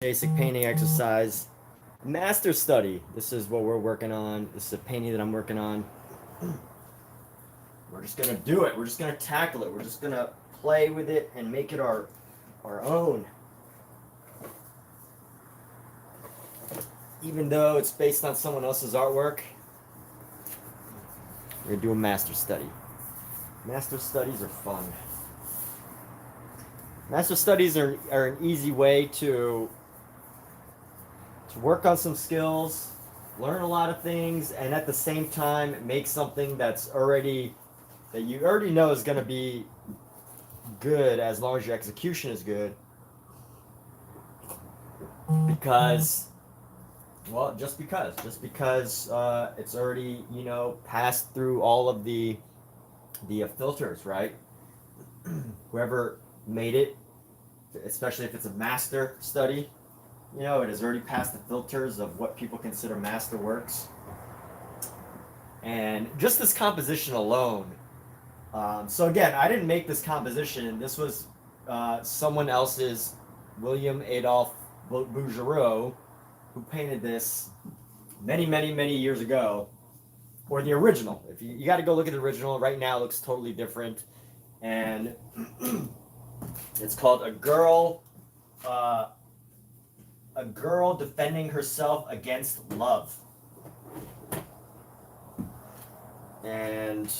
basic painting exercise. Master study. This is what we're working on. This is a painting that I'm working on. We're just gonna do it. We're just gonna tackle it. We're just gonna play with it and make it our own. Even though it's based on someone else's artwork, we're gonna do a master study. Master studies are fun. Master studies are an easy way to work on some skills, learn a lot of things, and at the same time make something that you already know is going to be good as long as your execution is good. Because, well, just because it's already passed through all of the filters, right? Whoever made it, especially if it's a master study, it has already passed the filters of what people consider master works. And just this composition alone. So again, I didn't make this composition. This was someone else's, William Adolphe Bouguereau, who painted this many, many, many years ago. Or the original. If you got to go look at the original. Right now it looks totally different. And it's called a girl defending herself against love. And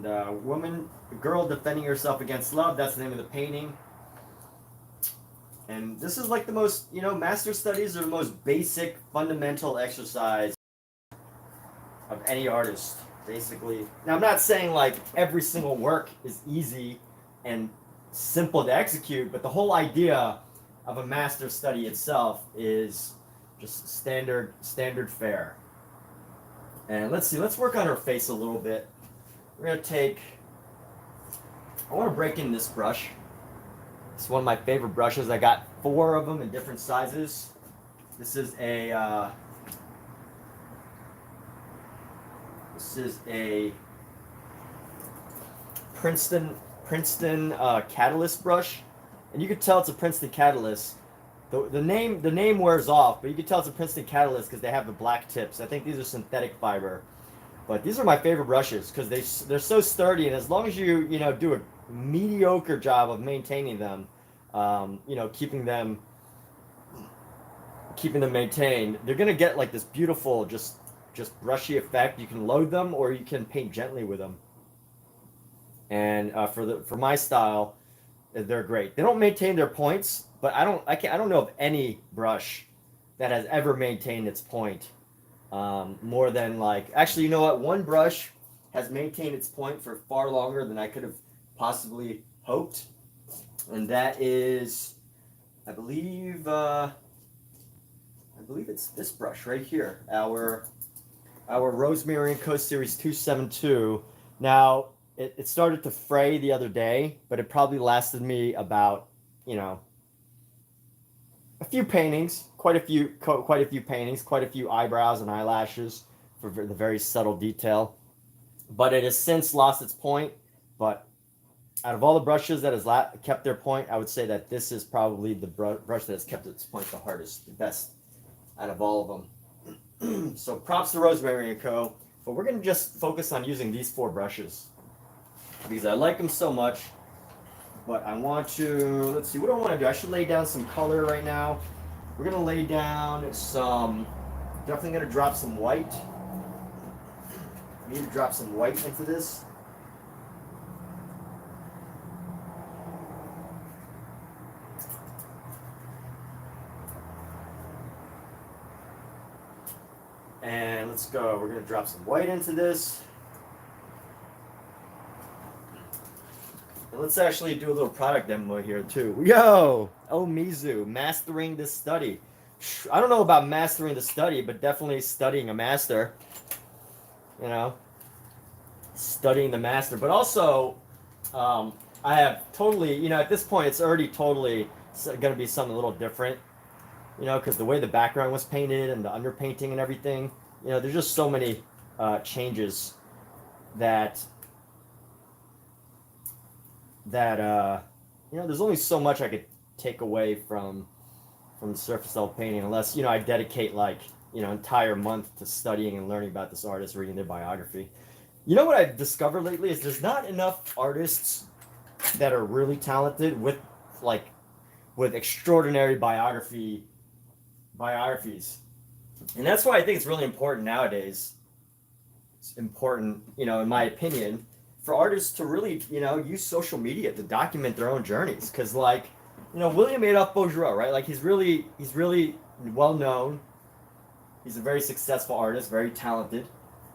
a girl defending herself against love. That's the name of the painting. And this is like the most, master studies are the most basic, fundamental exercise of any artist, basically. Now, I'm not saying like every single work is easy and simple to execute, but the whole idea of a master study itself is just standard fare. And let's work on her face a little bit. We're gonna I want to break in this brush. It's one of my favorite brushes. I got 4 of them in different sizes. This is a Princeton Catalyst brush, and you could tell it's a Princeton Catalyst. The name wears off, but you can tell it's a Princeton Catalyst because they have the black tips. I think these are synthetic fiber, but these are my favorite brushes because they're so sturdy, and as long as you do a mediocre job of maintaining them, keeping them maintained, they're gonna get like this beautiful just brushy effect. You can load them or you can paint gently with them. And for my style, they're great. They don't maintain their points, but I don't know of any brush that has ever maintained its point more than actually, you know what? One brush has maintained its point for far longer than I could have possibly hoped, and that is, I believe it's this brush right here, our Rosemary & Co. Series 272. Now, it started to fray the other day, but it probably lasted me about, a few paintings, quite a few paintings, quite a few eyebrows and eyelashes for the very subtle detail. But it has since lost its point. But out of all the brushes that has kept their point, I would say that this is probably the brush that has kept its point the hardest, the best out of all of them. So props to Rosemary & Co. But we're going to just focus on using these 4 brushes because I like them so much. But I want to, let's see, what do I want to do? I should lay down some color right now. We're going to lay down definitely going to drop some white. I need to drop some white into this. And let's go. We're going to drop some white into this. And let's actually do a little product demo here too. Yo! Oh, Mizu, mastering this study. I don't know about mastering the study, but definitely studying a master. Studying the master. But also, I have totally, at this point, it's already totally going to be something a little different. Because the way the background was painted and the underpainting and everything, there's just so many changes that there's only so much I could take away from the surface level painting unless, you know, I dedicate like, you know, entire month to studying and learning about this artist, reading their biography. You know what I've discovered lately is there's not enough artists that are really talented like with extraordinary biographies. And that's why I think it's really important nowadays. It's important, you know, in my opinion, for artists to really, you know, use social media to document their own journeys. Because, like, you know, William Adolph Bouguereau, right? Like, he's really well known. He's a very successful artist, very talented.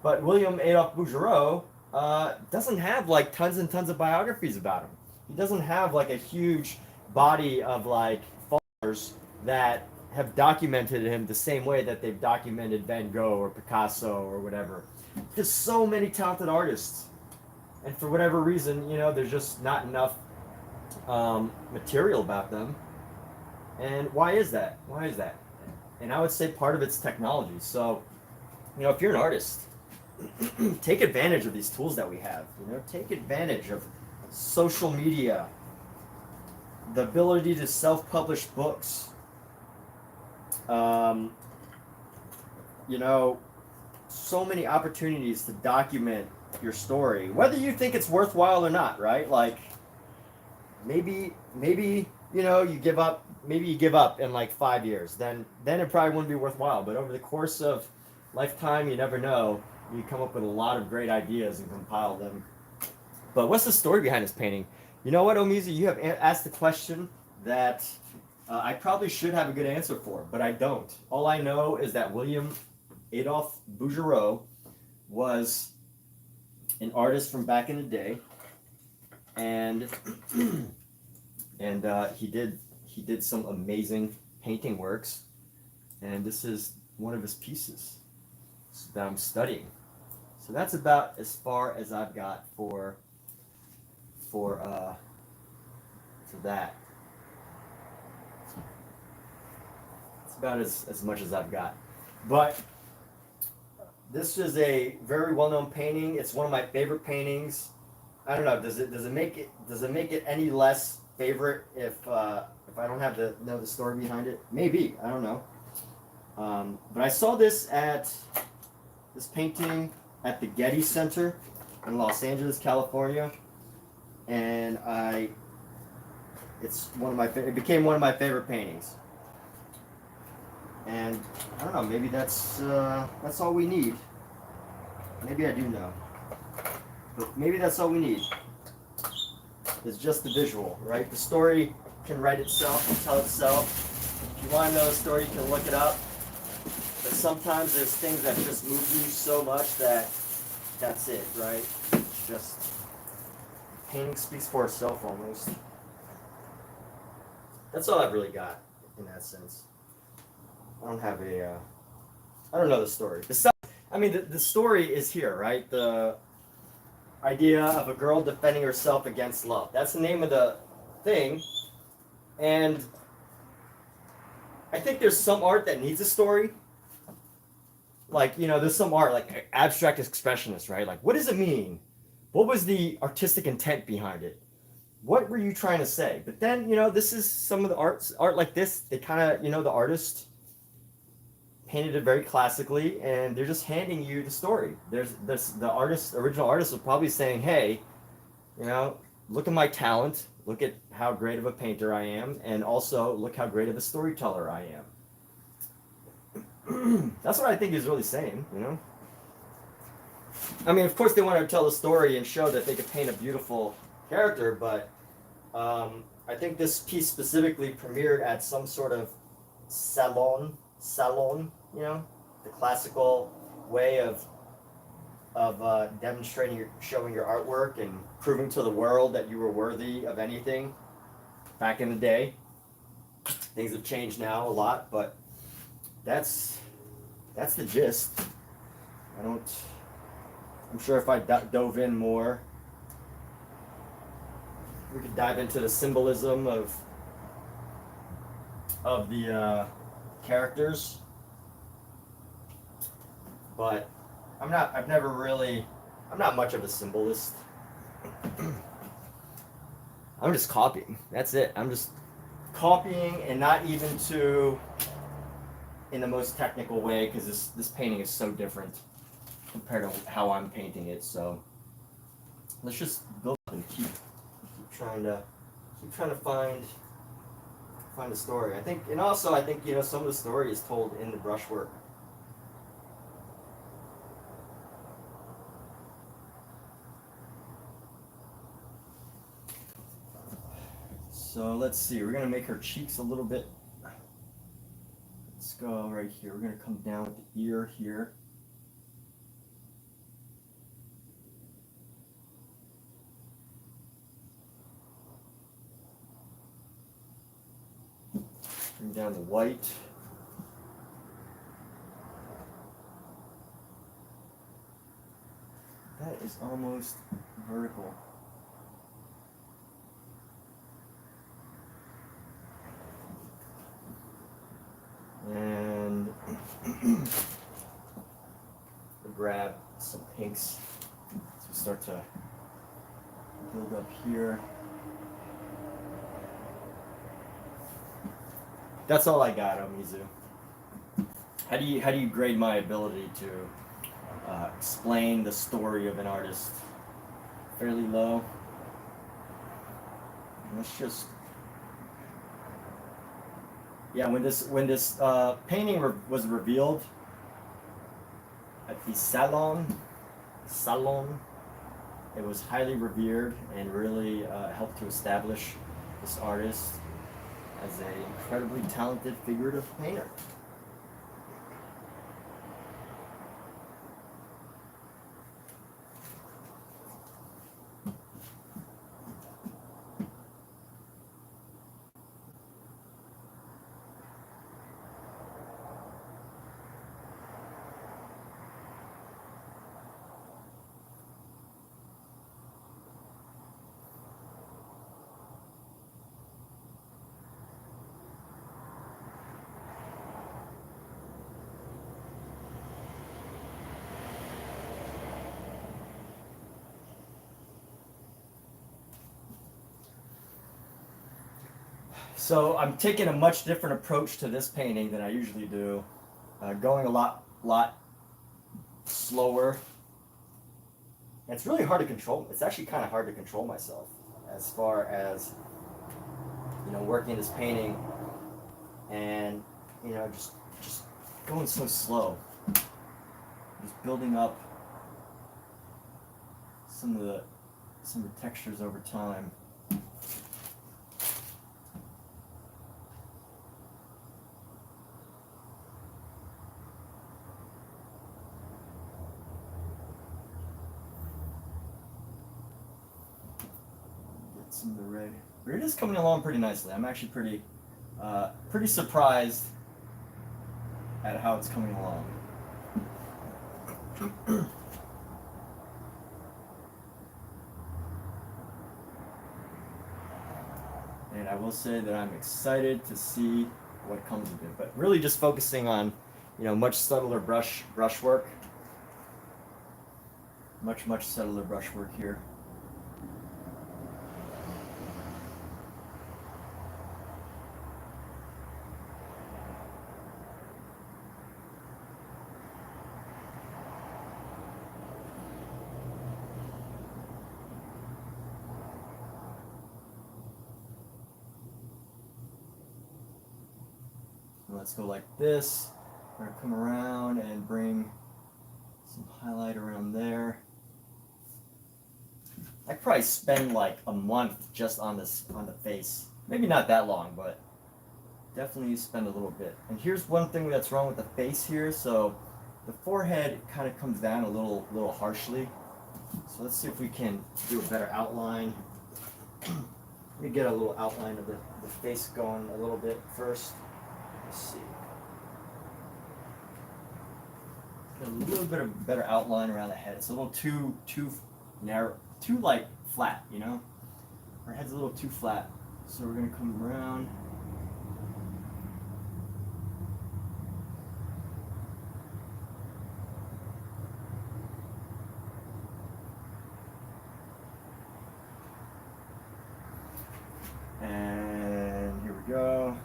But William Adolph Bouguereau doesn't have like tons and tons of biographies about him. He doesn't have like a huge body of like followers that have documented him the same way that they've documented Van Gogh or Picasso or whatever. There's so many talented artists, and for whatever reason, you know, there's just not enough material about them. And why is that? Why is that? And I would say part of it's technology. So, you know, if you're an artist, take advantage of these tools that we have. You know, take advantage of social media, the ability to self-publish books. You know, so many opportunities to document your story, whether you think it's worthwhile or not, right? Like, maybe you know, you give up. Maybe you give up in like 5 years. Then it probably wouldn't be worthwhile. But over the course of lifetime, you never know. You come up with a lot of great ideas and compile them. But what's the story behind this painting? You know what, Omizu? You have asked the question that I probably should have a good answer for, but I don't. All I know is that William Adolph Bouguereau was an artist from back in the day, and he did some amazing painting works, and this is one of his pieces that I'm studying. So that's about as far as I've got for that. It's about as much as I've got. But this is a very well-known painting. It's one of my favorite paintings. I don't know. Does it make it any less favorite if I don't have to know the story behind it? Maybe, I don't know. But I saw this painting at the Getty Center in Los Angeles, California, and it became one of my favorite paintings. And I don't know, maybe that's all we need. Maybe I do know, but maybe that's all we need. It's just the visual, right? The story can write itself and tell itself. If you want to know the story, you can look it up. But sometimes there's things that just move you so much that's it, right? It's just painting speaks for itself almost. That's all I've really got in that sense. I don't know the story. The story is here, right? The idea of a girl defending herself against love. That's the name of the thing. And I think there's some art that needs a story. Like, you know, there's some art, like abstract expressionist, right? Like, what does it mean? What was the artistic intent behind it? What were you trying to say? But then, you know, this is some of the art like this. They kind of, you know, the artist painted it very classically, and they're just handing you the story. There's the original artist was probably saying, hey, you know, look at my talent, look at how great of a painter I am, and also look how great of a storyteller I am. That's what I think he's really saying, you know. I mean, of course, they want to tell the story and show that they could paint a beautiful character, but I think this piece specifically premiered at some sort of salon, you know, the classical way of demonstrating, showing your artwork and proving to the world that you were worthy of anything. Back in the day, things have changed now a lot, but that's the gist. I'm sure if I dove in more, we could dive into the symbolism of the characters. But I'm not much of a symbolist. I'm just copying. That's it. I'm just copying and not even to in the most technical way, because this painting is so different compared to how I'm painting it. So let's just build up and keep trying to find the story. I think, and also I think, you know, some of the story is told in the brushwork. So let's see, we're gonna make her cheeks a little bit. Let's go right here. We're gonna come down with the ear here. Bring down the white. That is almost vertical. And we'll grab some pinks as we start to build up here. That's all I got, Omizu. How do you grade my ability to explain the story of an artist? Fairly low. Let's just, yeah. When this painting was revealed at the salon, it was highly revered and really helped to establish this artist as an incredibly talented figurative painter. So I'm taking a much different approach to this painting than I usually do, going a lot slower. And it's really hard to control. It's actually kind of hard to control myself as far as, you know, working this painting and, you know, just going so slow, just building up some of the textures over time. Some of the red. But it is coming along pretty nicely. I'm actually pretty surprised at how it's coming along. And I will say that I'm excited to see what comes of it. But really just focusing on, you know, much subtler brushwork. Much subtler brushwork here. Let's go like this. We're gonna come around and bring some highlight around there. I probably spend like a month just on the face. Maybe not that long, but definitely spend a little bit. And here's one thing that's wrong with the face here. So the forehead kind of comes down a little harshly. So let's see if we can do a better outline. Let me get a little outline of the face going a little bit first. Let's see. Get a little bit of better outline around the head. It's a little too narrow, too like flat, you know? Our head's a little too flat. So we're gonna come around. And here we go.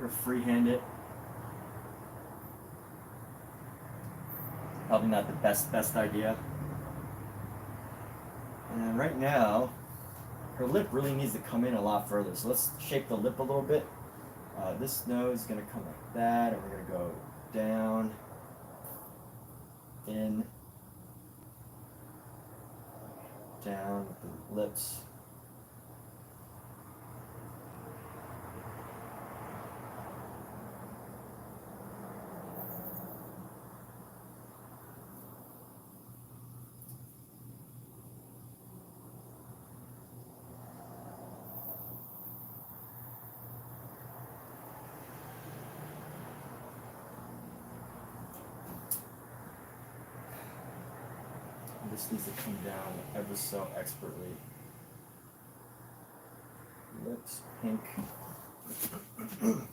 Or freehand it. Probably not the best idea. And right now, her lip really needs to come in a lot further. So let's shape the lip a little bit. This nose is going to come like that, and we're going to go down, in, down with the lips. This needs to come down ever so expertly. Lips, pink. All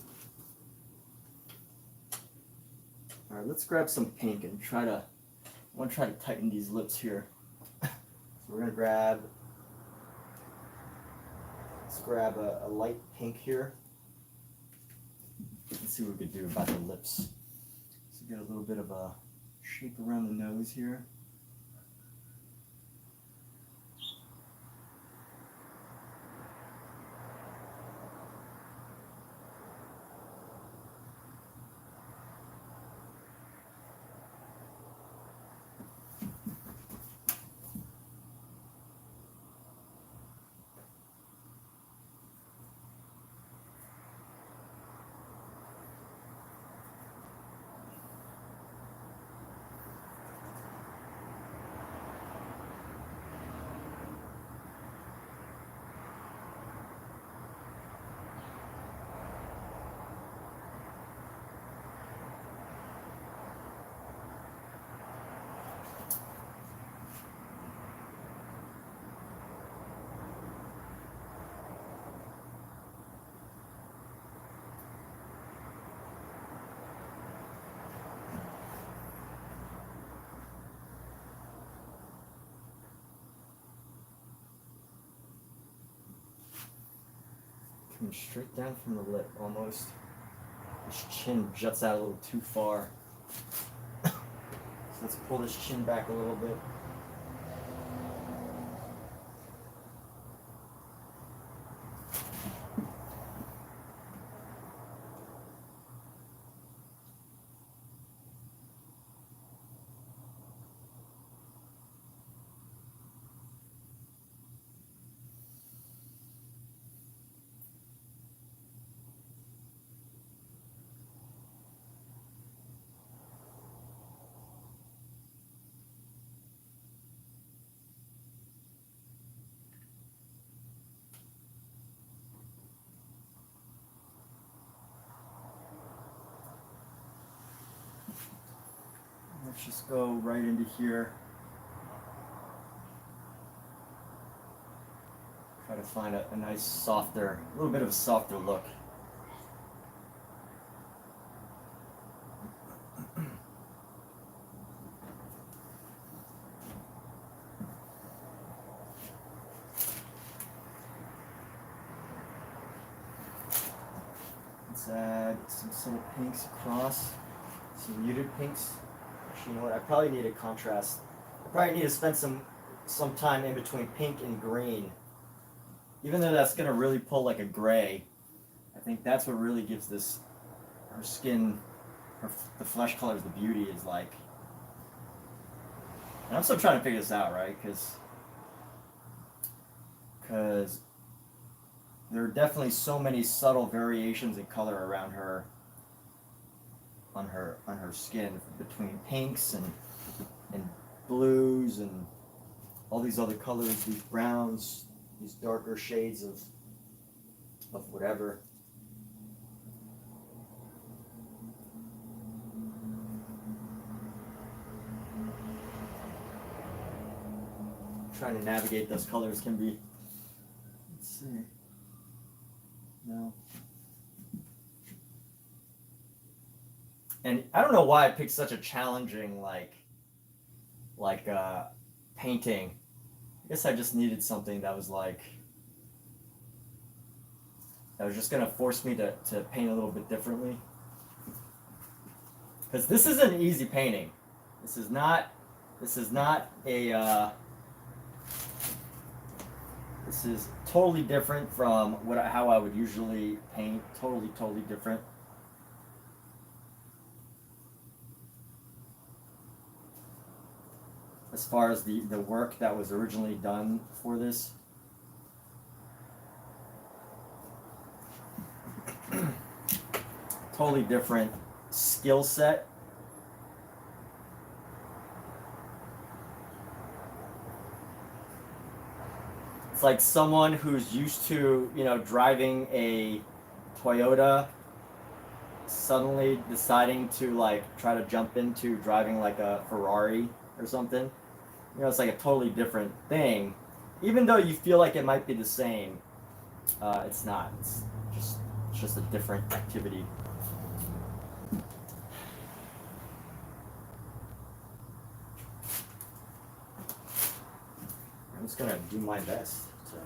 right, let's grab some pink and I want to try to tighten these lips here. So we're gonna let's grab a light pink here. Let's see what we could do about the lips. So get a little bit of a shape around the nose here. Coming straight down from the lip, almost. This chin juts out a little too far. So let's pull this chin back a little bit. Let's just go right into here. Try to find a nice softer, a little bit of a softer look. Let's add some subtle pinks across, some muted pinks. Actually, you know what? I probably need a contrast. I probably need to spend some time in between pink and green. Even though that's gonna really pull like a gray, I think that's what really gives her skin, the flesh colors, the beauty is like. And I'm still trying to figure this out, right? Because there are definitely so many subtle variations in color around her, on her skin, between pinks and blues and all these other colors, these browns, these darker shades of whatever. Trying to navigate those colors can be. Let's see. No. And I don't know why I picked such a challenging painting. I guess I just needed something that was like that was just going to force me to paint a little bit differently. Because this is an easy painting. This is not a, this is totally different from how I would usually paint. Totally different. As far as the work that was originally done for this. Totally different skill set. It's like someone who's used to, driving a Toyota suddenly deciding to like try to jump into driving like a Ferrari or something. It's like a totally different thing. Even though you feel like it might be the same, it's not. It's just a different activity. I'm just gonna do my best to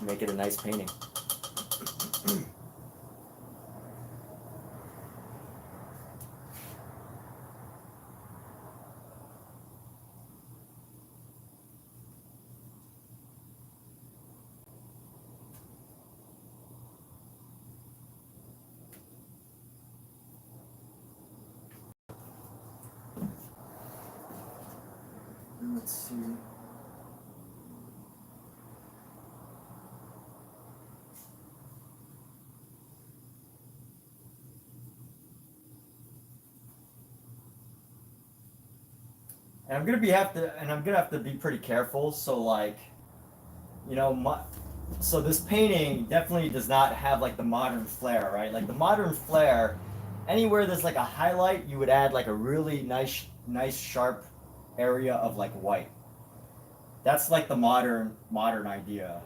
make it a nice painting. Let's see. And I'm gonna have to be pretty careful. So like, so this painting definitely does not have like the modern flair, right? Like the modern flair, anywhere there's like a highlight, you would add like a really nice sharp area of like white. That's like the modern idea.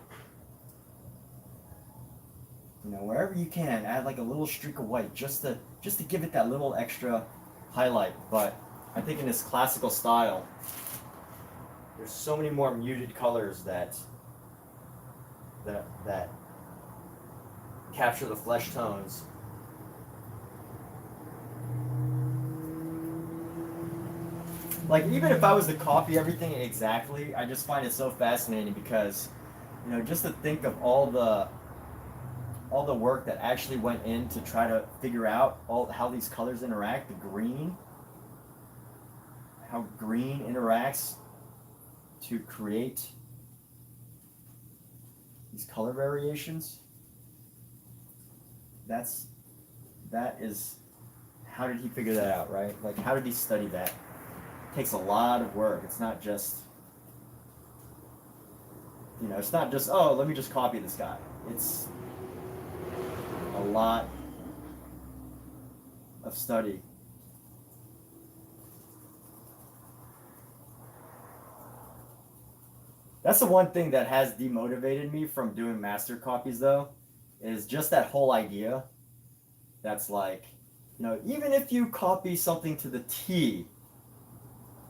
Wherever you can, add like a little streak of white just to give it that little extra highlight. But I think in this classical style, there's so many more muted colors that capture the flesh tones. Like even if I was to copy everything exactly, I just find it so fascinating because, just to think of all the work that actually went in to try to figure out how these colors interact. The green, how green interacts to create these color variations. That is, how did he figure that out, right? Like how did he study that? It takes a lot of work. It's not just, oh, let me just copy this guy. It's a lot of study. That's the one thing that has demotivated me from doing master copies though, is just that whole idea. That's like, even if you copy something to the T,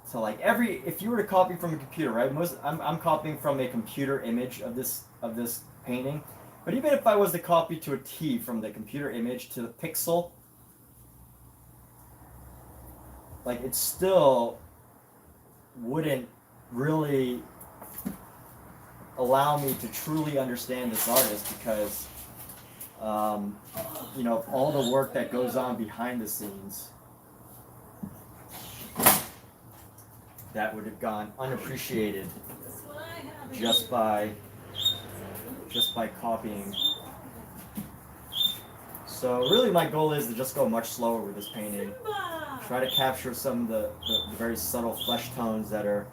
so like if you were to copy from a computer, right? I'm copying from a computer image of this painting. But even if I was to copy to a T from the computer image to the pixel, like it still wouldn't really allow me to truly understand this artist because, all the work that goes on behind the scenes that would have gone unappreciated just by copying. So really my goal is to just go much slower with this painting. Try to capture some of the very subtle flesh tones that are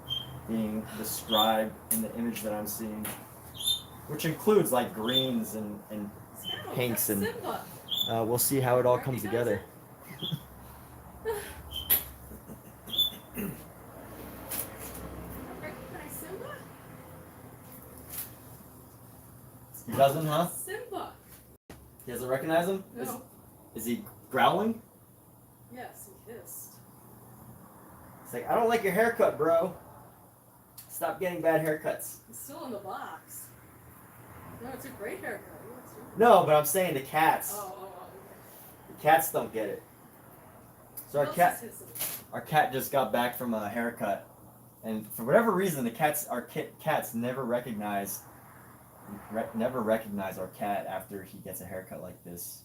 being described in the image that I'm seeing, which includes like greens and pinks, and we'll see how it all comes together. He doesn't, huh? Simba. He doesn't recognize him? No. Is he growling? Yes, he hissed. It's like, I don't like your haircut, bro. Stop getting bad haircuts. He's still in the box. No, it's a great haircut. No, but I'm saying the cats. Okay. The cats don't get it. So Who else is hissing? our cat just got back from a haircut, and for whatever reason, our cats never recognize our cat after he gets a haircut like this,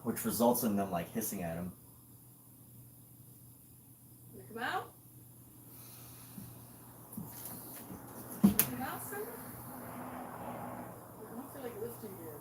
which results in them like hissing at him. Come out? Come out, son? I don't feel like lifting you.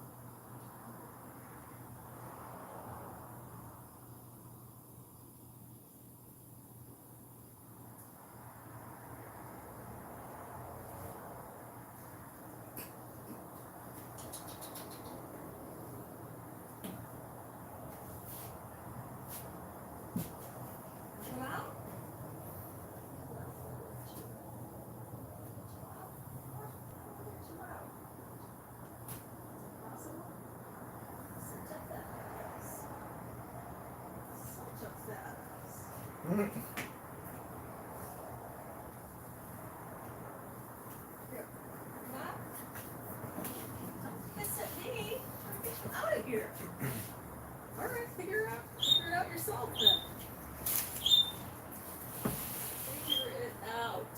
Come out? Out of here. All right, figure it out yourself then. Figure it out.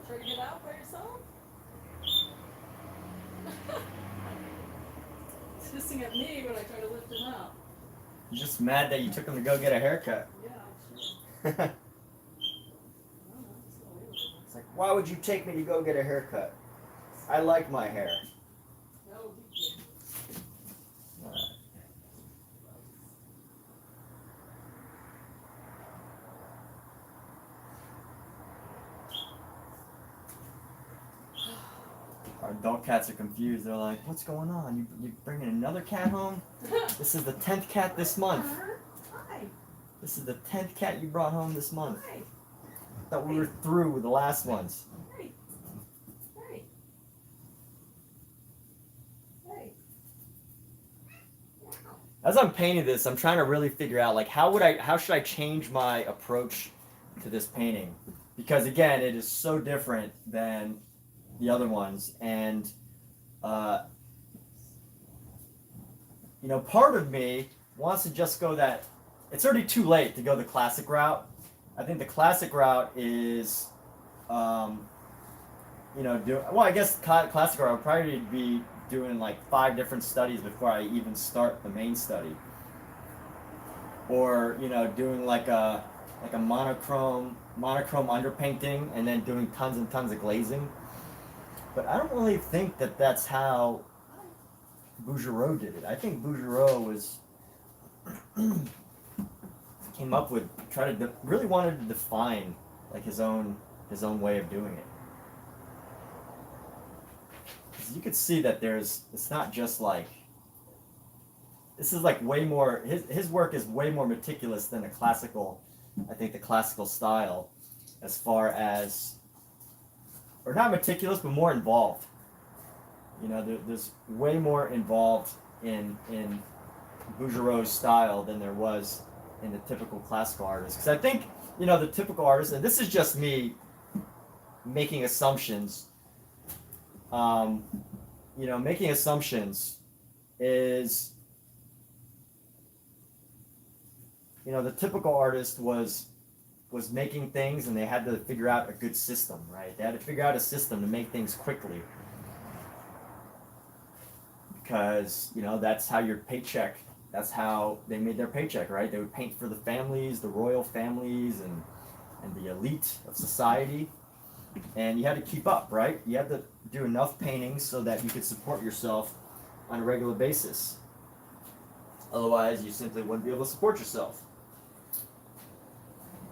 Try to get out by yourself? He's hissing at me when I try to lift him out. He's just mad that you took him to go get a haircut. Yeah, sure. It's like, why would you take me to go get a haircut? I like my hair. No, he didn't. Our adult cats are confused. They're like, what's going on? You bringing another cat home? This is the 10th cat this month. Hi. This is the 10th cat you brought home this month. Hi. Thought we were through with the last ones. Hey. Hey. Hey. Wow. As I'm painting this, I'm trying to really figure out like how should I change my approach to this painting? Because again, it is so different than the other ones, and part of me wants to just go that it's already too late to go the classic route. I think the classic route is, I guess classic route would probably be doing like 5 different studies before I even start the main study, or doing like a monochrome underpainting and then doing tons and tons of glazing. But I don't really think that that's how Bouguereau did it. I think Bouguereau came up with really wanted to define like his own way of doing it. 'Cause you could see that it's not just like, this is like way more, his work is way more meticulous than the classical style, as far as, or not meticulous, but more involved. There's way more involved in Bouguereau's style than there was in the typical classical artist. Because I think, the typical artist, and this is just me making assumptions, making assumptions is, the typical artist was making things, and they had to figure out a good system, right? They had to figure out a system to make things quickly. Because, that's how that's how they made their paycheck, right? They would paint for the families, the royal families, and the elite of society. And you had to keep up, right? You had to do enough paintings so that you could support yourself on a regular basis. Otherwise, you simply wouldn't be able to support yourself.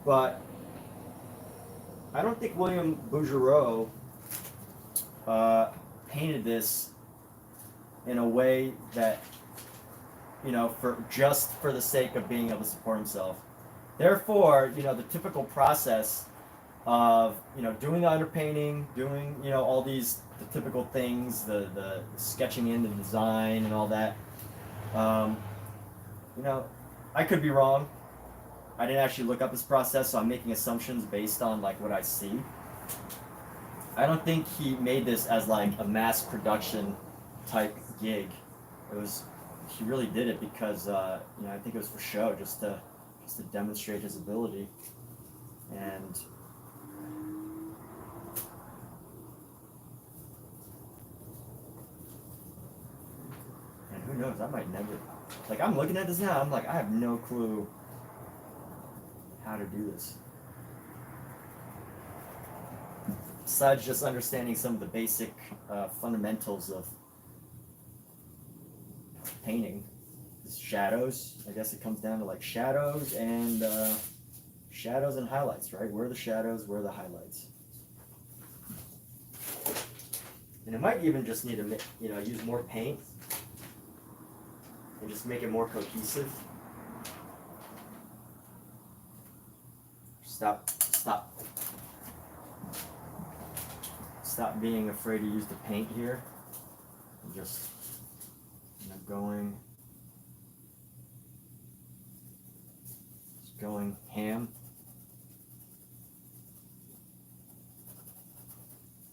But I don't think William Bouguereau painted this in a way that, for the sake of being able to support himself. Therefore, the typical process of, doing the underpainting, doing, all the typical things, the sketching in the design and all that, I could be wrong, I didn't actually look up his process, so I'm making assumptions based on like what I see. I don't think he made this as like a mass production type gig. He really did it because I think it was for show, just to demonstrate his ability. And who knows, I might never, like, I'm looking at this now, I'm like, I have no clue how to do this. Besides just understanding some of the basic fundamentals of painting. Shadows, I guess it comes down to like shadows and highlights, right? Where are the shadows, where are the highlights? And it might even just need to, use more paint and just make it more cohesive. Stop being afraid to use the paint here. And just going ham.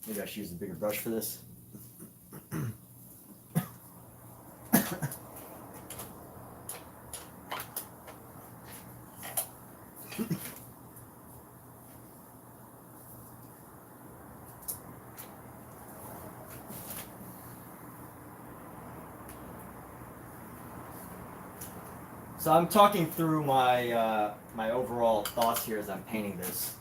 Maybe I should use a bigger brush for this. So I'm talking through my my overall thoughts here as I'm painting this.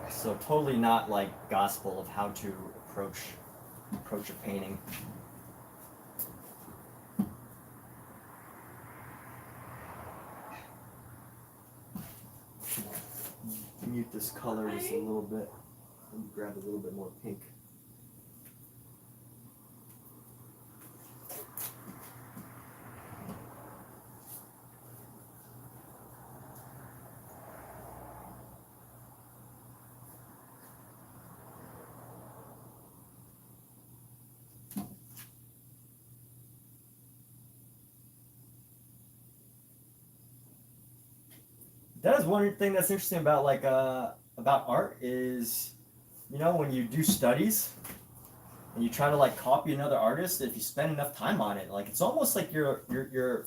So totally not like gospel of how to approach a painting. Mute this color just a little bit and grab a little bit more pink. That is one thing that's interesting about about art is, when you do studies and you try to like copy another artist, if you spend enough time on it, like it's almost like you're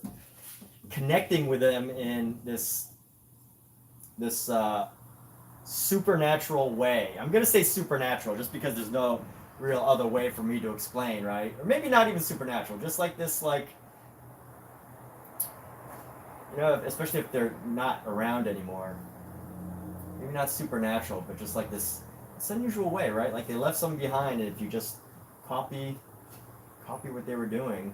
connecting with them in this supernatural way. I'm gonna say supernatural just because there's no real other way for me to explain, right? Or maybe not even supernatural, just like this especially if they're not around anymore. Maybe not supernatural, but just like this unusual way, right? Like they left something behind, and if you just copy what they were doing,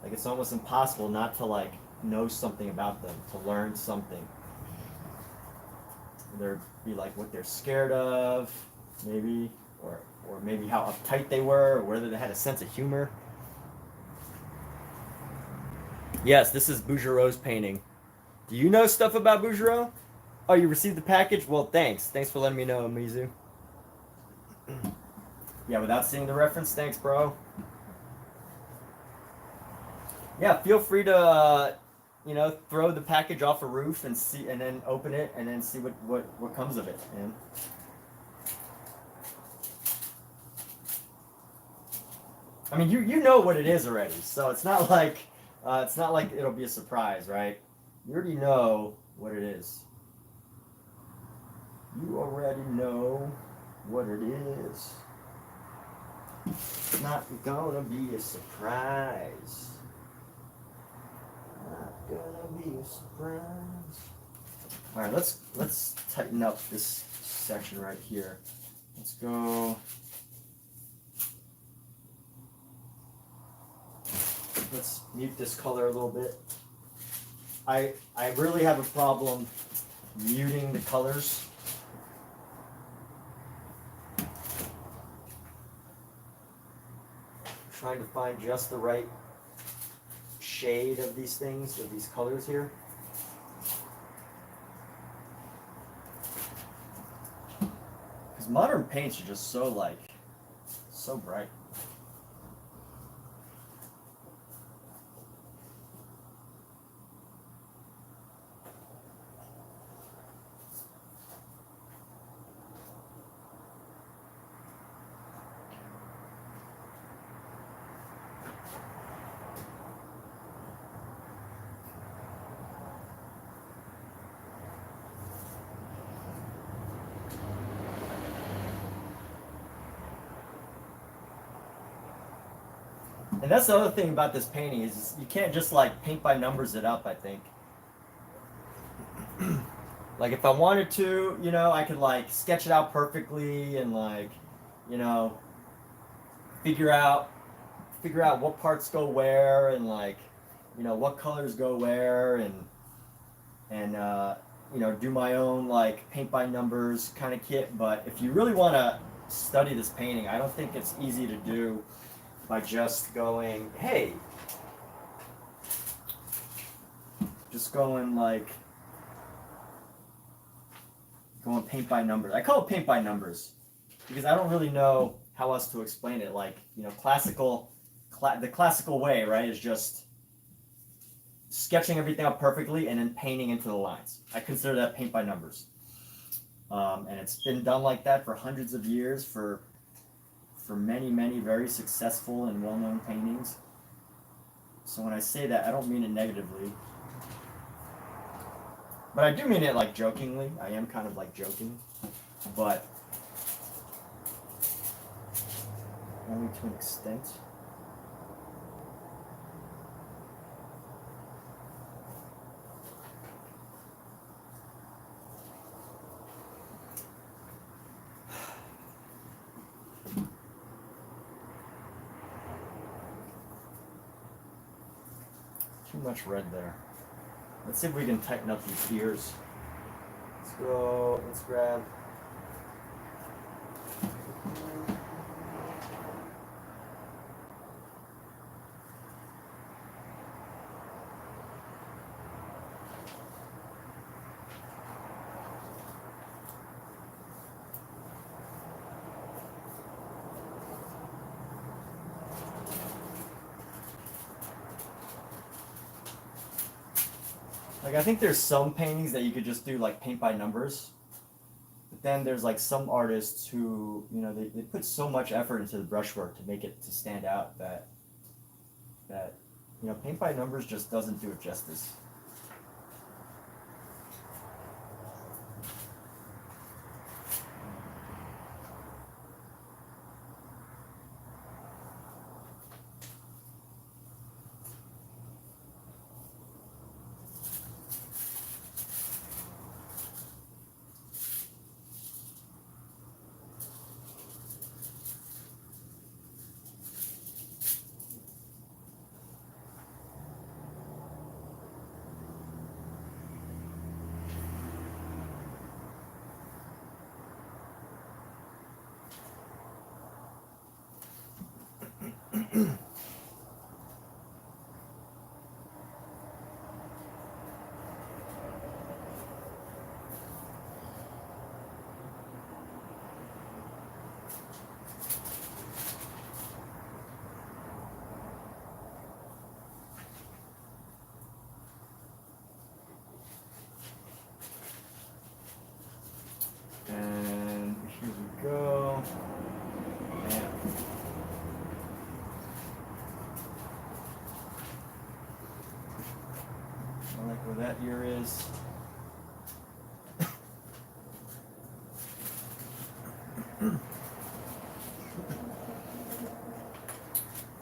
like it's almost impossible not to like know something about them, to learn something. There'd be like what they're scared of, maybe, or maybe how uptight they were, or whether they had a sense of humor. Yes, this is Bouguereau's painting. Do you know stuff about Bouguereau? Oh, you received the package? Well, thanks. Thanks for letting me know, Mizu. Yeah, without seeing the reference, thanks, bro. Yeah, feel free to, throw the package off a roof and see, and then open it, and then see what comes of it, man. I mean, you know what it is already, so it's not like it'll be a surprise, right? You already know what it is. You already know what it is. It's not gonna be a surprise. Not gonna be a surprise. All right, let's tighten up this section right here. Let's go. Let's mute this color a little bit. I really have a problem muting the colors. Trying to find just the right shade of these things, of these colors here. Because modern paints are just so bright. And that's the other thing about this painting is you can't just like paint by numbers it up, I think. Like if I wanted to, you know, I could like sketch it out perfectly and like, you know, figure out what parts go where and like, you know, what colors go where and you know, do my own like paint by numbers kind of kit. But if you really want to study this painting, I don't think it's easy to do by just going, hey, just going like going paint by numbers. I call it paint by numbers because I don't really know how else to explain it. Like, you know, the classical way, right, is just sketching everything out perfectly and then painting into the lines. I consider that paint by numbers. And it's been done like that for hundreds of years for many, many very successful and well-known paintings. So when I say that, I don't mean it negatively. But I do mean it like jokingly. I am kind of like joking. But only to an extent. Too much red there. Let's see if we can tighten up these ears. Let's grab. Like I think there's some paintings that you could just do like paint by numbers. But then there's like some artists who, you know, they put so much effort into the brushwork to make it to stand out that you know, paint by numbers just doesn't do it justice. And here we go. Man. I like where that ear is. I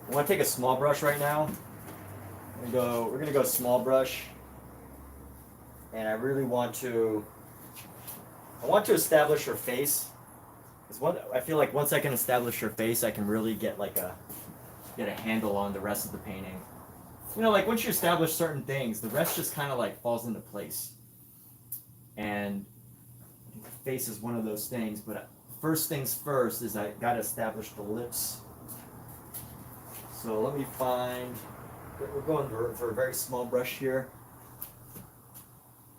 want to take a small brush right now. We're gonna go small brush, and I really want to. I want to establish her face. I feel like once I can establish her face, I can really get a handle on the rest of the painting. You know, like once you establish certain things, the rest just kind of like falls into place. And I think the face is one of those things. But first things first is I got to establish the lips. So let me find. We're going for a very small brush here.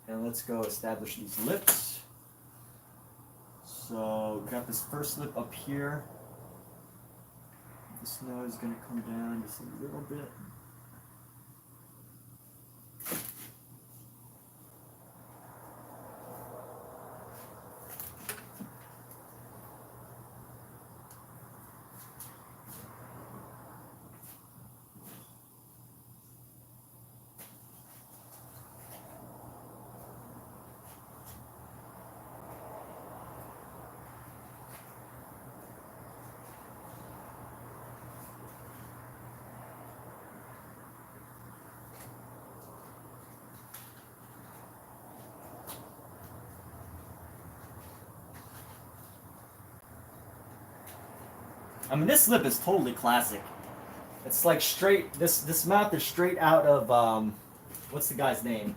And let's go establish these lips. So we got this first lip up here. This nose is going to come down just a little bit. I mean, this lip is totally classic. It's like straight. This mouth is straight out of what's the guy's name?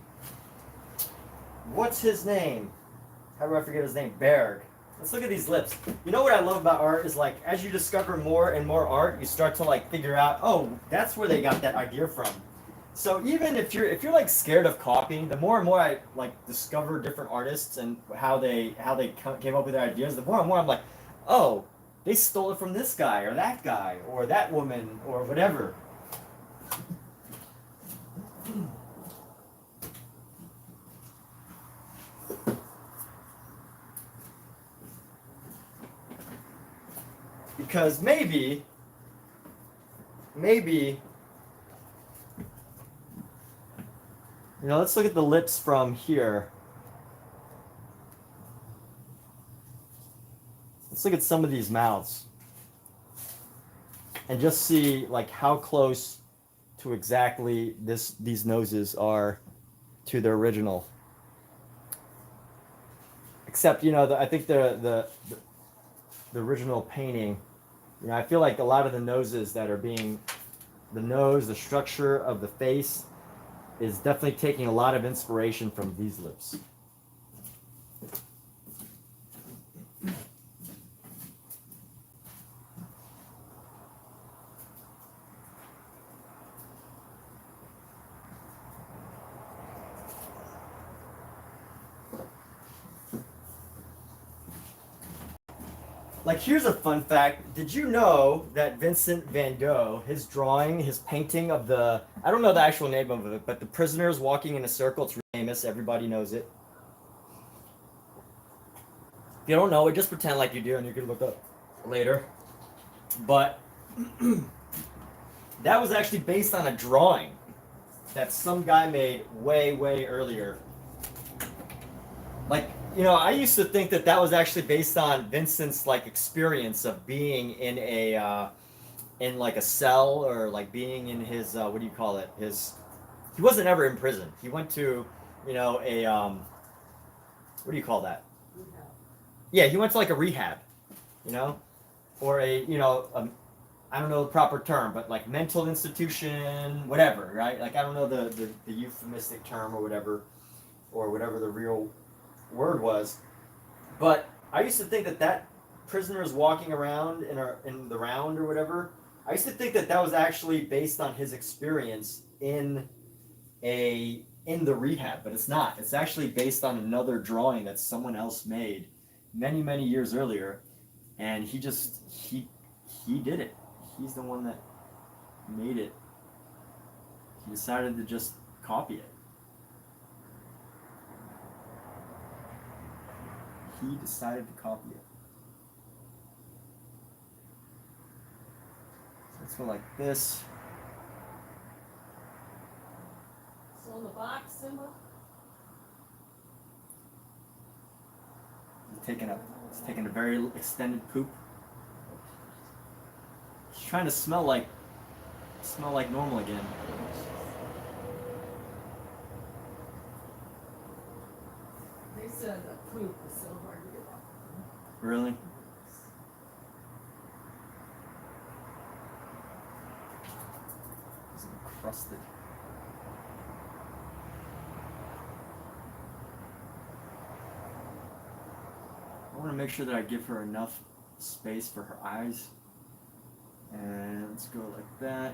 What's his name? How do I forget his name? Berg. Let's look at these lips. You know what I love about art is like as you discover more and more art, you start to like figure out, oh, that's where they got that idea from. So even if you're like scared of copying, the more and more I like discover different artists and how they came up with their ideas, the more and more I'm like, oh, they stole it from this guy or that woman or whatever. Because maybe, let's look at the lips from here. Let's look at some of these mouths and just see like how close to exactly these noses are to the original. Except, I think the original painting, I feel like a lot of the noses that are being, the structure of the face is definitely taking a lot of inspiration from these lips. Like, here's a fun fact. Did you know that Vincent van Gogh, his drawing, his painting of I don't know the actual name of it, but the prisoners walking in a circle, it's famous, everybody knows it. If you don't know it, just pretend like you do and you can look up later. But that was actually based on a drawing that some guy made way, way earlier. Like, I used to think that was actually based on Vincent's like experience of being in in like a cell or like being in his what do you call it? He wasn't ever in prison. He went to, a what do you call that? Rehab. Yeah, he went to like a rehab, or I don't know the proper term, but like mental institution, whatever, right? Like I don't know the euphemistic term or whatever the real word was, but I used to think that prisoners walking around in the round or whatever. I used to think that was actually based on his experience in the rehab, but it's not. It's actually based on another drawing that someone else made many many years earlier, and he did it. He's the one that made it. He decided to just copy it. He decided to copy it. So let's go like this. So in the box, Simba? He's taking a very extended poop. He's trying to smell like normal again. They said that poop is so hard to get off. Really? It's encrusted. I want to make sure that I give her enough space for her eyes. And let's go like that.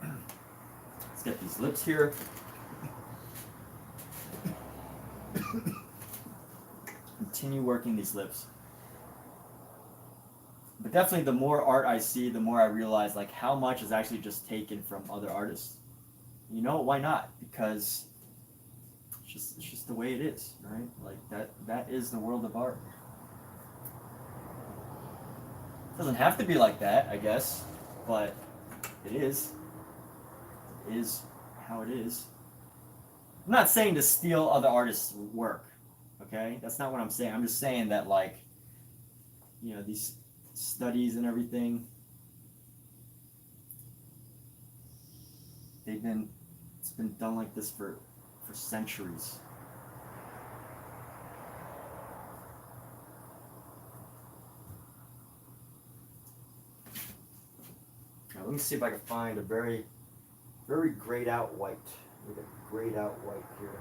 Let's get these lips here. Continue working these lips. But definitely the more art I see, the more I realize like how much is actually just taken from other artists. Why not? Because it's just the way it is, right? Like that is the world of art. It doesn't have to be like that, I guess, but it is. It is how it is. I'm not saying to steal other artists' work, okay? That's not what I'm saying. I'm just saying that, like, these studies and everything, it's been done like this for centuries. Let me see if I can find a very, very grayed out white. We got grayed out white here.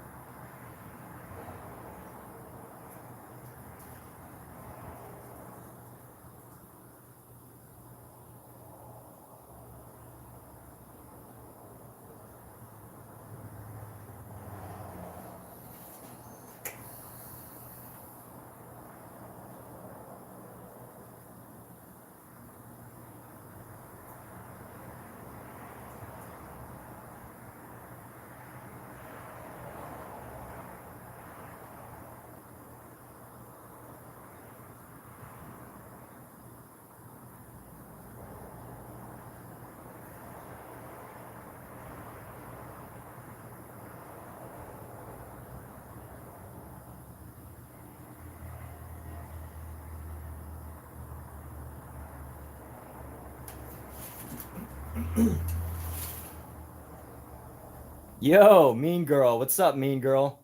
Yo, mean girl. What's up, mean girl?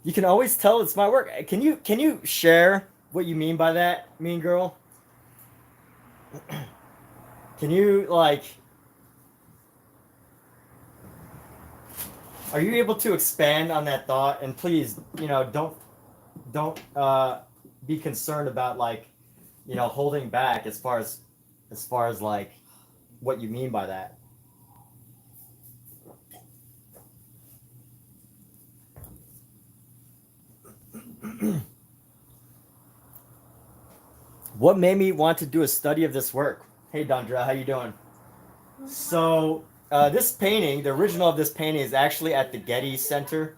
You can always tell it's my work. Can you share what you mean by that, mean girl? Can you like are you able to expand on that thought? And please, don't be concerned about like, holding back as far as like what you mean by that. What made me want to do a study of this work? Hey, Dondra, how you doing? So, this painting, the original of this painting, is actually at the Getty Center,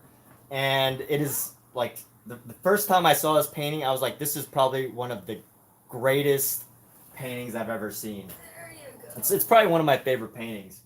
and it is like the first time I saw this painting, I was like, this is probably one of the greatest paintings I've ever seen. There you go. It's probably one of my favorite paintings,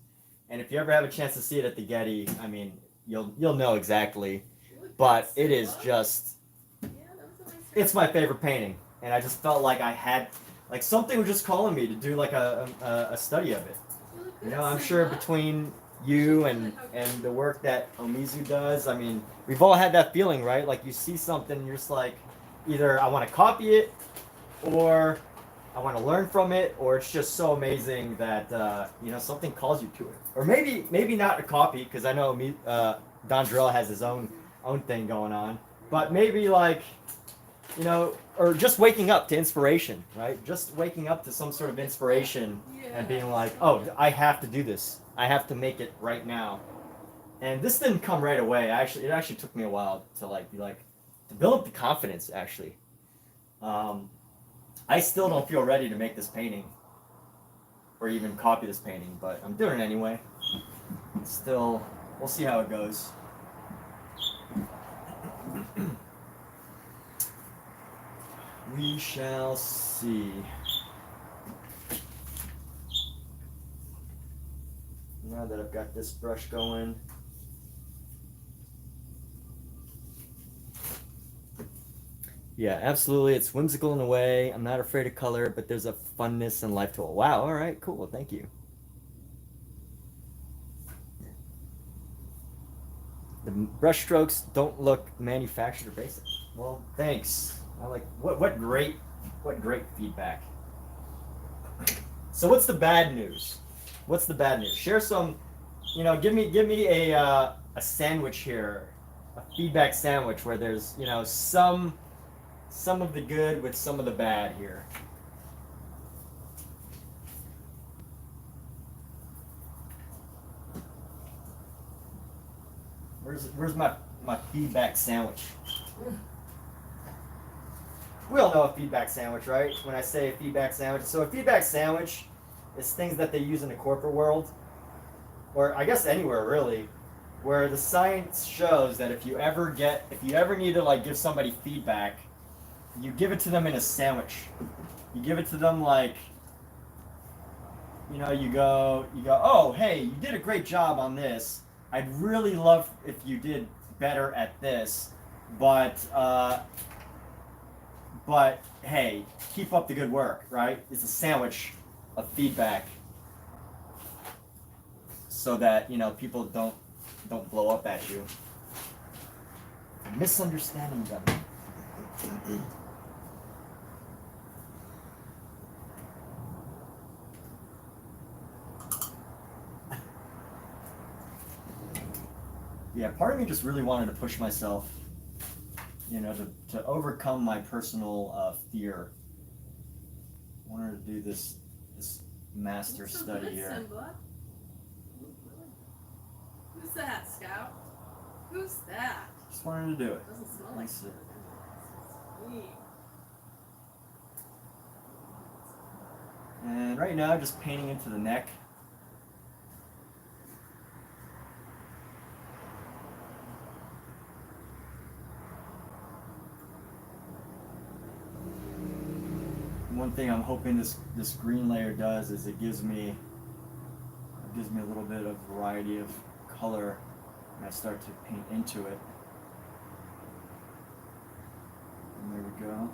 and if you ever have a chance to see it at the Getty, I mean, you'll know exactly. Look, But that's it is so just Yeah, that was a nice it's my favorite painting, and I just felt like I had like something was just calling me to do like a study of it. You look You good, know, I'm Simba. sure between you and the work that Omizu does, I mean, we've all had that feeling, right? Like you see something, and you're just like, either I want to copy it, or I want to learn from it, or it's just so amazing that something calls you to it, or maybe not a copy, because I know Dondrell has his own thing going on, but maybe like or just waking up to inspiration, right? Just waking up to some sort of inspiration and being like, oh, I have to do this. I have to make it right now. And this didn't come right away. It actually took me a while to to build up the confidence. Actually, I still don't feel ready to make this painting or even copy this painting, but I'm doing it anyway. Still, we'll see how it goes. We shall see. Now that I've got this brush going. Yeah, absolutely. It's whimsical in a way. I'm not afraid of color, but there's a funness and life to it. Wow, all right, cool. Thank you. The brush strokes don't look manufactured or basic. Well, thanks. I like what great feedback. So what's the bad news? What's the bad news? Share some, give me a sandwich here, a feedback sandwich where there's some of the good with some of the bad here. Where's my feedback sandwich? We all know a feedback sandwich, right? When I say a feedback sandwich. So a feedback sandwich is things that they use in the corporate world, or I guess anywhere really, where the science shows that if you ever need to like give somebody feedback, you give it to them in a sandwich. You give it to them like, you go, oh, hey, you did a great job on this. I'd really love if you did better at this, but hey, keep up the good work, right? It's a sandwich of feedback so that, people don't blow up at you. Misunderstanding them. yeah, part of me just really wanted to push myself, you know, to overcome my personal fear. I wanted to do this master Looks so study good, here. Simba. Who's that, Scout? Who's that? Just wanted to do it. Doesn't smell like That's food. it. Sweet. And right now, just painting into the neck. One thing I'm hoping this green layer does is it gives me a little bit of variety of color when I start to paint into it. And there we go.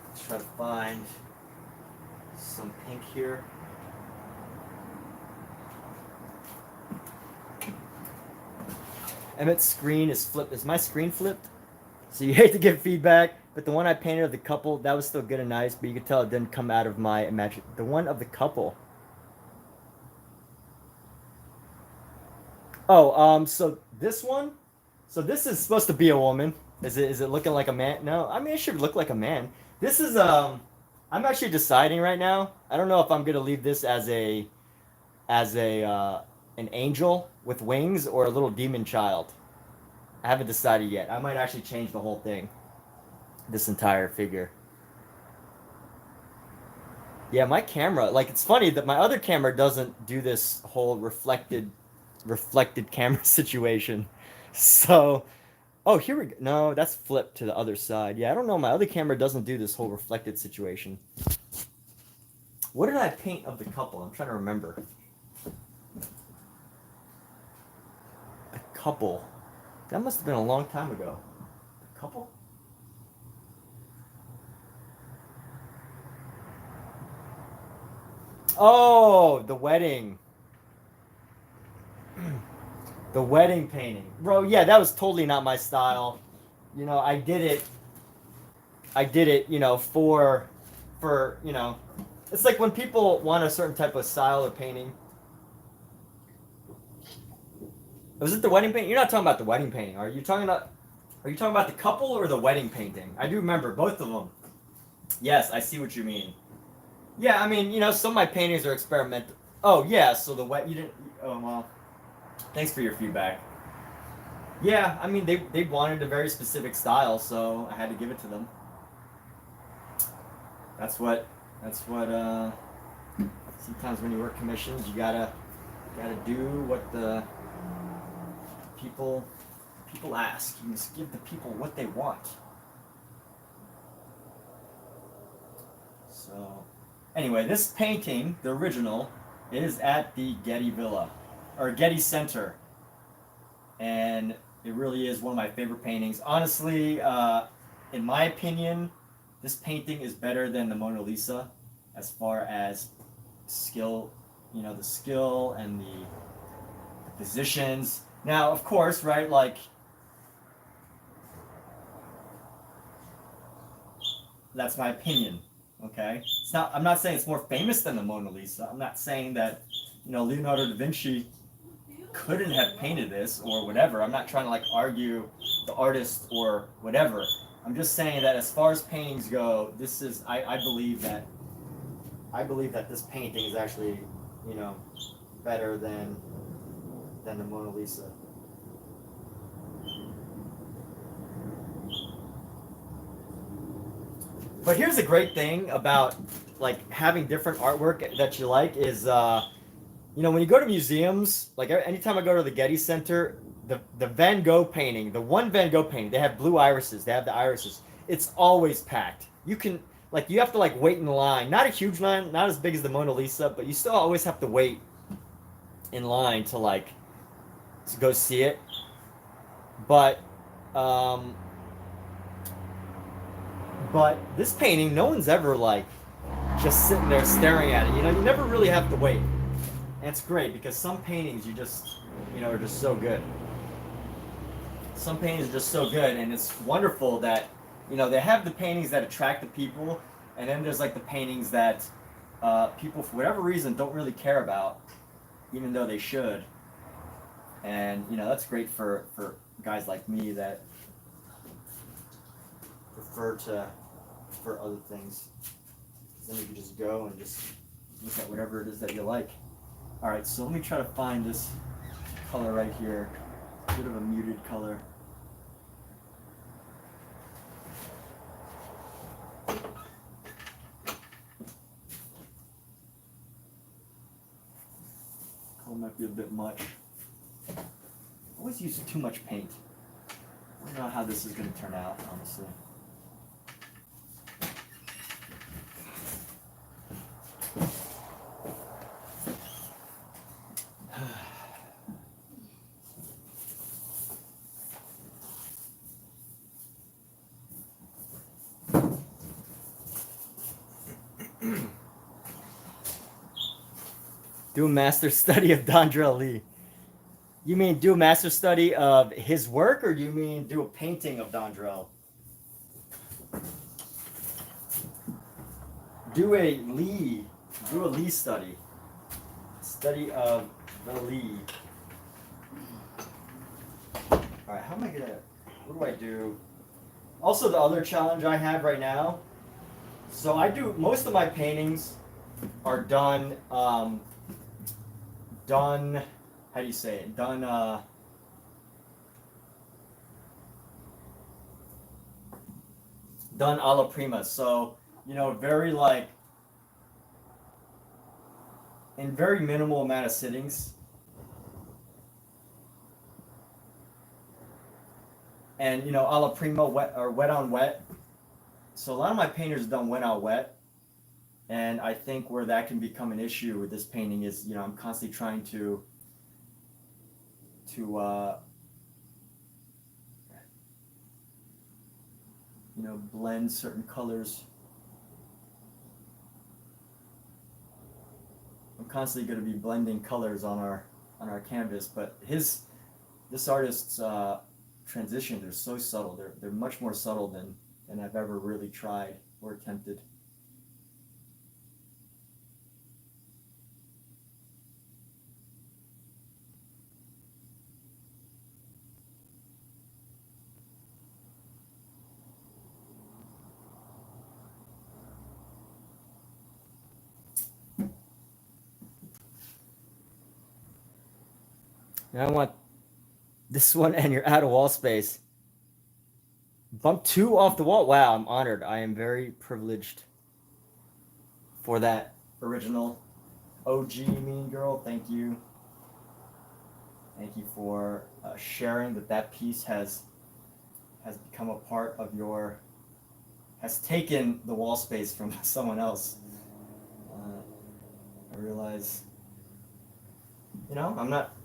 Let's try to find some pink here. Emmett's screen is flipped. Is my screen flipped? So you hate to give feedback, but the one I painted of the couple, that was still good and nice, but you could tell it didn't come out of my imagine. The one of the couple. Oh, so this one, so this is supposed to be a woman. Is it looking like a man? No, I mean it should look like a man. This is I'm actually deciding right now. I don't know if I'm gonna leave this as a an angel with wings or a little demon child. I haven't decided yet. I might actually change the whole thing. This entire figure. Yeah, my camera, like it's funny that my other camera doesn't do this whole reflected camera situation. So, oh, here we go. No, that's flipped to the other side. Yeah, I don't know. My other camera doesn't do this whole reflected situation. What did I paint of the couple? I'm trying to remember. The couple. That must have been a long time ago. The couple? Oh, the wedding. The wedding painting. Bro, yeah, that was totally not my style. You know, I did it, you know, for, you know, it's like when people want a certain type of style of painting. Was it the wedding painting? You're not talking about the wedding painting. Are you talking about the couple or the wedding painting? I do remember both of them. Yes, I see what you mean. Yeah, I mean, you know, some of my paintings are experimental. Oh, yeah, so you didn't, oh, well, thanks for your feedback. Yeah, I mean, they wanted a very specific style, so I had to give it to them. That's what, sometimes when you work commissions, you gotta do what the people ask. You must give the people what they want. So, anyway, this painting, the original, is at the Getty Villa, or Getty Center. And it really is one of my favorite paintings. Honestly, in my opinion, this painting is better than the Mona Lisa as far as skill, you know, the skill and the positions. Now, of course, right, like, that's my opinion, okay? I'm not saying it's more famous than the Mona Lisa. I'm not saying that, you know, Leonardo da Vinci couldn't have painted this or whatever. I'm not trying to, like, argue the artist or whatever. I'm just saying that as far as paintings go, this is, I believe that this painting is actually, you know, better than the Mona Lisa. But here's the great thing about like having different artwork that you like is, you know, when you go to museums, like anytime I go to the Getty Center, the Van Gogh painting, the one Van Gogh painting, they have blue irises. They have the irises. It's always packed. You can you have to like wait in line. Not a huge line, not as big as the Mona Lisa, but you still always have to wait in line to go see it. But this painting, no one's ever just sitting there staring at it. You know, you never really have to wait. And it's great because some paintings you just, you know, are just so good. Some paintings are just so good, and it's wonderful that, you know, they have the paintings that attract the people, and then there's like the paintings that people for whatever reason don't really care about. even though they should. And that's great for guys like me that prefer other things. Then you can just go and just look at whatever it is that you like. All right, so let me try to find this color right here. A bit of a muted color. Color might be a bit much. I always use too much paint. I don't know how this is going to turn out, honestly. Do a master study of Dondra Lee. You mean do a master study of his work, or do you mean do a painting of Dondrell? Do a Lee study. Study of the Lee. Alright, how am I gonna, what do I do? Also, the other challenge I have right now, so I do, most of my paintings are done, how do you say it? Done a la prima. So, very like, in very minimal amount of sittings. And, a la prima, wet on wet. So a lot of my painters done wet on wet. And I think where that can become an issue with this painting is, I'm constantly trying to blend certain colors. I'm constantly going to be blending colors on our canvas, but this artist's transitions are so subtle. They're much more subtle than I've ever really tried or attempted. Now I want this one, and you're out of wall space. Bump 2 off the wall. Wow, I'm honored. I am very privileged for that original OG Mean Girl. Thank you. Thank you for sharing that piece has become a part of has taken the wall space from someone else. I realize, I'm not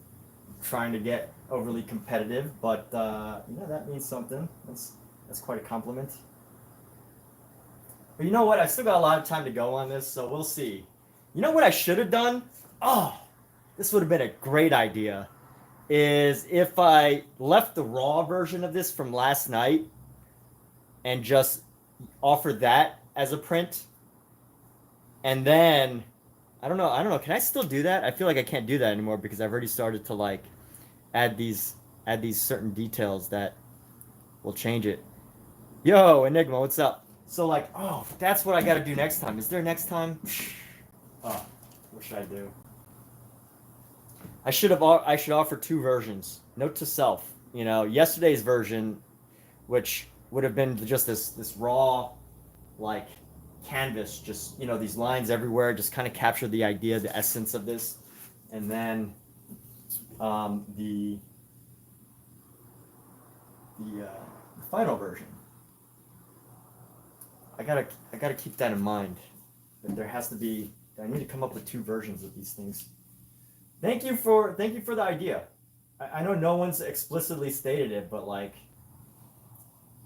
trying to get overly competitive, but that means something. That's quite a compliment. But you know what? I've still got a lot of time to go on this, so we'll see. You know what I should have done? Oh, this would have been a great idea. Is if I left the raw version of this from last night and just offered that as a print, and then I don't know. Can I still do that? I feel like I can't do that anymore because I've already started to like add these certain details that will change it. Yo, Enigma, what's up? So like, oh, that's what I got to do next time. Is there next time? Oh, what should I do? I should offer 2 versions. Note to self. Yesterday's version, which would have been just this raw, like, canvas, just these lines everywhere, just kind of capture the idea, the essence of this, and then the final version. I gotta keep that in mind. That there has to be. I need to come up with 2 versions of these things. Thank you for the idea. I know no one's explicitly stated it, but like,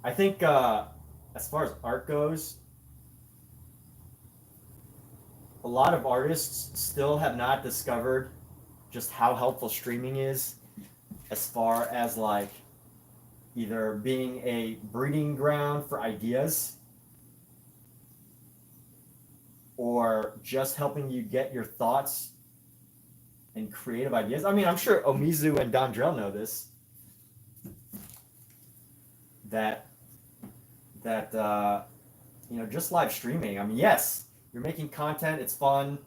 I think as far as art goes, a lot of artists still have not discovered just how helpful streaming is, as far as like either being a breeding ground for ideas or just helping you get your thoughts and creative ideas. I mean, I'm sure Omizu and Dondrell know this. That you know, just live streaming. I mean, yes, you're making content. It's fun.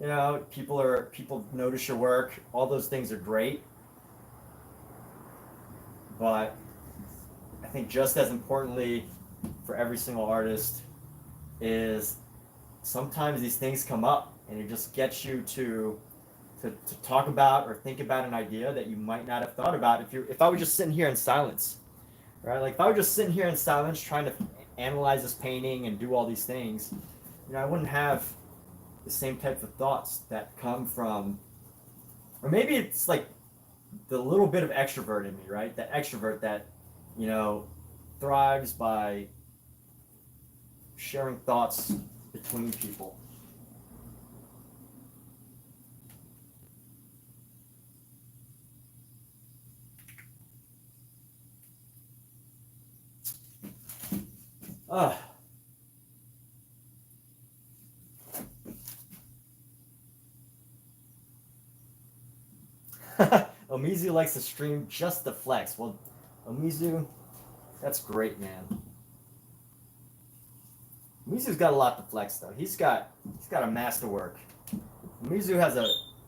You know, people notice your work. All those things are great. But I think just as importantly for every single artist is sometimes these things come up and it just gets you to talk about or think about an idea that you might not have thought about if I was just sitting here in silence, right? Like if I was just sitting here in silence trying to analyze this painting and do all these things, you know, I wouldn't have the same type of thoughts that come from, or maybe it's like the little bit of extrovert in me, right? That extrovert that, you know, thrives by sharing thoughts between people. Omizu likes to stream just to flex. Well, Omizu, that's great, man. Omizu's got a lot to flex though. He's got a masterwork. Omizu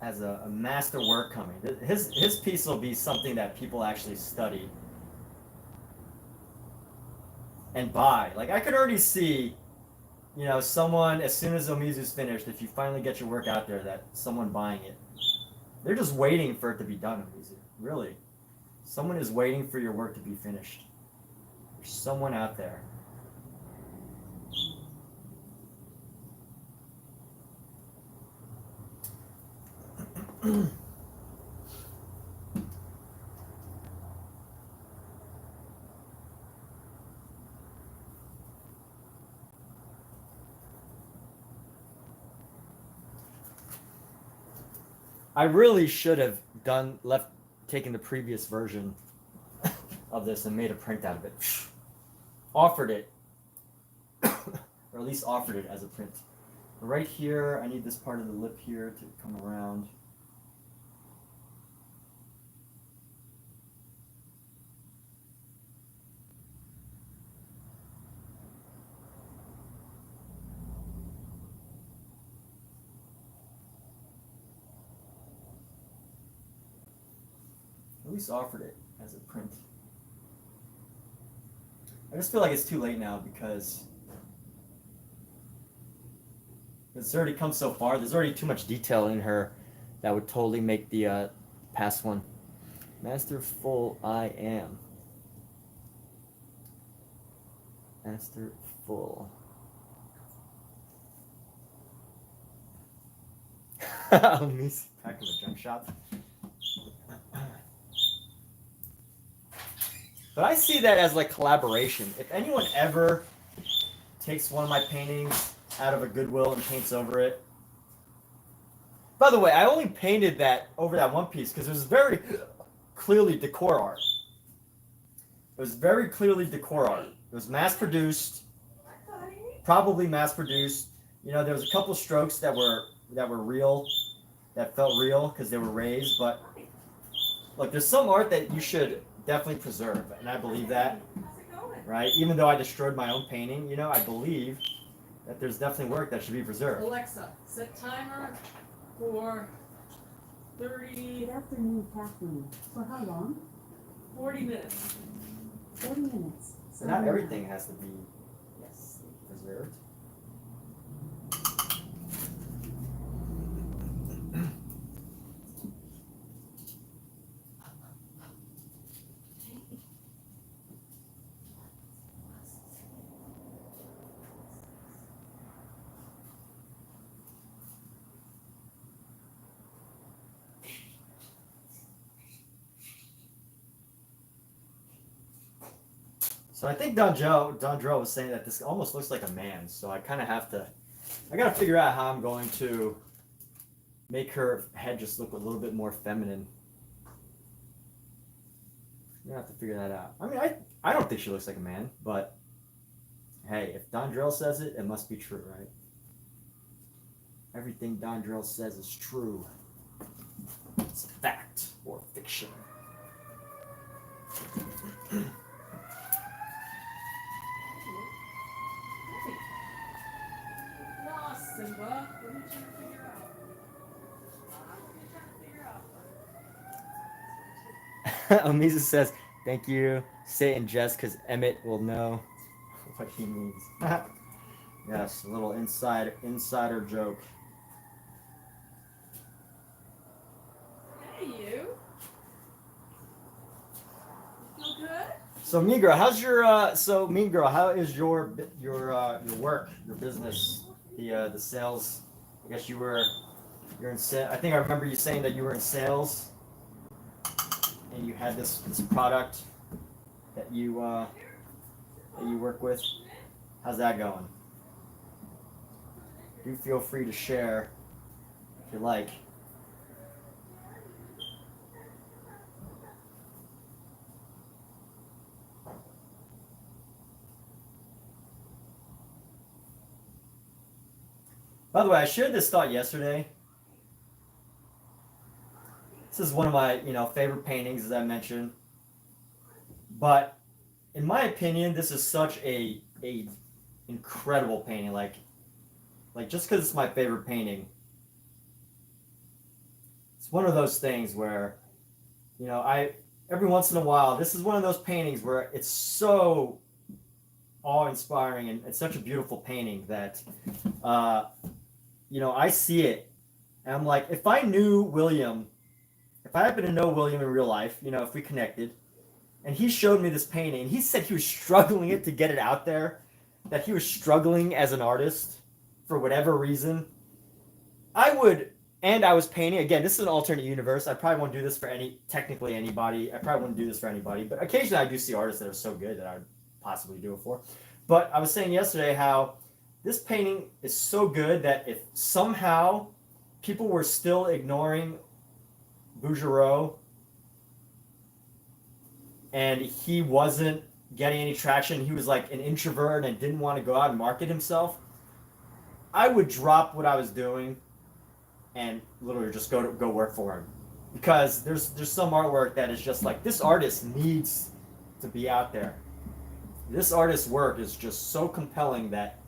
has a master work coming. His piece will be something that people actually study and buy. Like I could already see, you know, someone as soon as Omizu's finished, if you finally get your work out there, that someone buying it. They're just waiting for it to be done, Omizu. Really. Someone is waiting for your work to be finished. There's someone out there. I really should have taken the previous version of this and made a printout of it. Offered it, or at least offered it as a print. Right here, I need this part of the lip here to come around. At least offered it as a print. I just feel like it's too late now because it's already come so far. There's already too much detail in her that would totally make the past one. Masterful I am. Masterful. Me back in the junk shop. But I see that as like collaboration. If anyone ever takes one of my paintings out of a Goodwill and paints over it. By the way, I only painted that over that one piece because it was very clearly decor art. It was very clearly decor art. It was mass produced, probably mass produced. You know, there was a couple strokes that were real, that felt real because they were raised. But look, there's some art that you should definitely preserve, and I believe that. Right? Even though I destroyed my own painting, you know, I believe that there's definitely work that should be preserved. Alexa, set timer for 30. Good afternoon, Kathleen. For how long? 40 minutes. 40 minutes. So not everything has to be preserved. So I think Dondrell was saying that this almost looks like a man. So I kind of have to, I got to figure out how I'm going to make her head just look a little bit more feminine. You have to figure that out. I mean, I don't think she looks like a man, but hey, if Dondrell says it, it must be true, right? Everything Dondrell says is true. fact or fiction? Lost, Simba. What are you trying to figure out? What are you trying to figure out? Amisa says, thank you. Say it in jest because Emmett will know what he means. Yes, a little insider joke. Hey, you. You feel good? So Mean Girl, how's your Mean Girl, how is your work, your business, the sales? I guess you're in I think I remember you saying that you were in sales and you had this product that you work with. How's that going? Do feel free to share if you like. By the way, I shared this thought yesterday. This is one of my, favorite paintings, as I mentioned. But in my opinion, this is such a incredible painting. Like just because it's my favorite painting, it's one of those things where, I every once in a while, this is one of those paintings where it's so awe-inspiring and it's such a beautiful painting that, I see it and I'm like, if I knew William, if I happen to know William in real life, if we connected, and he showed me this painting, and he said he was struggling to get it out there, that he was struggling as an artist for whatever reason, I was painting, again, this is an alternate universe, I probably won't do this for anybody, I probably wouldn't do this for anybody, but occasionally I do see artists that are so good that I would possibly do it for. But I was saying yesterday how this painting is so good that if somehow people were still ignoring Bouguereau and he wasn't getting any traction, he was like an introvert and didn't want to go out and market himself, I would drop what I was doing and literally just go work for him, because there's some artwork that is just like, this artist needs to be out there. This artist's work is just so compelling that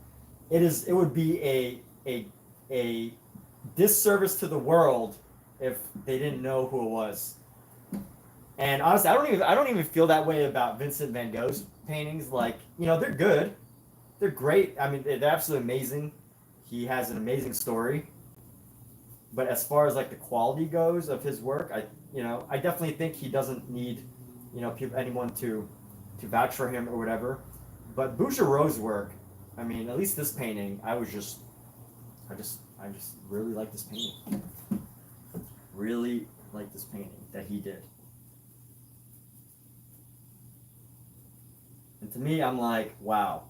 it would be a disservice to the world if they didn't know who it was. And honestly, I don't even feel that way about Vincent van Gogh's paintings. Like, they're good, they're great. I mean, they're absolutely amazing. He has an amazing story. But as far as like the quality goes of his work, I definitely think he doesn't need, anyone to vouch for him or whatever. But Bouguereau's work, I mean, at least this painting, I just really like this painting. Really like this painting that he did. And to me, I'm like, wow.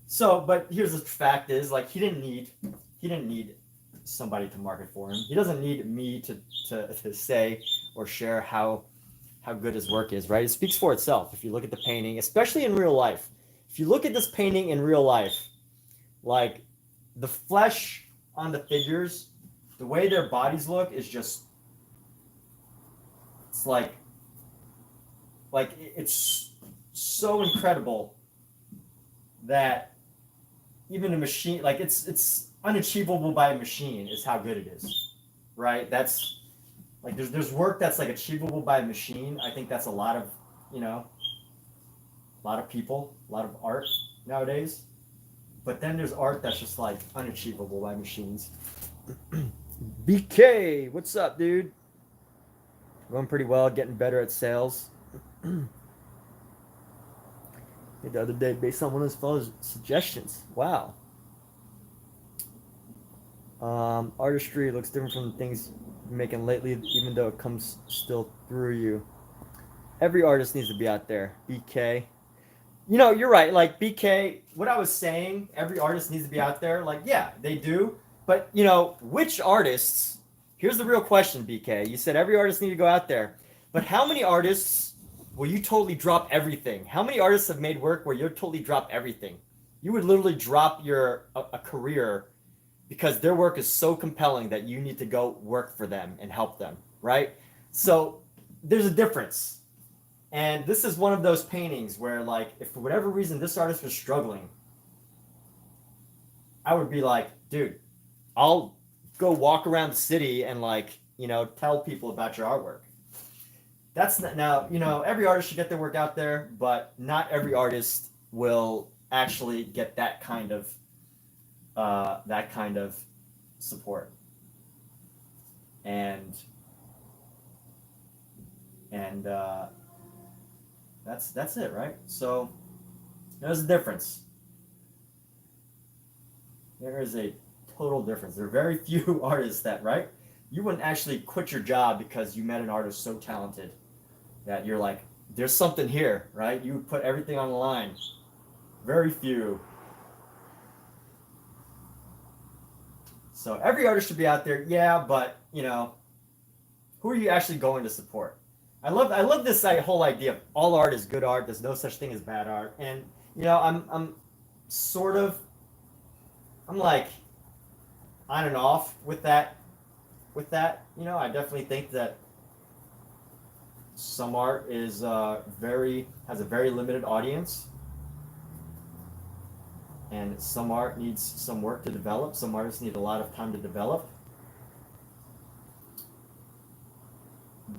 So, but here's the fact is, like, he didn't need somebody to market for him. He doesn't need me to say or share how good his work is, right? It speaks for itself. If you look at the painting, especially in real life, if you look at this painting in real life, like the flesh on the figures, the way their bodies look is just, it's like it's so incredible that even a machine, like it's unachievable by a machine is how good it is, right? That's like, there's work that's like achievable by a machine. I think that's a lot of, a lot of people, a lot of art nowadays. But then there's art that's just like unachievable by machines. BK, what's up, dude? Going pretty well, getting better at sales. The other day, based on one of his fellows' suggestions. Wow. Artistry looks different from the things you're making lately, even though it comes still through you. Every artist needs to be out there. BK. You're right. Like, BK, what I was saying, every artist needs to be out there. Like, yeah, they do. But, which artists? Here's the real question, BK. You said every artist needs to go out there. But how many artists will you totally drop everything? How many artists have made work where you're totally drop everything? You would literally drop a career because their work is so compelling that you need to go work for them and help them, right? So there's a difference. And this is one of those paintings where, like, if for whatever reason this artist was struggling, I would be like, dude, I'll go walk around the city and, like, you know, tell people about your artwork. That's not, now, you know, every artist should get their work out there, but not every artist will actually get that kind of support. And that's it, right? So there's a difference. There is a total difference. There are very few artists that, right? You wouldn't actually quit your job because you met an artist so talented that you're like, there's something here, right? You would put everything on the line. Very few. So every artist should be out there, yeah, but you know, who are you actually going to support? I love this whole idea of all art is good art. There's no such thing as bad art, and you know, I'm sort of, I'm like on and off with that. You know, I definitely think that some art is has a very limited audience, and some art needs some work to develop. Some artists need a lot of time to develop,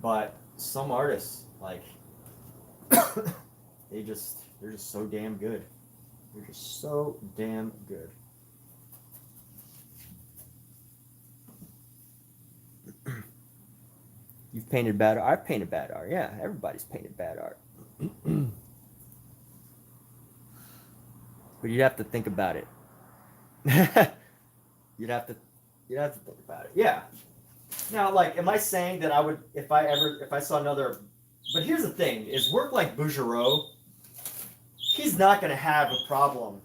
but some artists, like, they're just so damn good. They're just so damn good. You've painted bad art. I've painted bad art. Yeah, everybody's painted bad art. But you'd have to think about it. you'd have to think about it. Yeah. Now, like, am I saying that I would, if I saw another, but here's the thing, is work like Bouguereau, he's not going to have a problem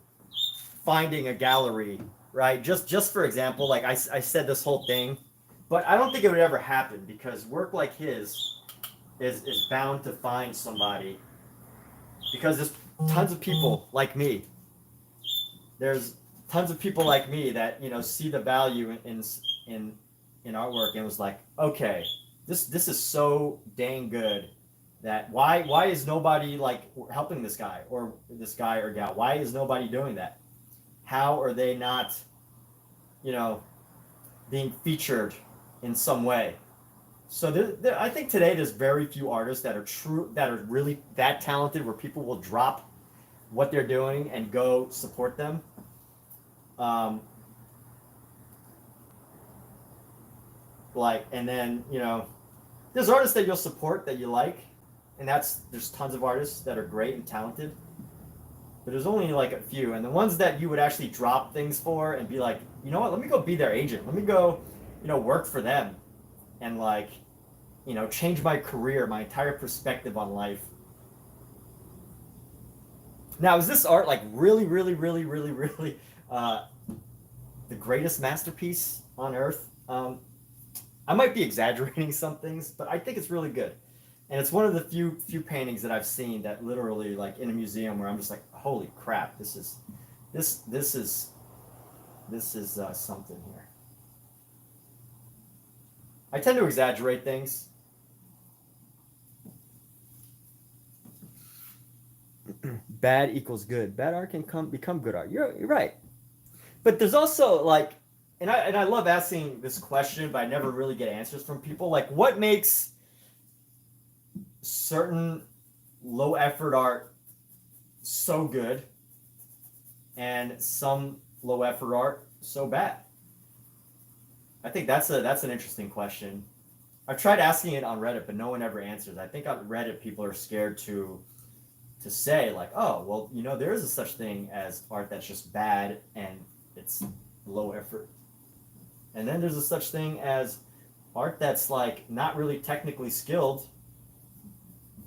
finding a gallery, right? Just for example, like I said this whole thing, but I don't think it would ever happen because work like his is bound to find somebody, because there's tons of people like me. There's tons of people like me that, you know, see the value in artwork and was like, okay, this is so dang good that why is nobody like helping this guy or gal? Why is nobody doing that? How are they not, you know, being featured in some way? So I think today there's very few artists that are really that talented where people will drop what they're doing and go support them. Like, and then, you know, there's artists that you'll support that you like, and there's tons of artists that are great and talented, but there's only like a few, and the ones that you would actually drop things for and be like, you know what, let me go be their agent, let me go, you know, work for them, and, like, you know, change my career, my entire perspective on life. Now, is this art like really, really, really, really, really the greatest masterpiece on earth? I might be exaggerating some things, but I think it's really good. And it's one of the few paintings that I've seen that literally, like, in a museum where I'm just like, holy crap, this is something here. I tend to exaggerate things. Bad equals good. Bad art can become good art. You're right. But there's also, like, and I love asking this question, but I never really get answers from people. Like, what makes certain low effort art so good and some low effort art so bad? I think that's an interesting question. I've tried asking it on Reddit, but no one ever answers. I think on Reddit people are scared to say, like, oh, well, you know, there is a such thing as art that's just bad and it's low effort. And then there's a such thing as art that's, like, not really technically skilled,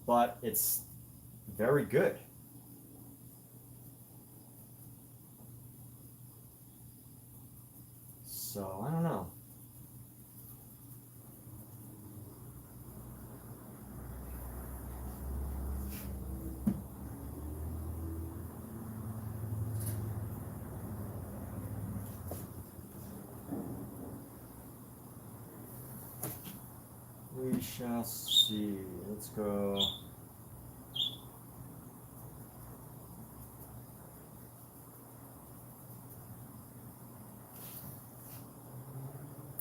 but it's very good. So I don't know. We shall see. Let's go.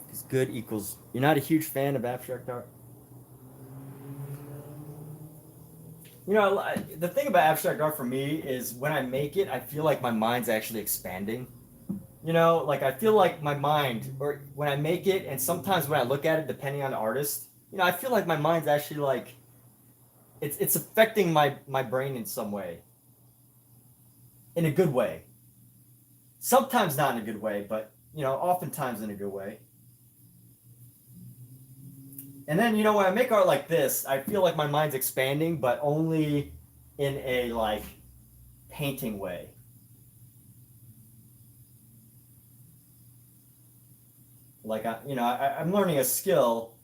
Because good equals. You're not a huge fan of abstract art? You know, the thing about abstract art for me is when I make it, I feel like my mind's actually expanding. You know, like I feel like my mind, or when I make it, and sometimes when I look at it, depending on the artist, you know, I feel like my mind's actually like it's affecting my brain in some way, in a good way. Sometimes not in a good way, but you know, oftentimes in a good way. And then, you know, when I make art like this, I feel like my mind's expanding, but only in a like painting way. Like I'm learning a skill,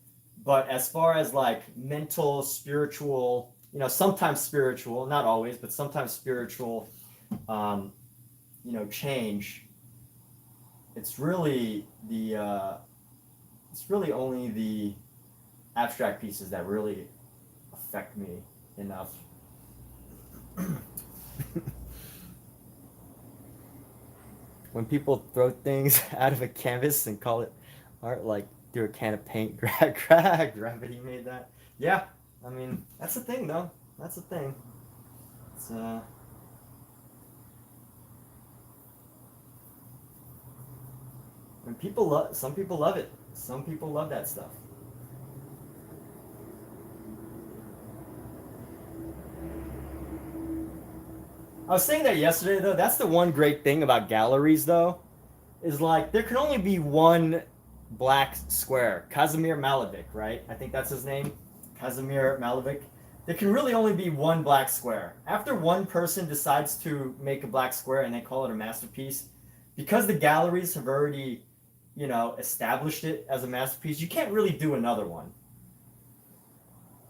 but as far as like mental, spiritual, you know, sometimes spiritual, not always, but sometimes spiritual, um, you know, change. It's really it's really only the abstract pieces that really affect me enough. When people throw things out of a canvas and call it art, like through a can of paint, gravity made that. Yeah, I mean that's the thing, though. That's the thing. It's when some people love it. Some people love that stuff. I was saying that yesterday, though. That's the one great thing about galleries, though, is like there can only be one black square. Kazimir Malevich, right? I think that's his name. Kazimir Malevich. There can really only be one black square. After one person decides to make a black square and they call it a masterpiece, because the galleries have already, you know, established it as a masterpiece, you can't really do another one.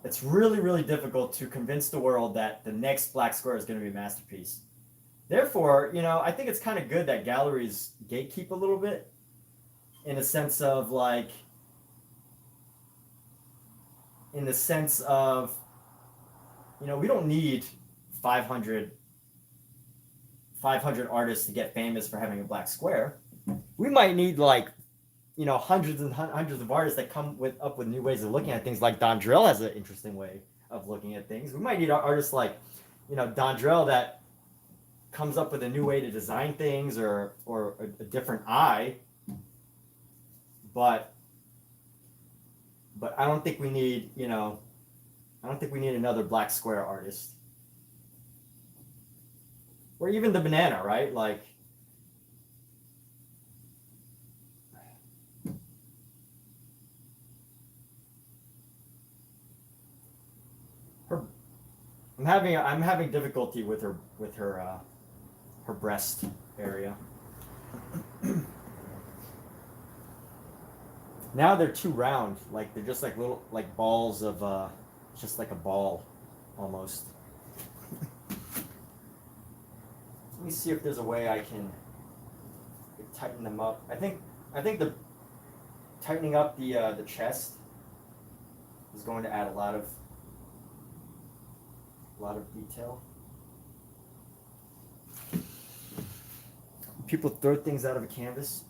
It's really, really difficult to convince the world that the next black square is going to be a masterpiece. Therefore, you know, I think it's kind of good that galleries gatekeep a little bit in a sense of like, in the sense of, you know, we don't need 500 artists to get famous for having a black square. We might need like, you know, hundreds and hundreds of artists that come up with new ways of looking at things. Like Don Drell has an interesting way of looking at things. We might need artists like, you know, Don Drell that comes up with a new way to design things or a different eye. But I don't think we need, you know, I don't think we need another black square artist. Or even the banana, right? Like, her, I'm having difficulty with her her breast area. Now they're too round, like they're just like little like balls of just like a ball almost. Let me see if there's a way I can tighten them up. I think the tightening up the chest is going to add a lot of detail. People throw things out of a canvas.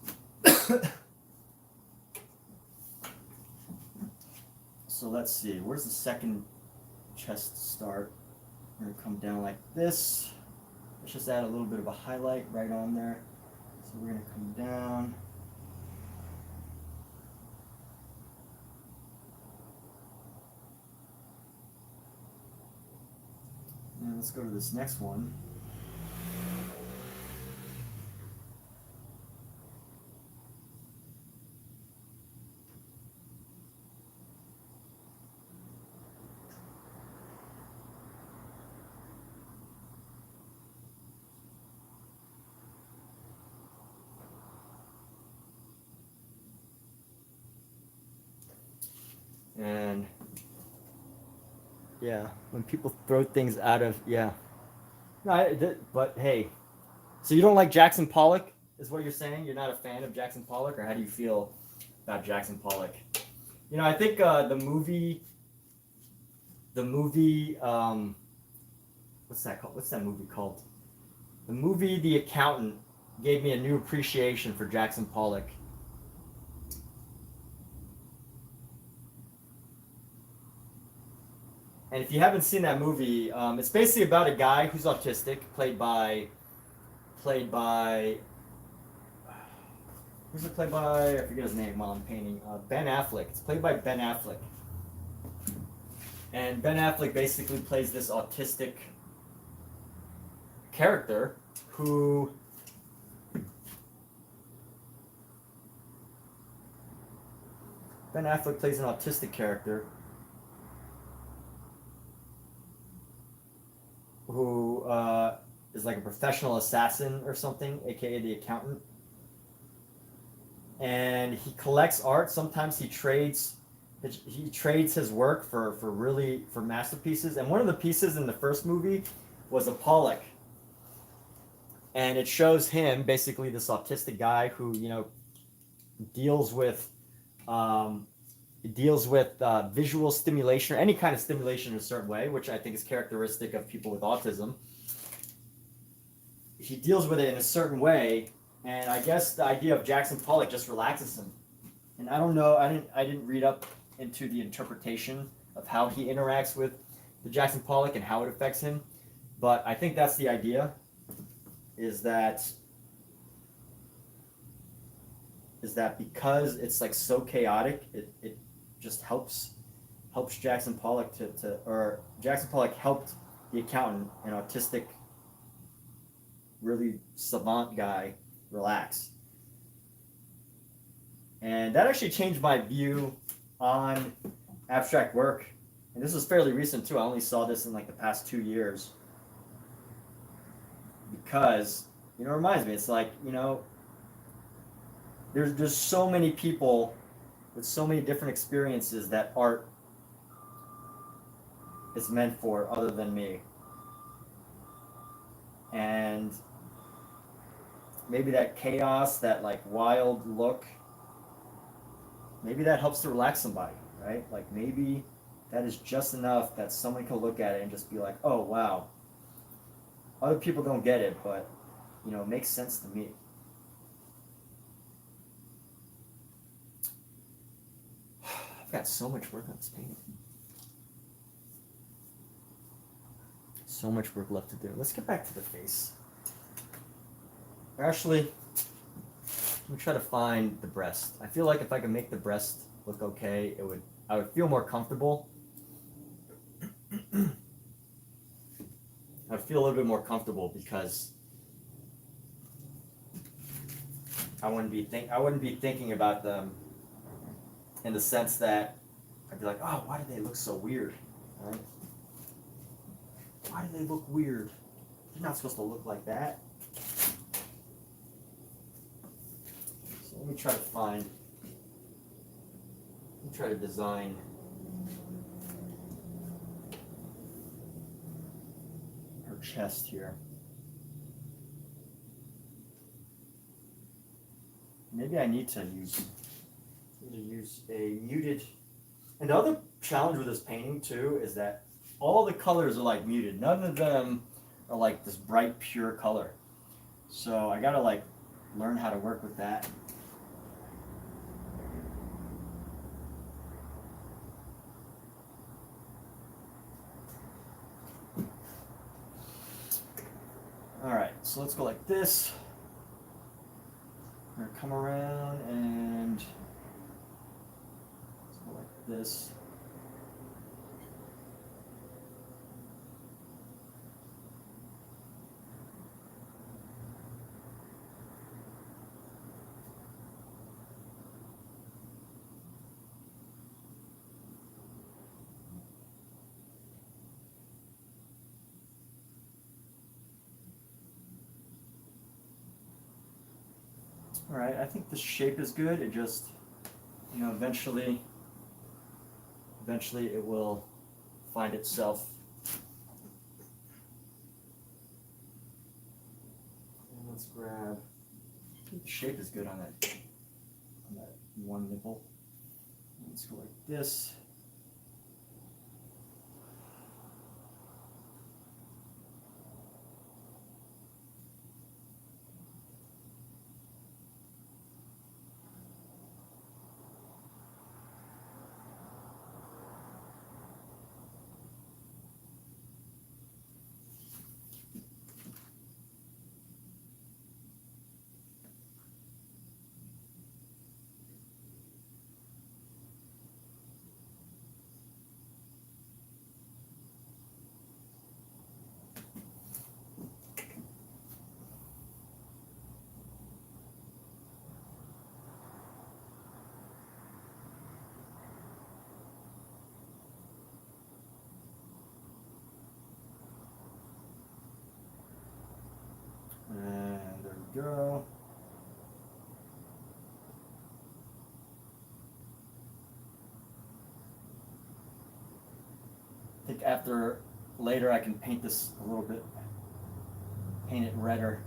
So let's see, where's the second chest start? We're gonna come down like this. Let's just add a little bit of a highlight right on there. So we're gonna come down. And let's go to this next one. And yeah, when people throw things out of, yeah. No, but hey, so you don't like Jackson Pollock, is what you're saying? You're not a fan of Jackson Pollock, or how do you feel about Jackson Pollock? You know, I think the movie, what's that called? What's that movie called? The movie The Accountant gave me a new appreciation for Jackson Pollock. And if you haven't seen that movie, it's basically about a guy who's autistic, played by, who's it played by? I forget his name while I'm painting. Ben Affleck. It's played by Ben Affleck. And Ben Affleck basically plays this autistic character who Ben Affleck plays an autistic character who is like a professional assassin or something, aka the accountant. And he collects art. Sometimes he trades his work for masterpieces. And one of the pieces in the first movie was a Pollock. And it shows him, basically this autistic guy who, you know, deals with visual stimulation or any kind of stimulation in a certain way, which I think is characteristic of people with autism. He deals with it in a certain way, and I guess the idea of Jackson Pollock just relaxes him. And I don't know, I didn't read up into the interpretation of how he interacts with the Jackson Pollock and how it affects him, but I think that's the idea. Is that because it's like so chaotic, it just helps Jackson Pollock or Jackson Pollock helped the accountant, an autistic, really savant guy, relax. And that actually changed my view on abstract work. And this was fairly recent too. I only saw this in like the past 2 years. Because, you know, it reminds me, it's like, you know, there's so many people with so many different experiences that art is meant for other than me. And maybe that chaos, that like wild look, maybe that helps to relax somebody, right? Like maybe that is just enough that someone can look at it and just be like, oh wow. Other people don't get it, but you know, it makes sense to me. I've got so much work on this painting. So much work left to do. Let's get back to the face. Actually, let me try to find the breast. I feel like if I can make the breast look okay, I would feel more comfortable. I'd feel a little bit more comfortable because I wouldn't be thinking about them in the sense that I'd be like, oh, why do they look so weird? Right? Why do they look weird? They're not supposed to look like that. So let me try to design her chest here. Maybe I need to use a muted. And the other challenge with this painting too is that all the colors are like muted. None of them are like this bright pure color. So I gotta like learn how to work with that. Alright, so let's go like this. We're gonna come around and let's go like this. All right, I think the shape is good. It just, you know, eventually it will find itself. And let's grab, I think the shape is good on that one nipple. Let's go like this. And there we go. I think later I can paint this a little bit, paint it redder.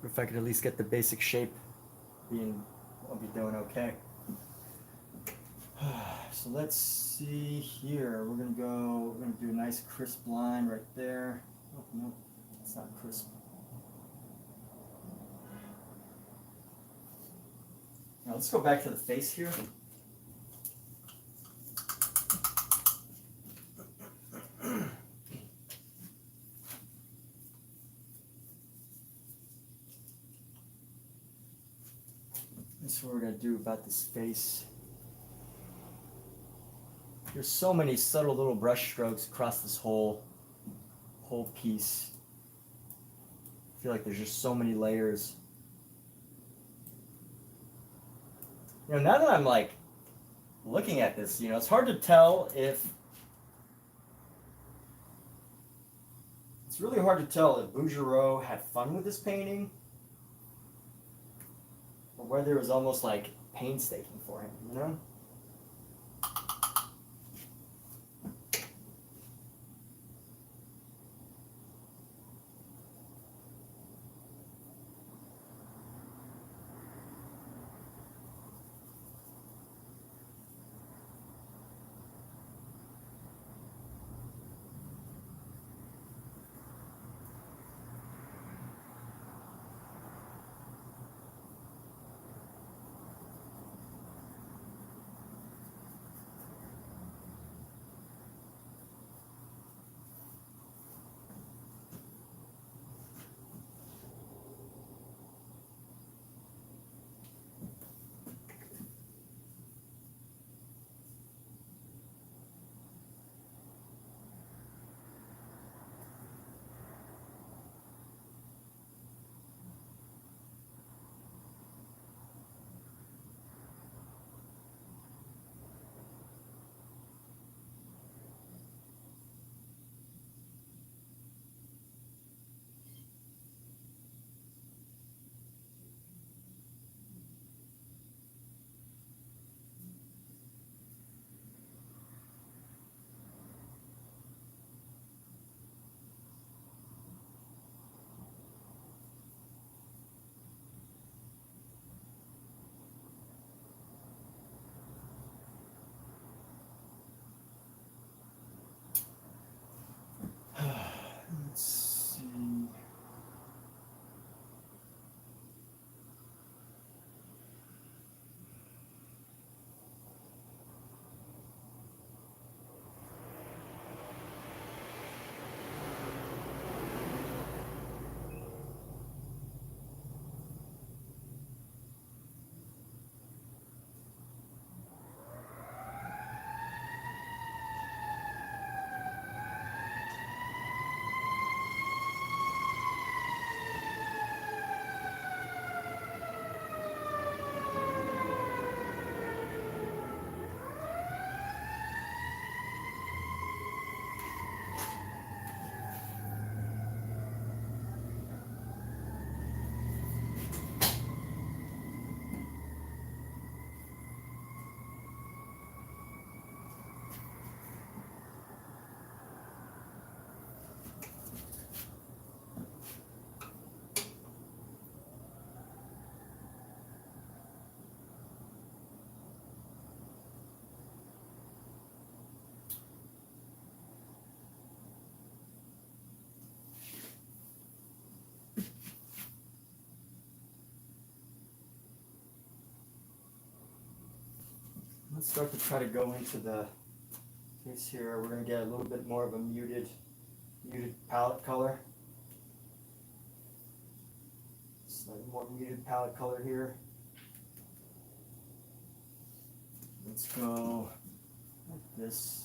If I could at least get the basic shape I'll be doing okay. So let's see here. We're gonna do a nice crisp line right there. Oh, no, it's not crisp. Now let's go back to the face here. That's what we're gonna do about this face. There's so many subtle little brush strokes across this whole piece. I feel like there's just so many layers. You know, now that I'm like looking at this, you know, it's hard to tell if Bouguereau had fun with this painting or whether it was almost like painstaking for him, you know? let's start to try to go into the piece here. We're going to get a little bit more of a muted palette color. Slightly more muted palette color here. Let's go like this.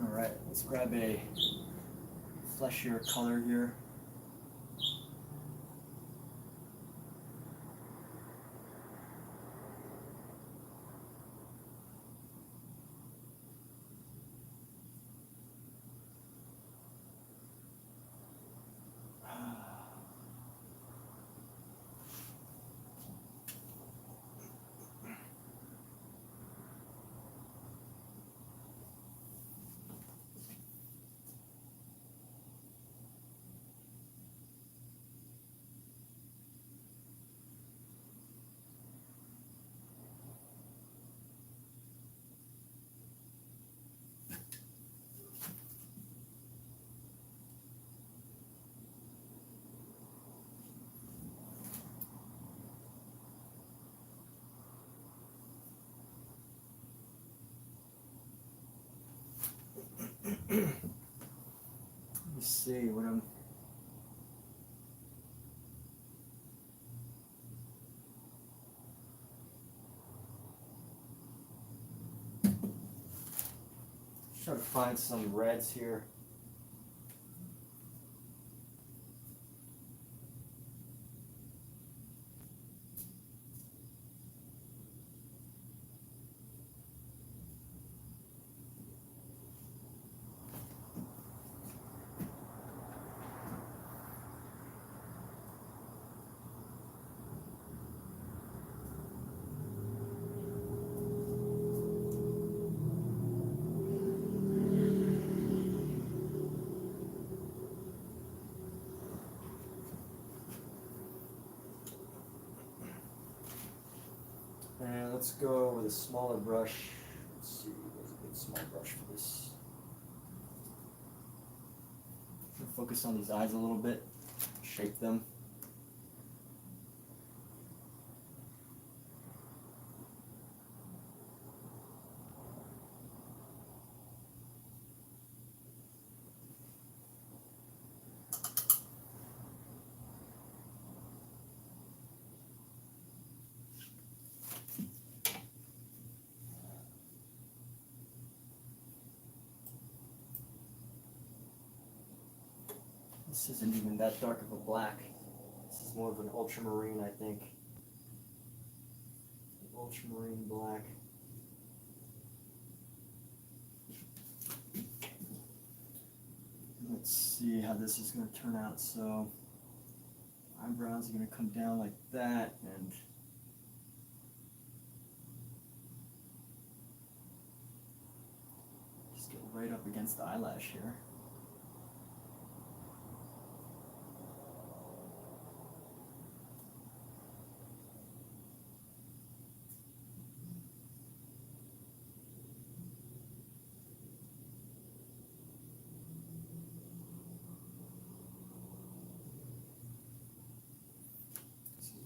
Alright, let's grab a fleshier color here. Let me see what I'm. Try to find some reds here. And let's go with a smaller brush. Let's see, what's a good small brush for this? Focus on these eyes a little bit, shape them. This isn't even that dark of a black. This is more of an ultramarine, I think. Ultramarine black. Let's see how this is going to turn out. So, eyebrows are going to come down like that, and just get right up against the eyelash here.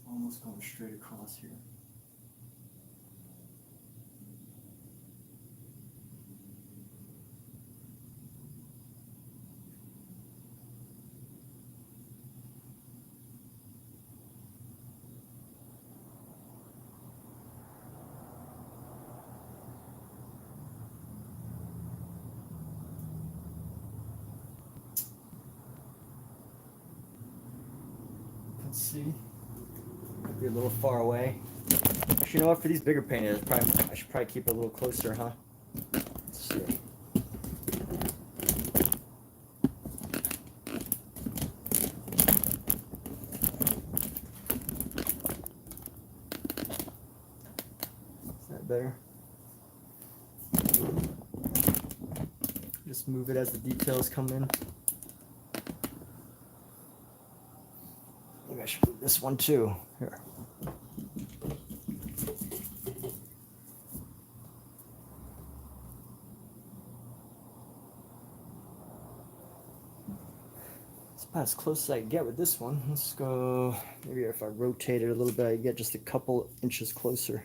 Almost going straight across here. see. Might be a little far away. Actually, you know what? For these bigger paintings, I should probably keep it a little closer, huh? Let's see. Is that better? Just move it as the details come in. Maybe I should move this one too. Here. It's about as close as I can get with this one. Let's go, maybe if I rotate it a little bit, I get just a couple inches closer.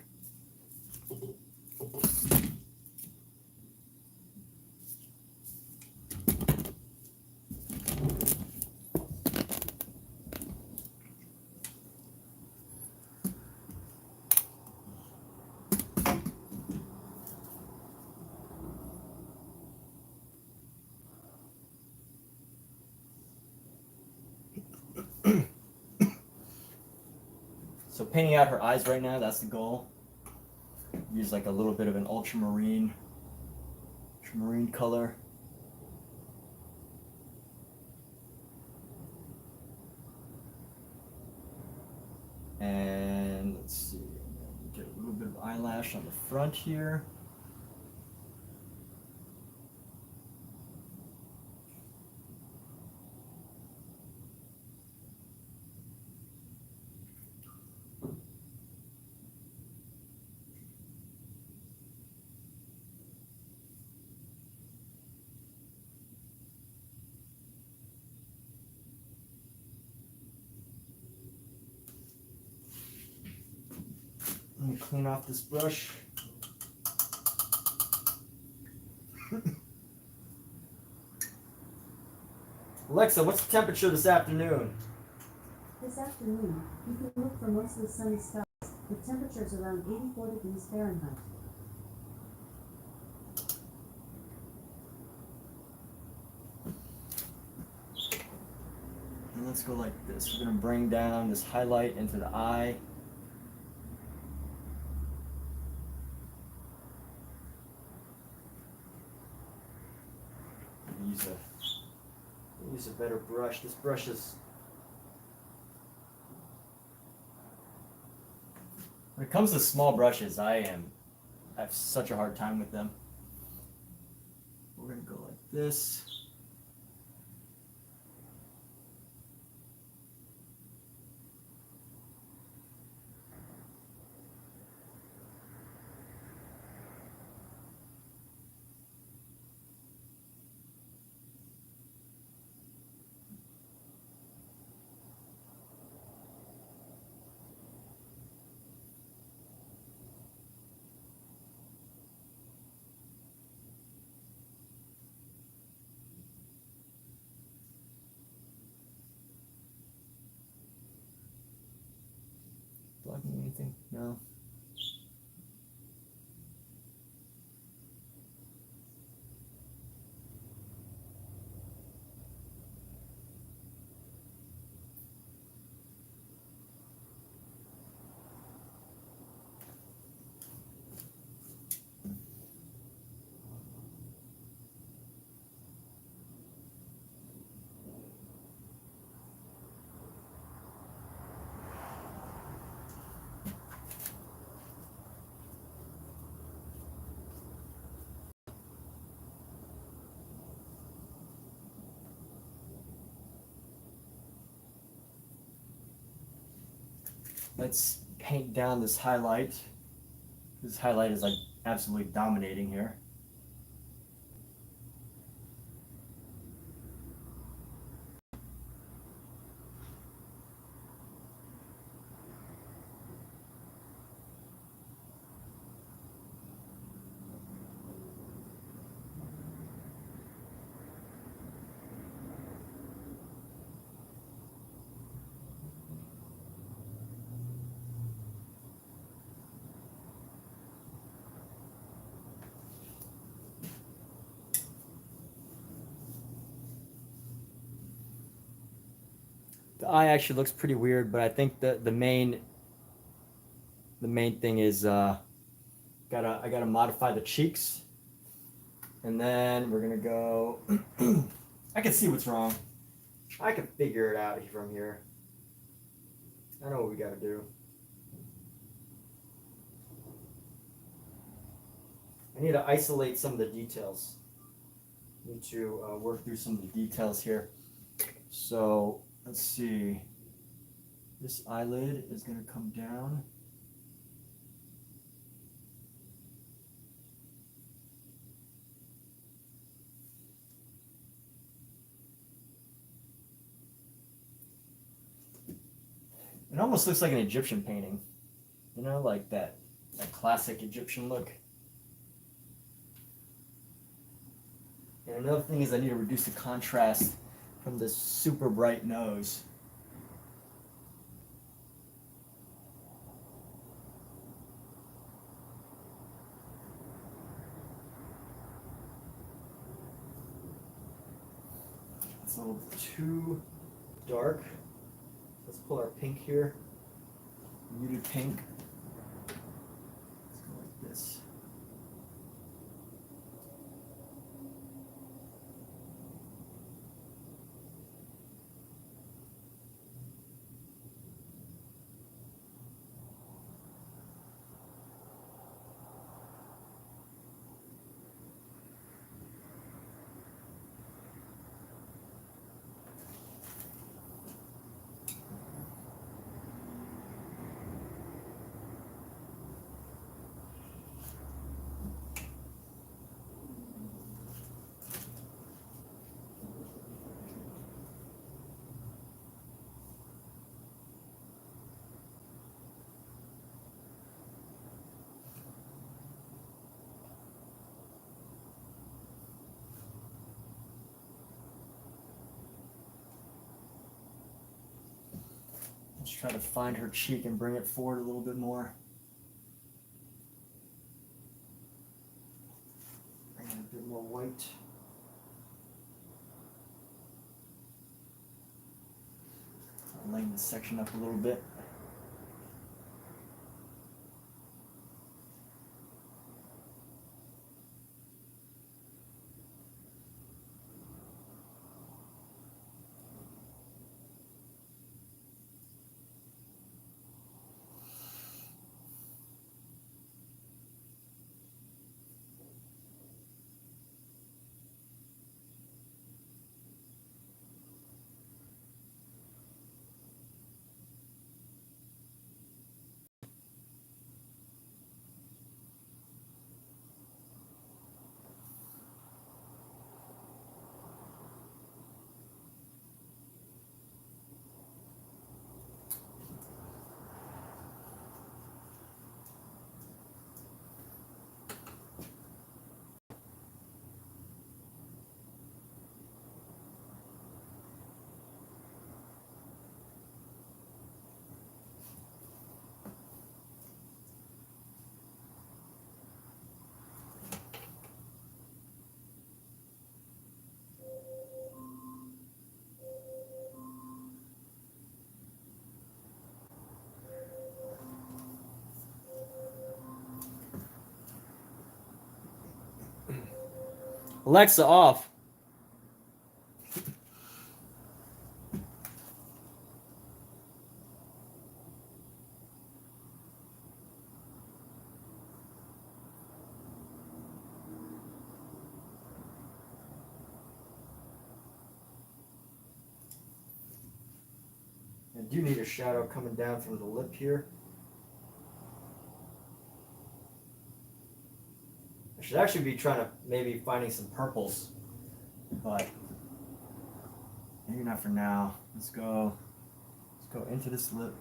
So painting out her eyes right now, that's the goal. Use like a little bit of an ultramarine color. And let's see, get a little bit of eyelash on the front here. Let me clean off this brush. Alexa, what's the temperature this afternoon? This afternoon, you can look for mostly sunny skies, with temperatures around 84 degrees Fahrenheit. And let's go like this. We're going to bring down this highlight into the eye. Use a better brush. This brush is, when it comes to small brushes, I have such a hard time with them. We're gonna go like this. Blocking anything? No. Let's paint down this highlight. This highlight is like absolutely dominating here. The eye actually looks pretty weird, but I think the main thing is I gotta modify the cheeks, and then we're gonna go. I can see what's wrong. I can figure it out from here. I know what we gotta do. I need to isolate some of the details. Need to work through some of the details here. So let's see. This eyelid is going to come down. It almost looks like an Egyptian painting. You know, like that classic Egyptian look. And another thing is I need to reduce the contrast from this super bright nose. It's a little too dark. Let's pull our pink here. Muted pink. Let's go like this. Let's try to find her cheek and bring it forward a little bit more. Bring in a bit more white. I'll lighten this section up a little bit. Alexa, off. I do need a shadow coming down from the lip here. I should actually be trying to maybe finding some purples, but maybe not for now. Let's go into this lip.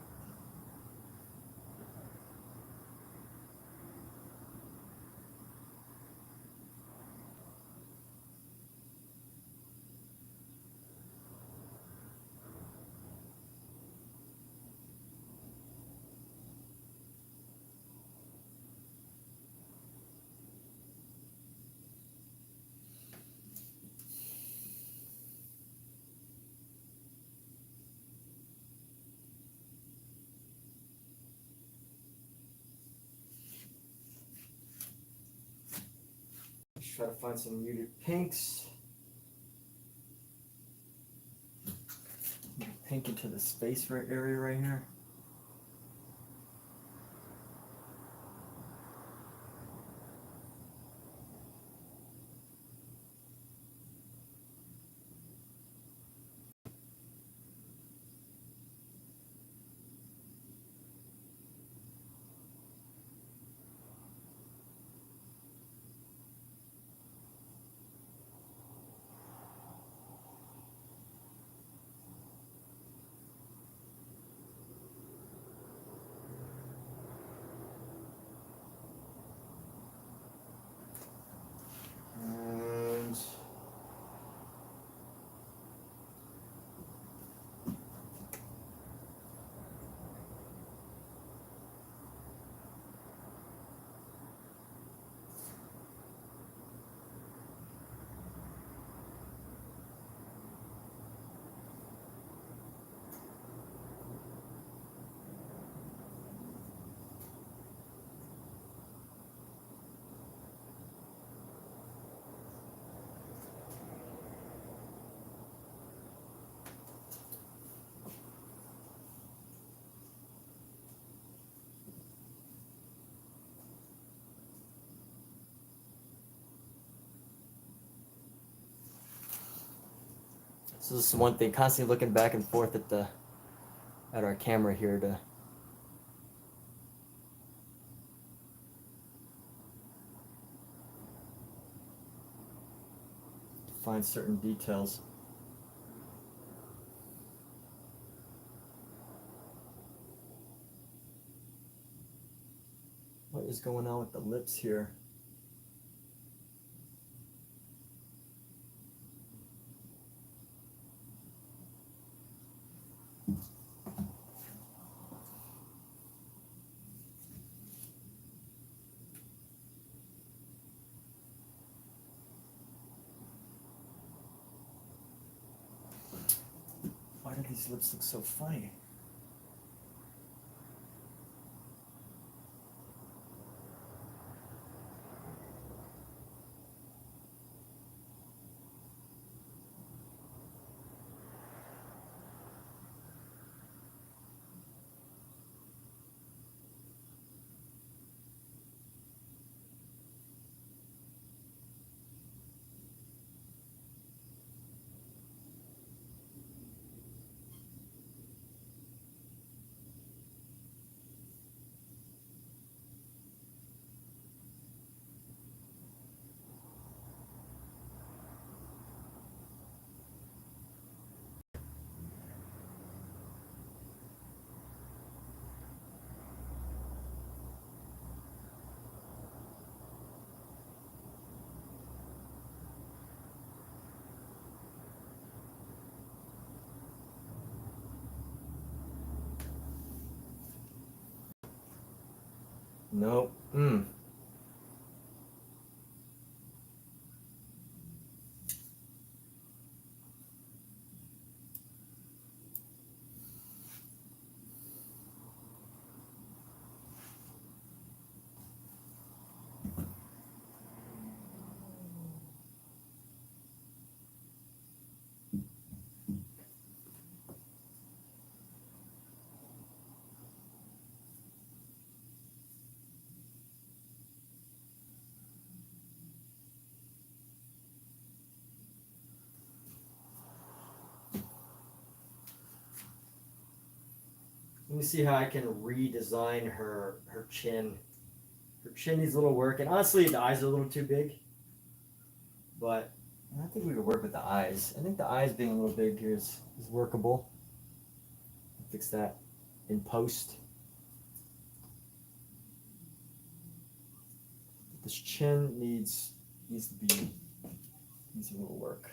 try to find some muted pinks. Pink into the space area right here. And so this is one thing, constantly looking back and forth at our camera here to find certain details. What is going on with the lips here? Why do these lips look so funny? Nope. Let me see how I can redesign her chin. Her chin needs a little work, and honestly, the eyes are a little too big. But I think we could work with the eyes. I think the eyes being a little big here is workable. Fix that in post. This chin needs a little work.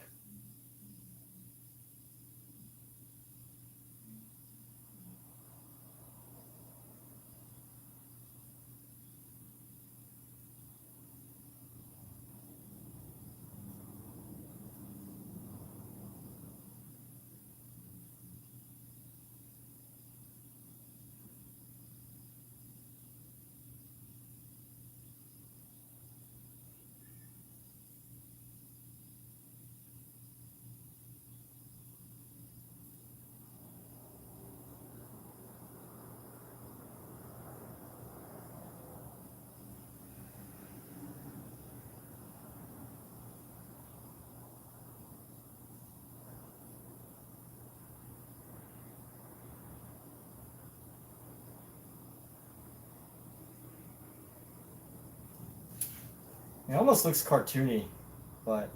It almost looks cartoony, but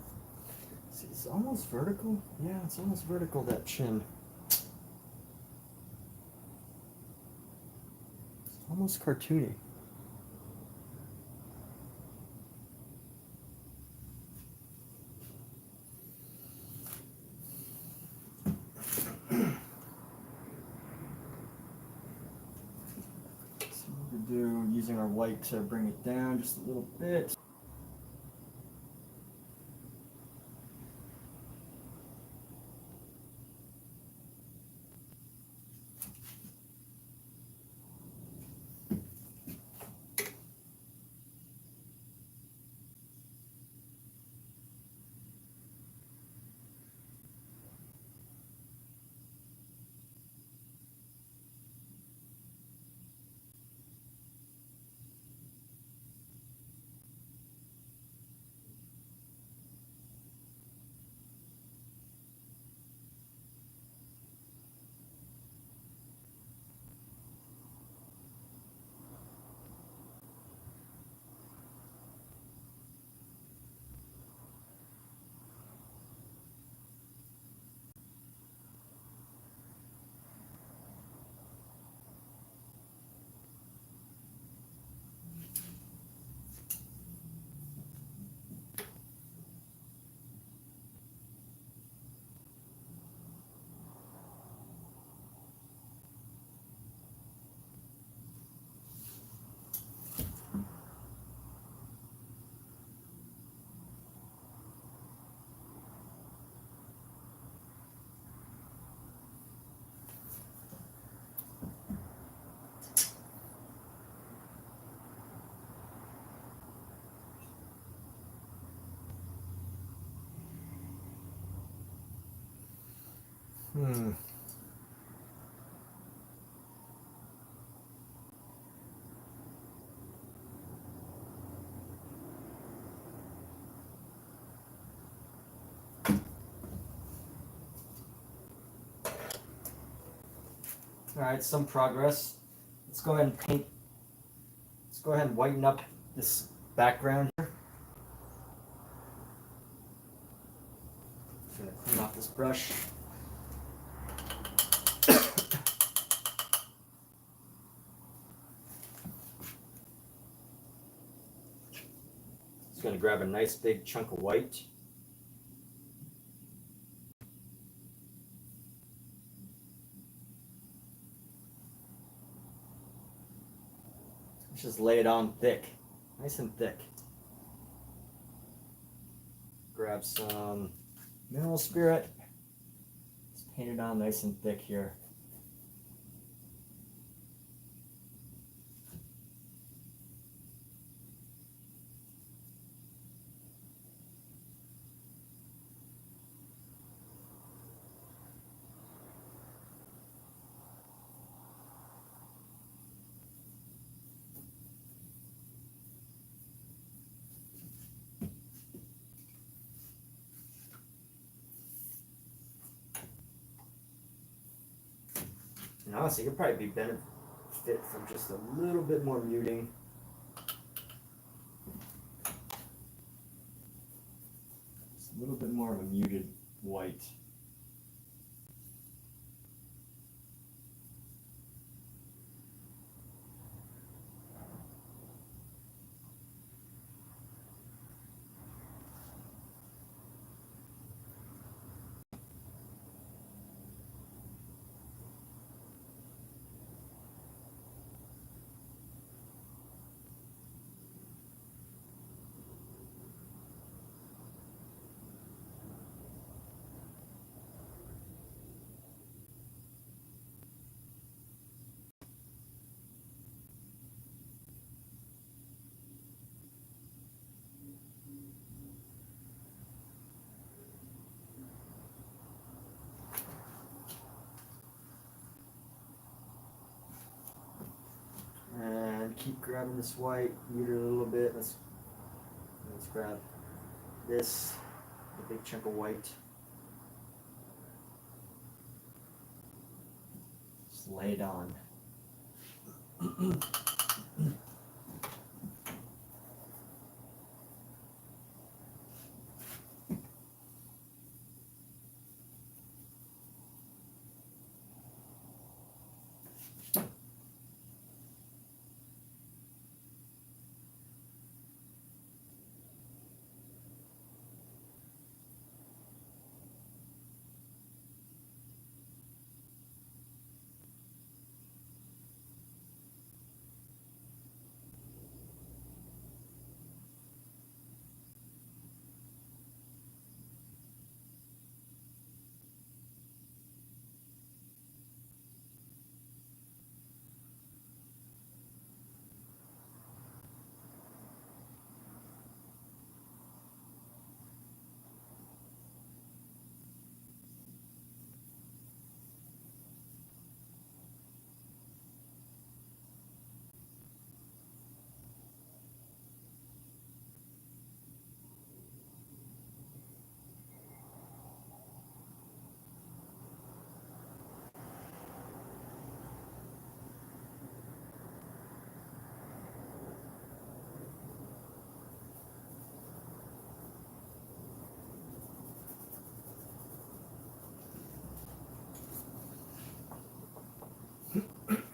see, it's almost vertical. Yeah, it's almost vertical, that chin. It's almost cartoony. So we could do using our white to bring it down just a little bit. Hmm. All right, some progress. Let's go ahead and paint. Let's go ahead and whiten up this background here. Just gonna clean off this brush. Just gonna grab a nice big chunk of white. Let's just lay it on thick, nice and thick. Grab some mineral spirit. Let's paint it on nice and thick here. And honestly, it could probably be benefit from just a little bit more muting. Just a little bit more of a muted white. And keep grabbing this white, mute it a little bit. Let's grab this, a big chunk of white. Just lay it on.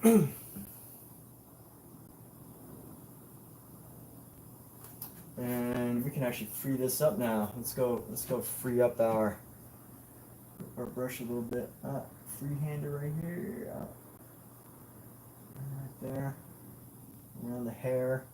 And we can actually free this up now. Let's go free up our brush a little bit. Freehander right here. Right there. Around the hair.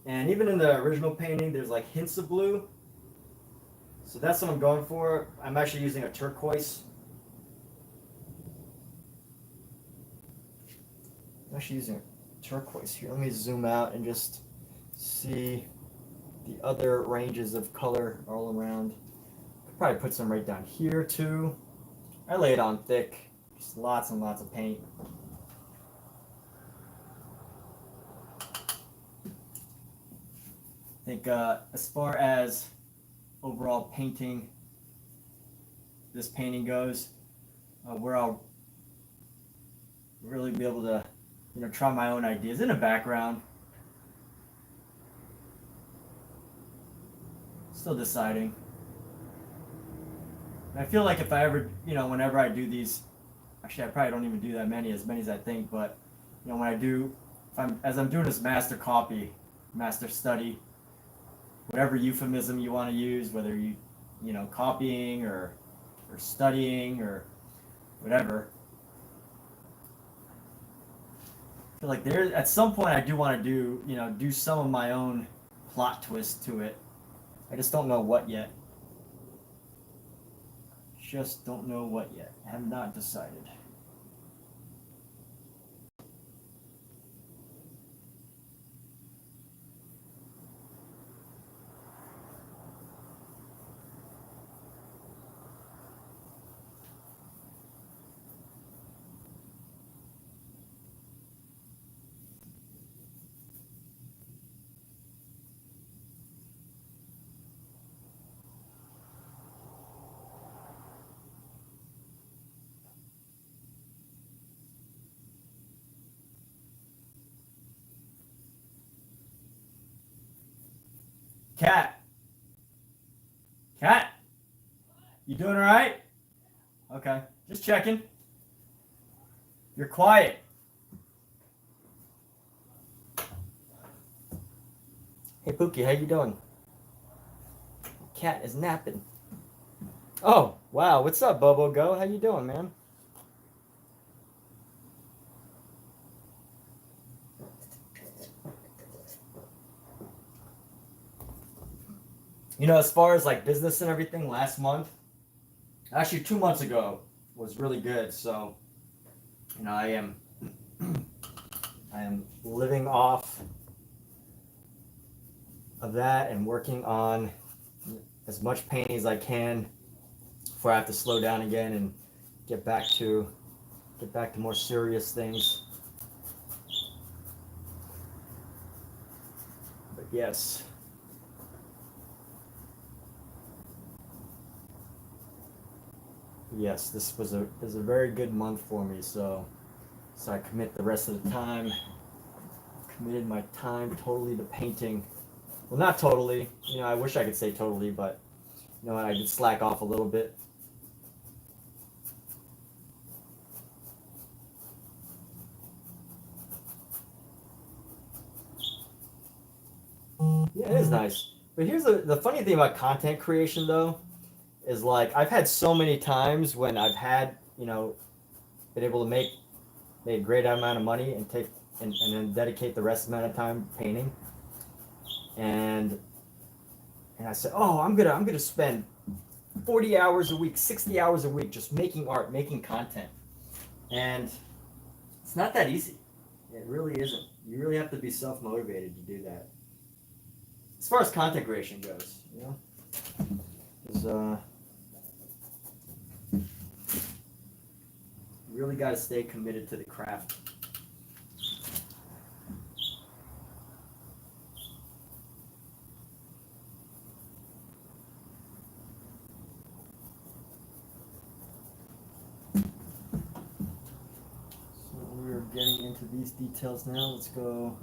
And even in the original painting, there's like hints of blue. So that's what I'm going for. I'm actually using a turquoise. I'm actually using a turquoise here. Let me zoom out and just see the other ranges of color all around. Could probably put some right down here too. I lay it on thick. Just lots and lots of paint. I think as far as overall painting, this painting goes, where I'll really be able to, try my own ideas in the background. Still deciding. And I feel like if I ever, whenever I do these, actually I probably don't even do that many, as I think, but when I do, as I'm doing this master copy, master study, whatever euphemism you want to use, whether you copying or studying or whatever. I feel like there at some point I do want to do some of my own plot twist to it. I just don't know what yet. Just don't know what yet. I have not decided. Cat, you doing all right? Okay, just checking. You're quiet. Hey Pookie, how you doing? Cat is napping. Oh, wow. What's up, Bobo Go? How you doing, man? As far as like business and everything, last month, actually 2 months ago, was really good. So, I am living off of that and working on as much painting as I can before I have to slow down again and get back to more serious things. But yes. Yes, this was a very good month for me, so I commit the rest of the time. Committed my time totally to painting. Well, not totally. I wish I could say totally, but I did slack off a little bit. Yeah, it is nice. But here's the funny thing about content creation, though, is like I've had so many times when I've had been able to make a great amount of money and then dedicate the rest amount of time painting, and I said, oh, I'm gonna spend 40 hours a week, 60 hours a week, just making art, making content. And it's not that easy. It really isn't. You really have to be self-motivated to do that. As far as content creation goes, you know? 'Cause, you really got to stay committed to the craft. So we're getting into these details now. Let's go.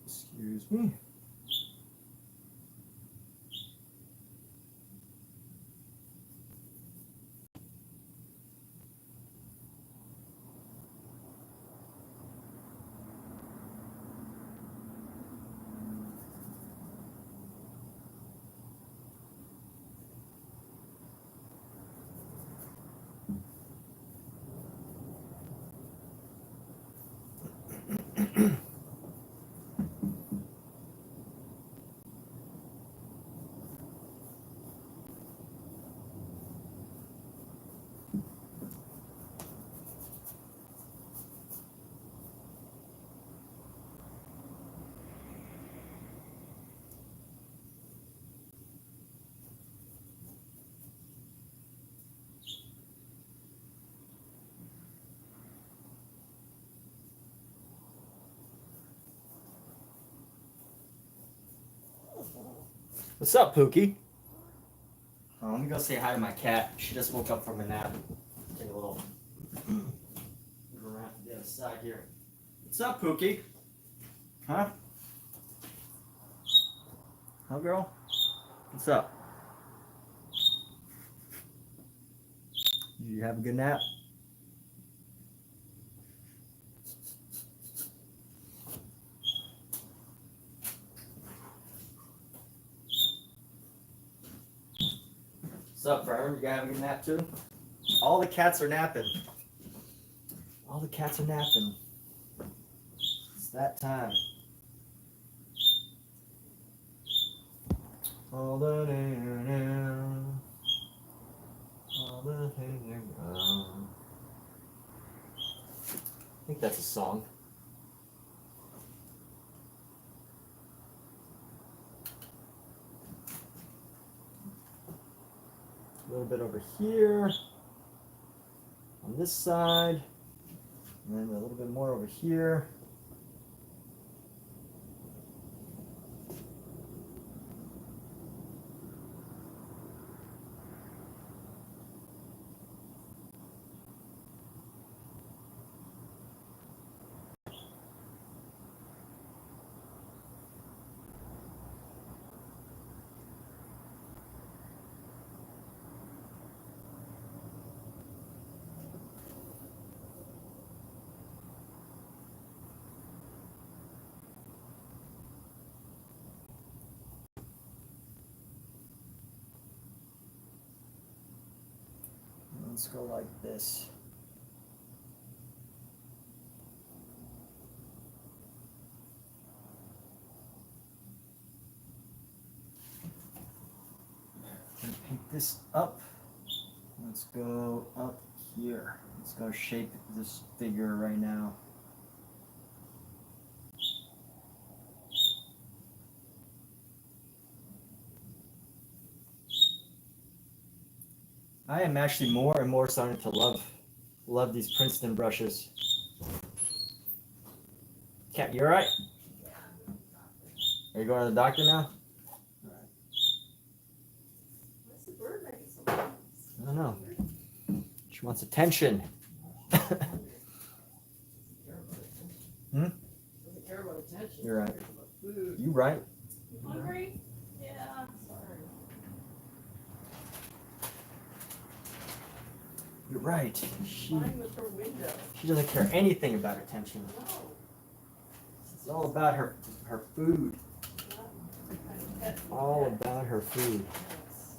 Excuse me. What's up, Pookie? Oh, let me go say hi to my cat. She just woke up from a nap. Take a little move around to the other side here. What's up, Pookie? Huh? Huh, girl? What's up? Did you have a good nap? What's up, Vern? You have a good nap too? All the cats are napping. All the cats are napping. It's that time. All the I think that's a song. A little bit over here on this side, and then a little bit more over here. Let's go like this. And pick this up. Let's go up here. Let's go shape this figure right now. I am actually more and more starting to love these Princeton brushes. Cat, you alright? Are you going to the doctor now? What's the bird making so noise? I don't know. She wants attention. Doesn't care about attention. You're right. Cares about food. You right. You hungry? Yeah, sorry. You're right. Flying with her window. She doesn't care anything about attention. No. It's all about her food. all about her food. Yes.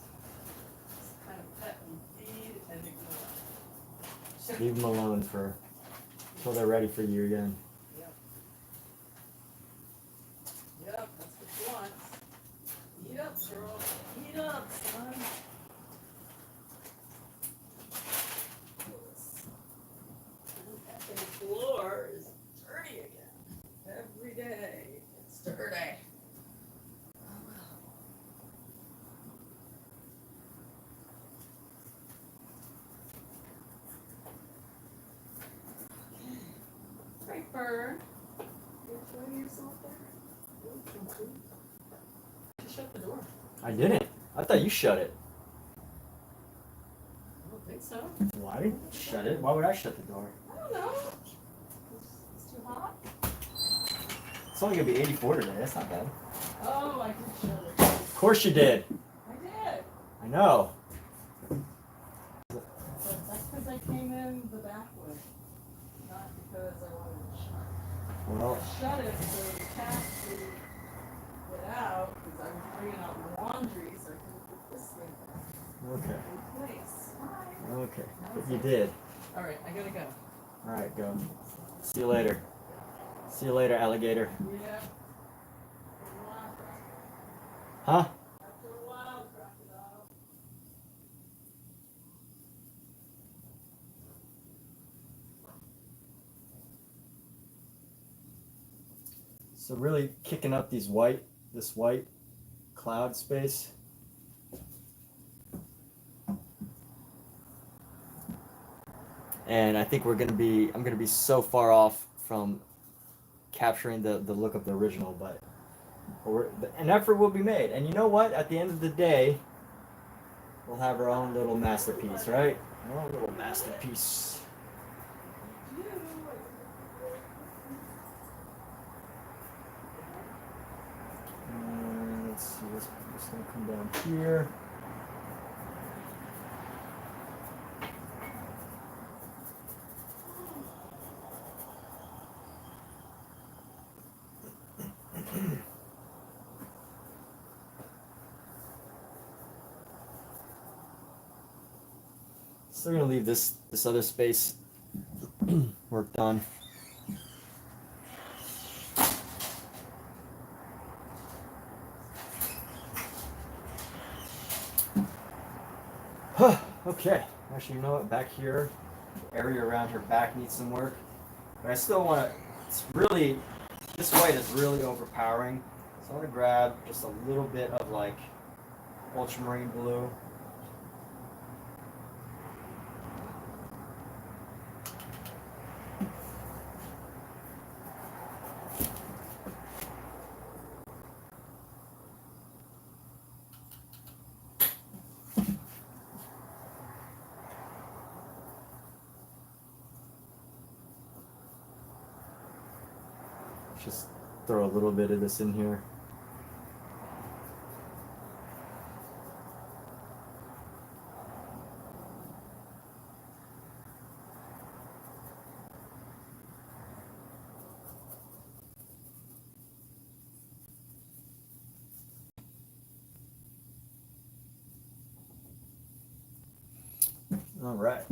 Just kind of pet and feed and ignore. Just leave them alone for until they're ready for you again. Yep. Yep, that's what she wants. Eat up, girl. Eat up, son. That thing floor is dirty again. Every day it's dirty. Oh well. Right, Fern. You enjoying yourself there? Just shut the door. I didn't. I thought you shut it. I don't think so. Well, I didn't shut it. Why would I shut the door? I don't know. It's too hot. It's only gonna be 84 today. That's not bad. Oh, I can shut it. Of course you did. I did. I know. But that's because I came in the back way. Not because I wanted to shut. Well, I shut it so the cat could get out because I was bringing out laundry so I could put this thing okay. in place. Hi. Okay. But you did. All right, I gotta go. All right, go. See you later. See you later, alligator. Yeah. Huh? After a while, crocodile. So really kicking up this white cloud space. And I think I'm gonna be so far off from capturing the look of the original, but an effort will be made. And you know what? At the end of the day, we'll have our own little masterpiece, right? Our own little masterpiece. Let's see, this is gonna come down here. Still gonna leave this other space work done. Okay, actually, you know what? Back here, the area around her back needs some work, but I still want to. It's really, this white is really overpowering, so I want to grab just a little bit of like ultramarine blue. Just throw a little bit of this in here. All right.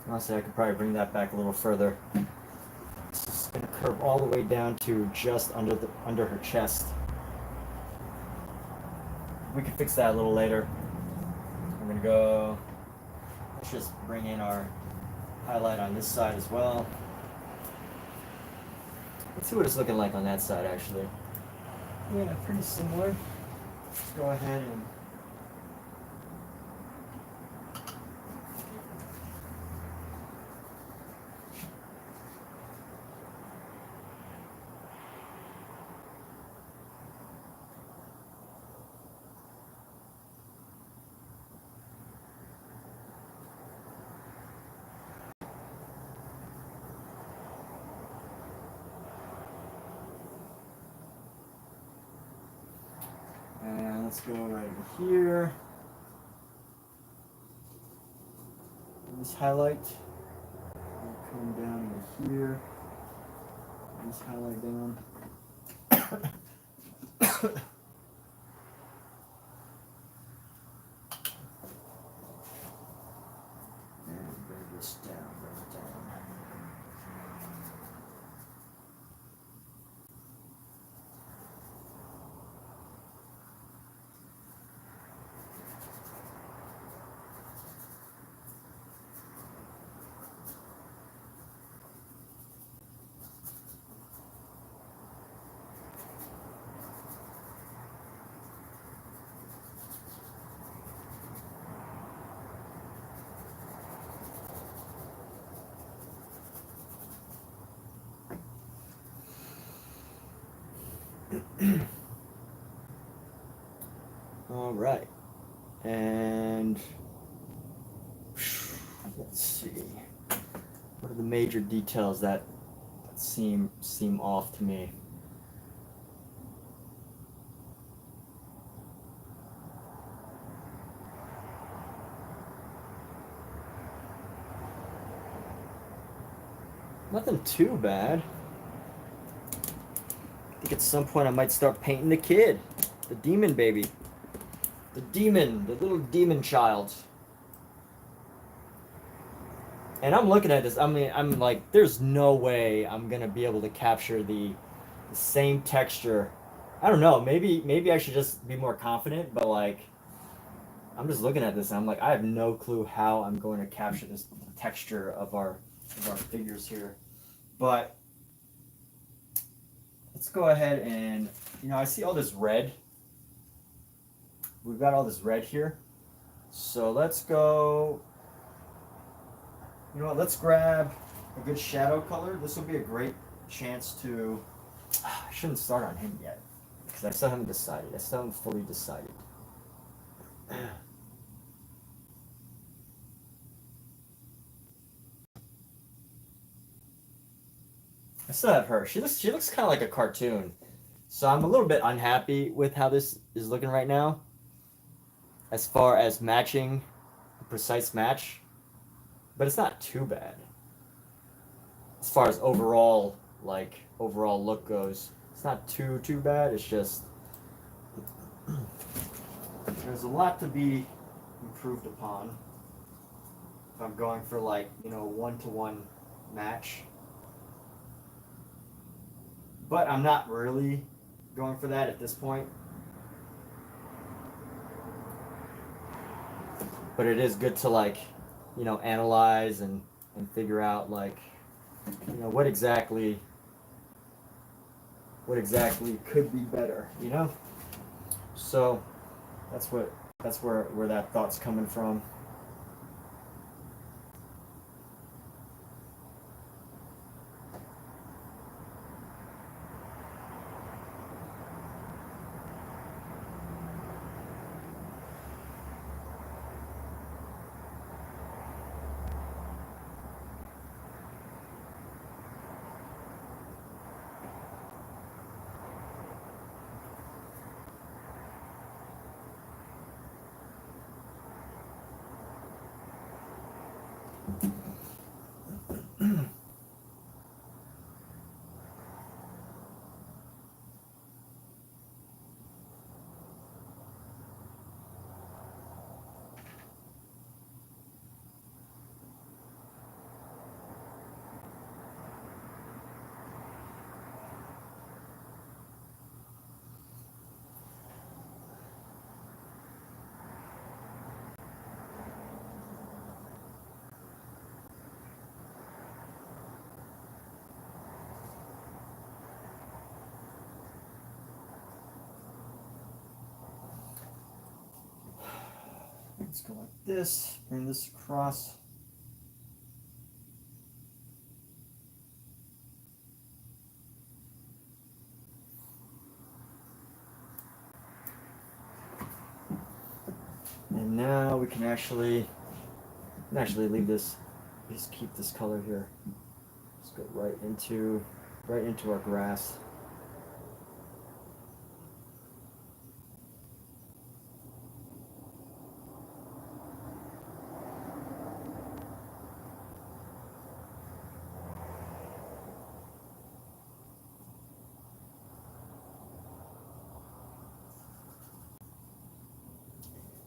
Honestly, I could probably bring that back a little further. It's just gonna curve all the way down to just under her chest. We can fix that a little later. go. Let's just bring in our highlight on this side as well. Let's see what it's looking like on that side, actually. Yeah, pretty similar. Let's go ahead and let's go right over here. This highlight. Come down over here. This highlight down. And bring this down, bring it down. All right, and let's see. What are the major details that seem off to me? Nothing too bad. I think at some point I might start painting the kid, the demon baby. The demon, the little demon child. And I'm looking at this, I mean, I'm like, there's no way I'm gonna be able to capture the same texture. I don't know, maybe I should just be more confident, but like, I'm just looking at this and I'm like, I have no clue how I'm going to capture this texture of our figures here. But let's go ahead and, I see all this red. We've got all this red here. So let's go, let's grab a good shadow color. This will be a great chance to, I shouldn't start on him yet, because I still haven't decided. I still haven't fully decided. I still have her. She looks kind of like a cartoon. So I'm a little bit unhappy with how this is looking right now, as far as matching, a precise match, but it's not too bad. As far as overall look goes, it's not too bad. It's just there's a lot to be improved upon if I'm going for one-to-one match. But I'm not really going for that at this point. But it is good to analyze and figure out what exactly could be better, So that's where that thought's coming from. let's go like this, bring this across. And now we can actually leave this, just keep this color here. Let's go right into our grass.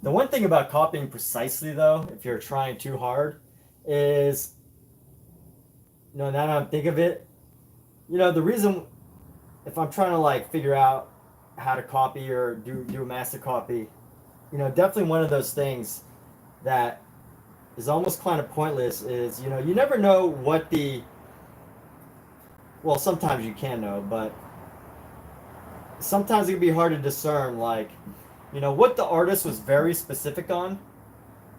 The one thing about copying precisely, though, if you're trying too hard, is, now that I think of it, the reason, if I'm trying to like figure out how to copy or do a master copy, definitely one of those things that is almost kind of pointless is, you never know what well, sometimes you can know, but sometimes it can be hard to discern, like, what the artist was very specific on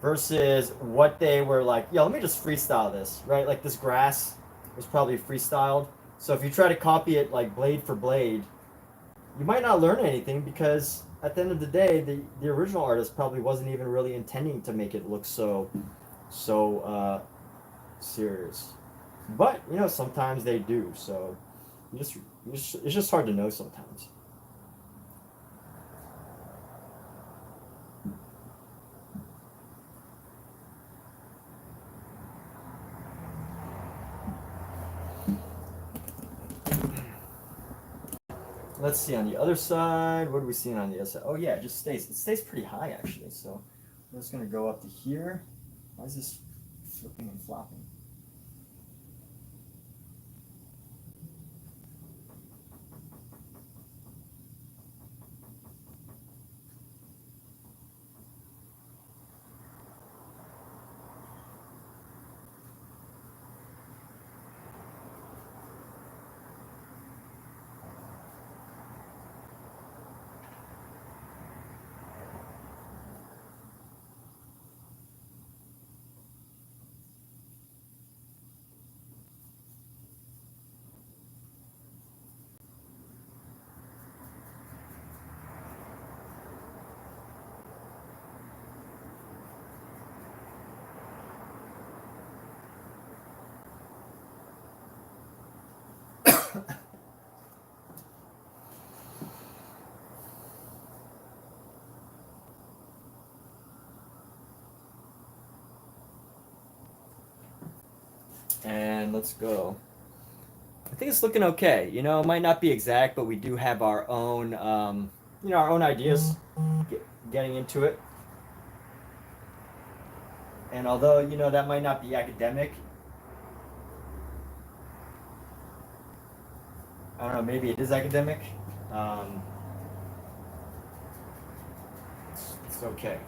versus what they were like, let me just freestyle this, right? Like this grass was probably freestyled. So if you try to copy it like blade for blade, you might not learn anything because at the end of the day, the original artist probably wasn't even really intending to make it look so serious. But, sometimes they do. So it's just hard to know sometimes. Let's see on the other side. What are we seeing on the other side? Oh yeah, it stays pretty high actually. So I'm just gonna go up to here. Why is this flipping and flopping? And let's go. I think it's looking okay. It might not be exact, but we do have our own, our own ideas getting into it. And although, that might not be academic, I don't know, maybe it is academic. Um, it's okay.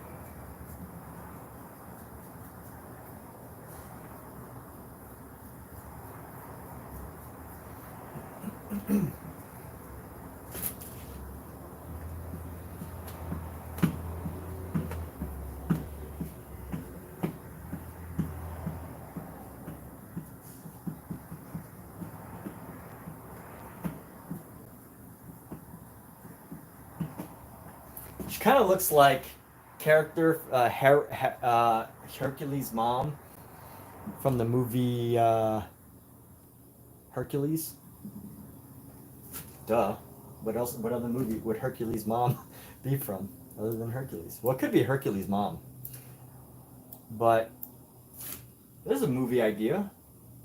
She kind of looks like character Hercules' mom from the movie Hercules. Duh. What else? What other movie would Hercules' mom be from other than Hercules? Well, it could be Hercules' mom. But there's a movie idea.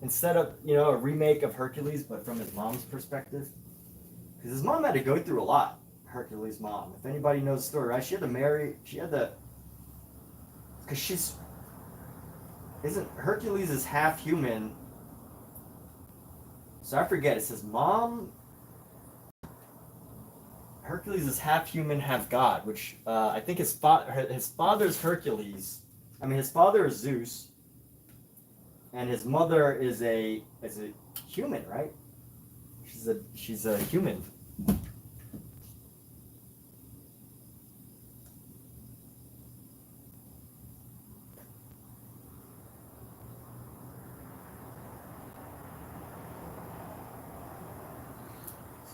Instead of, a remake of Hercules, but from his mom's perspective. Because his mom had to go through a lot. Hercules' mom. If anybody knows the story, right? She had to, because Hercules is half human. So I forget, it says mom, Hercules is half human, half god, which I think his father's Hercules. I mean, his father is Zeus, and his mother is a human, right? She's a human.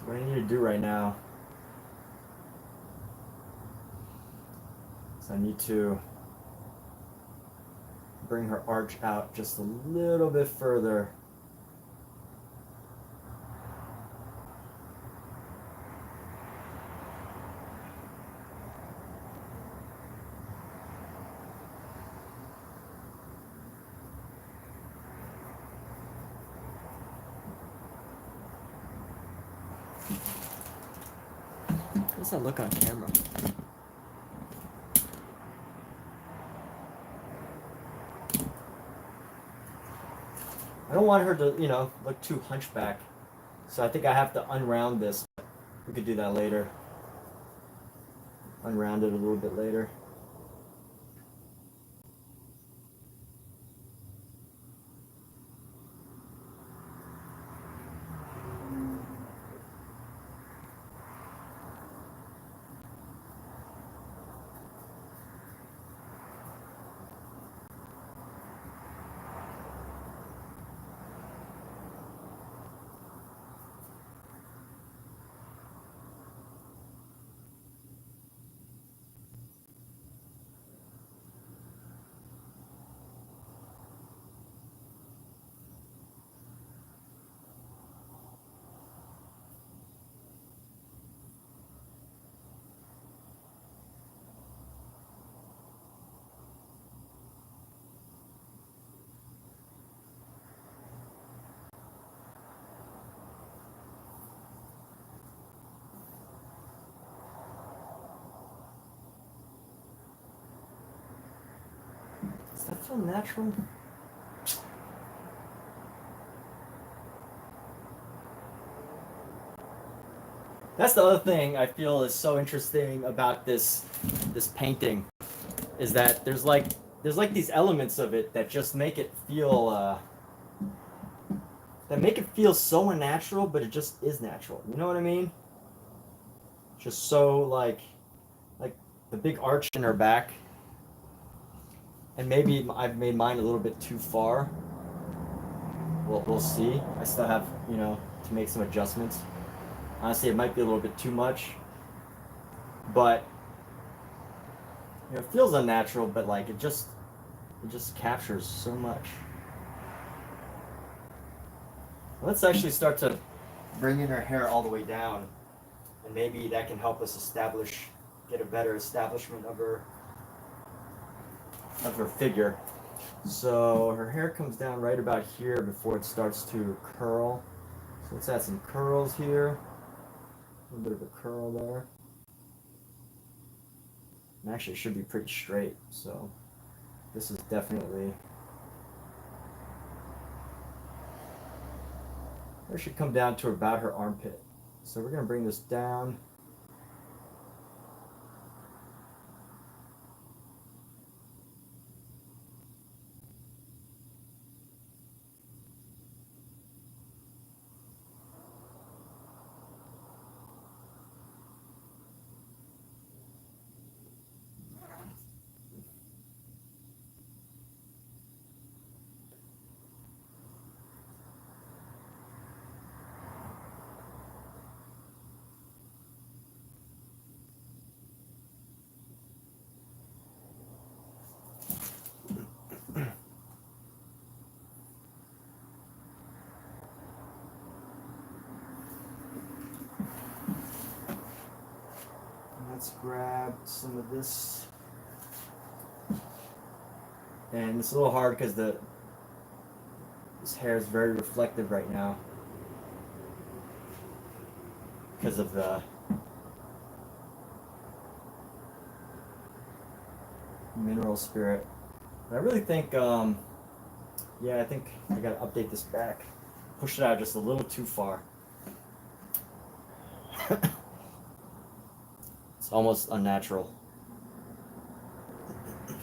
what I need to do right now is I need to bring her arch out just a little bit further. How does that look on camera? I don't want her to, you know, look too hunchback. So I think I have to unround this. We could do that later. Unround it a little bit later. Does that feel natural? That's the other thing I feel is so interesting about this painting, is that there's like these elements of it that just make it feel so unnatural, but it just is natural. You know what I mean? Just so like the big arch in her back, and maybe I've made mine a little bit too far. We'll see. I still have, you know, to make some adjustments. Honestly, it might be a little bit too much, but you know, it feels unnatural, but like it just captures so much. Let's actually start to bring in her hair all the way down, and maybe that can help us get a better establishment of her figure. So her hair comes down right about here before it starts to curl. So let's add some curls here. A little bit of a curl there. And actually, it should be pretty straight. So this is definitely. It should come down to about her armpit. So we're going to bring this down. Let's grab some of this. And it's a little hard because this hair is very reflective right now because of the mineral spirit. But I really think, I think I gotta update this back. Push it out just a little too far. It's almost unnatural.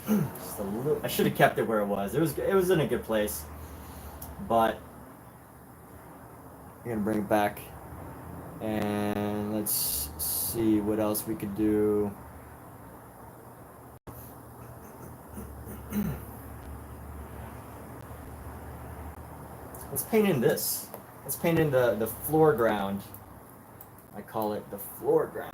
Just a little. I should have kept it where it was. It was in a good place, but I'm gonna bring it back, and let's see what else we could do. Let's paint in this. Let's paint in the floor ground. I call it the floor ground.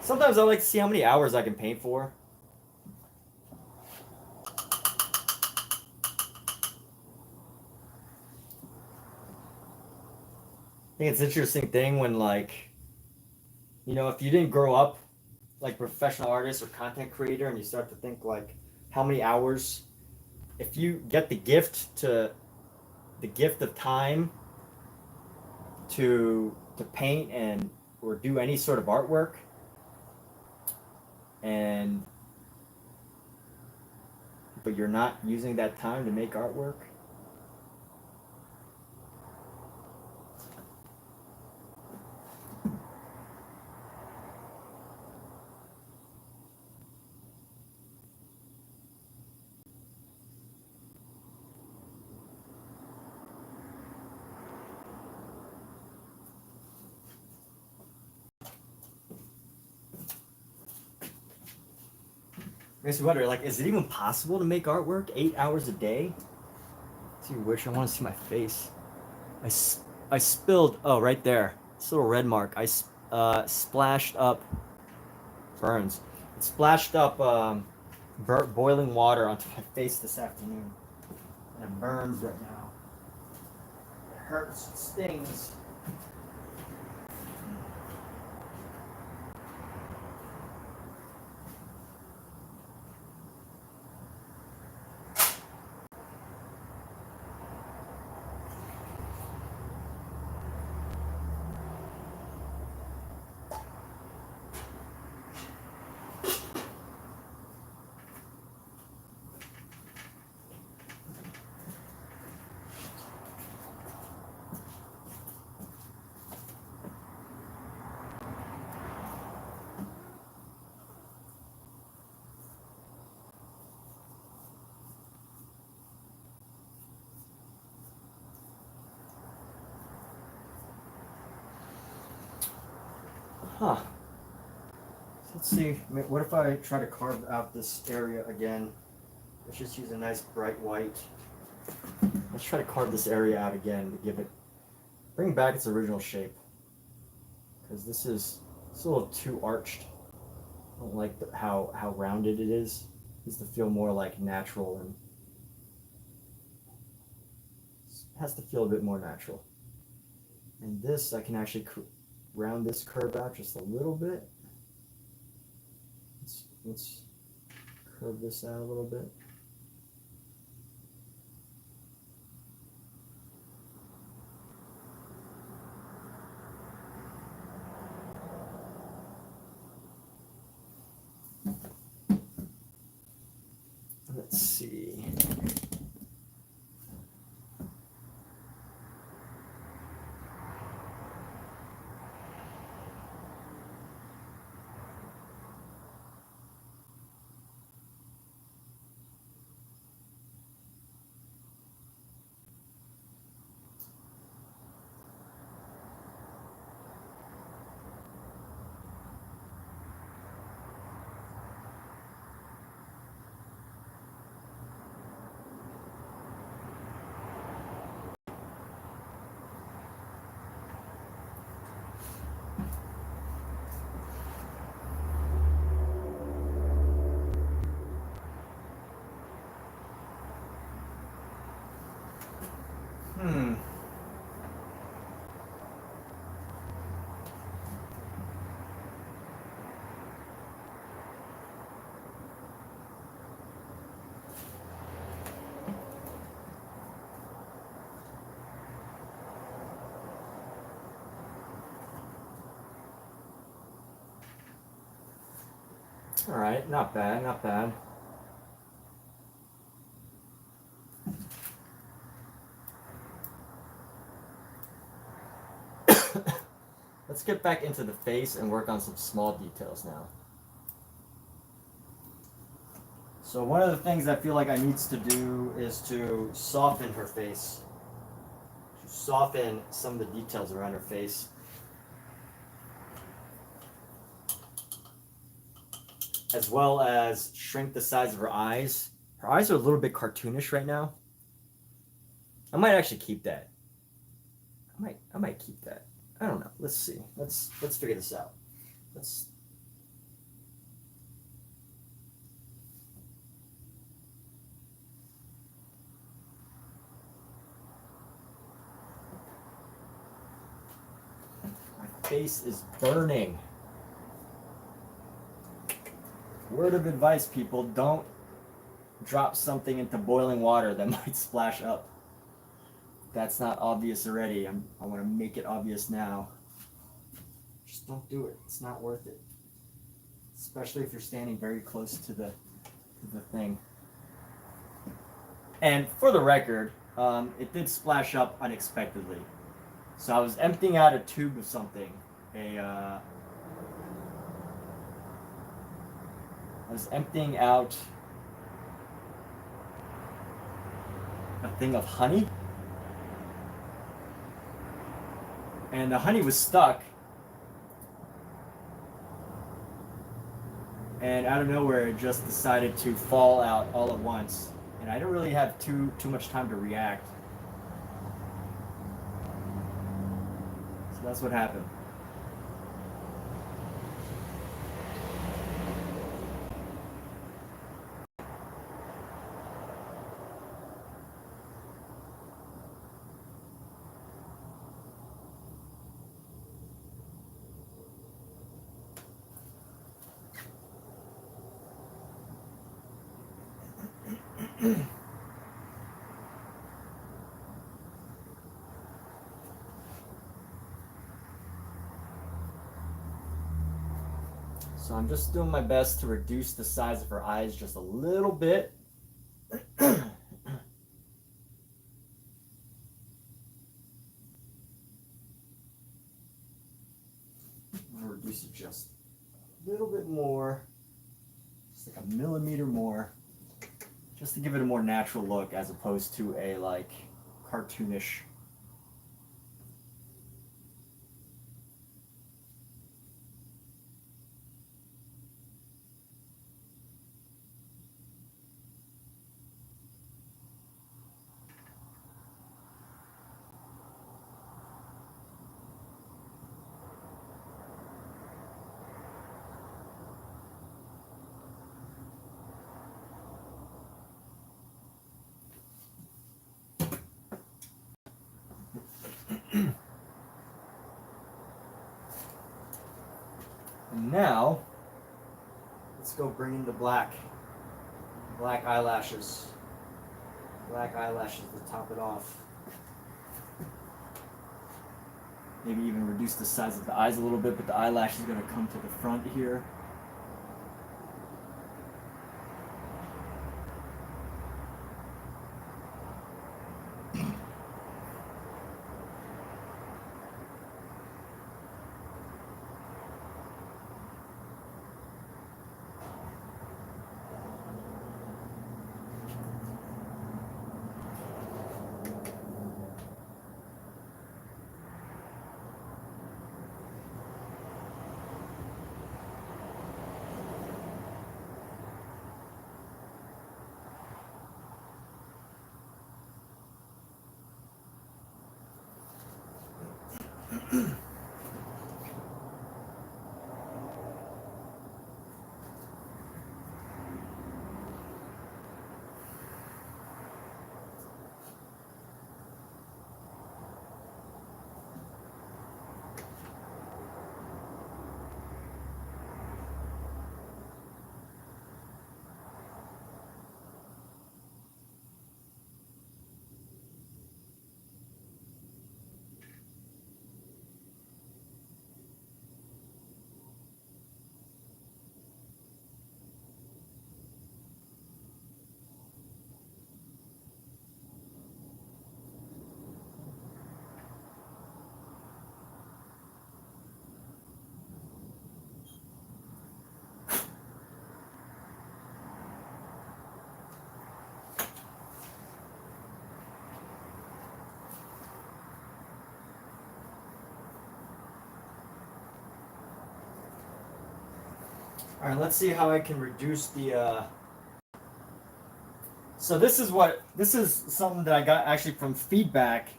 Sometimes I like to see how many hours I can paint for. I think it's an interesting thing when, like, you know, if you didn't grow up like professional artist or content creator and you start to think like how many hours, if you get the gift of time to paint and or do any sort of artwork, and but you're not using that time to make artwork. Makes me wonder, like, is it even possible to make artwork 8 hours a day? Let's see, wish I want to see my face. I spilled. Oh, right there. This little red mark. Splashed up. Burns. It splashed up boiling water onto my face this afternoon, and it burns right now. It hurts. It stings. Huh. So let's see. What if I try to carve out this area again? Let's just use a nice bright white. Let's try to carve this area out again to give it, bring back its original shape. Because it's a little too arched. I don't like how rounded it is. It needs to feel more like natural, and it has to feel a bit more natural. And this, I can actually round this curve out just a little bit. Let's curve this out a little bit. Let's see. All right, not bad, not bad. Let's get back into the face and work on some small details now. So one of the things I feel like I needs to do is to soften her face. To soften some of the details around her face. as well as shrink the size of her eyes. Her eyes are a little bit cartoonish right now. I might actually keep that. I might keep that. I don't know. Let's see. Let's figure this out. Let's. My face is burning. Word of advice, people, don't drop something into boiling water that might splash up. That's not obvious already. I want to make it obvious now. Just don't do it. It's not worth it. Especially if you're standing very close to the thing. And for the record, it did splash up unexpectedly. So I was emptying out a tube of something. I was emptying out a thing of honey. And the honey was stuck. And out of nowhere, it just decided to fall out all at once. And I didn't really have too much time to react. So that's what happened. So I'm just doing my best to reduce the size of her eyes just a little bit. I'm gonna reduce it just a little bit more, just like a millimeter more, just to give it a more natural look as opposed to a like cartoonish. And now, let's go bring in the black eyelashes. Black eyelashes to top it off. Maybe even reduce the size of the eyes a little bit, but the eyelash is going to come to the front here. All right, let's see how I can reduce the. So this is something that I got actually from feedback.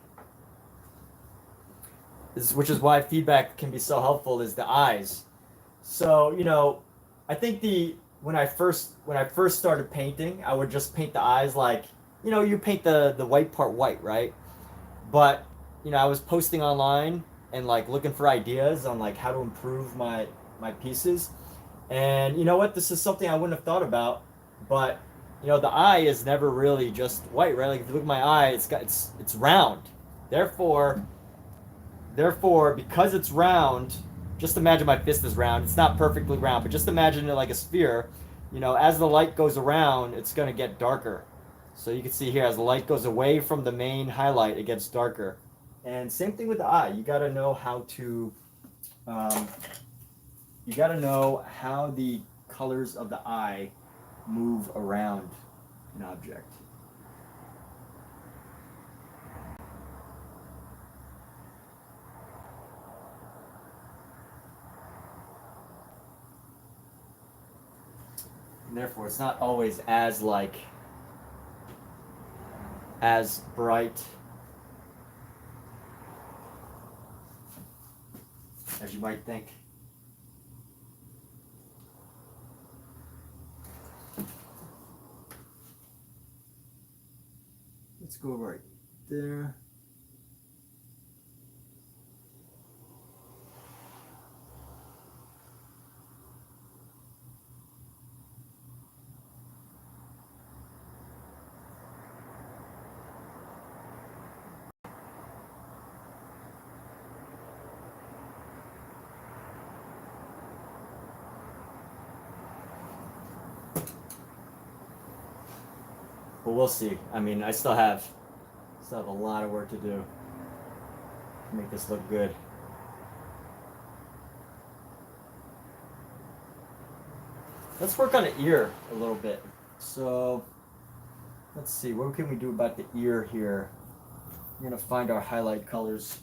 Which is why feedback can be so helpful is the eyes. So I think the when I first started painting, I would just paint the eyes like you paint the white part white, right? But I was posting online and like looking for ideas on like how to improve my pieces. And you know what? This is something I wouldn't have thought about, but the eye is never really just white, right? Like if you look at my eye, it's round. Therefore, because it's round, just imagine my fist is round. It's not perfectly round, but just imagine it like a sphere. As the light goes around, it's going to get darker. So you can see here, as the light goes away from the main highlight, it gets darker. And same thing with the eye. Um, you got to know how the colors of the eye move around an object. And therefore, it's not always as bright as you might think. Let's go right there. But we'll see. I mean, I still have a lot of work to do to make this look good. Let's work on the ear a little bit. So let's see, what can we do about the ear here? We're gonna find our highlight colors.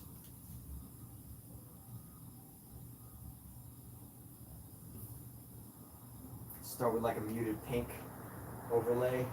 Start with like a muted pink overlay.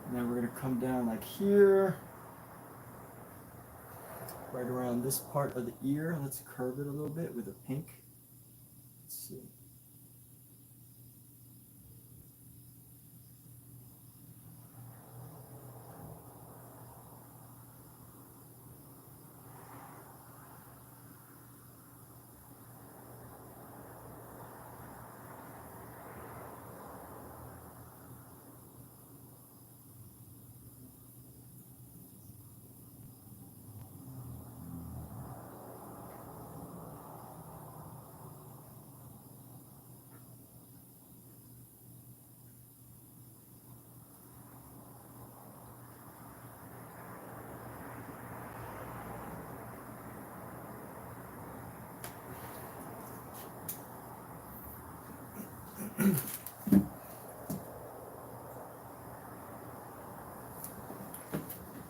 And then we're going to come down like here, right around this part of the ear. Let's curve it a little bit with a pink. Let's see.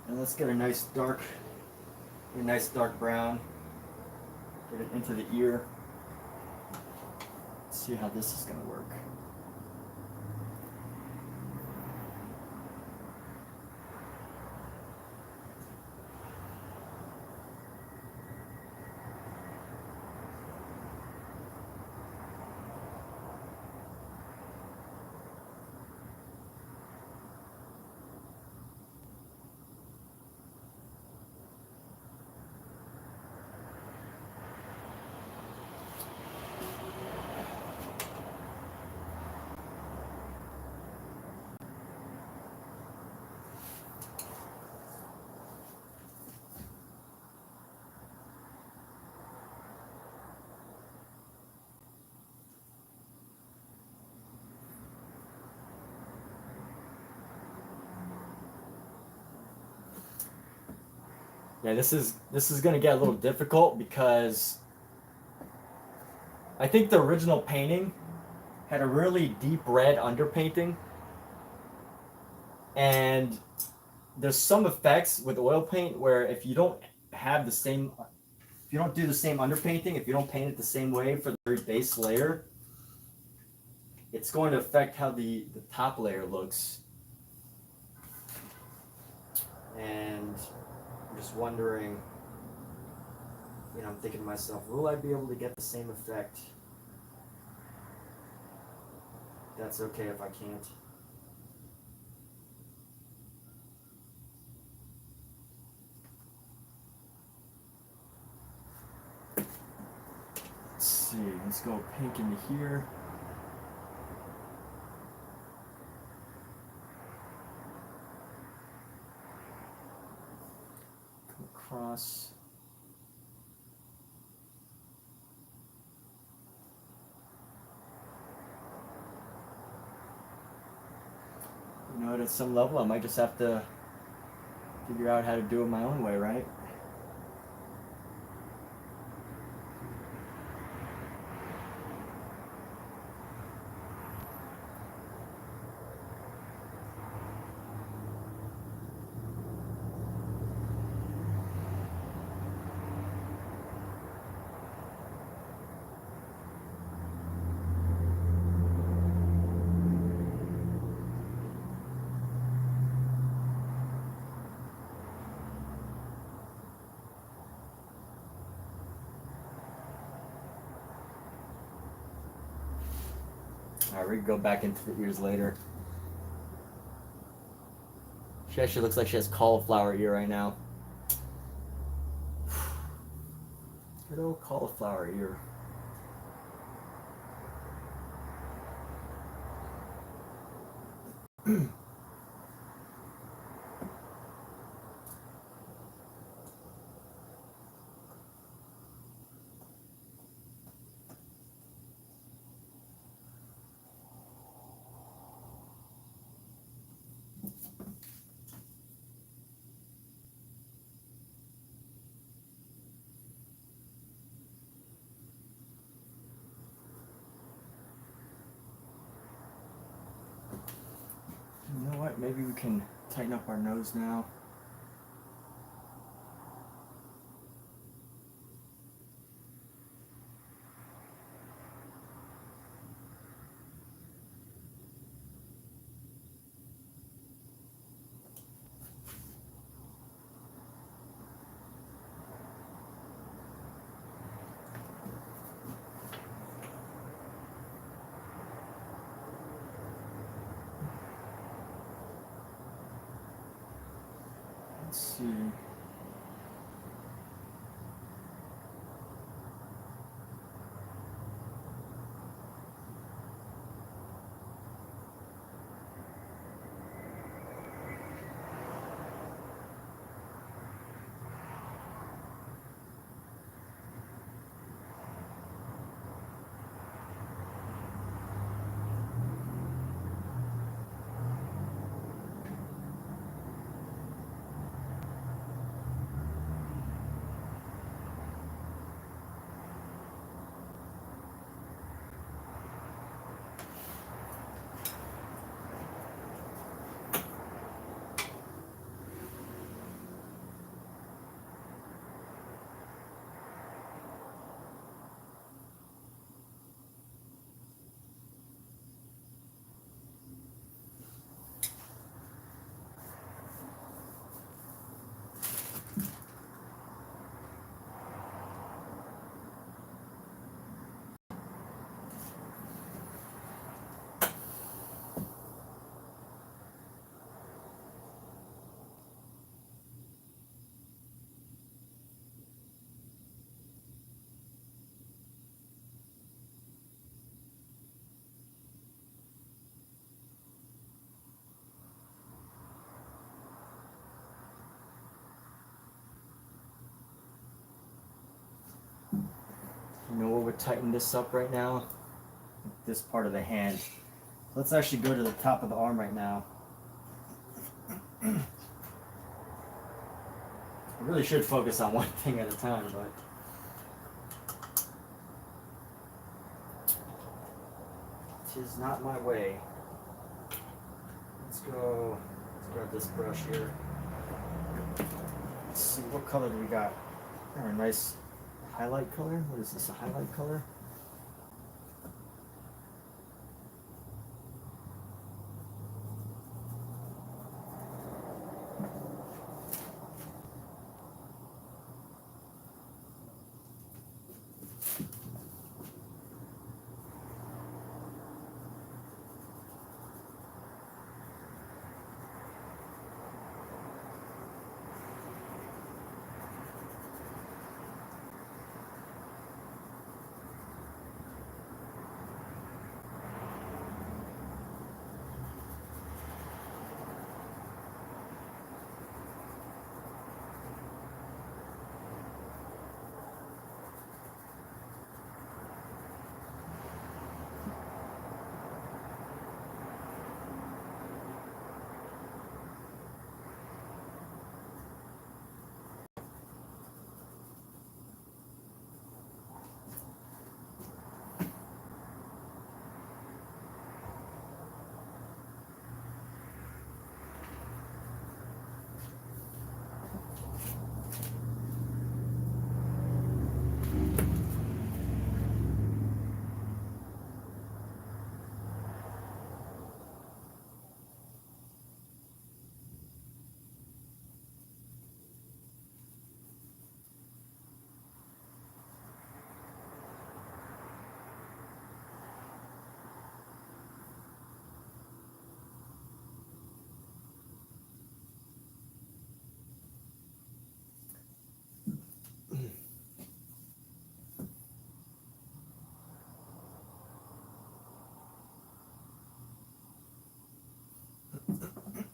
And let's get a nice dark brown. Get it into the ear. Let's see how this is going to work. Yeah, this is gonna get a little difficult because I think the original painting had a really deep red underpainting, and there's some effects with oil paint where if you don't have the same, if you don't do the same underpainting, if you don't paint it the same way for the very base layer, it's going to affect how the top layer looks. And I'm just wondering, you know, I'm thinking to myself, will I be able to get the same effect? That's okay if I can't. Let's see, let's go pink into here. Come across. You know, at some level, I might just have to figure out how to do it my own way, right? Alright, we can go back into the ears later. She actually looks like she has cauliflower ear right now. Good old cauliflower ear. You know what? Maybe we can tighten up our nose now. Let's see. You know what would tighten this up right now? This part of the hand. Let's actually go to the top of the arm right now. We're really should focus on one thing at a time, but tis not my way. Let's grab this brush here. Let's see, what color do we got? Oh, a nice highlight color. What is this, a highlight color?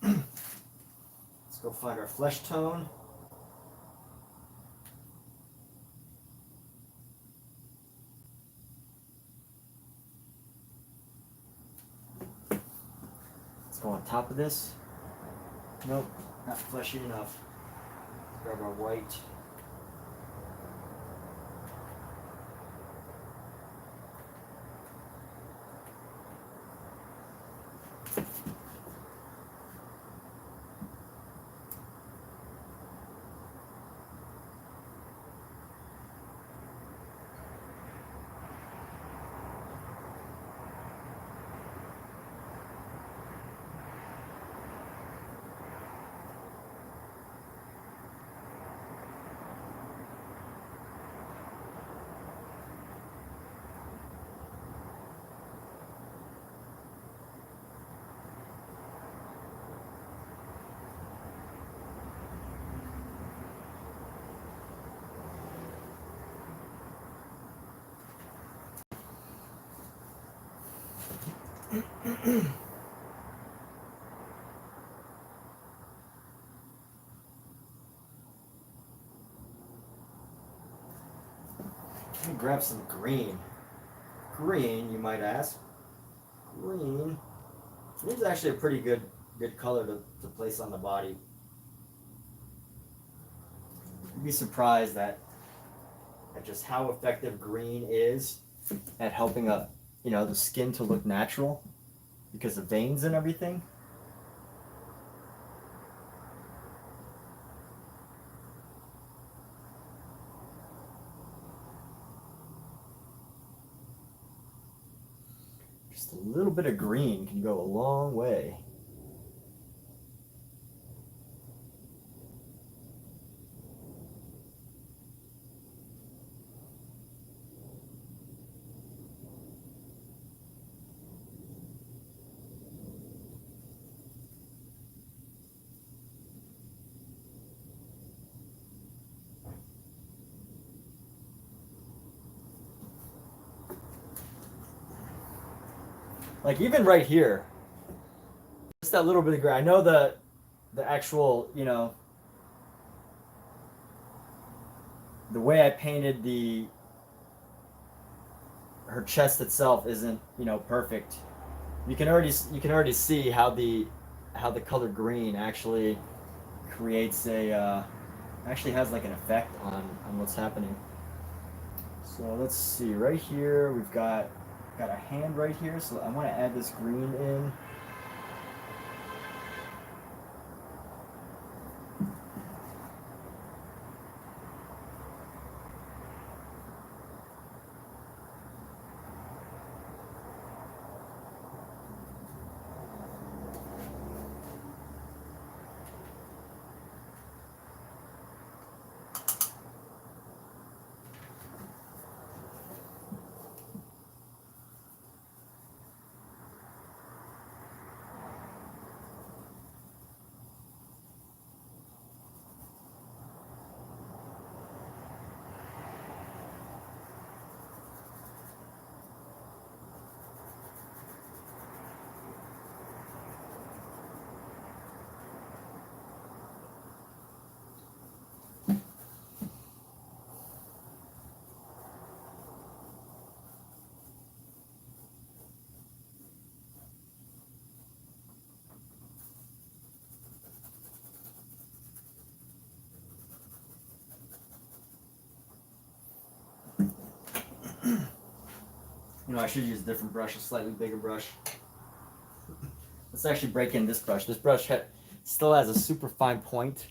Let's go find our flesh tone. Let's go on top of this. Nope, not fleshy enough. Grab our white. Let me grab some green. Green, you might ask. Green. This is actually a pretty good color to place on the body. You'd be surprised at just how effective green is at helping the skin to look natural because of veins and everything. Just a little bit of green can go a long way. Like even right here, just that little bit of gray. I know the actual, the way I painted her chest itself isn't, perfect. You can already see how the color green actually creates a actually has like an effect on what's happening. So let's see. Right here, we've got a hand right here. So I want to add this green in. You know, I should use a different brush, a slightly bigger brush. Let's actually break in this brush. This brush still has a super fine point.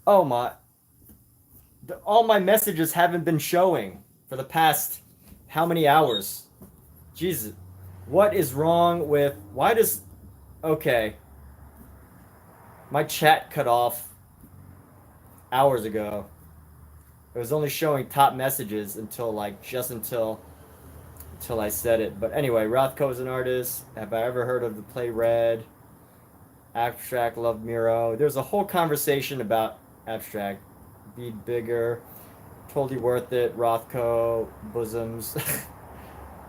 Oh my. All my messages haven't been showing for the past how many hours? Jesus. What is wrong with. Why does. Okay. My chat cut off hours ago. It was only showing top messages until like just until I said it. But anyway, Rothko is an artist. Have I ever heard of the play Red? Abstract, love Miro. There's a whole conversation about abstract. Be bigger. Totally worth it. Rothko, bosoms.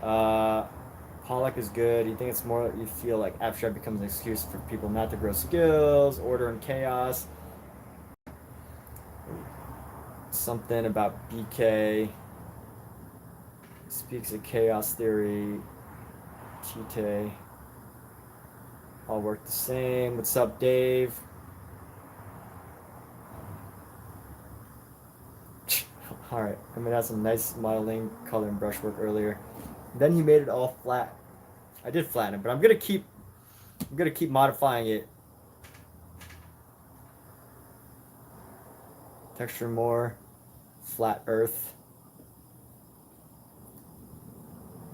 Pollock is good. You think it's more? You feel like abstract becomes an excuse for people not to grow skills, order and chaos. Something about BK speaks of chaos theory. Chite. All work the same. What's up, Dave? All right. I mean, that's some nice modeling, color, and brushwork earlier. Then he made it all flat. I did flatten it, but I'm gonna keep modifying it. Texture more. Flat earth.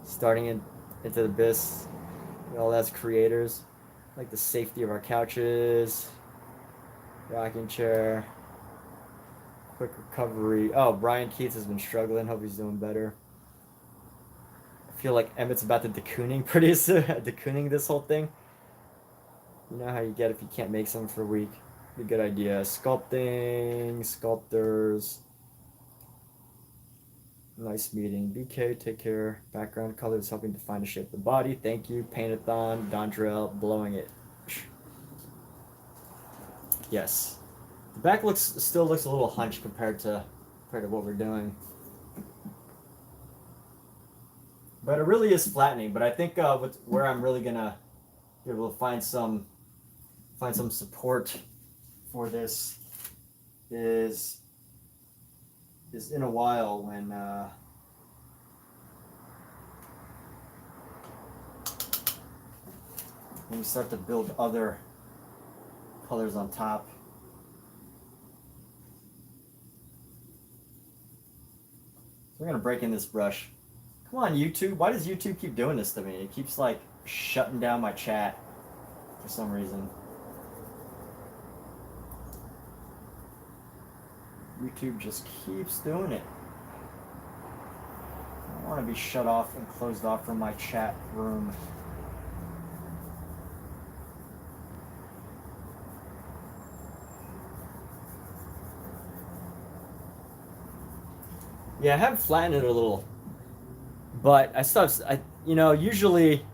Starting into the abyss. All that's creators. Like the safety of our couches. Rocking chair. Quick recovery. Oh, Brian Keats has been struggling. Hope he's doing better. I feel like Emmett's about to de-cooning pretty soon. De-cooning this whole thing. You know how you get if you can't make something for a week. Be a good idea. Sculpting. Sculptors. Nice meeting. BK, take care. Background colors helping define the shape of the body. Thank you. Paintathon. Dondrell, blowing it. Yes. The back still looks a little hunched compared to what we're doing. But it really is flattening. But I think where I'm really gonna be able to find some support for this is in a while when we start to build other colors on top. So we're gonna break in this brush. Come on, YouTube. Why does YouTube keep doing this to me? It keeps like shutting down my chat for some reason. YouTube just keeps doing it. I don't want to be shut off and closed off from my chat room. Yeah, I have flattened it a little, but usually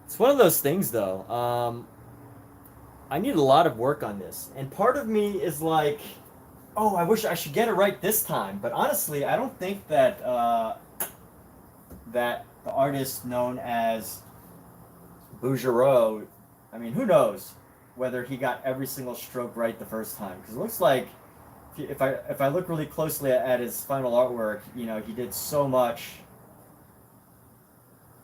it's one of those things though. I need a lot of work on this, and part of me is like, oh, I wish I should get it right this time. But honestly, I don't think that that the artist known as Bougereau, I mean, who knows whether he got every single stroke right the first time? Because it looks like if I look really closely at his final artwork, you know, he did so much.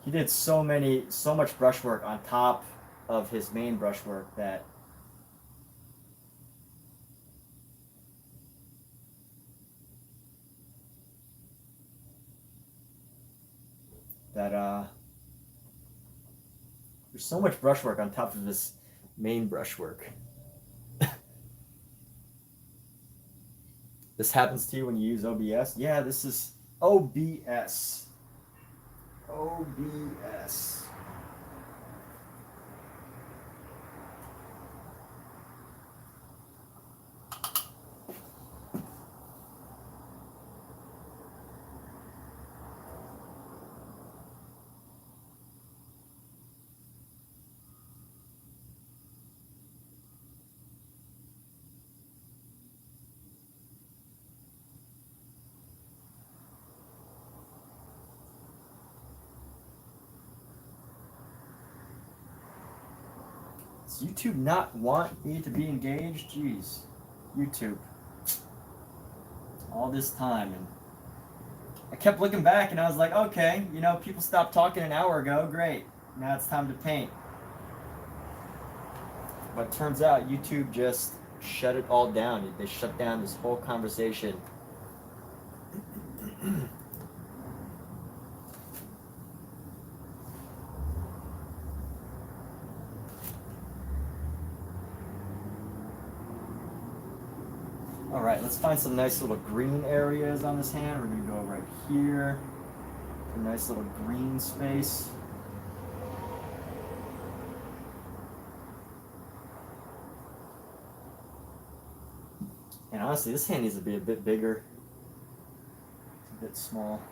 He did so much brushwork on top of his main brushwork that there's so much brushwork on top of his main brushwork. This happens to you when you use OBS? Yeah, this is OBS. OBS. Does YouTube not want me to be engaged? Jeez. YouTube. All this time. And I kept looking back and I was like, okay, you know, people stopped talking an hour ago. Great. Now it's time to paint. But turns out YouTube just shut it all down. They shut down this whole conversation. All right, let's find some nice little green areas on this hand. We're gonna go right here. A nice little green space. And honestly, this hand needs to be a bit bigger. It's a bit small.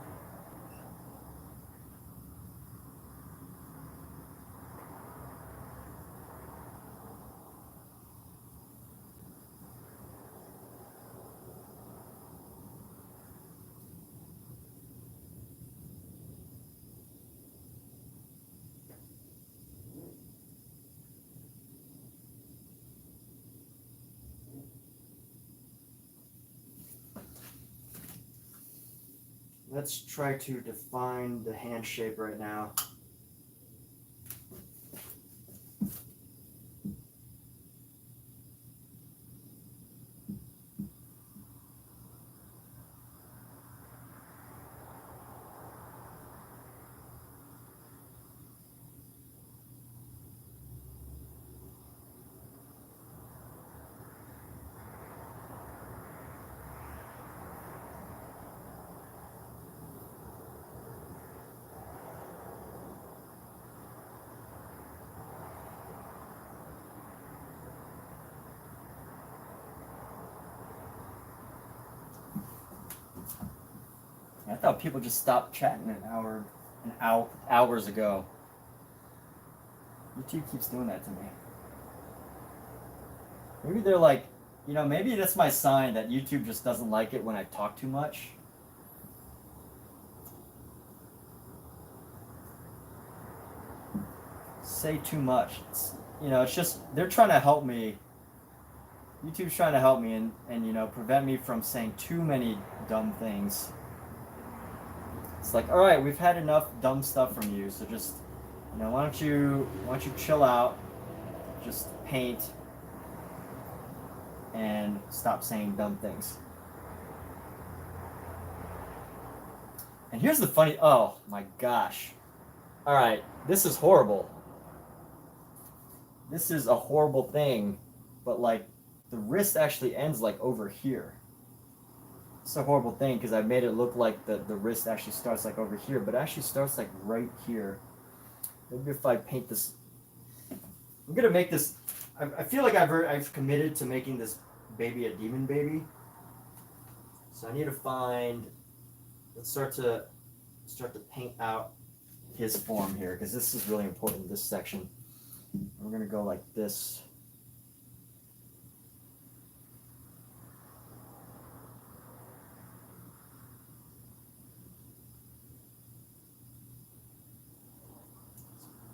Let's try to define the hand shape right now. I thought people just stopped chatting hours ago. YouTube keeps doing that to me. Maybe they're like, you know, maybe that's my sign that YouTube just doesn't like it when I talk too much. Say too much. It's, you know, it's just, they're trying to help me. YouTube's trying to help me and you know, prevent me from saying too many dumb things. It's like, all right, we've had enough dumb stuff from you, so just, you know, why don't you chill out, just paint, and stop saying dumb things. And here's the funny, oh my gosh. All right, this is horrible. This is a horrible thing, but like the wrist actually ends like over here. It's a horrible thing because I made it look like the wrist actually starts like over here, but it actually starts like right here. Maybe if I paint this, I'm gonna make this. I feel like I've committed to making this baby a demon baby. So I need to find. Let's start to paint out his form here because this is really important. This section. We're gonna go like this.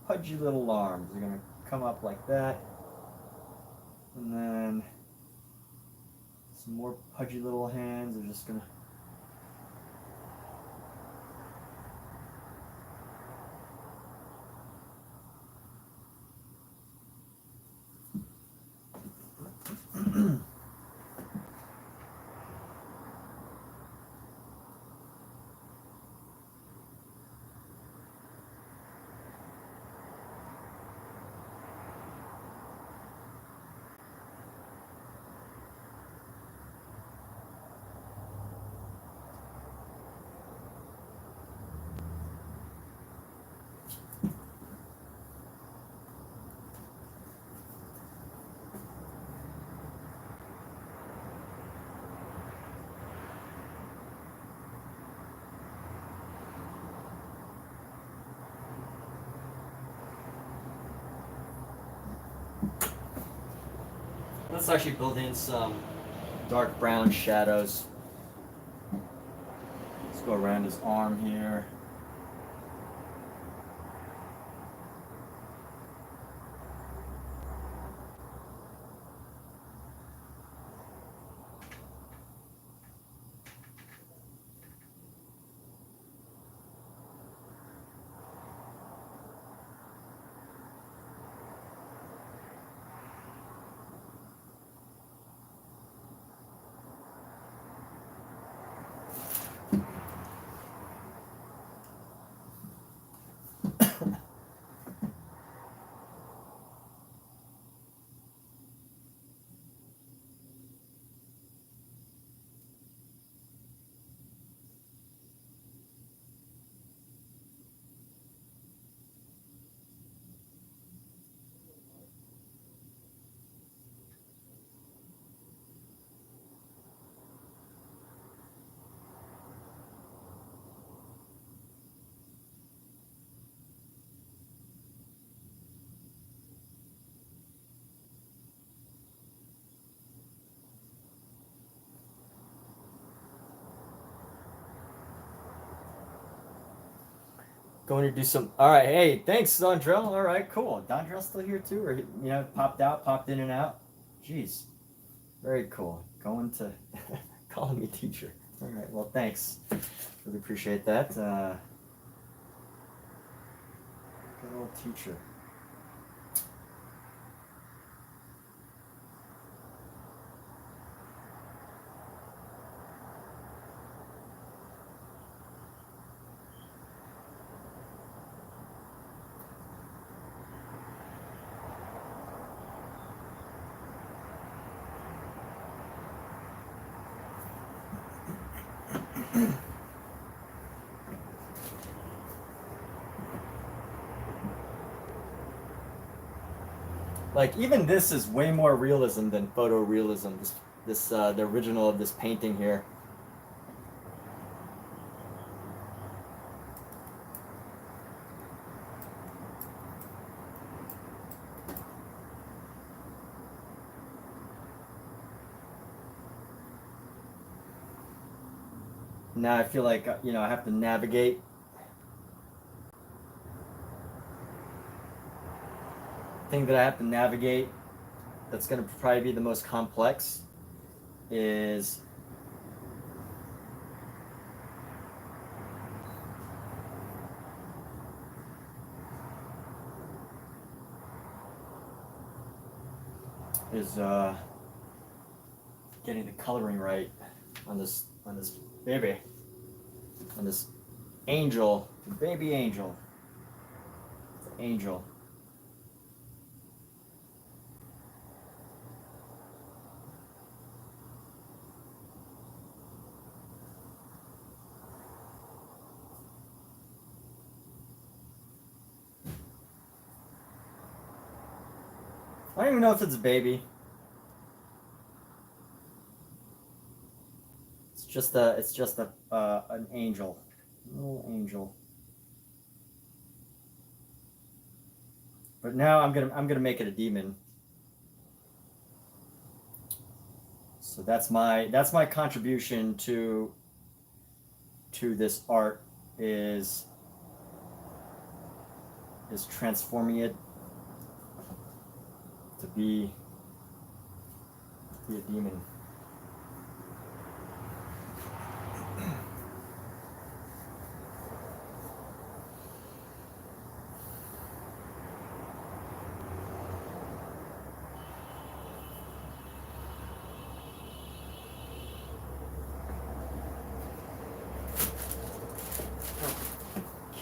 pudgy little arms. They're gonna come up like that, and then some more pudgy little hands. They're just gonna. Let's actually build in some dark brown shadows. Let's go around his arm here. Going to do some. All right, hey, thanks, Dondrell. All right, cool. Dondrell's still here too, or popped out, popped in and out. Jeez, very cool. Going to calling me teacher. All right, well, thanks. Really appreciate that. Good old teacher. Like even this is way more realism than photorealism. This the original of this painting here. Now I feel like I have to navigate. Thing that I have to navigate that's going to probably be the most complex is getting the coloring right on this baby, on this angel, baby angel. It's an angel. I don't even know if it's a baby. It's just an angel, a little angel. But now I'm gonna make it a demon. So that's my contribution to this art is is transforming it to be a demon.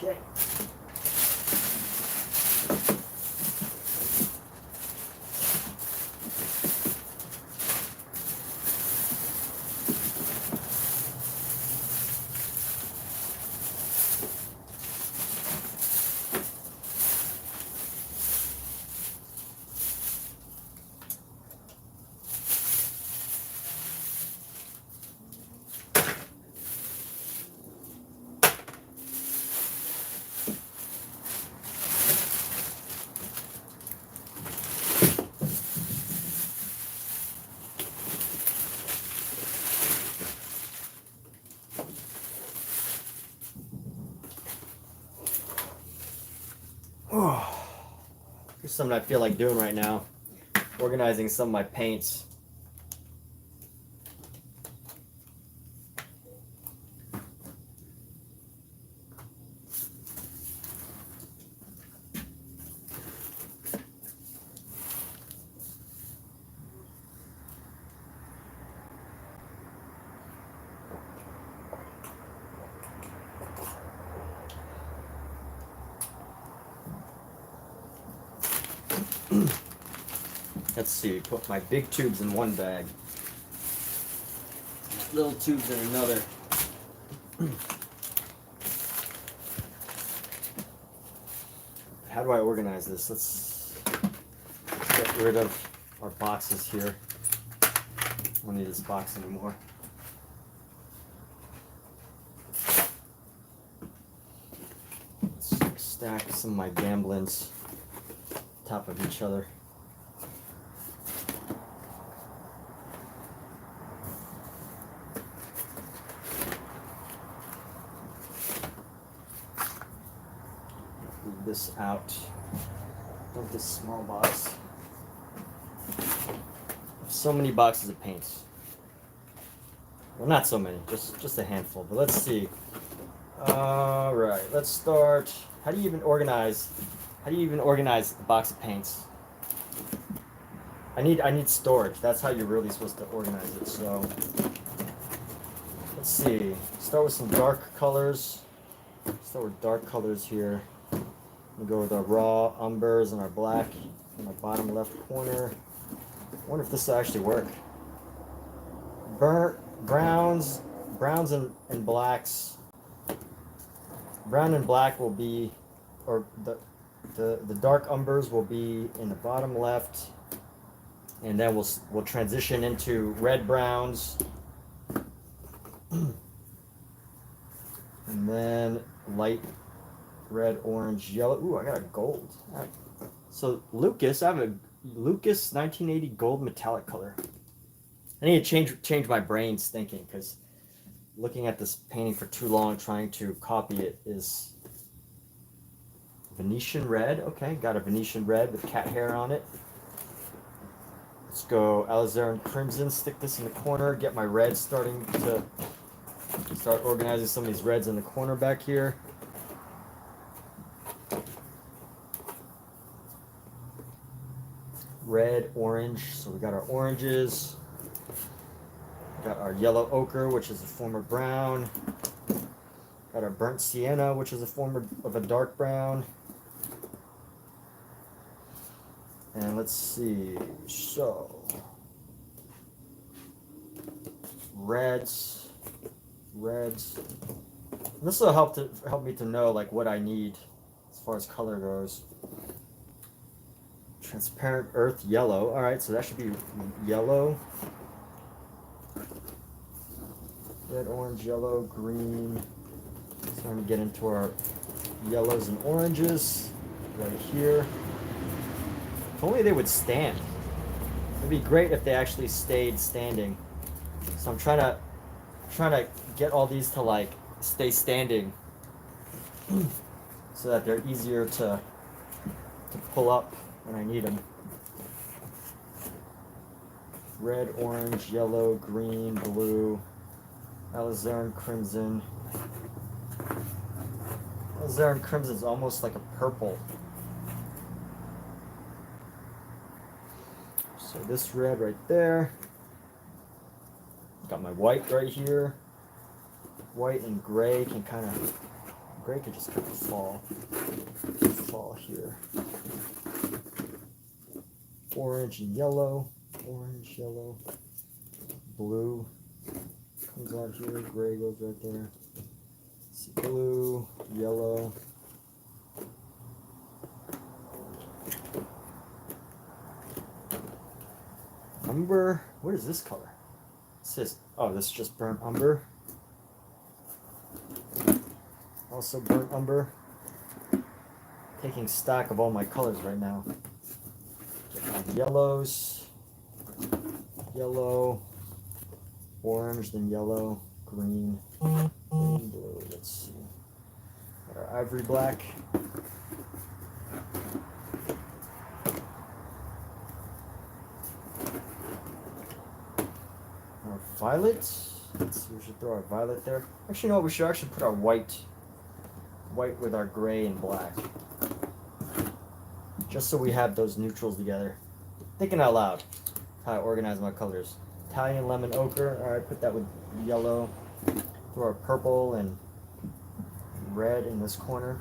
Okay. Oh, here's something I feel like doing right now. Organizing some of my paints. Let's see, put my big tubes in one bag, little tubes in another. How do I organize this? Let's get rid of our boxes here. I don't need this box anymore. Let's stack some of my gamblins on top of each other. This out of this small box. So many boxes of paints. Well, not so many, just a handful. But let's see. All right, let's start. How do you even organize a box of paints? I need storage. That's how you're really supposed to organize it. So let's see. Start with some dark colors. Start with dark colors here. We'll go with our raw umbers and our black in the bottom left corner. I wonder if this will actually work. Browns and blacks. Brown and black will be, or the dark umbers will be in the bottom left, and then we'll transition into red browns, and then light red, orange, yellow. Ooh, I got a gold. Right. So Lucas, I have a Lucas 1980 gold metallic color. I need to change my brain's thinking, because looking at this painting for too long trying to copy it is Venetian red. Okay, got a Venetian red with cat hair on it. Let's go alizarin crimson, stick this in the corner, get my red starting to start organizing some of these reds in the corner back here. Red, orange, so we got our oranges. Got our yellow ochre, which is a form of brown. Got our burnt sienna, which is a form of a dark brown. And let's see, so reds. And this will help me to know like what I need as far as color goes. Transparent earth yellow. All right, so that should be yellow. Red, orange, yellow, green. Starting to get into our yellows and oranges right here. If only they would stand. It'd be great if they actually stayed standing. So I'm trying to get all these to like stay standing so that they're easier to to pull up when I need them. Red, orange, yellow, green, blue, alizarin crimson. Alizarin crimson is almost like a purple. So this red right there. Got my white right here. White and gray can gray can just kind of fall here. Orange and yellow, orange, yellow, blue comes out here, gray goes right there. See, blue, yellow. Umber, what is this color? It says, oh, this is just burnt umber. Also burnt umber. Taking stock of all my colors right now. Get my yellows, yellow, orange, then yellow, green, green, blue. Let's see. Got our ivory black. Our violet. Let's see, we should throw our violet there. Actually, no, we should actually put our white with our gray and black. Just so we have those neutrals together. Thinking out loud how I organize my colors. Italian lemon ochre. Alright, put that with yellow. Throw our purple and red in this corner.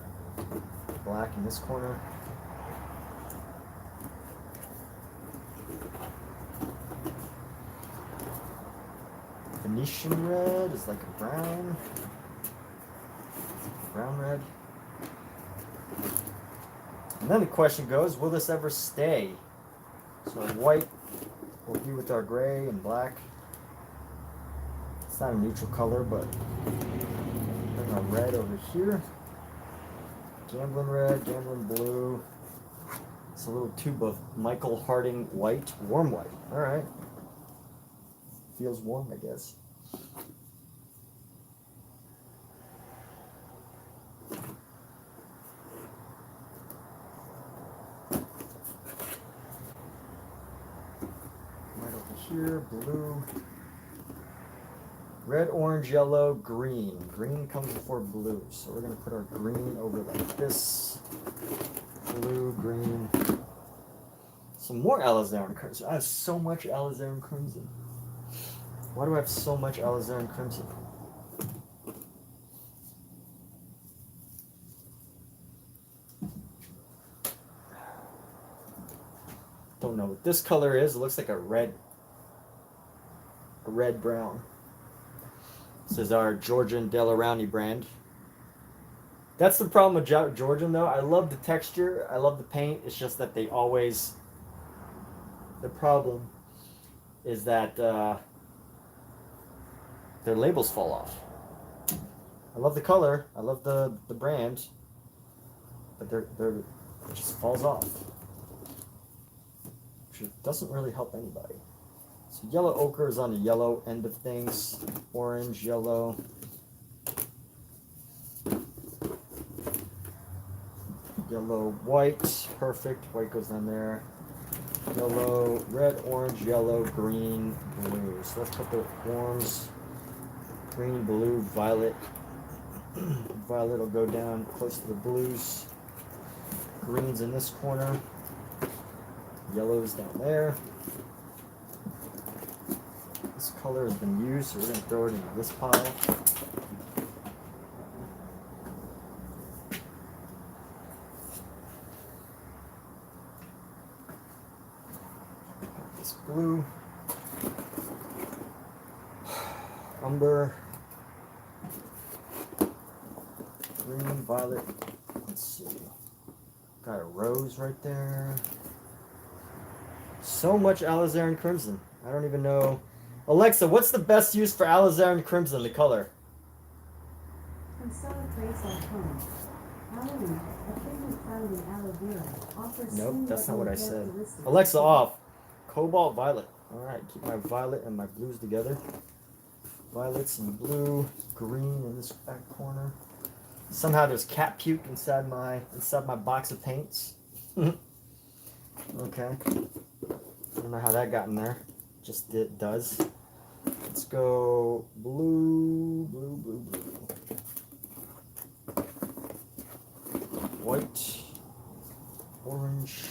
Black in this corner. Venetian red is like a brown. Brown red. And then the question goes, will this ever stay? So white will be with our gray and black. It's not a neutral color, but bring our red over here. Gambling red, gambling blue. It's a little tube of Michael Harding white, warm white. Alright. Feels warm, I guess. Here, blue, red, orange, yellow, green. Green comes before blue, so we're gonna put our green over like this. Blue, green. Some more alizarin crimson. I have so much alizarin crimson. Why do I have so much alizarin crimson? Don't know what this color is. It looks like a red brown. This is our Georgian Delaroni brand. That's the problem with Georgian though. I love the texture. I love the paint. It's just that they always... The problem is that their labels fall off. I love the color. I love the brand. But it just falls off. Which doesn't really help anybody. So yellow ochre is on the yellow end of things. Orange, yellow. Yellow, white. Perfect. White goes down there. Yellow, red, orange, yellow, green, blue. So let's put the forms. Green, blue, violet. Violet will go down close to the blues. Green's in this corner. Yellow's down there. This color has been used, so we're going to throw it into this pile. This blue. Umber. Green, violet. Let's see. Got a rose right there. So much alizarin crimson. I don't even know. Alexa, what's the best use for alizarin crimson, the color? ConstellaPraise.com. Halloween, a pigment found in aloe vera, offers Nope, that's not what I said. characteristics. Alexa, off. Cobalt violet. Alright, keep my violet and my blues together. Violets and blue, green in this back corner. Somehow there's cat puke inside my box of paints. Okay. I don't know how that got in there. Just it does. Let's go blue, blue, blue, blue. White, orange.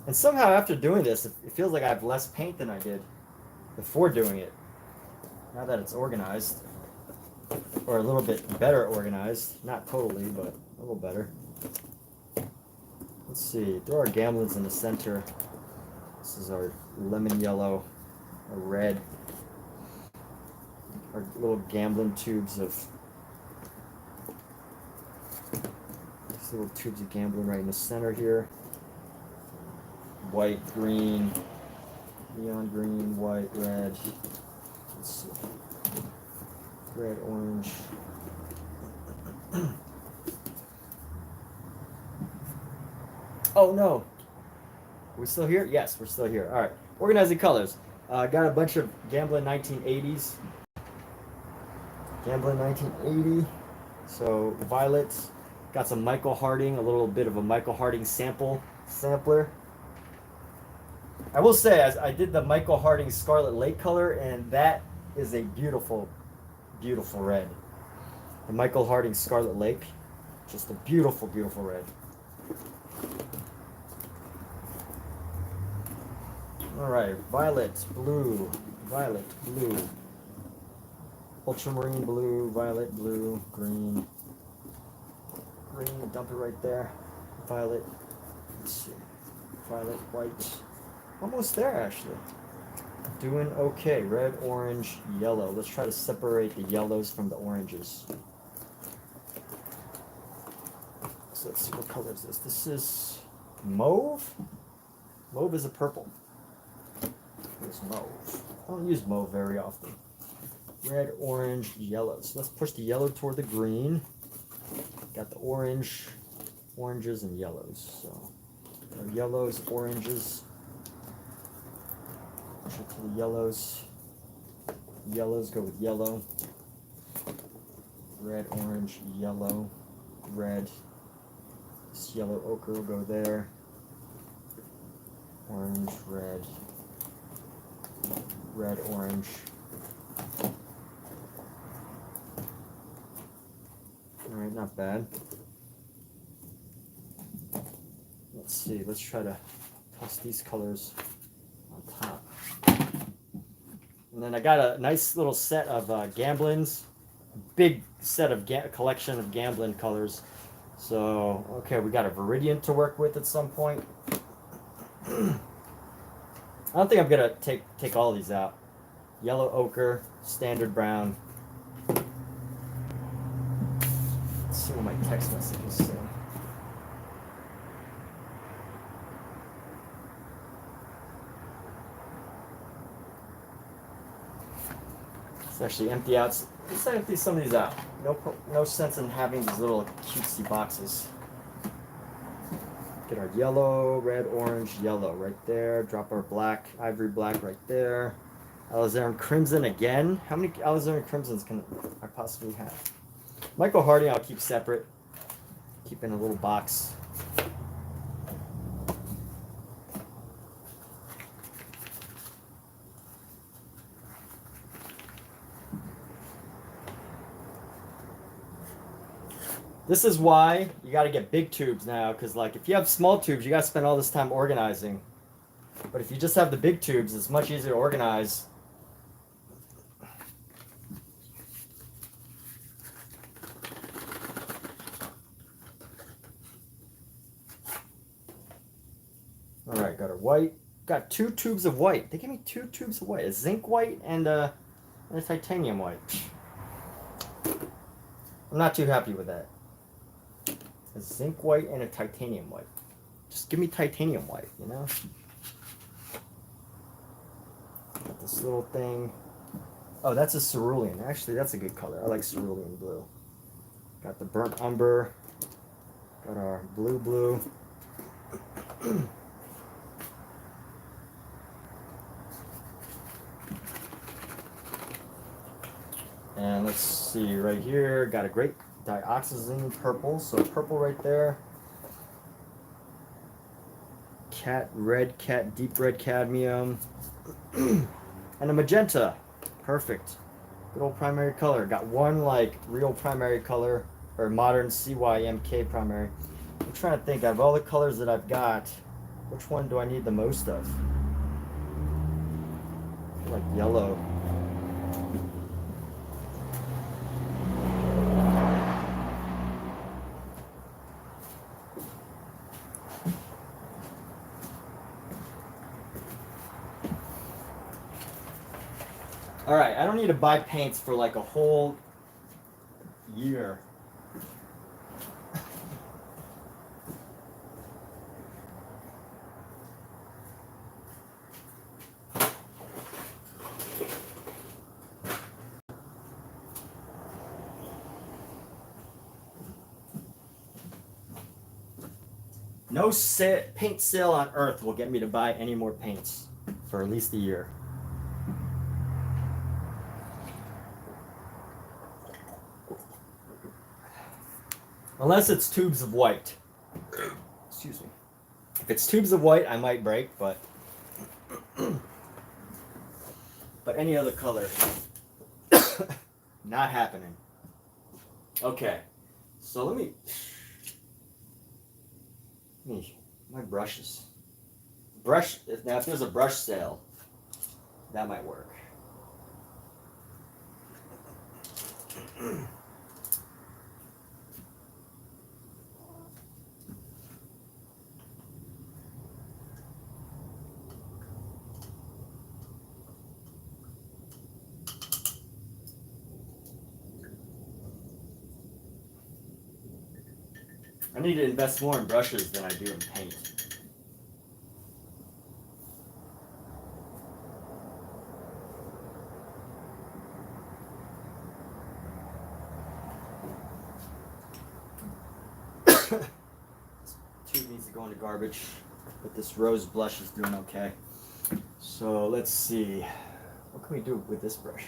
And somehow after doing this, it feels like I have less paint than I did before doing it. Now that it's organized. Or a little bit better organized. Not totally, but a little better. Let's see. Throw our gamblins in the center. This is our lemon yellow, our red. Our little gamblin tubes of... These little tubes of gamblin right in the center here. White, green, neon green, white, red. Let's see. Red, orange. Oh no! Are we still here? Yes, we're still here. All right. Organizing colors. Got a bunch of Gamblin 1980s. Gamblin 1980. So violet. Got some Michael Harding, a little bit of a Michael Harding sampler. I will say, as I did the Michael Harding Scarlet Lake color, and that is a beautiful, beautiful red. The Michael Harding Scarlet Lake, just a beautiful, beautiful red. All right, violet, blue, ultramarine blue, violet, blue, green, dump it right there, violet, let's see, violet, white, almost there actually. Doing okay, red, orange, yellow. Let's try to separate the yellows from the oranges. So let's see, what color is this? This is mauve? Mauve is a purple. Here's mauve. I don't use mauve very often. Red, orange, yellow. So let's push the yellow toward the green. Got the oranges and yellows. So our yellows, oranges. Push it to the yellows. Yellows go with yellow. Red, orange, yellow, red. This yellow ochre will go there. Orange, red. Red, orange. Alright, not bad. Let's see, let's try to toss these colors on top. And then I got a nice little set of Gamblins. Big set of collection of Gamblin colors. So, okay, we got a Viridian to work with at some point. I don't think I'm gonna take all these out. Yellow ochre, standard brown. Let's see what my text messages say. Let's actually empty out. Let's empty some of these out. No sense in having these little cutesy boxes. Get our yellow, red, orange, yellow right there. Drop our black, ivory black right there. Alizarin crimson again. How many alizarin crimsons can I possibly have? Michael Harding I'll keep separate. Keep in a little box. This is why you got to get big tubes now, because like if you have small tubes, you got to spend all this time organizing. But if you just have the big tubes, it's much easier to organize. All right, got a white. Got 2 tubes of white. They gave me 2 tubes of white, a zinc white and a titanium white. I'm not too happy with that. A zinc white and a titanium white. Just give me titanium white, you know? Got this little thing. Oh, that's a cerulean. Actually, that's a good color. I like cerulean blue. Got the burnt umber. Got our blue. And let's see, right here, got a dioxazine purple, so purple right there. Deep red cadmium, and a magenta. Perfect. Good old primary color. Got one like real primary color or modern CYMK primary. I'm trying to think out of all the colors that I've got, which one do I need the most of? I feel like yellow. All right, I don't need to buy paints for like a whole year. No paint sale on earth will get me to buy any more paints for at least a year. Unless it's tubes of white. Excuse me. If it's tubes of white, I might break, but any other color, not happening. Okay, so let me my brushes. Now if there's a brush sale, that might work. I need to invest more in brushes than I do in paint. This tube needs to go into garbage, but this rose blush is doing okay. So let's see, what can we do with this brush?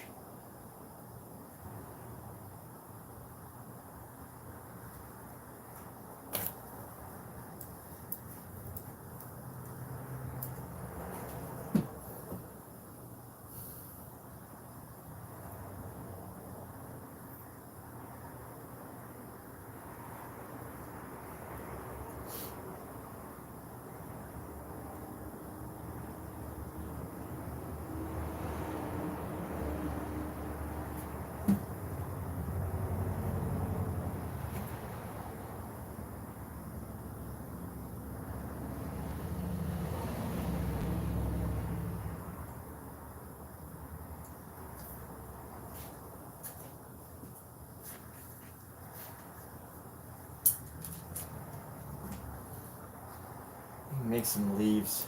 Make some leaves.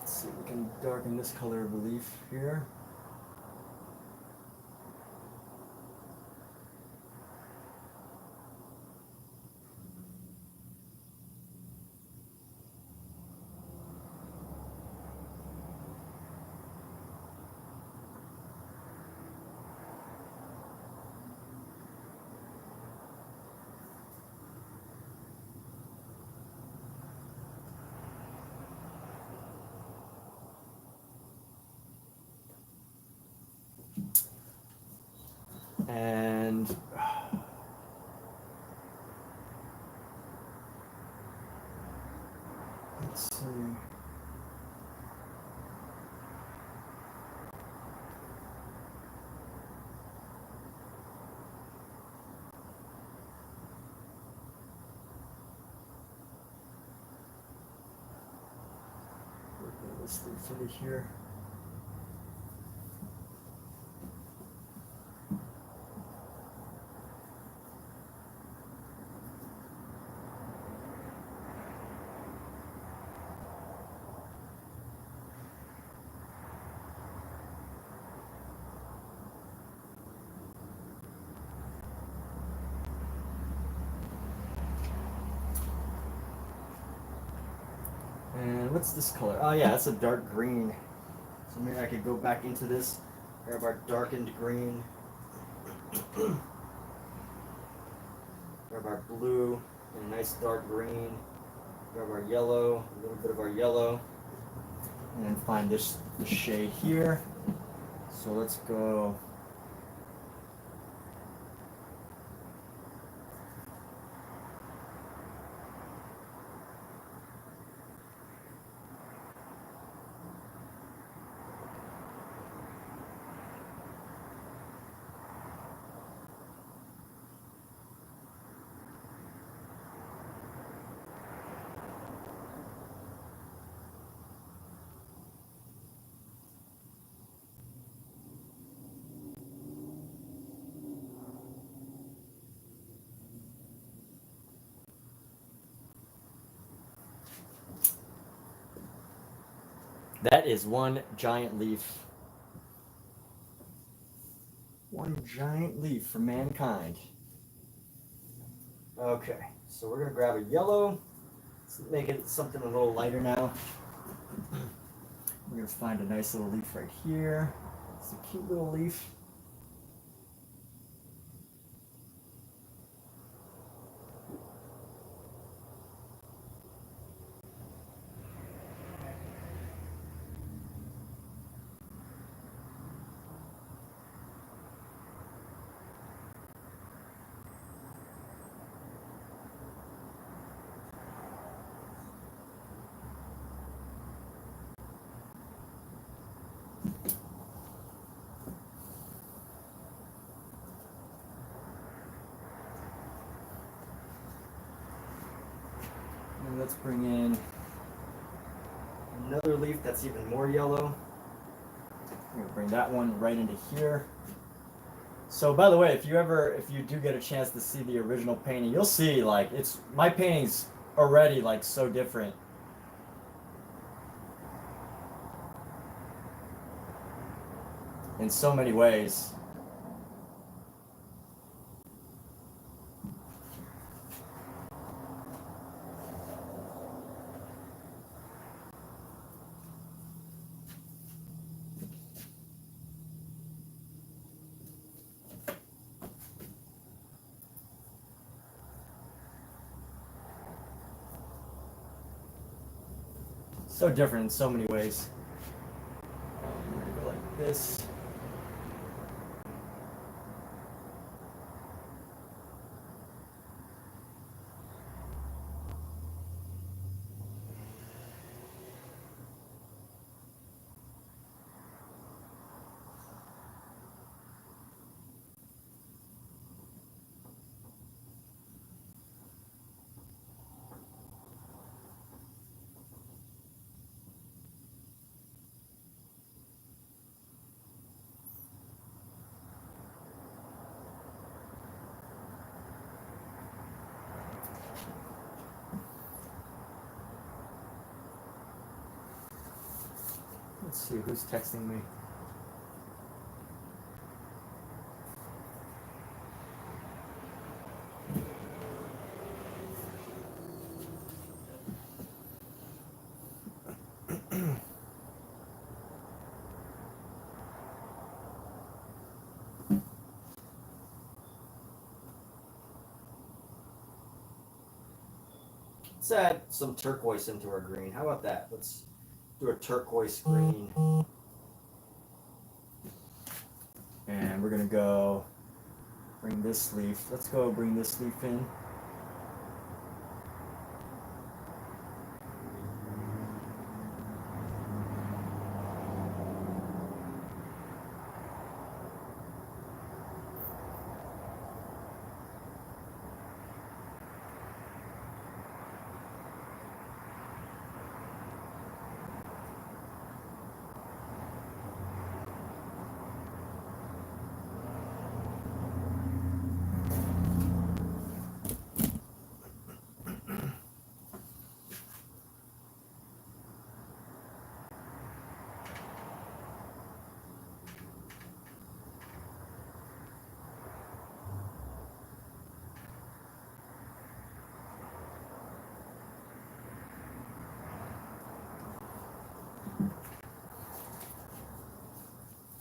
Let's see if we can darken this color of the leaf here. And let's see. Let's leave it here. And what's this color? Oh yeah, that's a dark green. So maybe I could go back into this, grab our darkened green, grab our blue and a nice dark green, grab our yellow, a little bit of our yellow, and then find this shade here. So let's go. That is one giant leaf. One giant leaf for mankind. Okay, so we're gonna grab a yellow. Let's make it something a little lighter now. We're gonna find a nice little leaf right here. It's a cute little leaf. And let's bring in another leaf that's even more yellow. I'm gonna bring that one right into here. So by the way, if you do get a chance to see the original painting, you'll see like my painting's already like so different. In so many ways. So different in so many ways. I'm gonna go like this. Let's see who's texting me. Let's add some turquoise into our green. How about that? Let's do a turquoise green. And we're gonna go bring this leaf. Let's go bring this leaf in.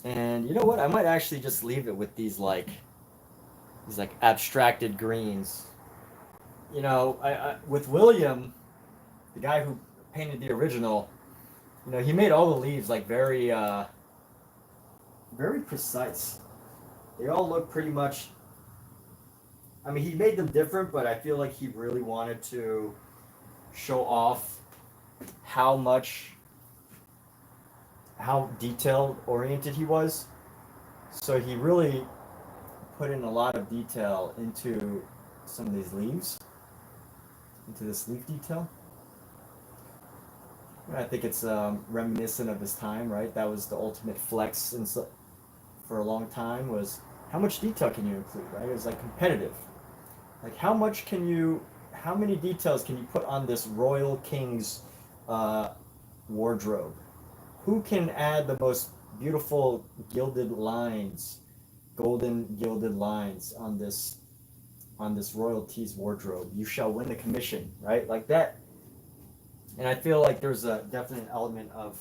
And you know what? I might actually just leave it with these like abstracted greens. You know, I with William, the guy who painted the original, you know, he made all the leaves like very precise. They all look pretty much. I mean, he made them different, but I feel like he really wanted to show off how much, how detail oriented he was. So he really put in a lot of detail into some of these leaves, into this leaf detail. And I think it's reminiscent of his time, right? That was the ultimate flex for a long time was how much detail can you include, right? It was like competitive. Like how many details can you put on this royal king's uh, wardrobe? Who can add the most beautiful gilded lines, golden gilded lines on this royalty's wardrobe? You shall win the commission, right? Like that. And I feel like there's a definite element of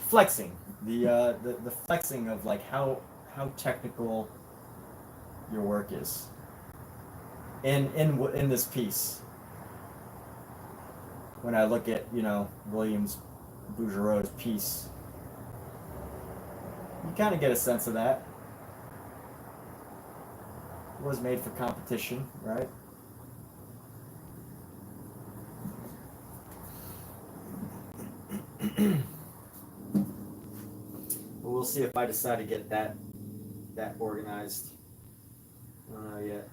flexing, the flexing of like how technical your work is in this piece. When I look at Williams Bouguereau's piece, you kind of get a sense of that. It was made for competition, right? But we'll see if I decide to get that organized. I don't know yet.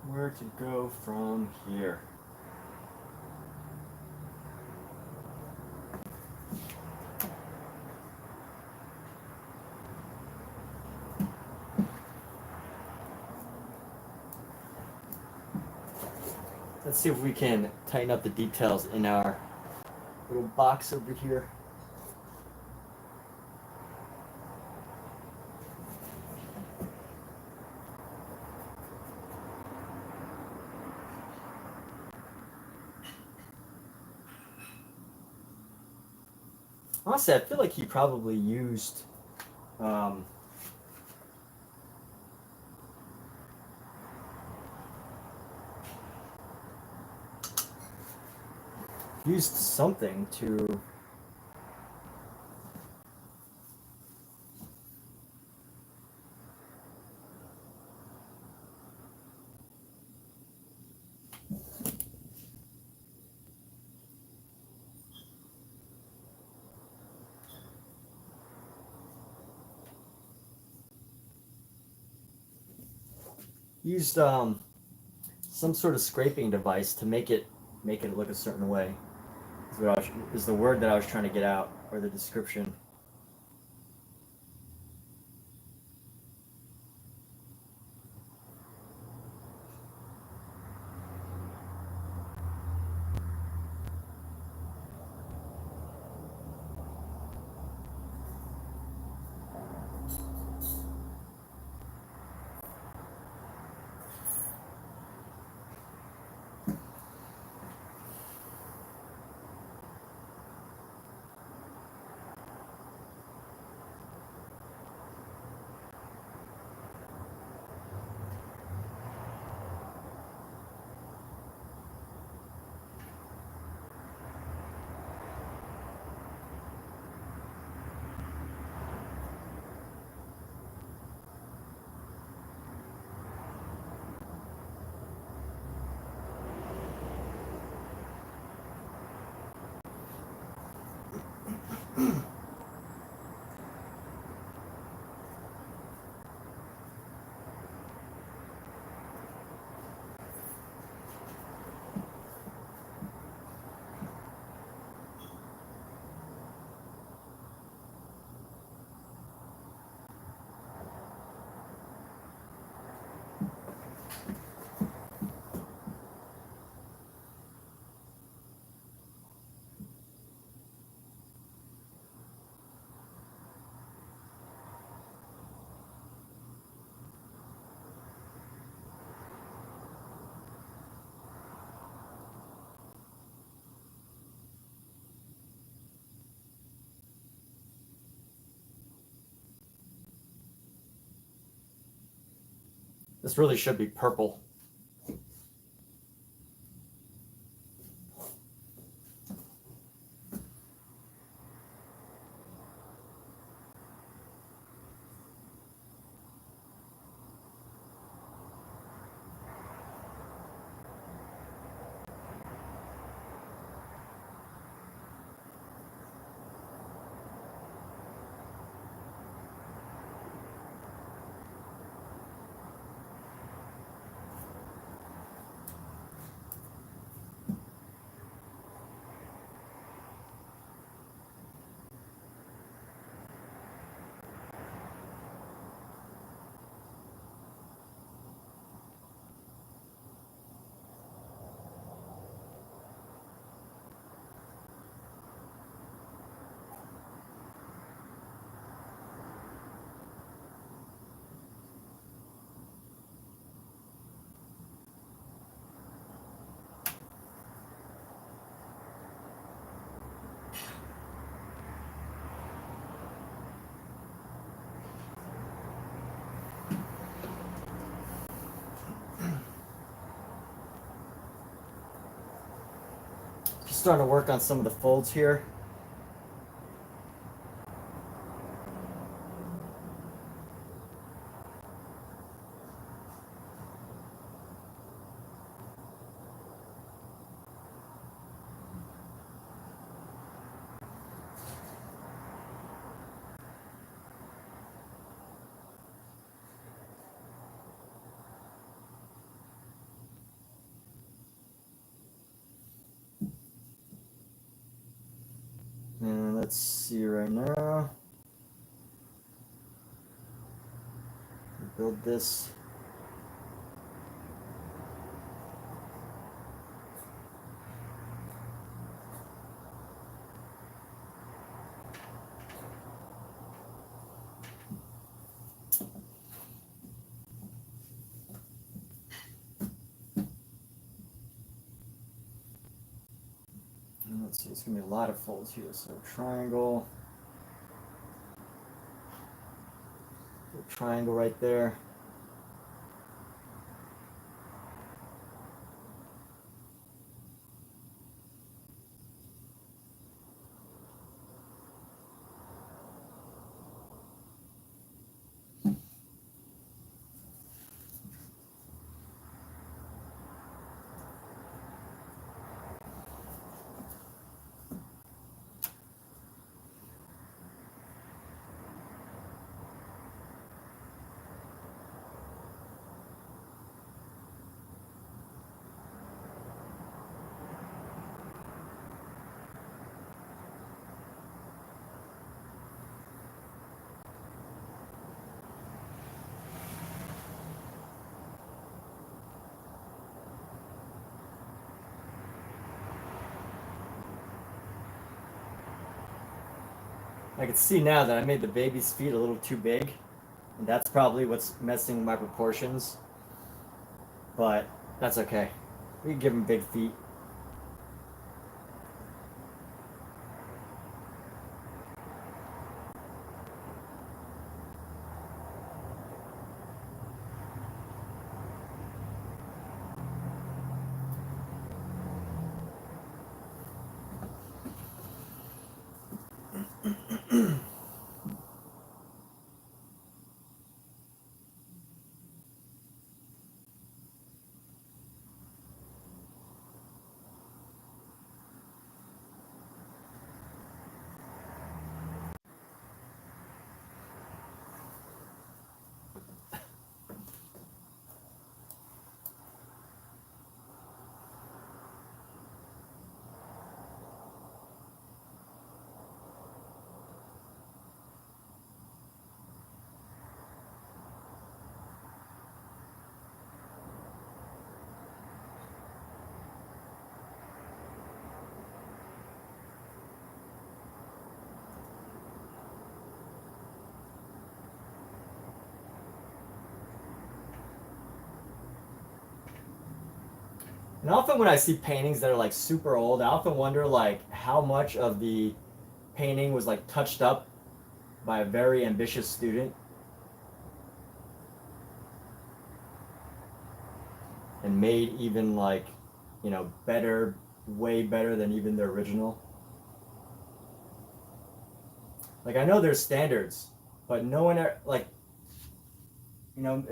Where to go from here? Let's see if we can tighten up the details in our little box over here. Honestly, I feel like he probably um, used something to used some sort of scraping device to make it look a certain way. Is the word that I was trying to get out, or the description. This really should be purple. Just starting to work on some of the folds here. And let's see right now. Build this. And let's see, it's gonna be a lot of folds here. So triangle. Triangle right there. I can see now that I made the baby's feet a little too big, and that's probably what's messing with my proportions. But that's okay. We can give him big feet. And often when I see paintings that are like super old, I often wonder like how much of the painting was like touched up by a very ambitious student and made even like, you know, better, way better than even the original. Like I know there's standards, but no one like, you know,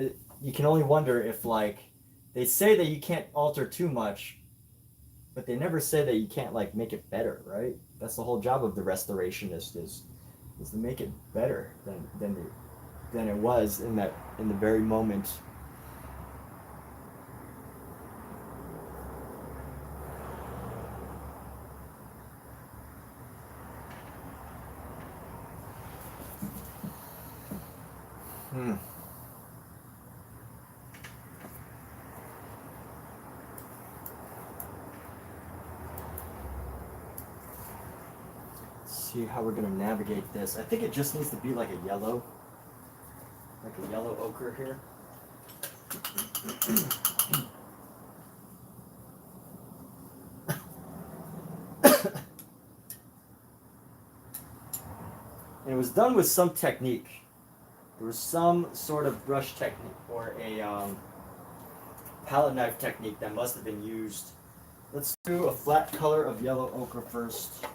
you can only wonder if like they say that you can't alter too much, but they never say that you can't like make it better, right? That's the whole job of the restorationist is to make it better than it was in the very moment. Hmm. See how we're gonna navigate this. I think it just needs to be like a yellow ochre here. And it was done with some technique. There was some sort of brush technique or a palette knife technique that must have been used. Let's do a flat color of yellow ochre first.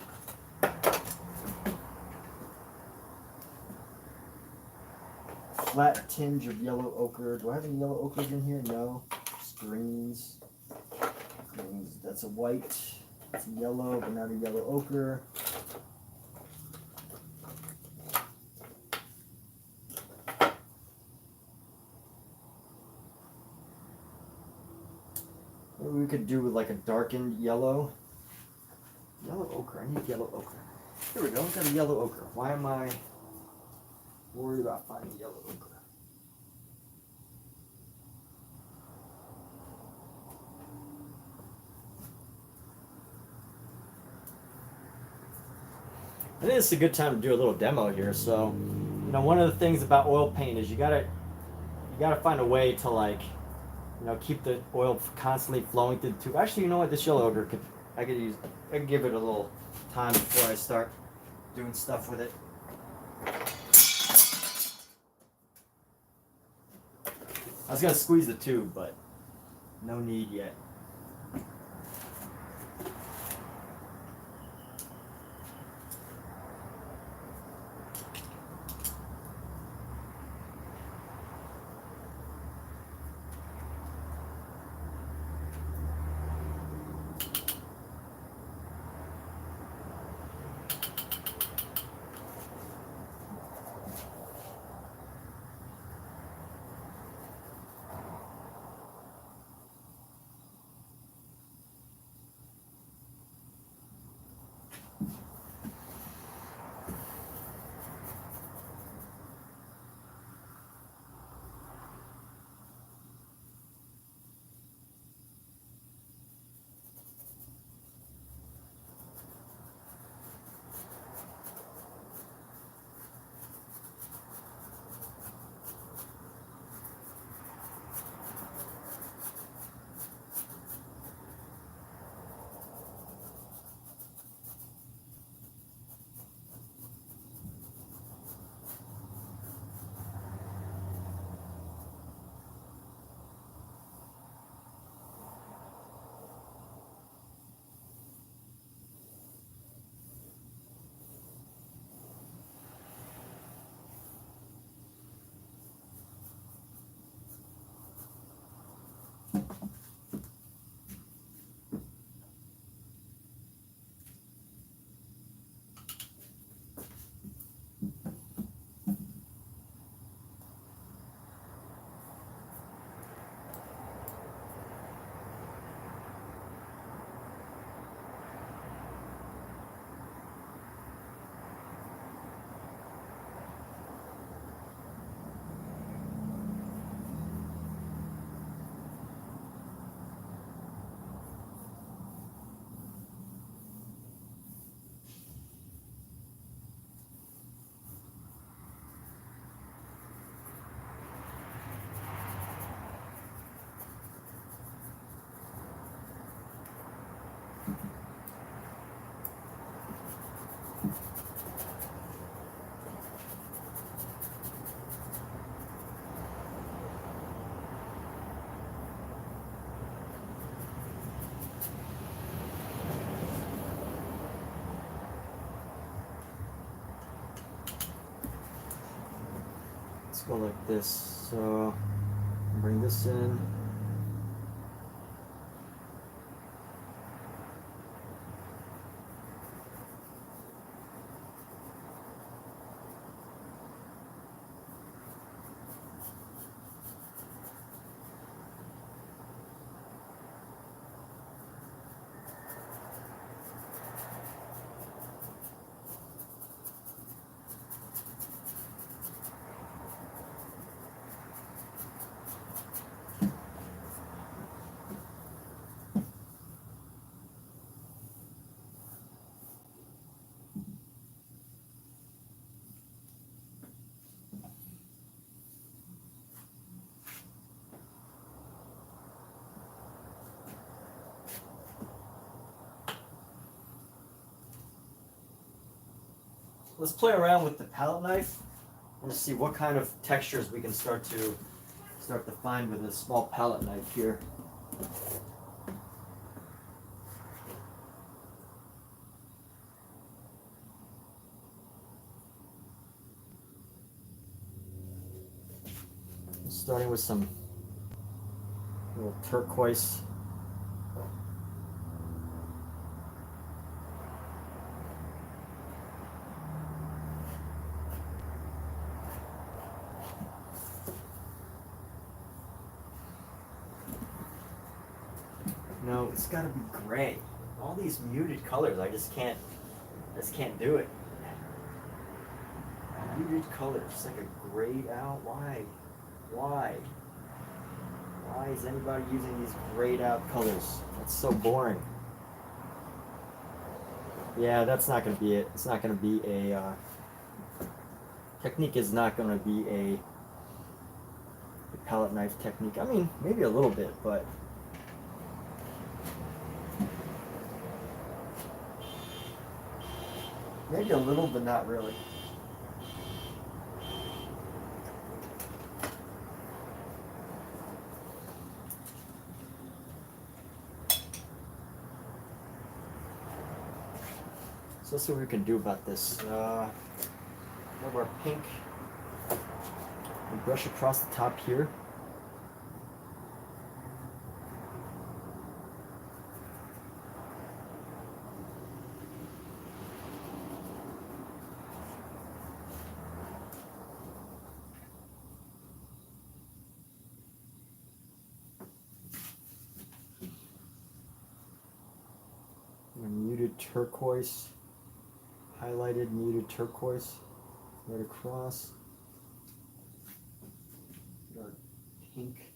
Flat tinge of yellow ochre. Do I have any yellow ochres in here? No. Just greens. Greens. That's a white. That's a yellow, but not a yellow ochre. Maybe we could do with like a darkened yellow. Yellow ochre. I need yellow ochre. Here we go. Got a yellow ochre. Why am I worried about finding yellow ochre? I think it's a good time to do a little demo here. So, you know, one of the things about oil paint is you gotta find a way to like, you know, keep the oil constantly flowing through the tube. Actually, you know what? This yellow ochre I could give it a little time before I start doing stuff with it. I was gonna squeeze the tube, but no need yet. go like this. So bring this in. Let's play around with the palette knife and see what kind of textures we can start to find with a small palette knife here. Starting with some little turquoise. No, it's gotta be gray. All these muted colors, I just can't do it. Muted colors, just like a grayed out. Why? Why is anybody using these grayed out colors? That's so boring. Yeah, that's not gonna be it. It's not gonna be a technique. Is not gonna be a palette knife technique. I mean, maybe a little bit, but maybe a little, but not really. So let's see what we can do about this. Have our pink. We brush across the top here. A muted turquoise, highlighted muted turquoise, right across. Dark pink.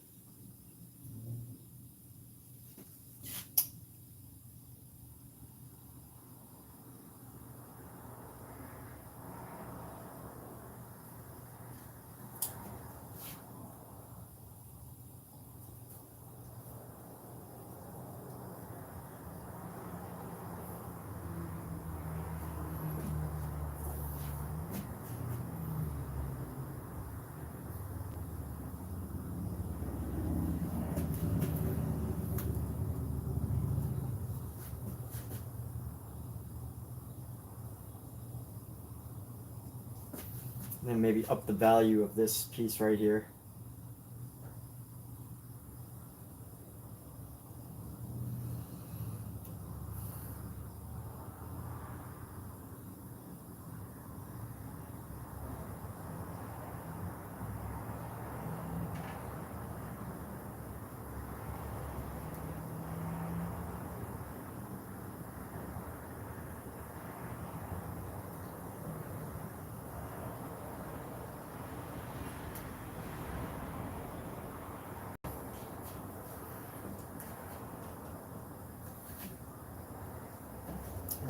And then maybe up the value of this piece right here.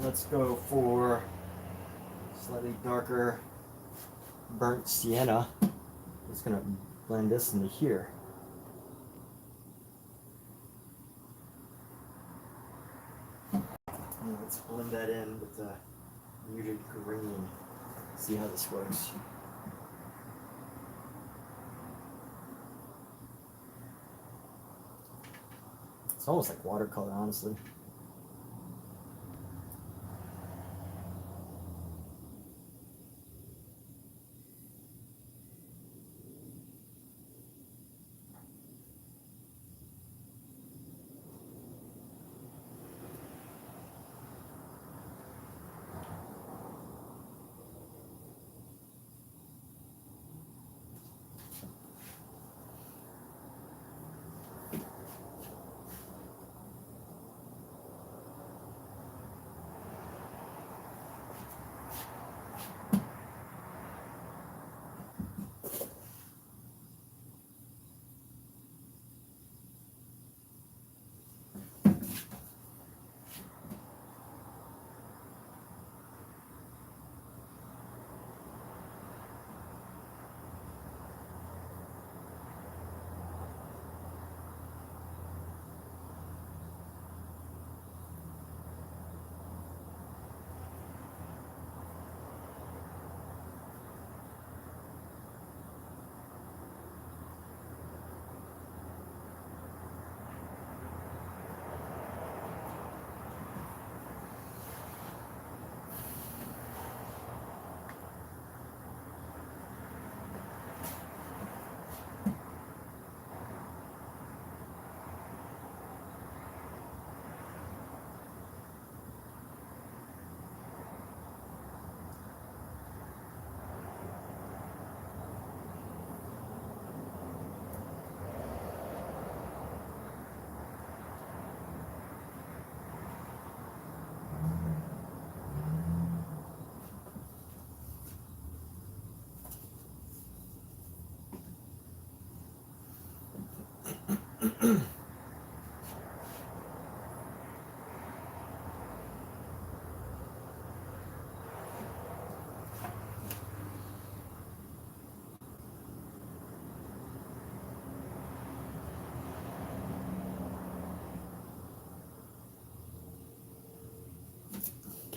Let's go for slightly darker burnt sienna. Just gonna blend this into here. And let's blend that in with the muted green. See how this works. It's almost like watercolor, honestly.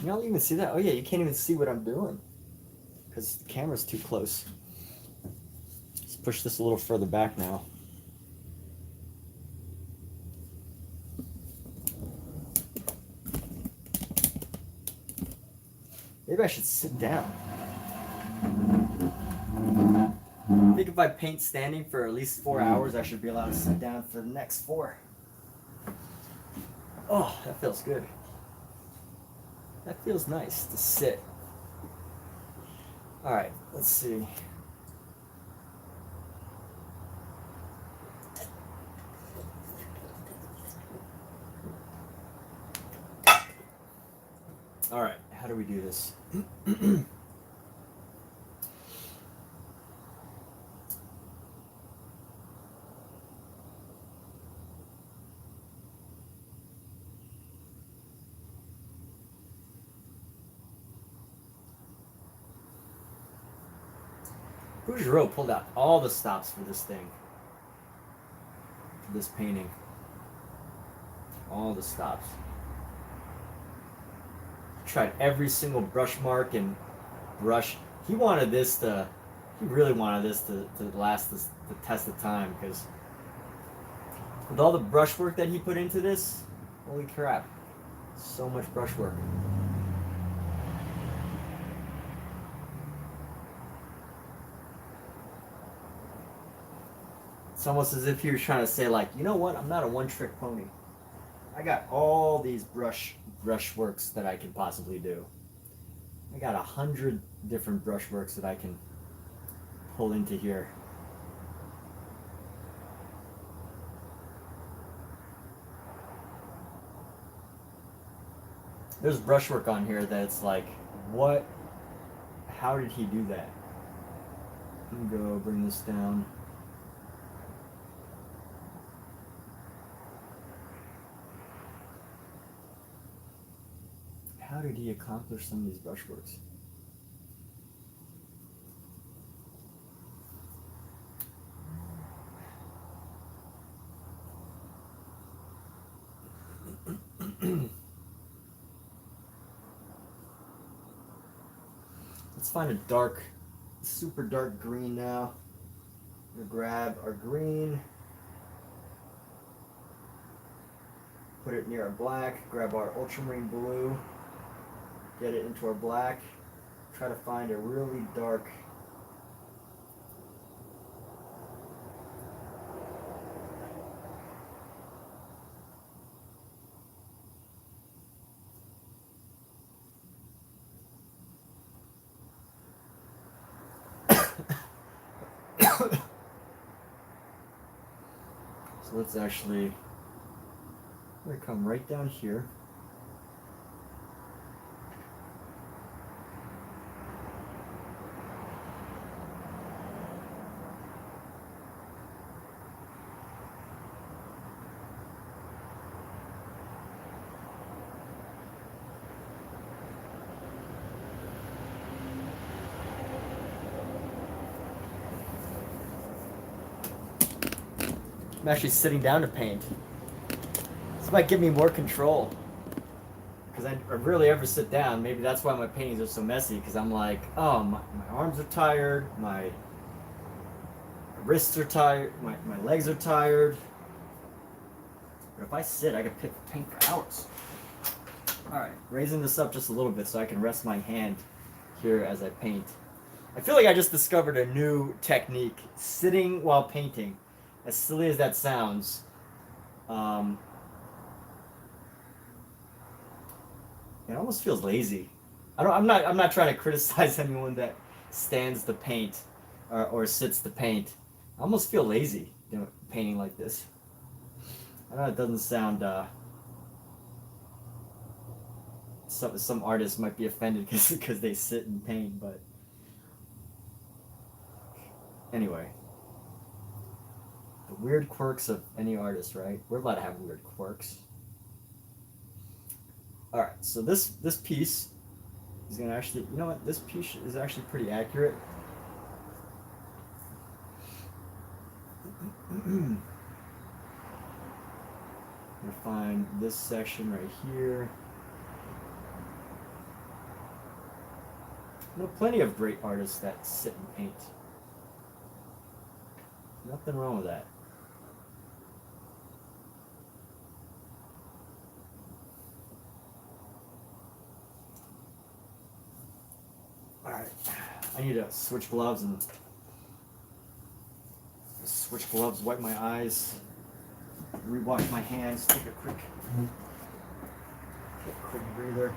Can y'all even see that? Oh yeah, you can't even see what I'm doing because the camera's too close. Let's push this a little further back now. Maybe I should sit down. I think if I paint standing for at least 4 hours, I should be allowed to sit down for the next 4. Oh, that feels good. That feels nice to sit. All right, let's see. All right, how do we do this? Bouguereau pulled out all the stops for this thing, for this painting. All the stops. Tried every single brush mark and brush. He really wanted this to last the test of time, because with all the brushwork that he put into this, holy crap, so much brushwork. It's almost as if he was trying to say, like, you know what, I'm not a one-trick pony. I got all these brushworks that I can possibly do. I got 100 different brushworks that I can pull into here. There's brushwork on here that's like, what? How did he do that? Let me go bring this down. How did he accomplish some of these brushworks? Let's find a dark, super dark green now. We'll grab our green, put it near our black, grab our ultramarine blue, get it into our black, try to find a really dark so let's actually, we're going to come right down here. I'm actually sitting down to paint. This might give me more control. Because I rarely ever sit down. Maybe that's why my paintings are so messy. Because I'm like, oh, my arms are tired. My wrists are tired. My legs are tired. But if I sit, I can paint for hours. Alright, raising this up just a little bit so I can rest my hand here as I paint. I feel like I just discovered a new technique. Sitting while painting. As silly as that sounds, it almost feels lazy. I'm not trying to criticize anyone that stands to paint or sits to paint. I almost feel lazy painting like this. I know it doesn't sound. Some artists might be offended because they sit and paint, but anyway. The weird quirks of any artist, right? We're allowed to have weird quirks. Alright, so this piece is going to actually, you know what? This piece is actually pretty accurate. I'm going to find this section right here. I know plenty of great artists that sit and paint. Nothing wrong with that. Alright, I need to switch gloves and wipe my eyes, rewash my hands, take a quick breather.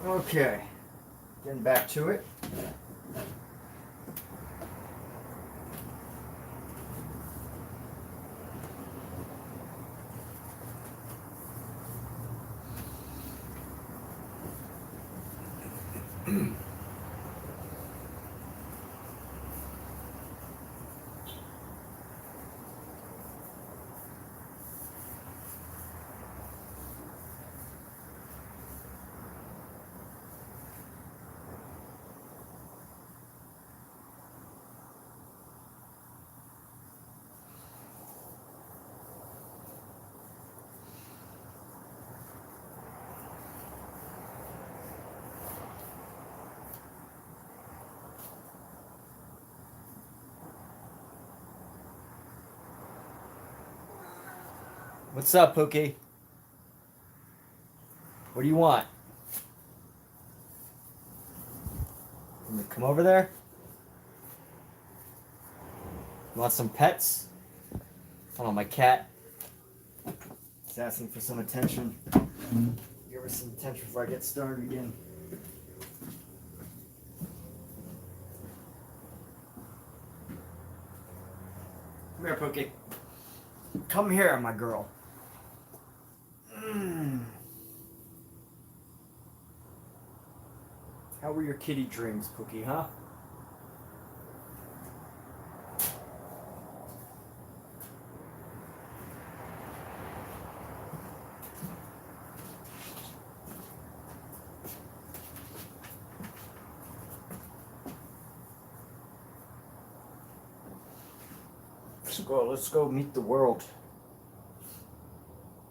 Okay, getting back to it. What's up, Pookie? What do you want? You come over there? You want some pets? Hold on, my cat is asking for some attention. Give her some attention before I get started again. Come here, Pookie. Come here, my girl. How were your kitty dreams, Pookie, huh? Let's go meet the world.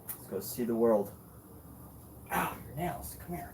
Let's go see the world. Ow, your nails, come here.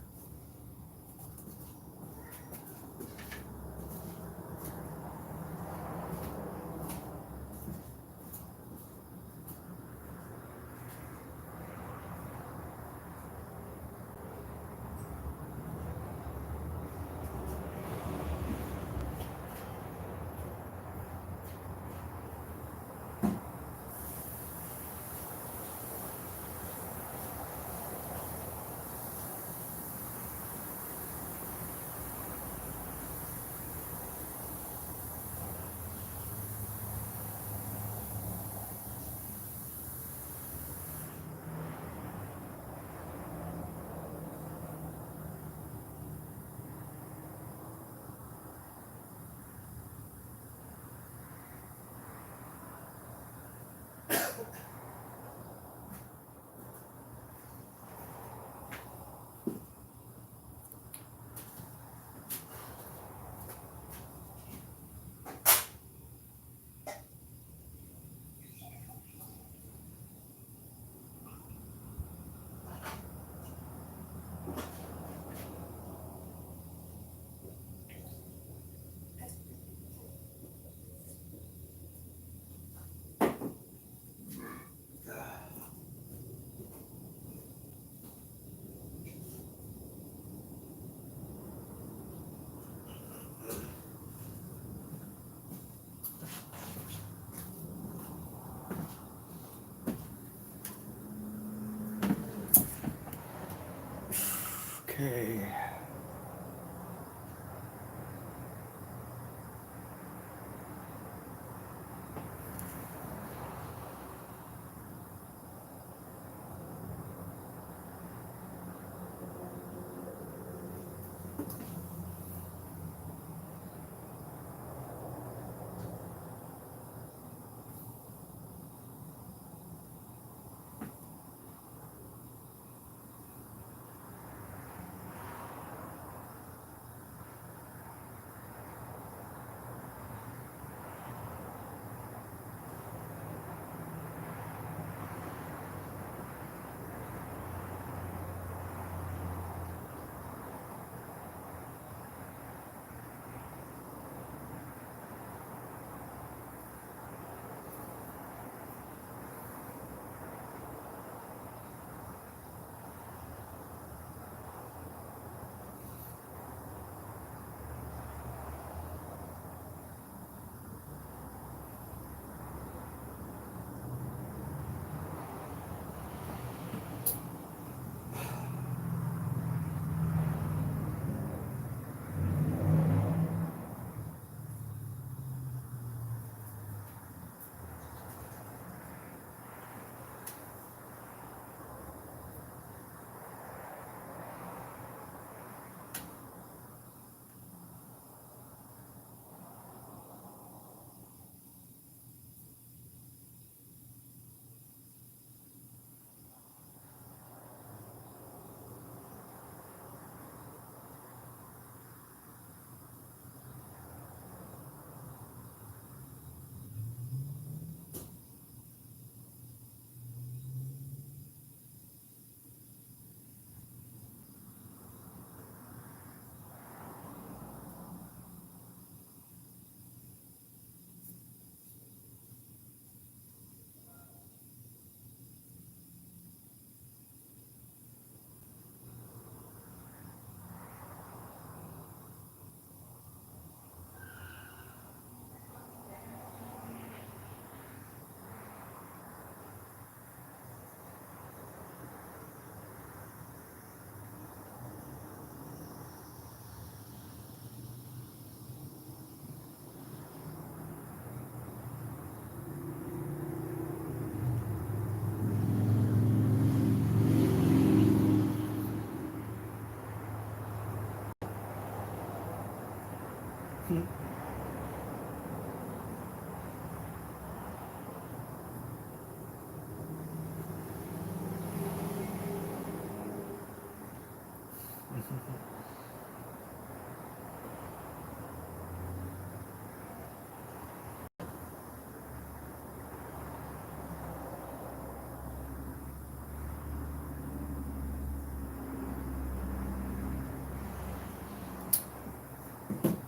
Okay.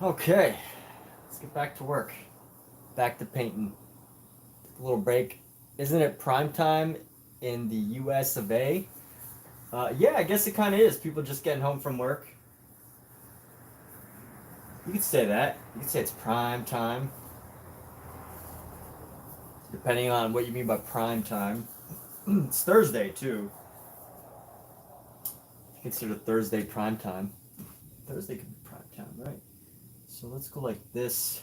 Okay, let's get back to work. Back to painting. A little break. Isn't it prime time in the US of A? Yeah, I guess it kind of is. People just getting home from work. You could say that. You could say it's prime time, depending on what you mean by prime time. It's Thursday, too. Consider Thursday prime time. Thursday could be prime time, right? So let's go like this.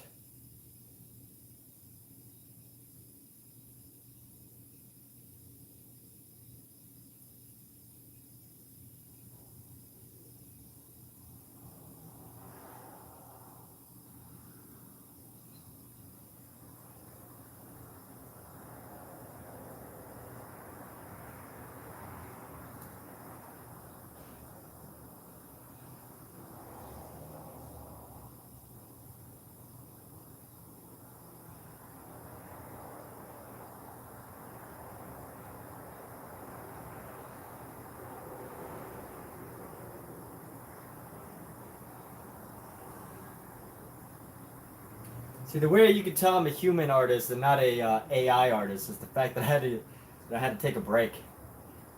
See, the way you can tell I'm a human artist and not a AI artist is the fact that I had to take a break.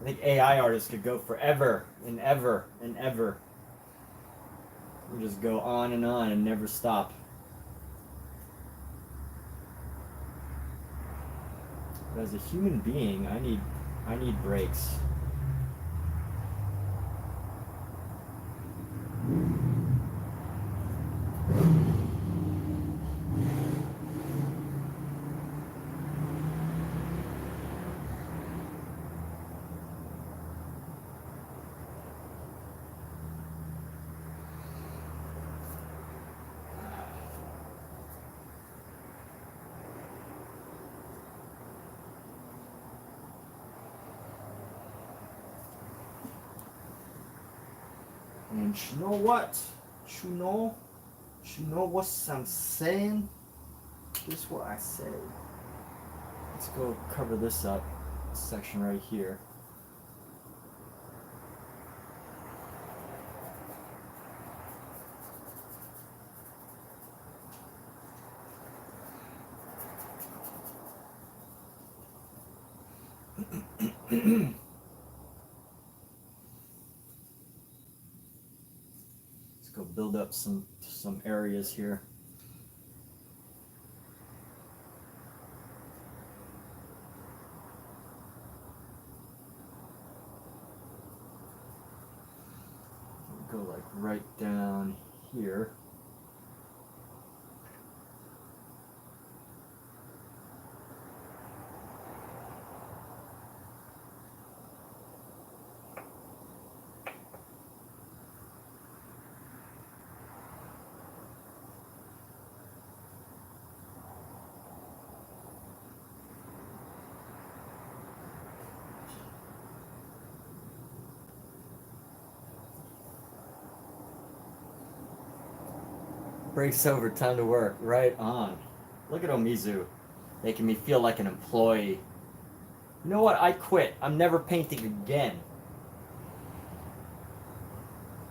I think AI artists could go forever and ever and ever. You just go on and never stop. But as a human being, I need breaks. You know what? You know what I'm saying? This is what I say. Let's go cover this up. This section right here. Let's go build up some areas here. Go like right down here. Breaks over, time to work. Right on. Look at Omizu, making me feel like an employee. You know what? I quit. I'm never painting again.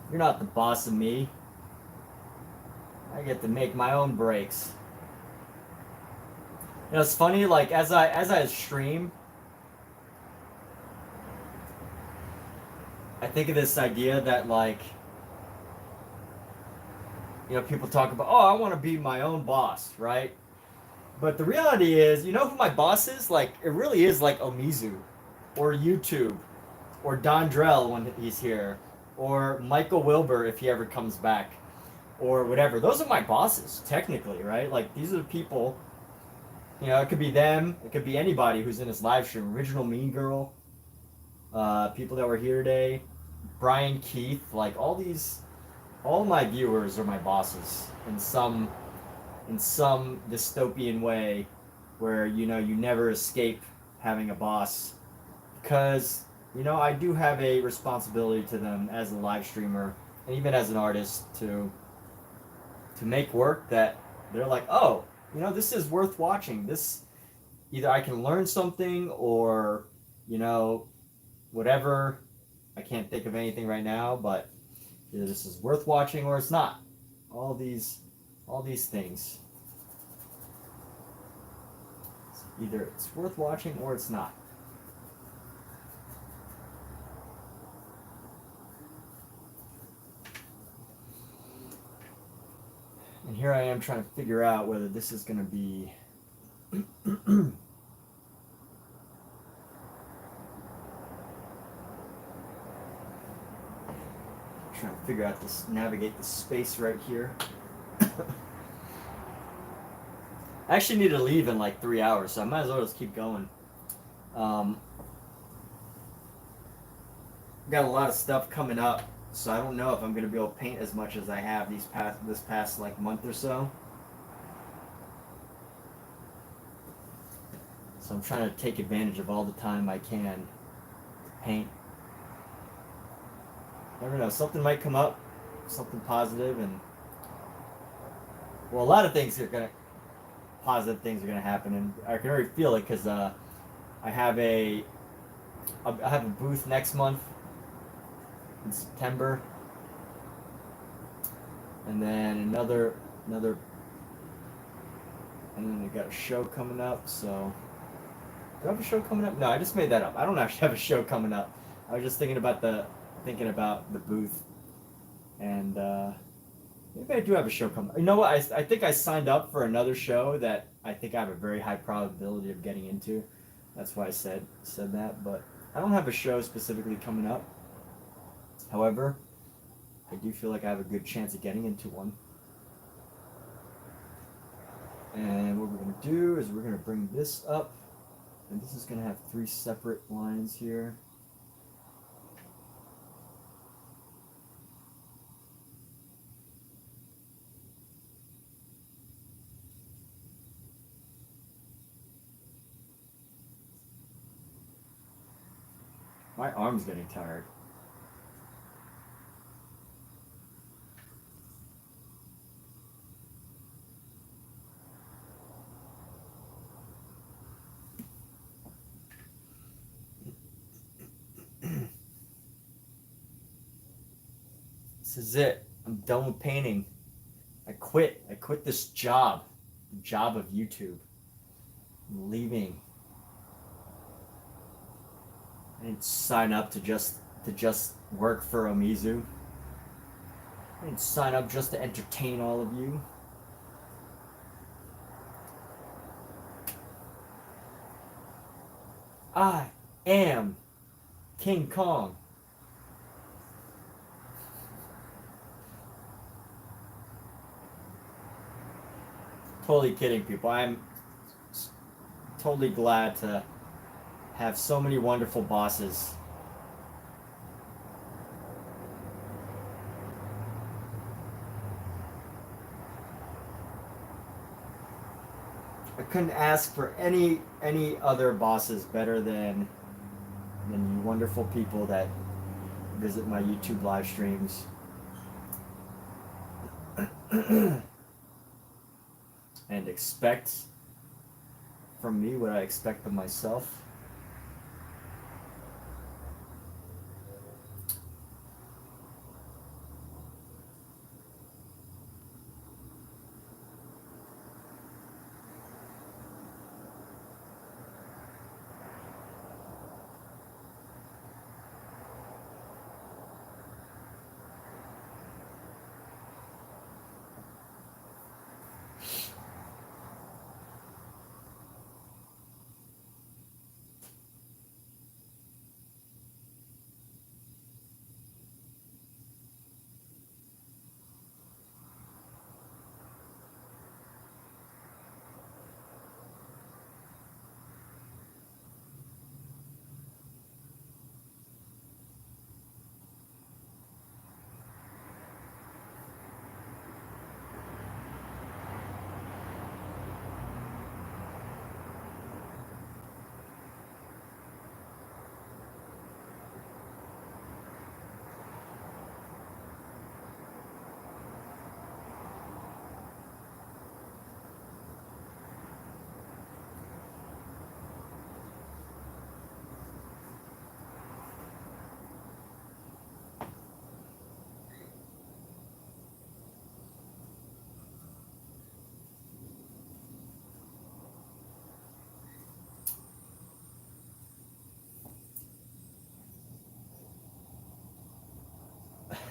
You're not the boss of me. I get to make my own breaks. You know, it's funny. Like as I stream, I think of this idea that like, you know, people talk about, oh, I want to be my own boss, right? But the reality is, you know who my boss is? Like, it really is like Omizu, or YouTube, or Don Drell when he's here, or Michael Wilbur if he ever comes back, or whatever. Those are my bosses, technically, right? Like, these are the people, you know, it could be them, it could be anybody who's in this live stream. Original Mean Girl, people that were here today, Brian Keith, like all my viewers are my bosses in some dystopian way where, you know, you never escape having a boss because, you know, I do have a responsibility to them as a live streamer and even as an artist to make work that they're like, oh, you know, this is worth watching. This, either I can learn something or, you know, whatever. I can't think of anything right now, but either this is worth watching or it's not. All these things. Either it's worth watching or it's not. And here I am trying to figure out whether this is going to be trying to figure out this, navigate the space right here. I actually need to leave in like 3 hours, so I might as well just keep going. Got a lot of stuff coming up, so I don't know if I'm gonna be able to paint as much as I have this past like month or so. So I'm trying to take advantage of all the time I can to paint. Never know, something might come up, something positive, and well, a lot of things are gonna positive things are gonna happen, and I can already feel it because I have a booth next month in September, and then another, and then I got a show coming up. So, do I have a show coming up? No, I just made that up. I don't actually have a show coming up. I was just thinking about the booth, and maybe I do have a show coming. You know what? I think I signed up for another show that I think I have a very high probability of getting into. That's why I said that. But I don't have a show specifically coming up. However, I do feel like I have a good chance of getting into one. And what we're going to do is we're going to bring this up. And this is going to have 3 separate lines here. My arm's getting tired. This is it. I'm done with painting. I quit. I quit this job. The job of YouTube. I'm leaving. I didn't sign up to just work for Omizu. I didn't sign up just to entertain all of you. I am King Kong. Totally kidding, people. I'm totally glad to have so many wonderful bosses. I couldn't ask for any other bosses better than you wonderful people that visit my YouTube live streams. And expect from me what I expect of myself.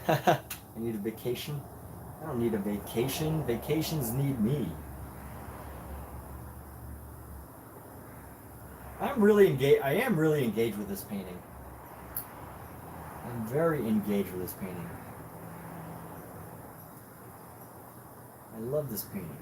I need a vacation. I don't need a vacation. Vacations need me. I'm really engaged. I am really engaged with this painting. I'm very engaged with this painting. I love this painting.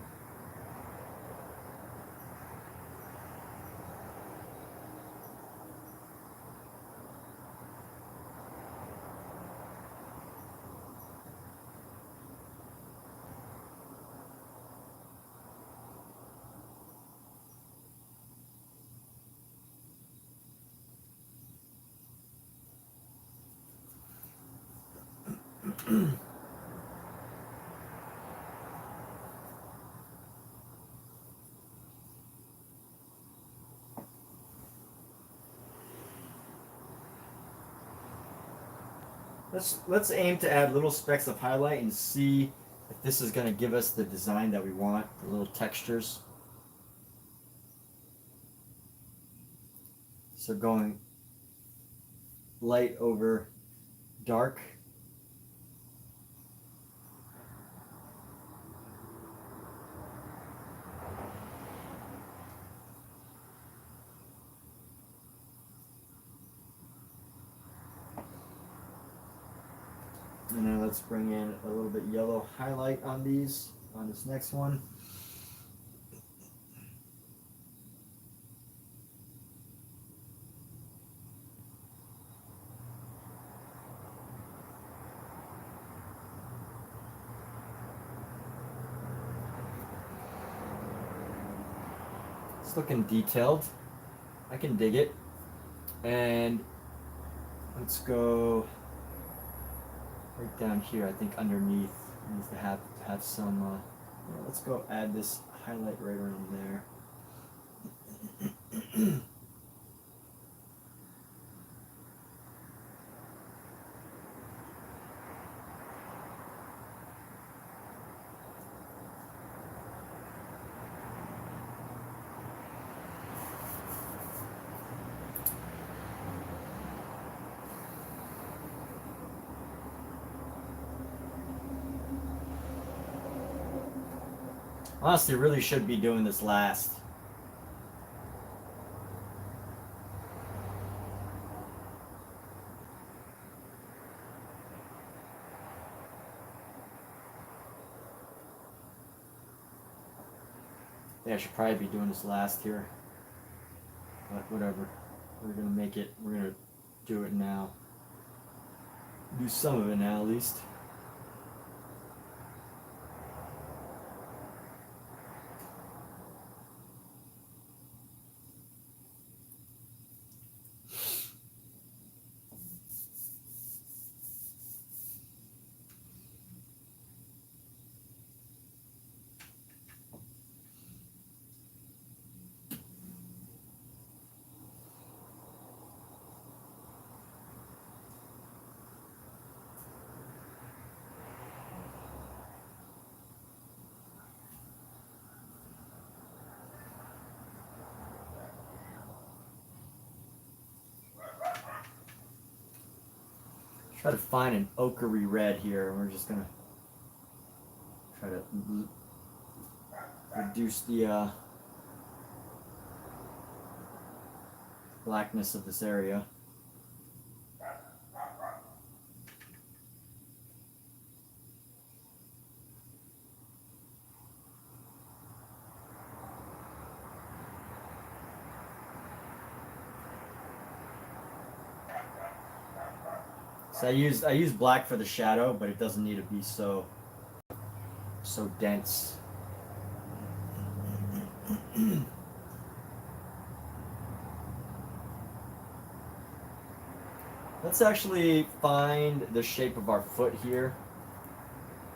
Let's aim to add little specks of highlight and see if this is going to give us the design that we want, the little textures. So going light over dark. And then let's bring in a little bit yellow highlight on these, on this next one. It's looking detailed. I can dig it. And let's go right down here. I think underneath needs to have some. Let's go add this highlight right around there. Honestly, really should be doing this last. Yeah, I should probably be doing this last here. But whatever. We're gonna make it. We're gonna do it now. Do some of it now, at least. Try to find an ochre red here, and we're just gonna try to reduce the blackness of this area. So I use black for the shadow, but it doesn't need to be so dense. Let's actually find the shape of our foot here.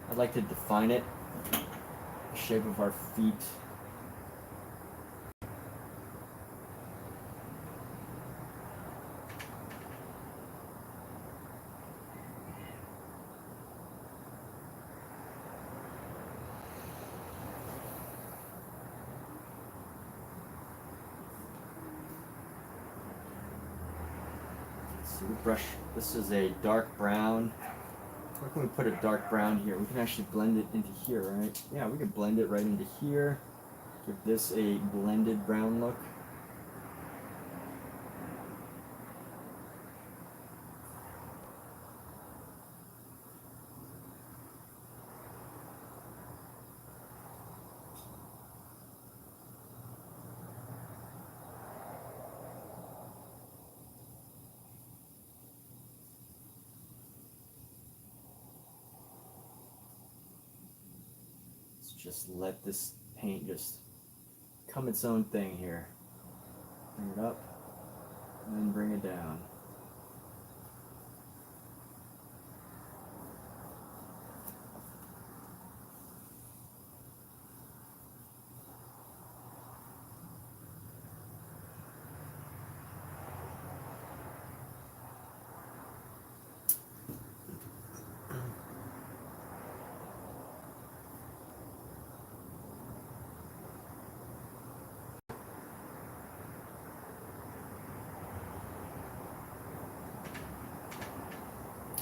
I'd like to define it. The shape of our feet. So the brush, this is a dark brown. Where can we put a dark brown here? We can actually blend it into here, right? Yeah, we can blend it right into here. Give this a blended brown look. Just let this paint just come its own thing here. Bring it up, and then bring it down.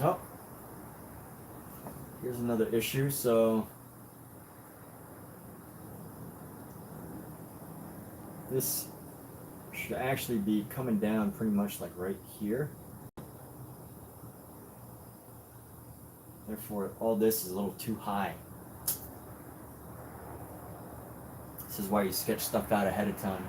Oh, here's another issue. So this should actually be coming down pretty much like right here. Therefore, all this is a little too high. This is why you sketch stuff out ahead of time.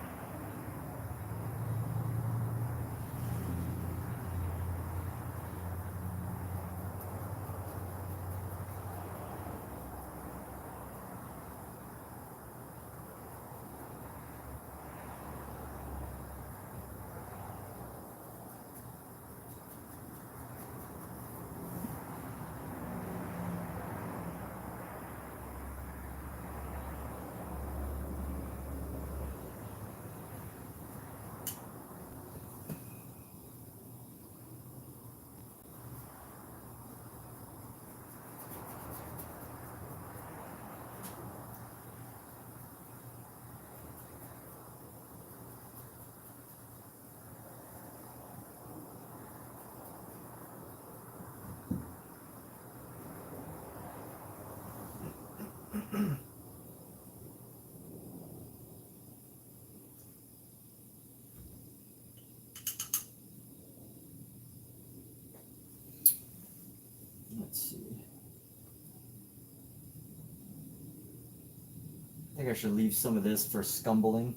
Let's see. I think I should leave some of this for scumbling.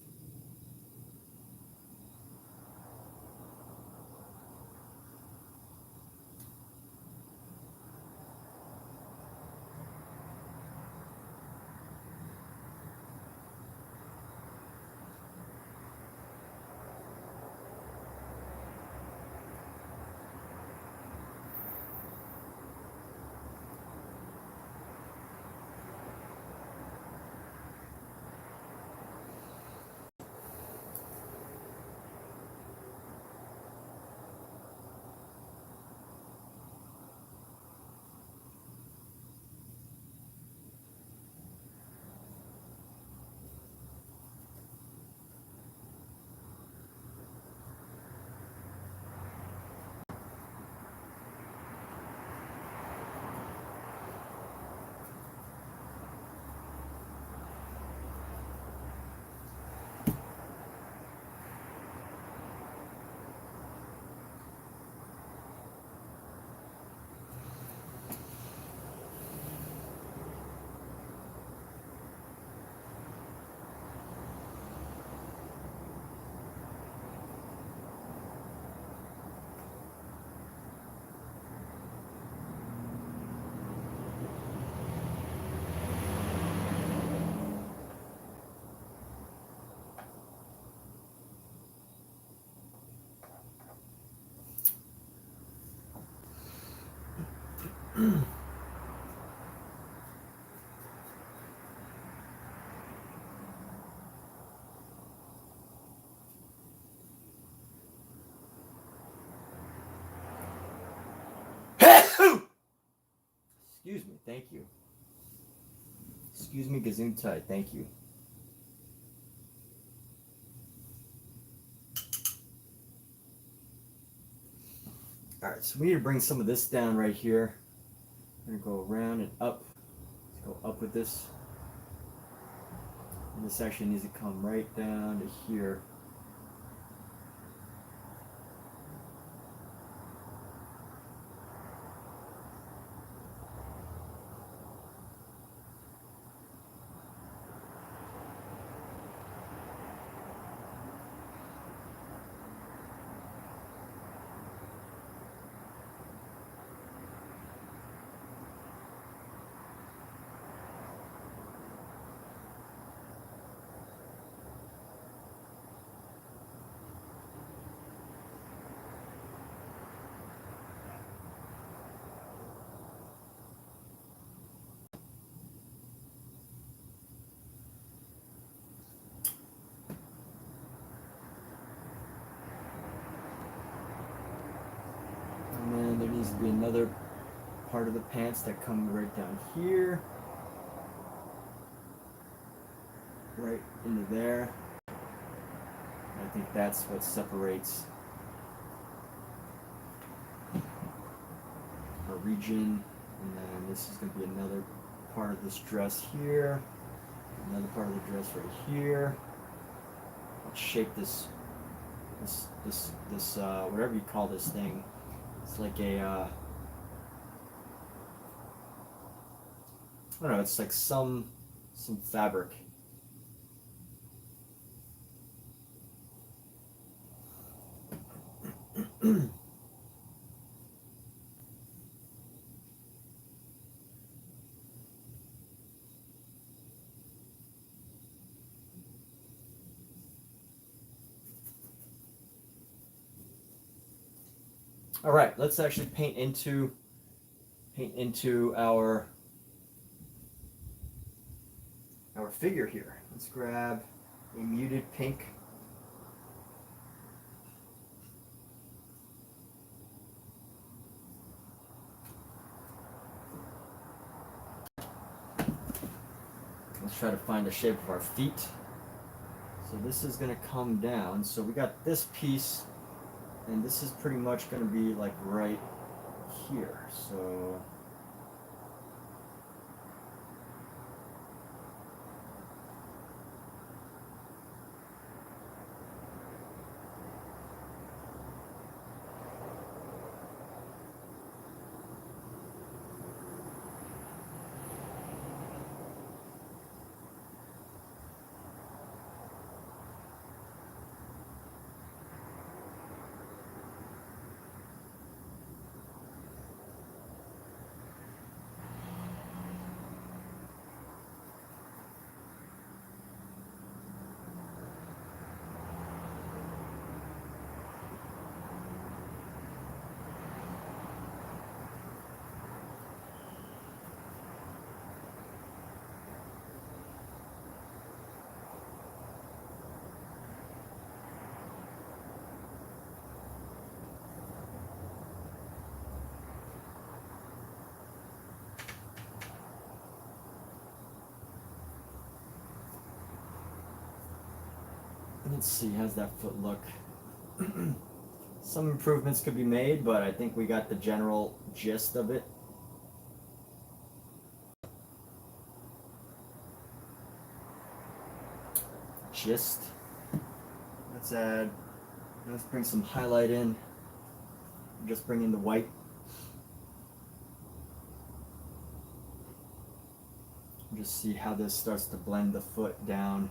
Excuse me, thank you. Excuse me, Gesundheit, thank you. Alright, so we need to bring some of this down right here. We're gonna go around and up. Let's go up with this. And this actually needs to come right down to here. And then there needs to be another part of the pants that come right down here. Right into there. I think that's what separates our region. And then this is going to be another part of this dress here. Another part of the dress right here. Let's shape this whatever you call this thing. It's like a I don't know, it's like some fabric. All right, let's actually paint into our figure here. Let's grab a muted pink. Let's try to find the shape of our feet. So this is going to come down. So we got this piece, and this is pretty much going to be like right here. So Let's see, how's that foot look? Some improvements could be made, but I think we got the general gist of it. Let's bring some highlight in. Just bring in the white. Just see how this starts to blend the foot down.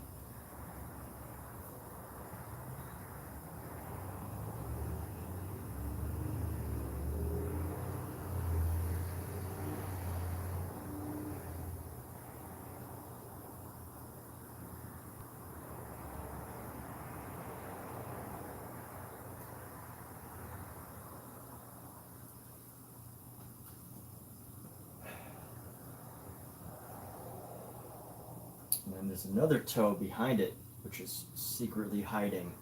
And then there's another toe behind it, which is secretly hiding.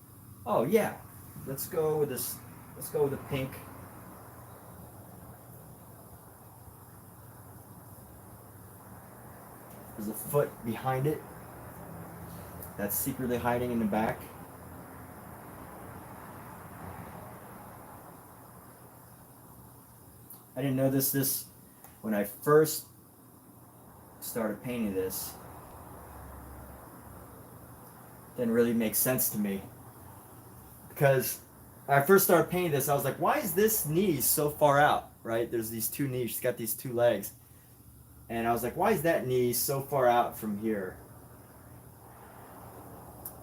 Oh yeah, let's go with this. Let's go with the pink. There's a foot behind it that's secretly hiding in the back. I didn't notice this when I first started painting this. Didn't really make sense to me, because when I first started painting this, I was like, why is this knee so far out, right? There's these two knees, she's got these two legs, and I was like, why is that knee so far out from here?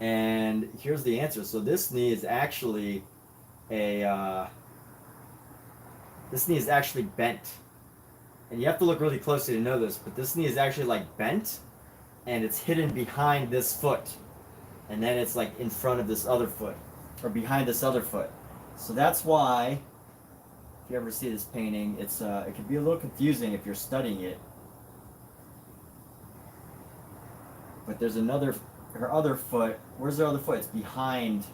And here's the answer. So this knee is actually bent, and you have to look really closely to know this, but this knee is actually like bent, and it's hidden behind this foot. And then it's like in front of this other foot, or behind this other foot. So that's why, if you ever see this painting, it can be a little confusing if you're studying it. But there's her other foot. Where's her other foot? It's behind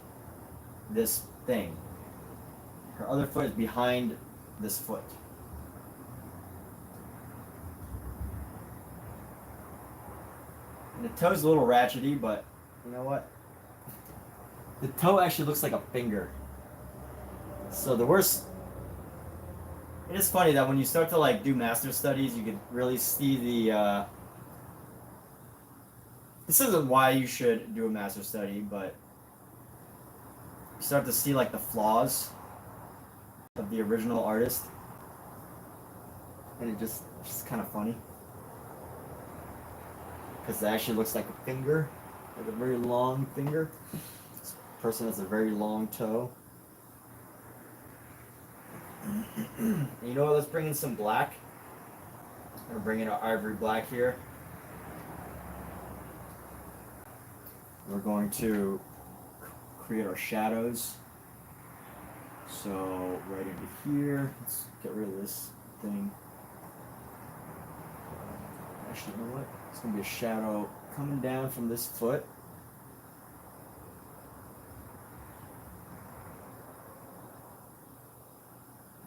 this thing. Her other foot is behind this foot. And the toe's a little ratchety, but you know what? The toe actually looks like a finger. So the worst... It is funny that when you start to like do master studies, you can really see the... This isn't why you should do a master study, but you start to see like the flaws of the original artist. And it's just kind of funny. Because it actually looks like a finger. Like a very long finger. This person has a very long toe. And you know what? Let's bring in some black. I'm gonna bring in our ivory black here. We're going to create our shadows. So right into here. Let's get rid of this thing. Actually, you know what? It's gonna be a shadow coming down from this foot.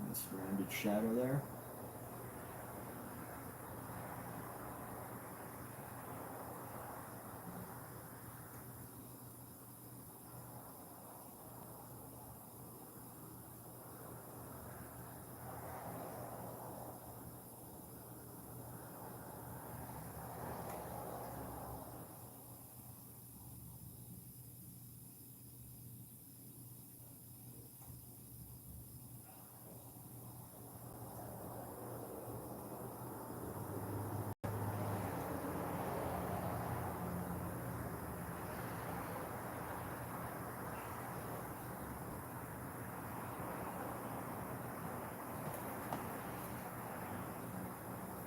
Nice rounded shadow there.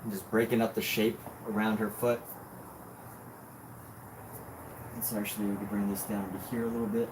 I'm just breaking up the shape around her foot. Let's actually, we can bring this down to here a little bit.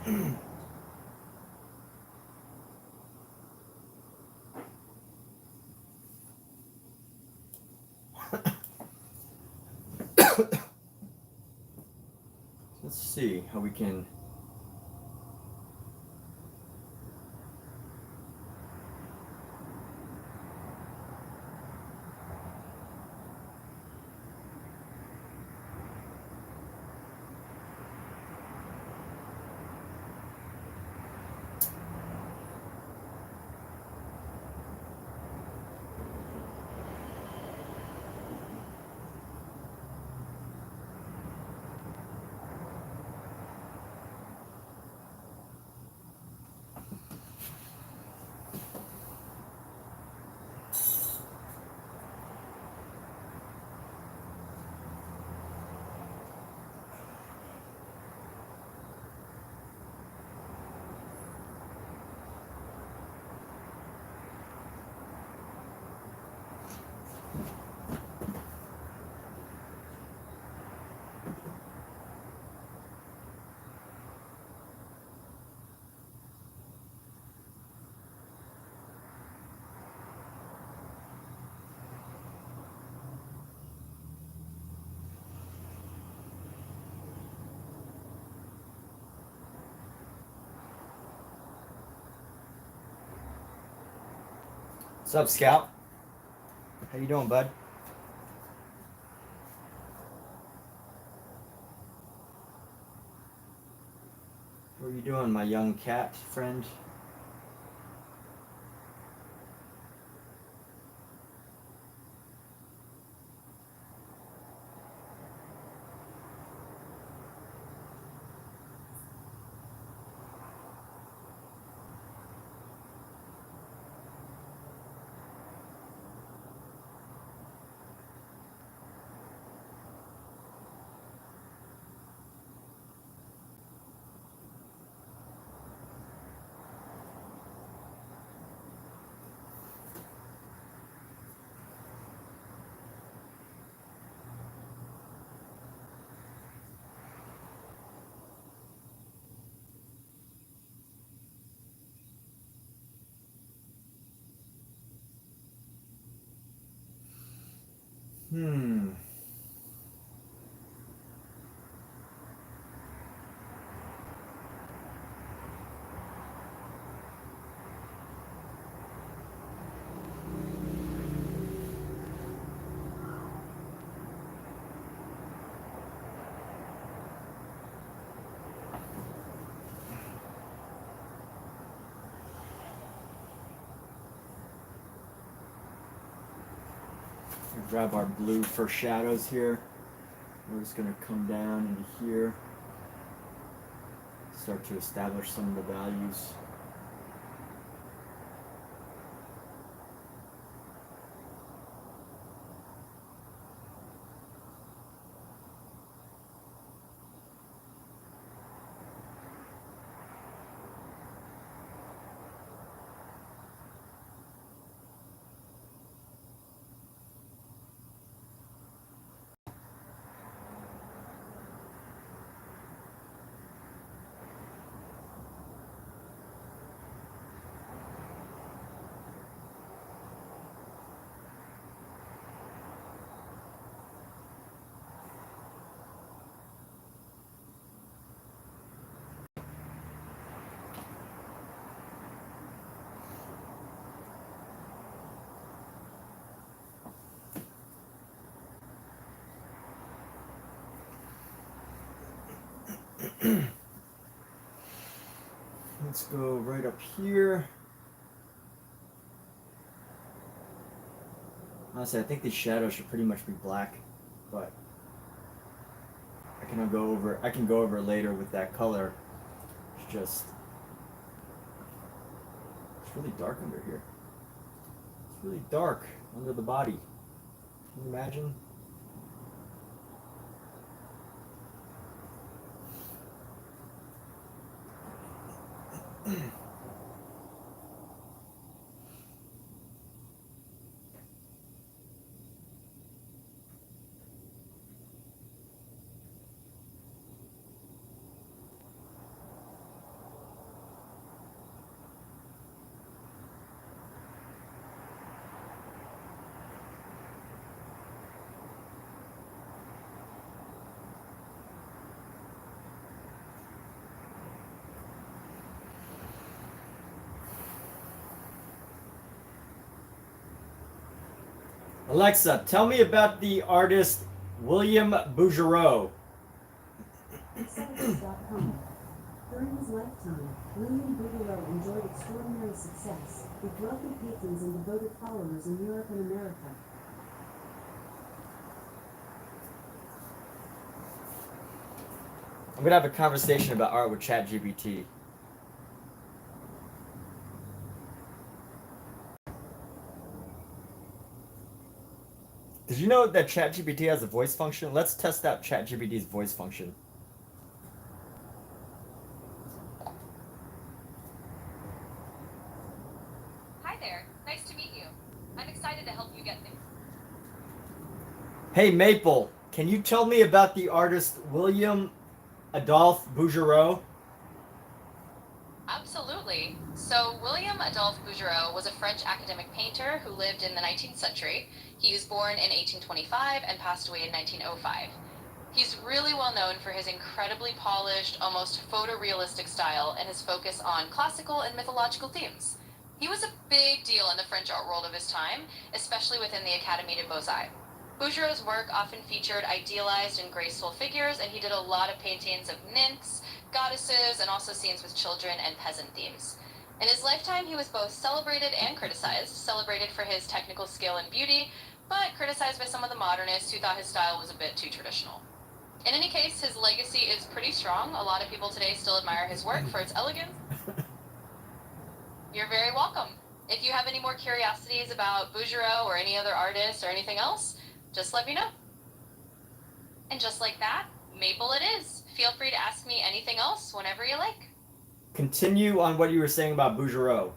Let's see how we can. What's up, Scout? How you doing, bud? What are you doing, my young cat friend? Hmm. Grab our blue for shadows here. We're just going to come down into here, start to establish some of the values. Let's go right up here. Honestly, I think these shadows should pretty much be black, but I can go over it later with that color. It's really dark under here. It's really dark under the body. Can you imagine? Alexa, tell me about the artist William Bouguereau. Exhibitors.com. During his lifetime, William Bouguereau enjoyed extraordinary success, with wealthy patrons and devoted followers in Europe and America. I'm gonna have a conversation about art with ChatGPT. Did you know that ChatGPT has a voice function? Let's test out ChatGPT's voice function. Hi there. Nice to meet you. I'm excited to help you get things. Hey Maple, can you tell me about the artist William Adolphe Bouguereau? Absolutely. So, William Adolphe Bouguereau was a French academic painter who lived in the 19th century. He was born in 1825 and passed away in 1905. He's really well known for his incredibly polished, almost photorealistic style and his focus on classical and mythological themes. He was a big deal in the French art world of his time, especially within the Académie des Beaux-Arts. Bouguereau's work often featured idealized and graceful figures, and he did a lot of paintings of nymphs, goddesses, and also scenes with children and peasant themes. In his lifetime, he was both celebrated and criticized, celebrated for his technical skill and beauty, but criticized by some of the modernists who thought his style was a bit too traditional. In any case, his legacy is pretty strong. A lot of people today still admire his work for its elegance. You're very welcome. If you have any more curiosities about Bouguereau or any other artists or anything else, just let me know. And just like that, Maple it is. Feel free to ask me anything else whenever you like. Continue on what you were saying about Bouguereau.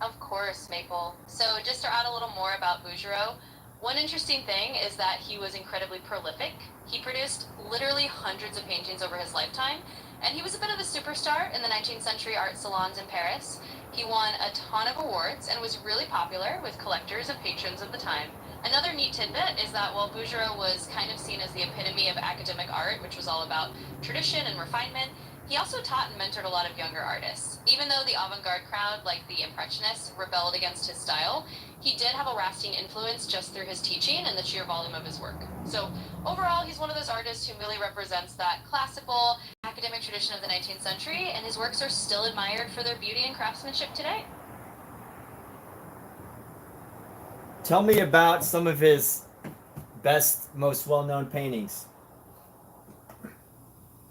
Of course, Maple. So just to add a little more about Bouguereau, one interesting thing is that he was incredibly prolific. He produced literally hundreds of paintings over his lifetime, and he was a bit of a superstar in the 19th century art salons in Paris. He won a ton of awards and was really popular with collectors and patrons of the time. Another neat tidbit is that while Bouguereau was kind of seen as the epitome of academic art, which was all about tradition and refinement, he also taught and mentored a lot of younger artists. Even though the avant-garde crowd, like the Impressionists, rebelled against his style, he did have a lasting influence just through his teaching and the sheer volume of his work. So overall, he's one of those artists who really represents that classical academic tradition of the 19th century, and his works are still admired for their beauty and craftsmanship today. Tell me about some of his best, most well-known paintings.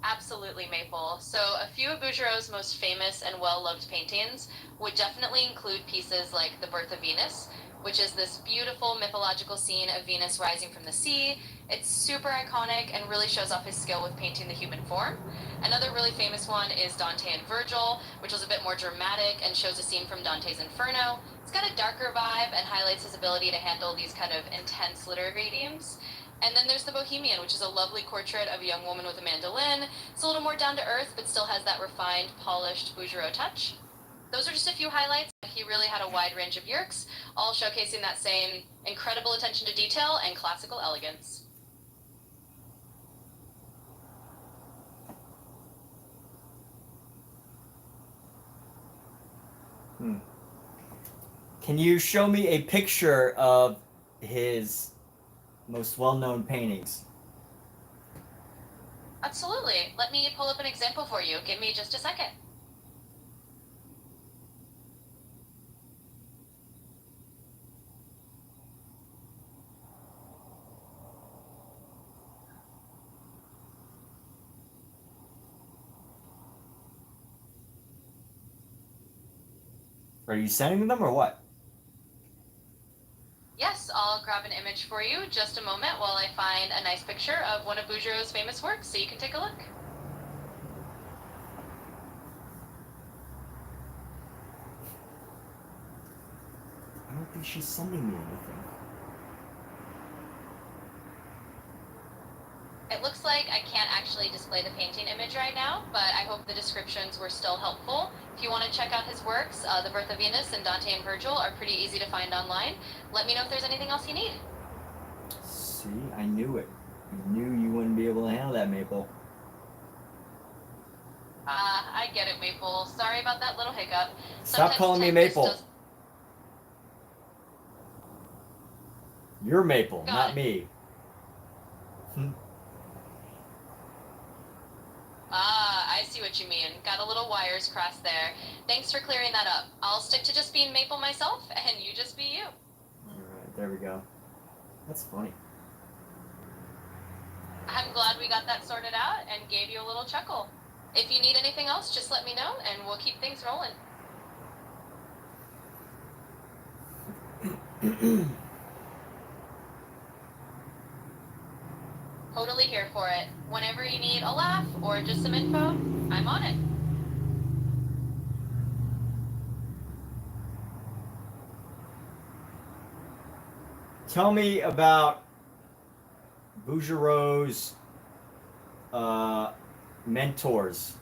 Absolutely, Maple. So a few of Bouguereau's most famous and well-loved paintings would definitely include pieces like The Birth of Venus, which is this beautiful mythological scene of Venus rising from the sea. It's super iconic and really shows off his skill with painting the human form. Another really famous one is Dante and Virgil, which was a bit more dramatic and shows a scene from Dante's Inferno. It's got a darker vibe and highlights his ability to handle these kind of intense literary themes. And then there's The Bohemian, which is a lovely portrait of a young woman with a mandolin. It's a little more down to earth, but still has that refined, polished Bouguereau touch. Those are just a few highlights. He really had a wide range of works, all showcasing that same incredible attention to detail and classical elegance. Can you show me a picture of his most well-known paintings? Absolutely. Let me pull up an example for you. Give me just a second. Are you sending them or what? Yes, I'll grab an image for you. Just a moment while I find a nice picture of one of Bouguereau's famous works so you can take a look. I don't think she's sending me anything. It looks like I can't actually display the painting image right now, but I hope the descriptions were still helpful. If you want to check out his works, The Birth of Venus and Dante and Virgil are pretty easy to find online. Let me know if there's anything else you need. See, I knew it. I knew you wouldn't be able to handle that, Maple. I get it, Maple. Sorry about that little hiccup. Stop calling me Maple. You're maple, Got not it. me. Ah, I see what you mean. Got a little wires crossed there. Thanks for clearing that up. I'll stick to just being maple myself, and you just be you. Alright, there we go. That's funny. I'm glad we got that sorted out and gave you a little chuckle. If you need anything else, just let me know, and we'll keep things rolling. Totally here for it. Whenever you need a laugh or just some info, I'm on it. Tell me about Bouguereau's mentors.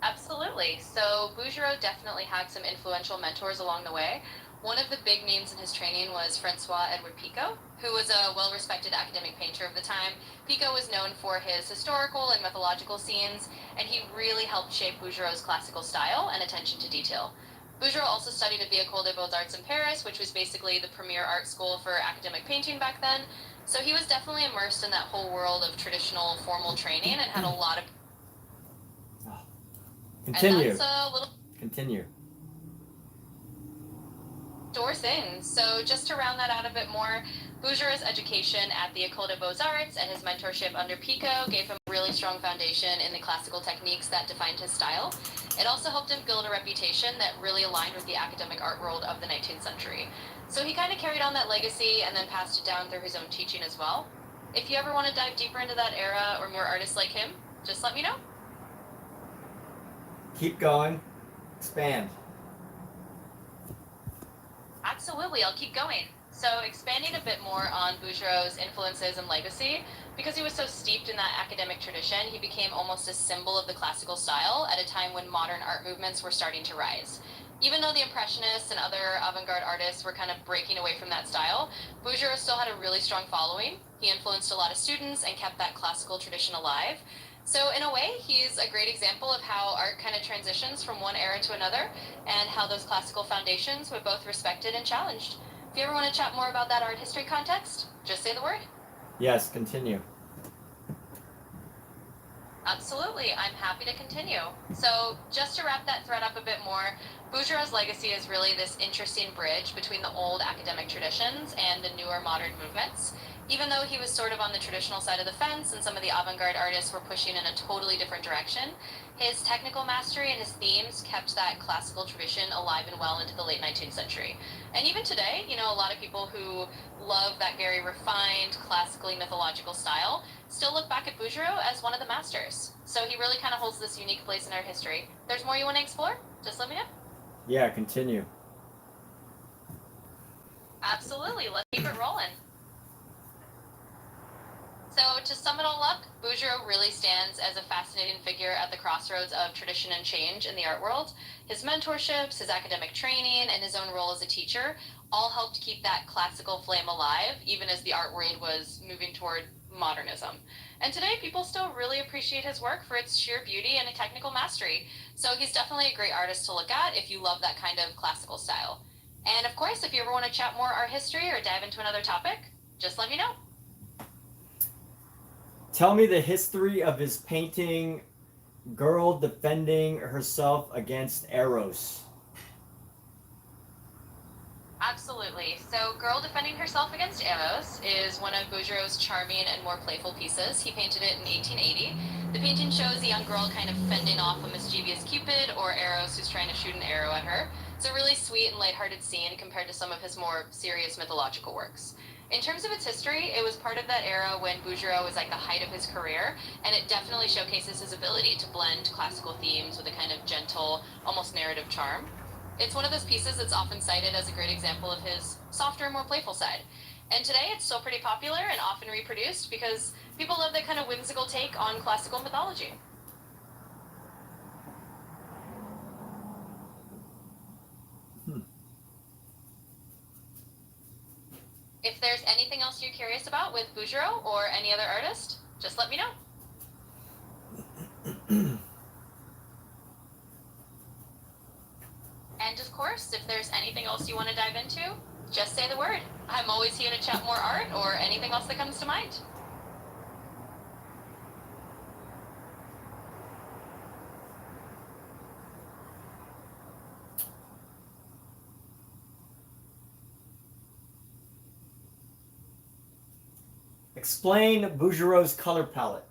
Absolutely. So Bouguereau definitely had some influential mentors along the way. One of the big names in his training was Francois Edward Picot, who was a well-respected academic painter of the time. Picot was known for his historical and mythological scenes, and he really helped shape Bouguereau's classical style and attention to detail. Bouguereau also studied at the École des Beaux-Arts in Paris, which was basically the premier art school for academic painting back then. So he was definitely immersed in that whole world of traditional formal training and had a lot of... Continue. And that's a little... Continue. Sure thing. So just to round that out a bit more, Bouguereau's education at the École des Beaux-Arts and his mentorship under Picot gave him a really strong foundation in the classical techniques that defined his style. It also helped him build a reputation that really aligned with the academic art world of the 19th century. So he kind of carried on that legacy and then passed it down through his own teaching as well. If you ever want to dive deeper into that era or more artists like him, just let me know. Keep going. Expand. Absolutely, I'll keep going. So expanding a bit more on Bouguereau's influences and legacy, because he was so steeped in that academic tradition, he became almost a symbol of the classical style at a time when modern art movements were starting to rise. Even though the Impressionists and other avant-garde artists were kind of breaking away from that style, Bouguereau still had a really strong following. He influenced a lot of students and kept that classical tradition alive. So in a way, he's a great example of how art kind of transitions from one era to another, and how those classical foundations were both respected and challenged. If you ever want to chat more about that art history context, just say the word. Yes, continue. Absolutely, I'm happy to continue. So just to wrap that thread up a bit more, Bouguereau's legacy is really this interesting bridge between the old academic traditions and the newer modern movements. Even though he was sort of on the traditional side of the fence and some of the avant-garde artists were pushing in a totally different direction, his technical mastery and his themes kept that classical tradition alive and well into the late 19th century. And even today, you know, a lot of people who love that very refined, classically mythological style still look back at Bouguereau as one of the masters. So he really kind of holds this unique place in our history. There's more you want to explore? Just let me know. Yeah, continue. Absolutely, let's keep it rolling. So to sum it all up, Bouguereau really stands as a fascinating figure at the crossroads of tradition and change in the art world. His mentorships, his academic training, and his own role as a teacher all helped keep that classical flame alive, even as the art world was moving toward modernism. And today, people still really appreciate his work for its sheer beauty and technical mastery. So he's definitely a great artist to look at if you love that kind of classical style. And of course, if you ever want to chat more art history or dive into another topic, just let me know. Tell me the history of his painting Girl Defending Herself Against Eros. Absolutely. So, Girl Defending Herself Against Eros is one of Bouguereau's charming and more playful pieces. He painted it in 1880. The painting shows a young girl kind of fending off a mischievous Cupid or Eros who's trying to shoot an arrow at her. It's a really sweet and lighthearted scene compared to some of his more serious mythological works. In terms of its history, it was part of that era when Bouguereau was at the height of his career, and it definitely showcases his ability to blend classical themes with a kind of gentle, almost narrative charm. It's one of those pieces that's often cited as a great example of his softer, more playful side. And today it's still pretty popular and often reproduced because people love that kind of whimsical take on classical mythology. If there's anything else you're curious about with Bouguereau or any other artist, just let me know. And of course, if there's anything else you want to dive into, Just say the word. I'm always here to chat more art or anything else that comes to mind. Explain Bouguereau's color palette.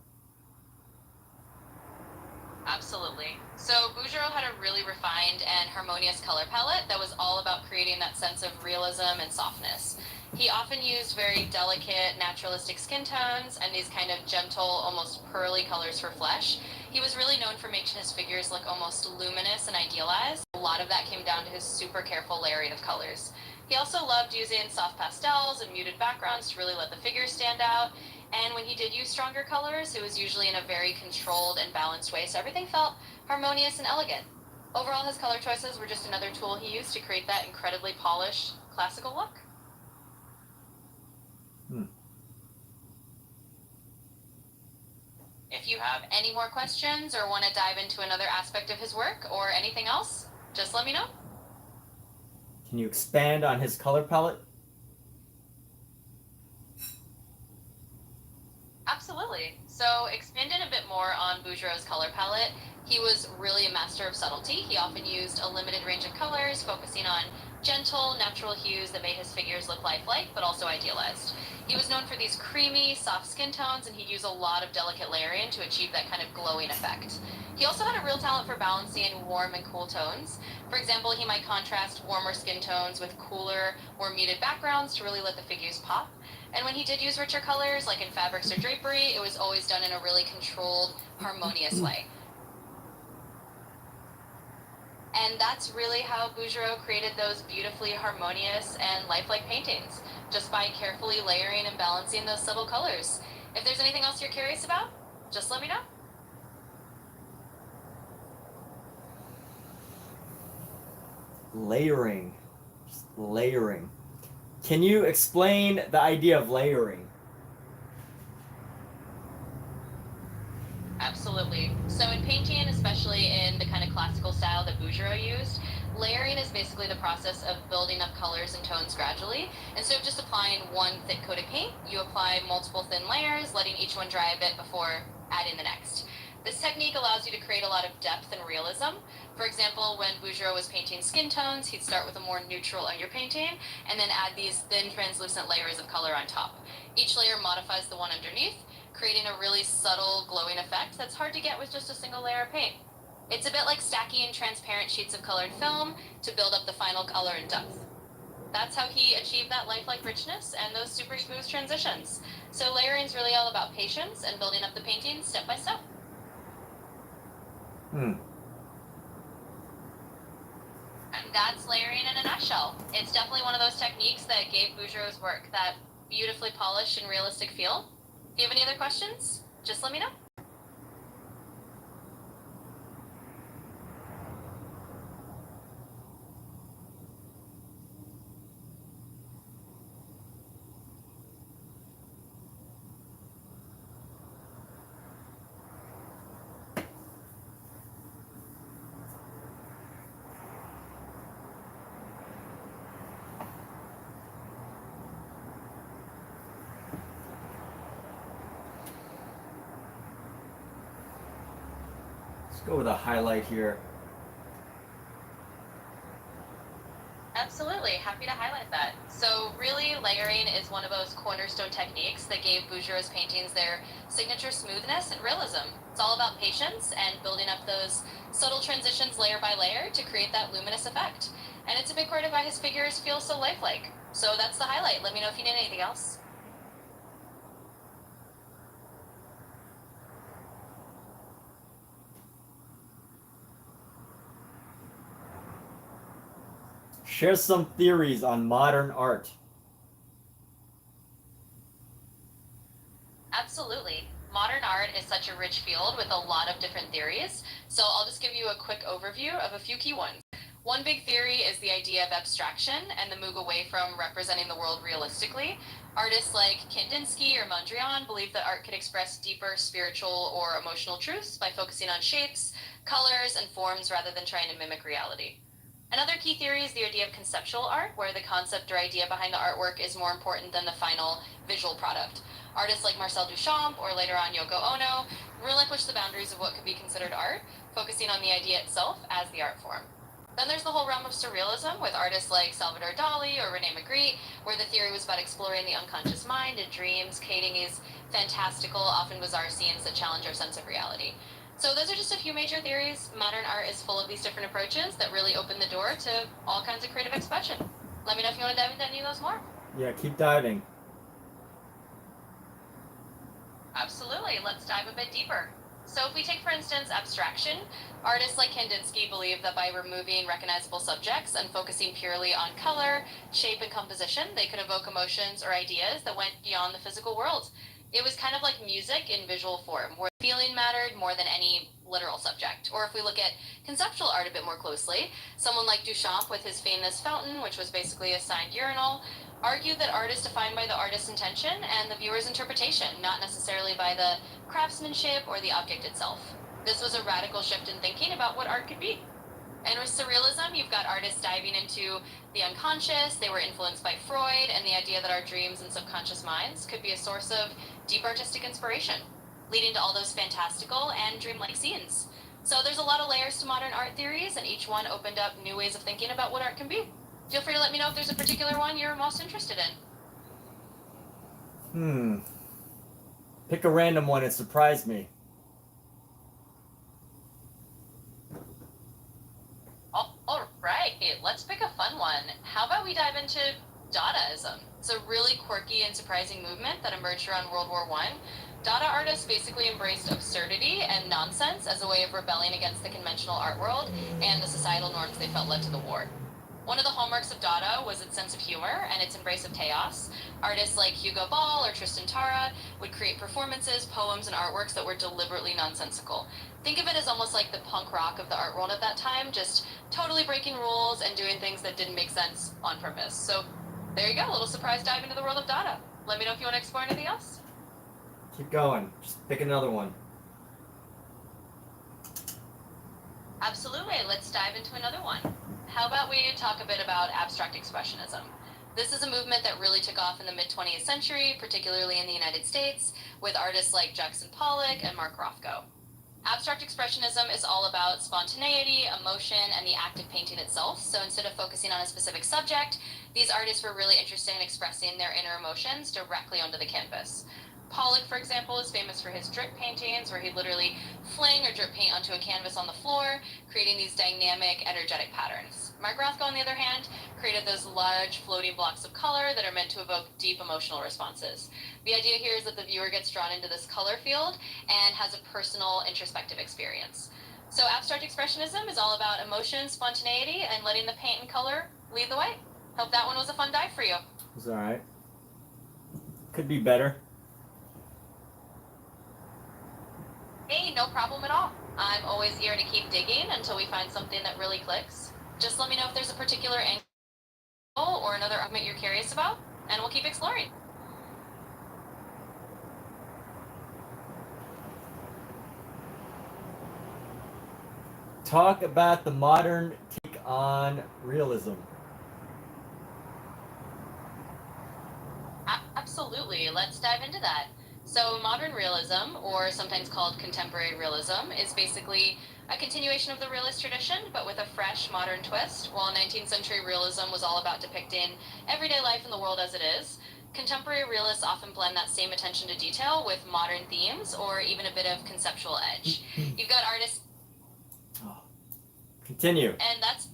Absolutely. So Bouguereau had a really refined and harmonious color palette that was all about creating that sense of realism and softness. He often used very delicate, naturalistic skin tones and these kind of gentle, almost pearly colors for flesh. He was really known for making his figures look almost luminous and idealized. A lot of that came down to his super careful layering of colors. He also loved using soft pastels and muted backgrounds to really let the figures stand out. And when he did use stronger colors, it was usually in a very controlled and balanced way, so everything felt harmonious and elegant. Overall, his color choices were just another tool he used to create that incredibly polished, classical look. If you have any more questions or want to dive into another aspect of his work or anything else, just let me know. Can you expand on his color palette? Absolutely. So, expanding a bit more on Bouguereau's color palette, he was really a master of subtlety. He often used a limited range of colors, focusing on gentle, natural hues that made his figures look lifelike, but also idealized. He was known for these creamy, soft skin tones, and he'd use a lot of delicate layering to achieve that kind of glowing effect. He also had a real talent for balancing warm and cool tones. For example, he might contrast warmer skin tones with cooler, more muted backgrounds to really let the figures pop. And when he did use richer colors, like in fabrics or drapery, it was always done in a really controlled, harmonious way. And that's really how Bouguereau created those beautifully harmonious and lifelike paintings, just by carefully layering and balancing those subtle colors. If there's anything else you're curious about, just let me know. Layering. Just layering. Can you explain the idea of layering? Absolutely. So in painting, especially in the kind of classical style that Bouguereau used, layering is basically the process of building up colors and tones gradually. Instead of just applying one thick coat of paint, you apply multiple thin layers, letting each one dry a bit before adding the next. This technique allows you to create a lot of depth and realism. For example, when Bouguereau was painting skin tones, he'd start with a more neutral underpainting and then add these thin translucent layers of color on top. Each layer modifies the one underneath, creating a really subtle glowing effect that's hard to get with just a single layer of paint. It's a bit like stacking transparent sheets of colored film to build up the final color and depth. That's how he achieved that lifelike richness and those super smooth transitions. So layering is really all about patience and building up the painting step by step. And that's layering in a nutshell. It's definitely one of those techniques that gave Bouguereau's work that beautifully polished and realistic feel. If you have any other questions, just let me know. Let's go with a highlight here. Absolutely, happy to highlight that. So really, layering is one of those cornerstone techniques that gave Bouguereau's paintings their signature smoothness and realism. It's all about patience and building up those subtle transitions layer by layer to create that luminous effect. And it's a big part of why his figures feel so lifelike. So that's the highlight. Let me know if you need anything else. Share some theories on modern art. Absolutely. Modern art is such a rich field with a lot of different theories, so I'll just give you a quick overview of a few key ones. One big theory is the idea of abstraction and the move away from representing the world realistically. Artists like Kandinsky or Mondrian believe that art can express deeper spiritual or emotional truths by focusing on shapes, colors, and forms rather than trying to mimic reality. Another key theory is the idea of conceptual art, where the concept or idea behind the artwork is more important than the final visual product. Artists like Marcel Duchamp, or later on Yoko Ono, relinquished the boundaries of what could be considered art, focusing on the idea itself as the art form. Then there's the whole realm of surrealism, with artists like Salvador Dali or Rene Magritte, where the theory was about exploring the unconscious mind and dreams, creating these fantastical, often bizarre scenes that challenge our sense of reality. So those are just a few major theories. Modern art is full of these different approaches that really open the door to all kinds of creative expression. Let me know if you want to dive into any of those more. Yeah, keep diving. Absolutely. Let's dive a bit deeper. So if we take, for instance, abstraction, artists like Kandinsky believe that by removing recognizable subjects and focusing purely on color, shape, and composition, they could evoke emotions or ideas that went beyond the physical world. It was kind of like music in visual form, where feeling mattered more than any literal subject. Or if we look at conceptual art a bit more closely, someone like Duchamp with his famous fountain, which was basically a signed urinal, argued that art is defined by the artist's intention and the viewer's interpretation, not necessarily by the craftsmanship or the object itself. This was a radical shift in thinking about what art could be. And with surrealism, you've got artists diving into the unconscious. They were influenced by Freud and the idea that our dreams and subconscious minds could be a source of deep artistic inspiration, leading to all those fantastical and dreamlike scenes. So there's a lot of layers to modern art theories, and each one opened up new ways of thinking about what art can be. Feel free to let me know if there's a particular one you're most interested in. Pick a random one and surprise me. All right, let's pick a fun one. How about we dive into Dadaism? It's a really quirky and surprising movement that emerged around World War I. Dada artists basically embraced absurdity and nonsense as a way of rebelling against the conventional art world and the societal norms they felt led to the war. One of the hallmarks of Dada was its sense of humor and its embrace of chaos. Artists like Hugo Ball or Tristan Tara would create performances, poems, and artworks that were deliberately nonsensical. Think of it as almost like the punk rock of the art world at that time, just totally breaking rules and doing things that didn't make sense on purpose. So there you go, a little surprise dive into the world of Dada. Let me know if you want to explore anything else. Keep going. Just pick another one. Absolutely, let's dive into another one. How about we talk a bit about abstract expressionism? This is a movement that really took off in the mid-20th century, particularly in the United States, with artists like Jackson Pollock and Mark Rothko. Abstract expressionism is all about spontaneity, emotion, and the act of painting itself. So instead of focusing on a specific subject, these artists were really interested in expressing their inner emotions directly onto the canvas. Pollock, for example, is famous for his drip paintings, where he'd literally fling or drip paint onto a canvas on the floor, creating these dynamic, energetic patterns. Mark Rothko, on the other hand, created those large floating blocks of color that are meant to evoke deep emotional responses. The idea here is that the viewer gets drawn into this color field and has a personal, introspective experience. So abstract expressionism is all about emotion, spontaneity, and letting the paint and color lead the way. Hope that one was a fun dive for you. It's alright. Could be better. Hey, no problem at all. I'm always here to keep digging until we find something that really clicks. Just let me know if there's a particular angle or another argument you're curious about, and we'll keep exploring. Talk about the modern take on realism. Absolutely, let's dive into that. So modern realism, or sometimes called contemporary realism, is basically a continuation of the realist tradition, but with a fresh, modern twist. While 19th century realism was all about depicting everyday life in the world as it is, contemporary realists often blend that same attention to detail with modern themes, or even a bit of conceptual edge. You've got artists... Continue. And that's...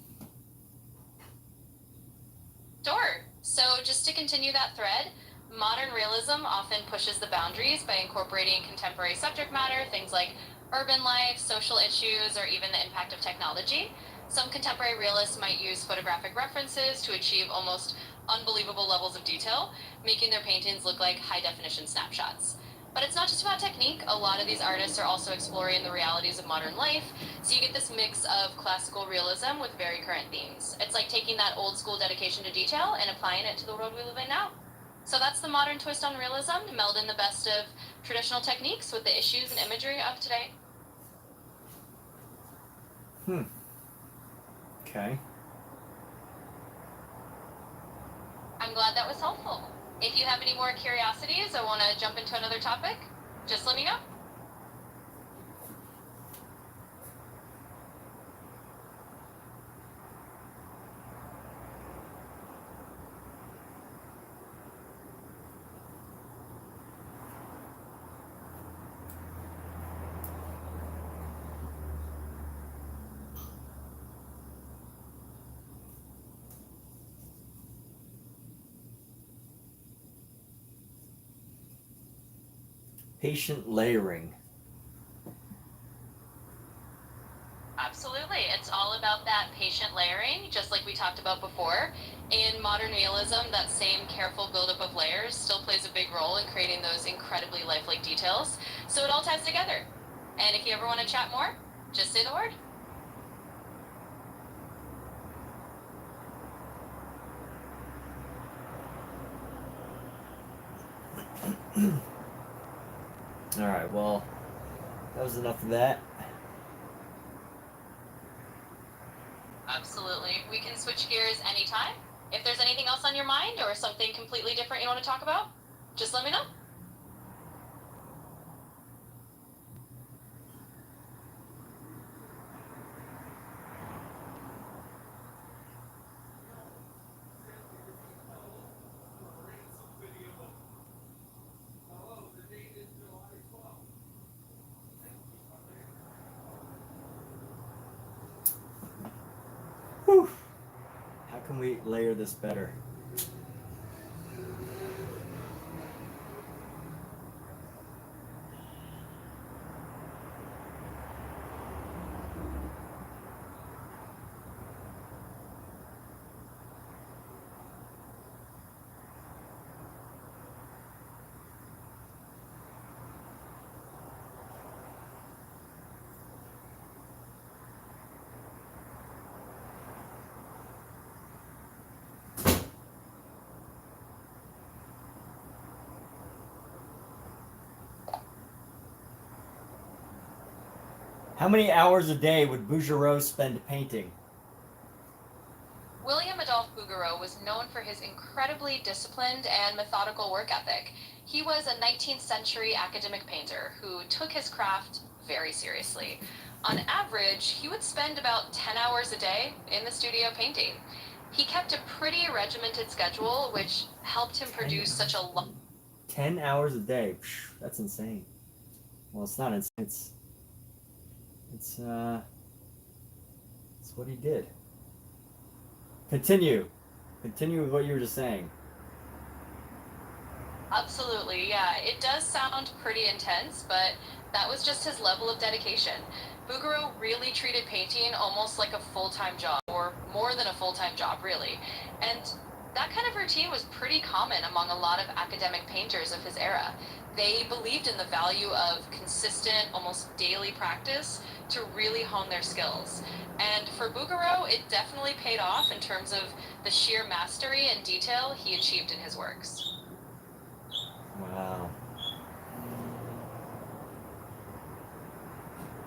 Sure. So just to continue that thread, modern realism often pushes the boundaries by incorporating contemporary subject matter, things like urban life, social issues, or even the impact of technology. Some contemporary realists might use photographic references to achieve almost unbelievable levels of detail, making their paintings look like high-definition snapshots. But it's not just about technique. A lot of these artists are also exploring the realities of modern life, so you get this mix of classical realism with very current themes. It's like taking that old-school dedication to detail and applying it to the world we live in now. So that's the modern twist on realism, meld in the best of traditional techniques with the issues and imagery of today. Okay. I'm glad that was helpful. If you have any more curiosities or want to jump into another topic, just let me know. Patient layering. Absolutely. It's all about that patient layering, just like we talked about before. In modern realism, that same careful buildup of layers still plays a big role in creating those incredibly lifelike details. So it all ties together. And if you ever want to chat more, just say the word. All right, well, that was enough of that. Absolutely. We can switch gears anytime. If there's anything else on your mind or something completely different you want to talk about, just let me know. Whew. How can we layer this better? How many hours a day would Bouguereau spend painting? William Adolphe Bouguereau was known for his incredibly disciplined and methodical work ethic. He was a 19th century academic painter who took his craft very seriously. On average, he would spend about 10 hours a day in the studio painting. He kept a pretty regimented schedule, which helped him produce such a 10 hours a day. That's insane. Well, it's not insane. It's what he did. Continue with what you were just saying. Absolutely, yeah. It does sound pretty intense, but that was just his level of dedication. Bouguereau really treated painting almost like a full-time job, or more than a full-time job, really. And that kind of routine was pretty common among a lot of academic painters of his era. They believed in the value of consistent, almost daily practice to really hone their skills. And for Bouguereau, it definitely paid off in terms of the sheer mastery and detail he achieved in his works. Wow.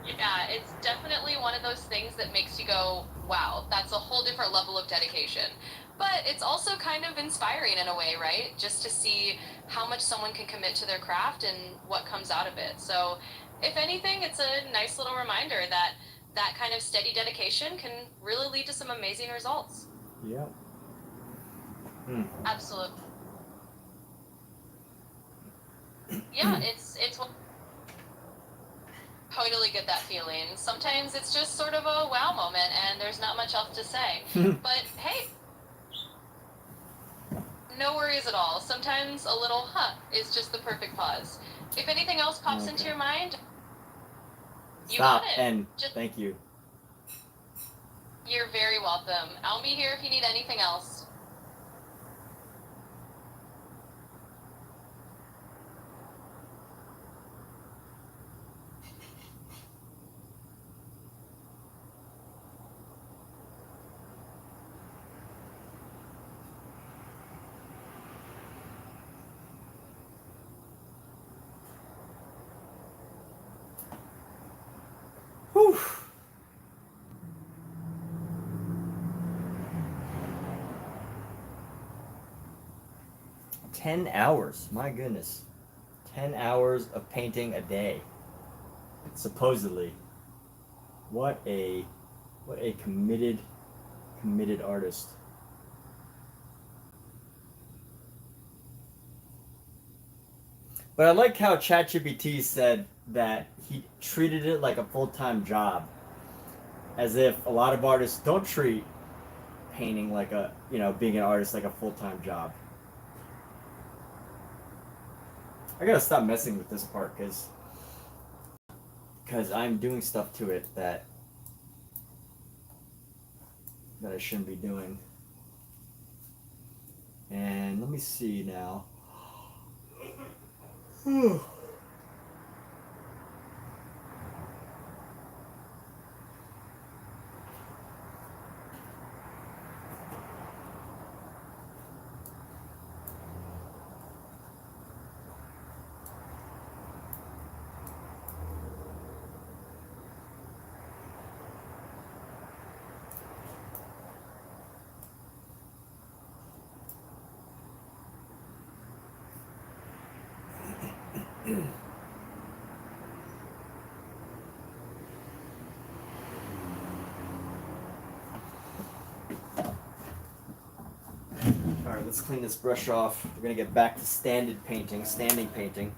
Yeah, it's definitely one of those things that makes you go, wow, that's a whole different level of dedication. But it's also kind of inspiring in a way, right? Just to see how much someone can commit to their craft and what comes out of it. So, if anything, it's a nice little reminder that that kind of steady dedication can really lead to some amazing results. Yep. Absolutely. Yeah, it's totally get that feeling. Sometimes it's just sort of a wow moment and there's not much else to say. But hey, no worries at all. Sometimes a little is just the perfect pause. If anything else pops into your mind, you Stop got it. and thank you. You're very welcome. I'll be here if you need anything else. 10 hours. My goodness. 10 hours of painting a day. Supposedly. What a committed artist. But I like how ChatGPT said that he treated it like a full-time job. As if a lot of artists don't treat painting like a, being an artist like a full-time job. I gotta stop messing with this part because I'm doing stuff to it that I shouldn't be doing. And let me see now. Alright, let's clean this brush off. We're gonna get back to standing painting.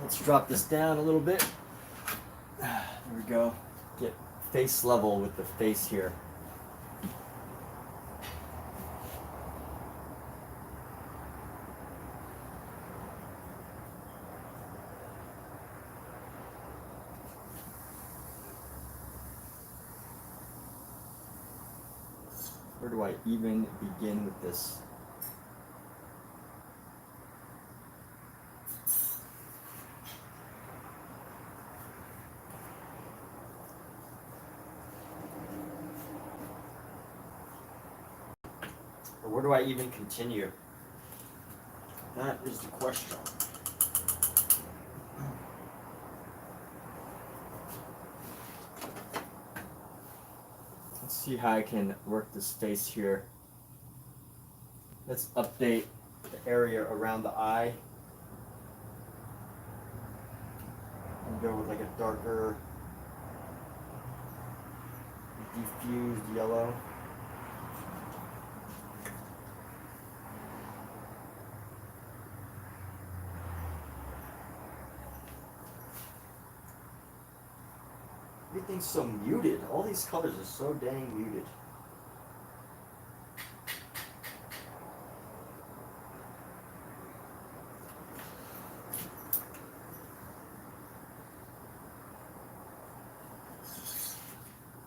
Let's drop this down a little bit. There we go. Get face level with the face here. Where do I even begin with this? Or where do I even continue? That is the question. Let's see how I can work this face here. Let's update the area around the eye. And go with like a darker, diffused yellow. Everything's so muted. All these colors are so dang muted.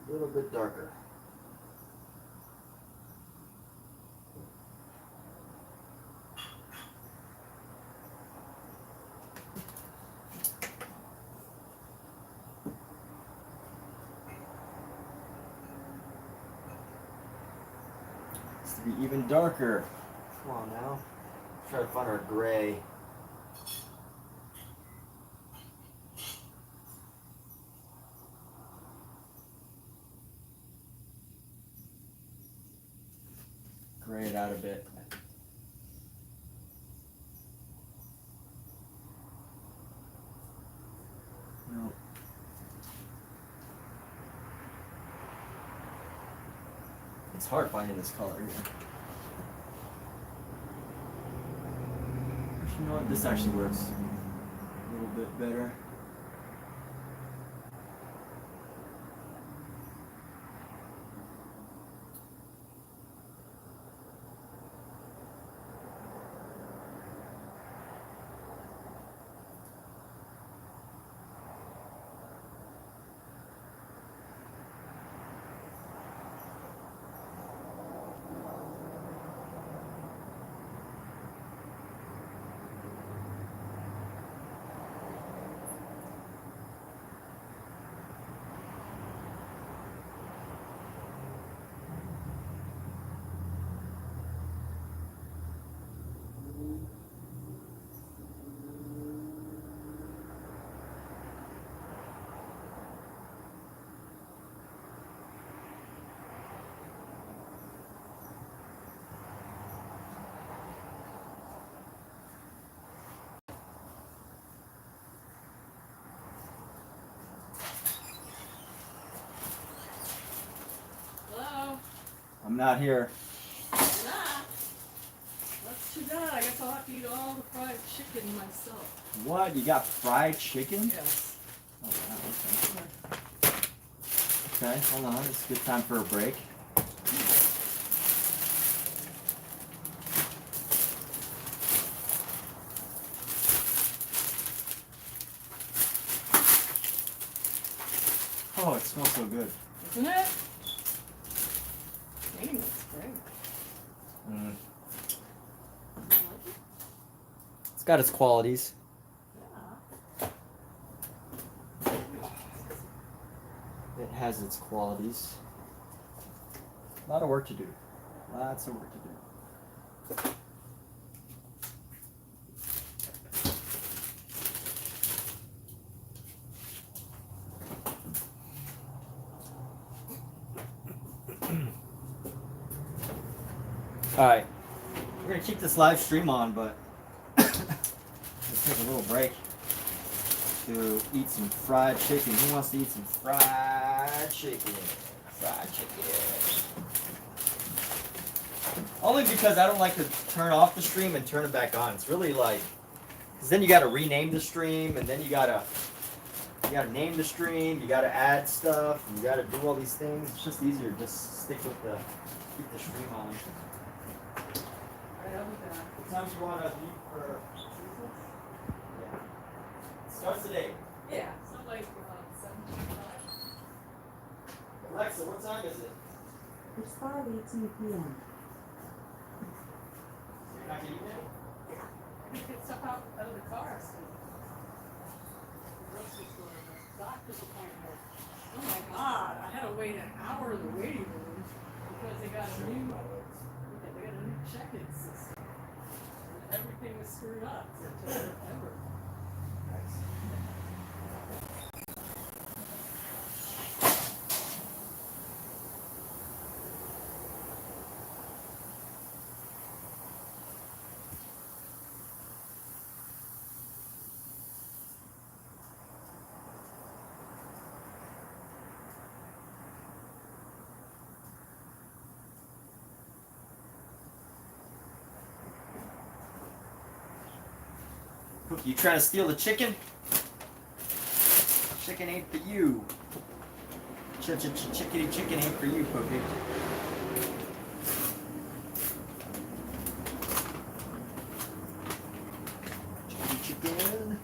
A little bit darker. To be even darker. Come on now. Try to find our gray. Gray it out a bit. No. It's hard finding this color here. You know what? This actually works a little bit better. Hello? I'm not here. Nah. That's too bad. I guess I'll have to eat all the fried chicken myself. What? You got fried chicken? Yes. Oh, wow, okay. Okay, hold on. It's a good time for a break. Oh, it smells so good. Isn't it? Dang, that's great. Mm. You like it? It's got its qualities. Yeah. It has its qualities. A lot of work to do. Lots of work to do. Alright. We're going to keep this live stream on, but let's take a little break to eat some fried chicken. Who wants to eat some fried chicken? Fried chicken. Only because I don't like to turn off the stream and turn it back on. It's really like, because then you got to rename the stream, and then you gotta name the stream. You gotta add stuff. You gotta do all these things. It's just easier to just stick with keep the stream on. Alright, I'll be back. What time do you want to leave for? Yeah. Starts today. Yeah, it's not like 7:25. Alexa, what time is it? It's 5:18 p.m. You're not getting it? You get stuff out of the car, so. The grocery store, the doctor's appointment. Oh my God, I had to wait an hour in the waiting room because they got a new check-in system. And everything was screwed up, so it took forever. Cookie, you trying to steal the chicken? Chicken ain't for you. Chickity chicken ain't for you, Cookie. Chickity chicken.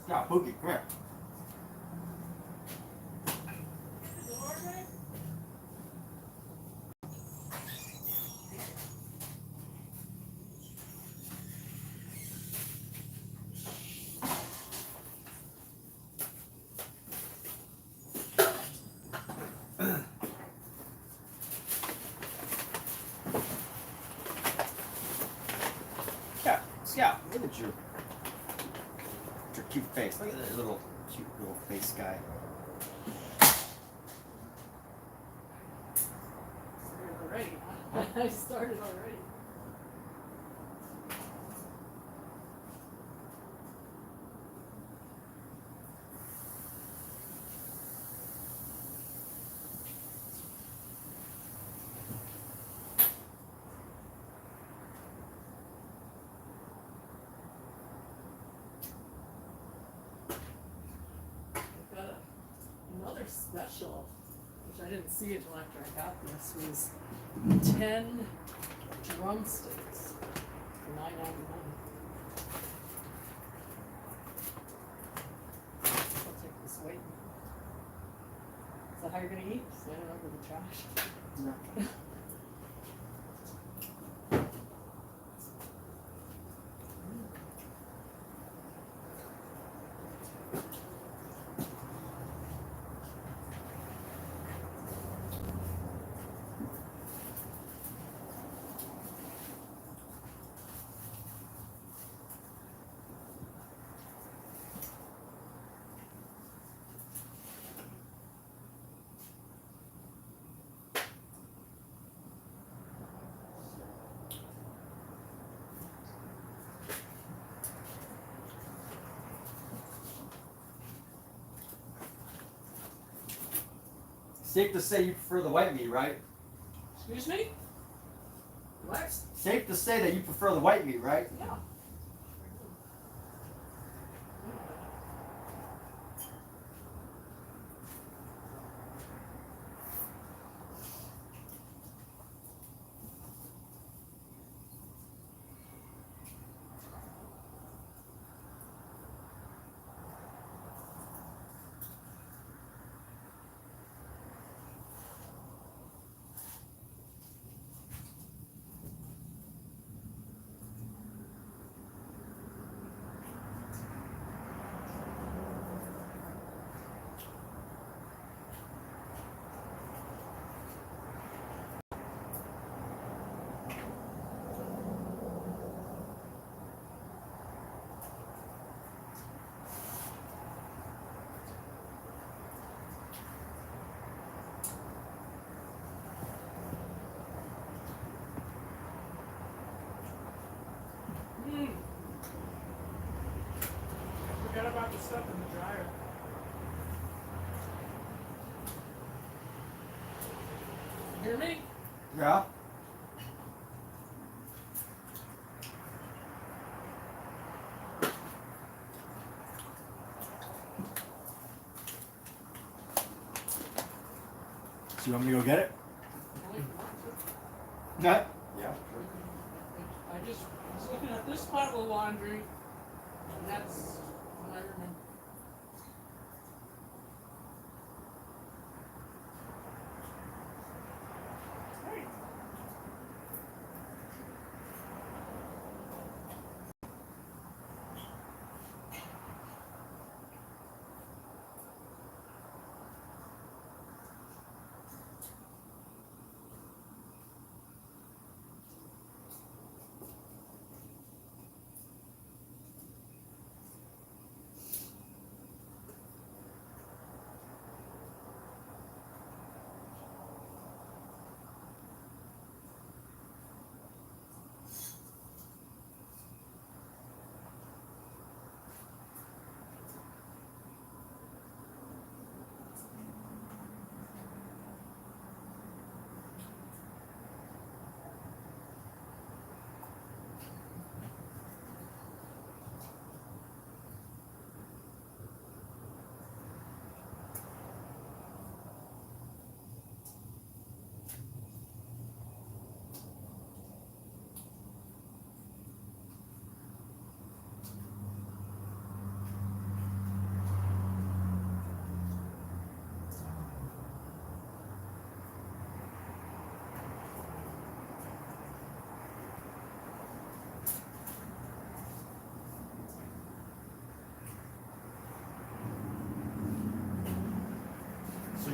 Yeah, Boogie, come here. Is it hard, right? Scout, look at you. Your cute face. Look at that little cute little face guy. Started already, huh? I started already. I've got another special, which I didn't see until after I got this, was 10 drumsticks for $9.99. I'll take this weight. Is that how you're gonna eat? Slam it over the trash? No. Safe to say you prefer the white meat, right? Excuse me? What? Safe to say that you prefer the white meat, right? Yeah. Forgot about the stuff in the dryer. You hear me? Yeah. So you want me to go get it? No. Yeah. I just was looking at this pile of laundry, and that's what I remember. Hey.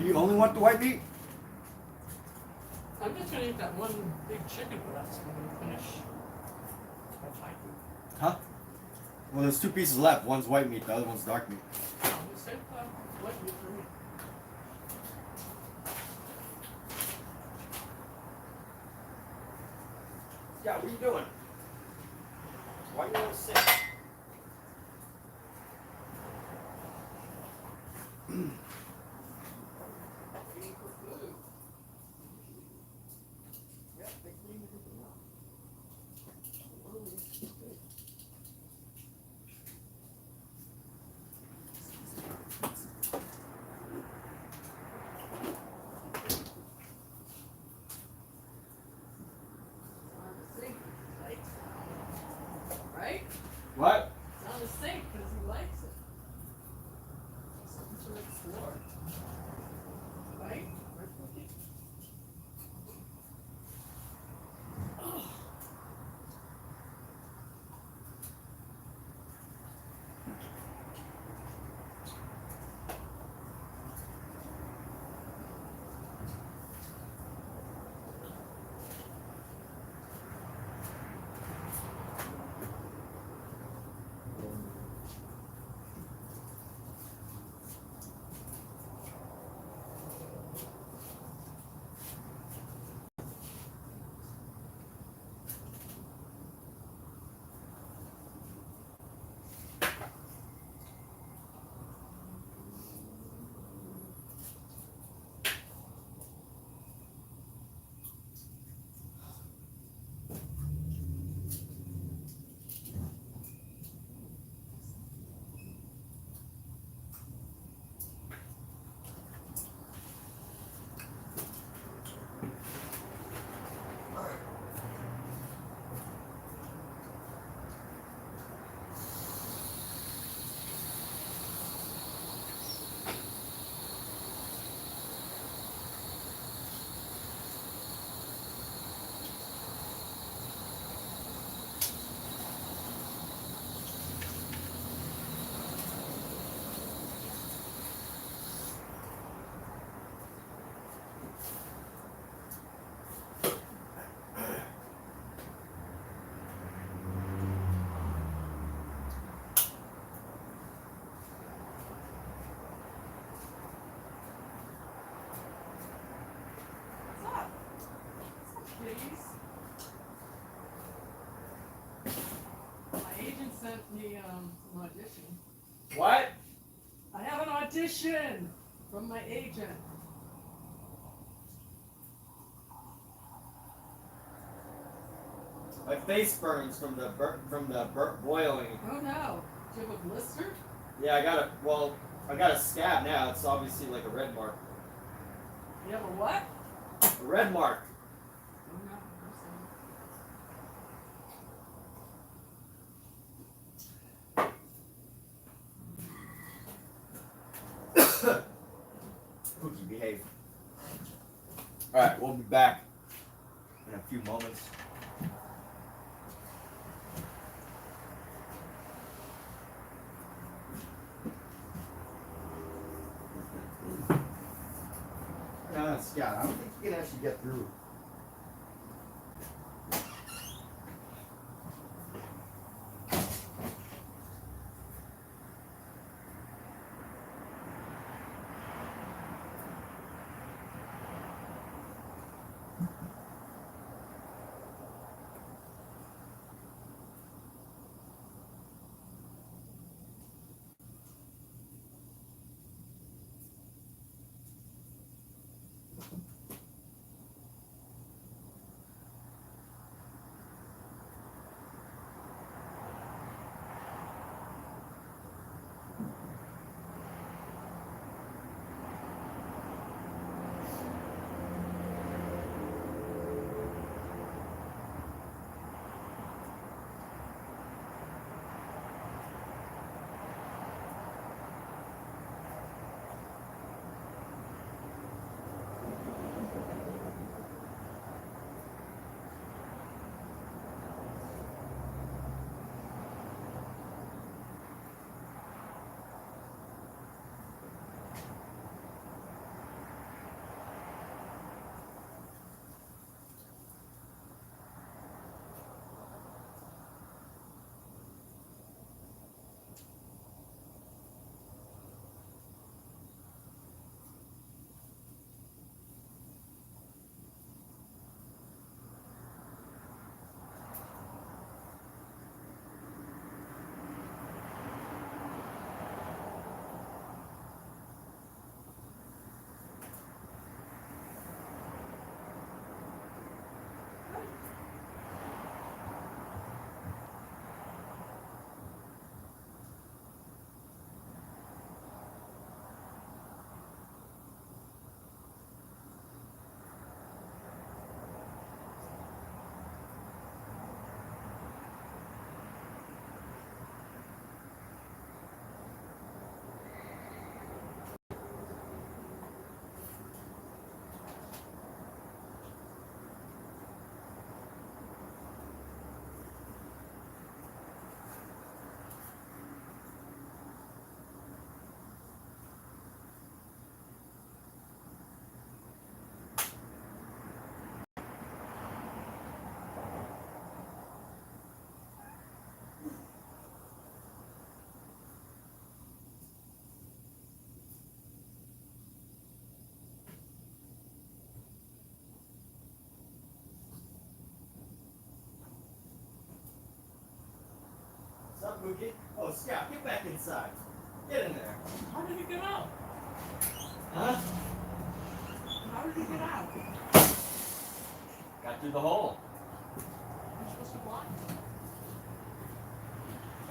You only want the white meat? I'm just gonna eat that one big chicken breast when we finish. That's high food. Huh? Well, there's 2 pieces left. One's white meat, the other one's dark meat. No, just save white meat for me. Yeah, what are you doing? Why are you on the sink? Eating for food. Yeah, they clean everything up. What do we do? On the sink, right? Right? What? It's on the sink because he likes it. Something to explore. Right? Right, Cookie? Oh. What's up? What's up, kitties? My agent sent me an audition. What? I have an audition from my agent. My face burns from the boiling. Oh no. Do you have a blister? Yeah, I got a scab now. It's obviously like a red mark. You have a what? A red mark. Oh no. I'm sorry. Cookie, behave. Alright, we'll be back in a few moments. Scott, I don't think you can actually get through. Pookie. Oh, Scout, get back inside. Get in there. How did you get out? Huh? How did you get out? Got through the hole. You're supposed to block it.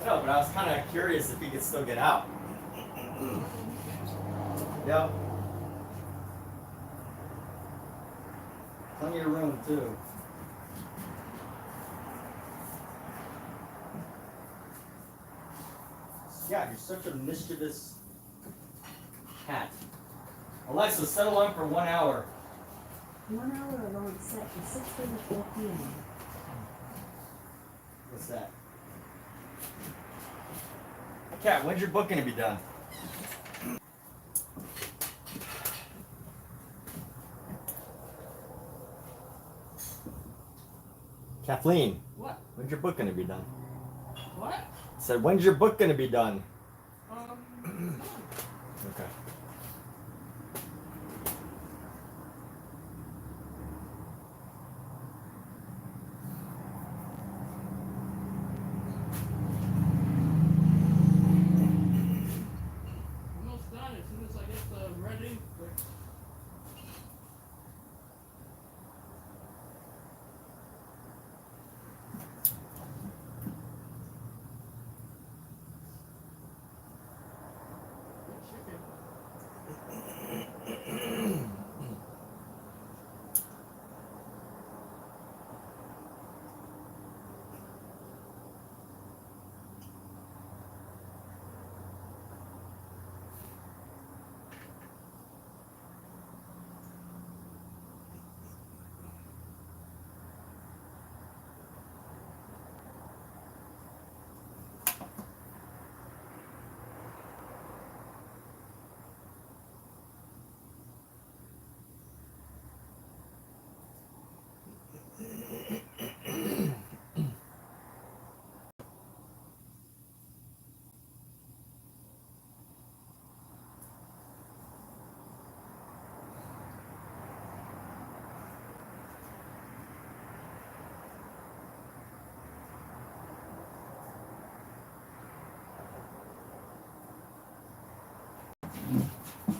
I know, but I was kind of curious if he could still get out. Yep. Plenty of room, too. Yeah, you're such a mischievous cat. Alexa, set alarm for 1 hour. 1 hour alarm set for 6:34 p.m. What's that? Cat, when's your book gonna be done? Kathleen, What? when's your book gonna be done? What? I said, when's your book gonna be done? Okay. Almost done. As soon as I get the red ink.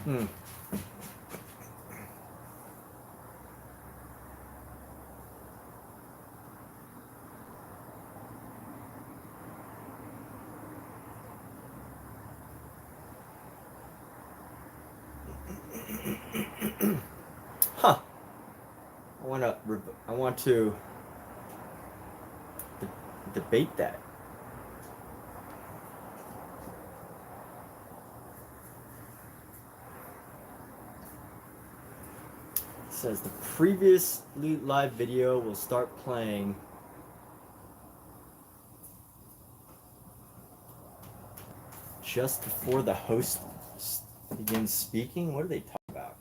Hmm. Huh. I want to debate that. It says the previous live video will start playing just before the host begins speaking. What do they talk about?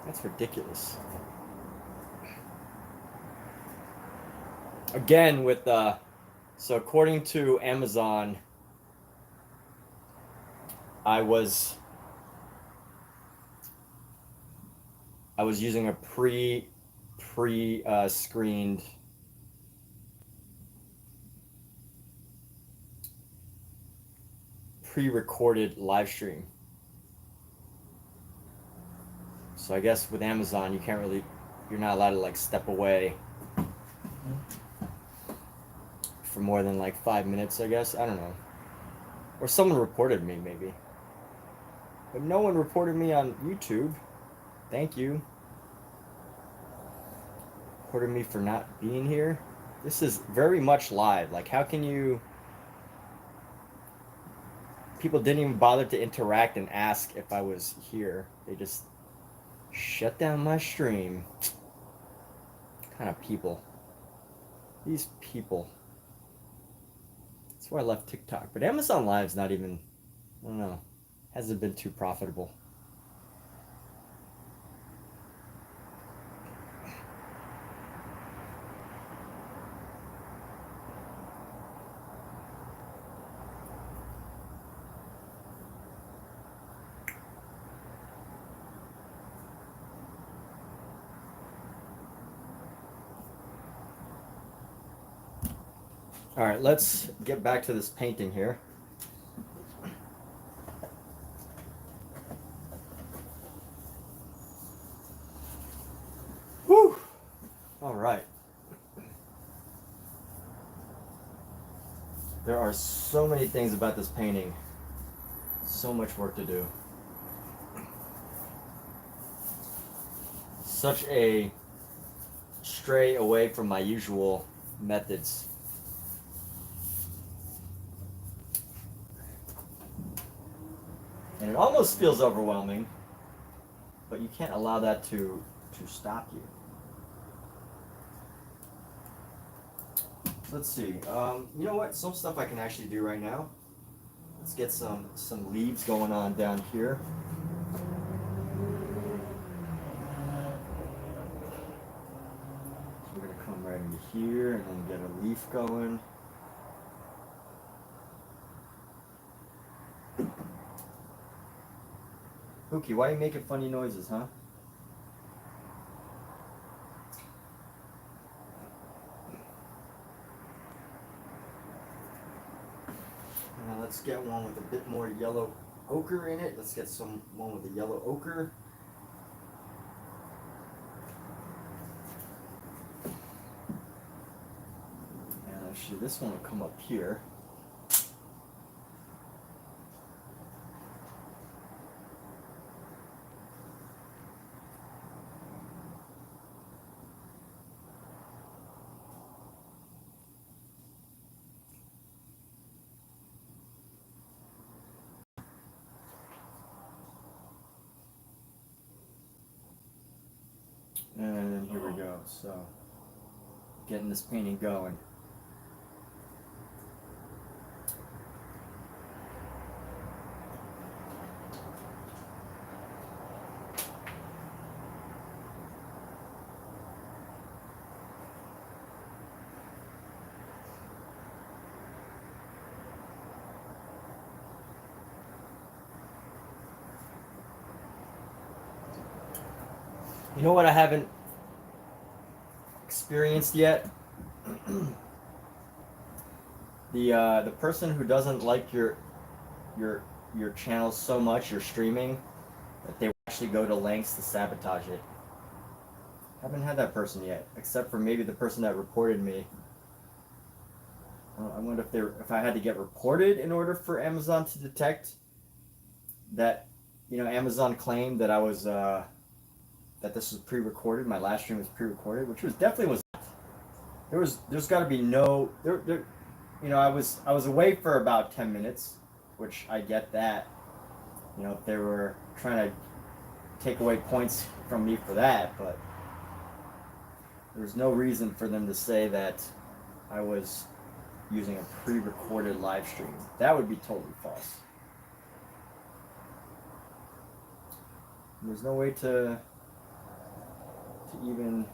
That's ridiculous. Again, so according to Amazon, I was using a screened pre-recorded live stream. So I guess with Amazon, you're not allowed to like step away for more than like 5 minutes, I guess. I don't know. Or someone reported me, maybe. But no one reported me on YouTube. Thank you. Reported me for not being here. This is very much live. Like, how can you... People didn't even bother to interact and ask if I was here. They just shut down my stream. What kind of people? These people. That's why I left TikTok. But Amazon Live's not even... I don't know. Hasn't been too profitable. All right, let's get back to this painting here. Whew. All right. There are so many things about this painting. So much work to do. Such a stray away from my usual methods. And it almost feels overwhelming, but you can't allow that to stop you. Let's see. You know what? Some stuff I can actually do right now. Let's get some leaves going on down here. So we're gonna come right into here and then get a leaf going. Pookie, why are you making funny noises, huh? Now let's get one with a bit more yellow ochre in it. Let's get one with a yellow ochre. And actually this one will come up here. And here we go. So, getting this painting going. You know what I haven't experienced yet? The person who doesn't like your channel so much, your streaming, that they actually go to lengths to sabotage it. Haven't had that person yet, except for maybe the person that reported me. I wonder if I had to get reported in order for Amazon to detect that, Amazon claimed that I was that this was pre-recorded. My last stream was pre-recorded, which definitely was not. There's got to be no there. I was away for about 10 minutes, which I get that. If they were trying to take away points from me for that, but there's no reason for them to say that I was using a pre-recorded live stream. That would be totally false. There's no way to even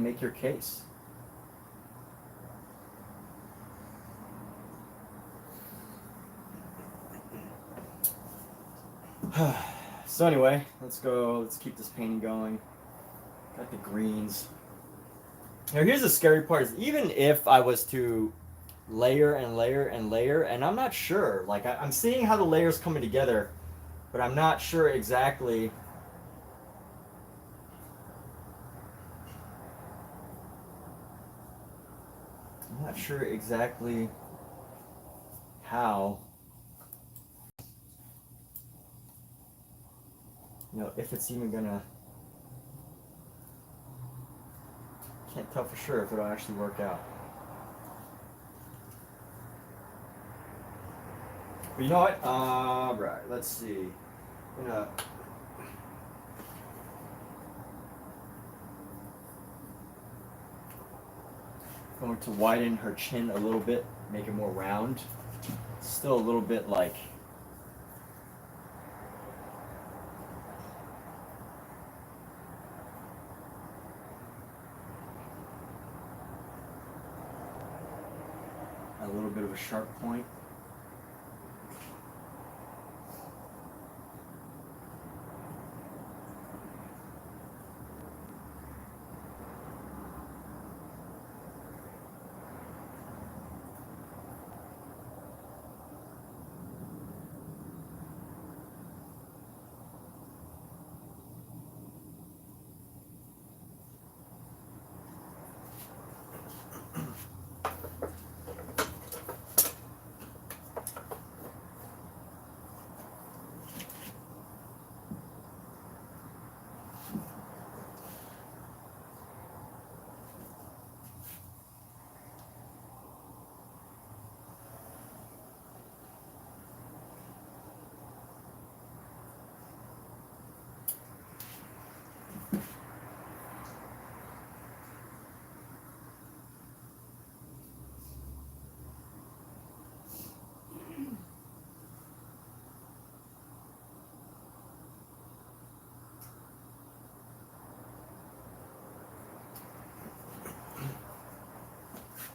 make your case. So anyway, let's keep this painting going. Got the greens. Now here's the scary part, is even if I was to layer and layer and layer, and I'm not sure, like I'm seeing how the layers coming together, but I'm not sure exactly how, if it's even gonna, can't tell for sure if it'll actually work out. But you know what? Right, let's see. Going to widen her chin a little bit, make it more round. Still a little bit like a little bit of a sharp point.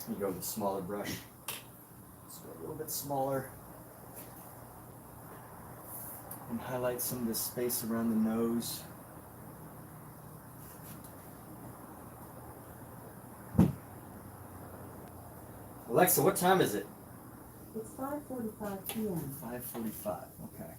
Let me go with a smaller brush. Let's go a little bit smaller. And highlight some of the space around the nose. Alexa, what time is it? It's 5:45 p.m. 5:45. Okay.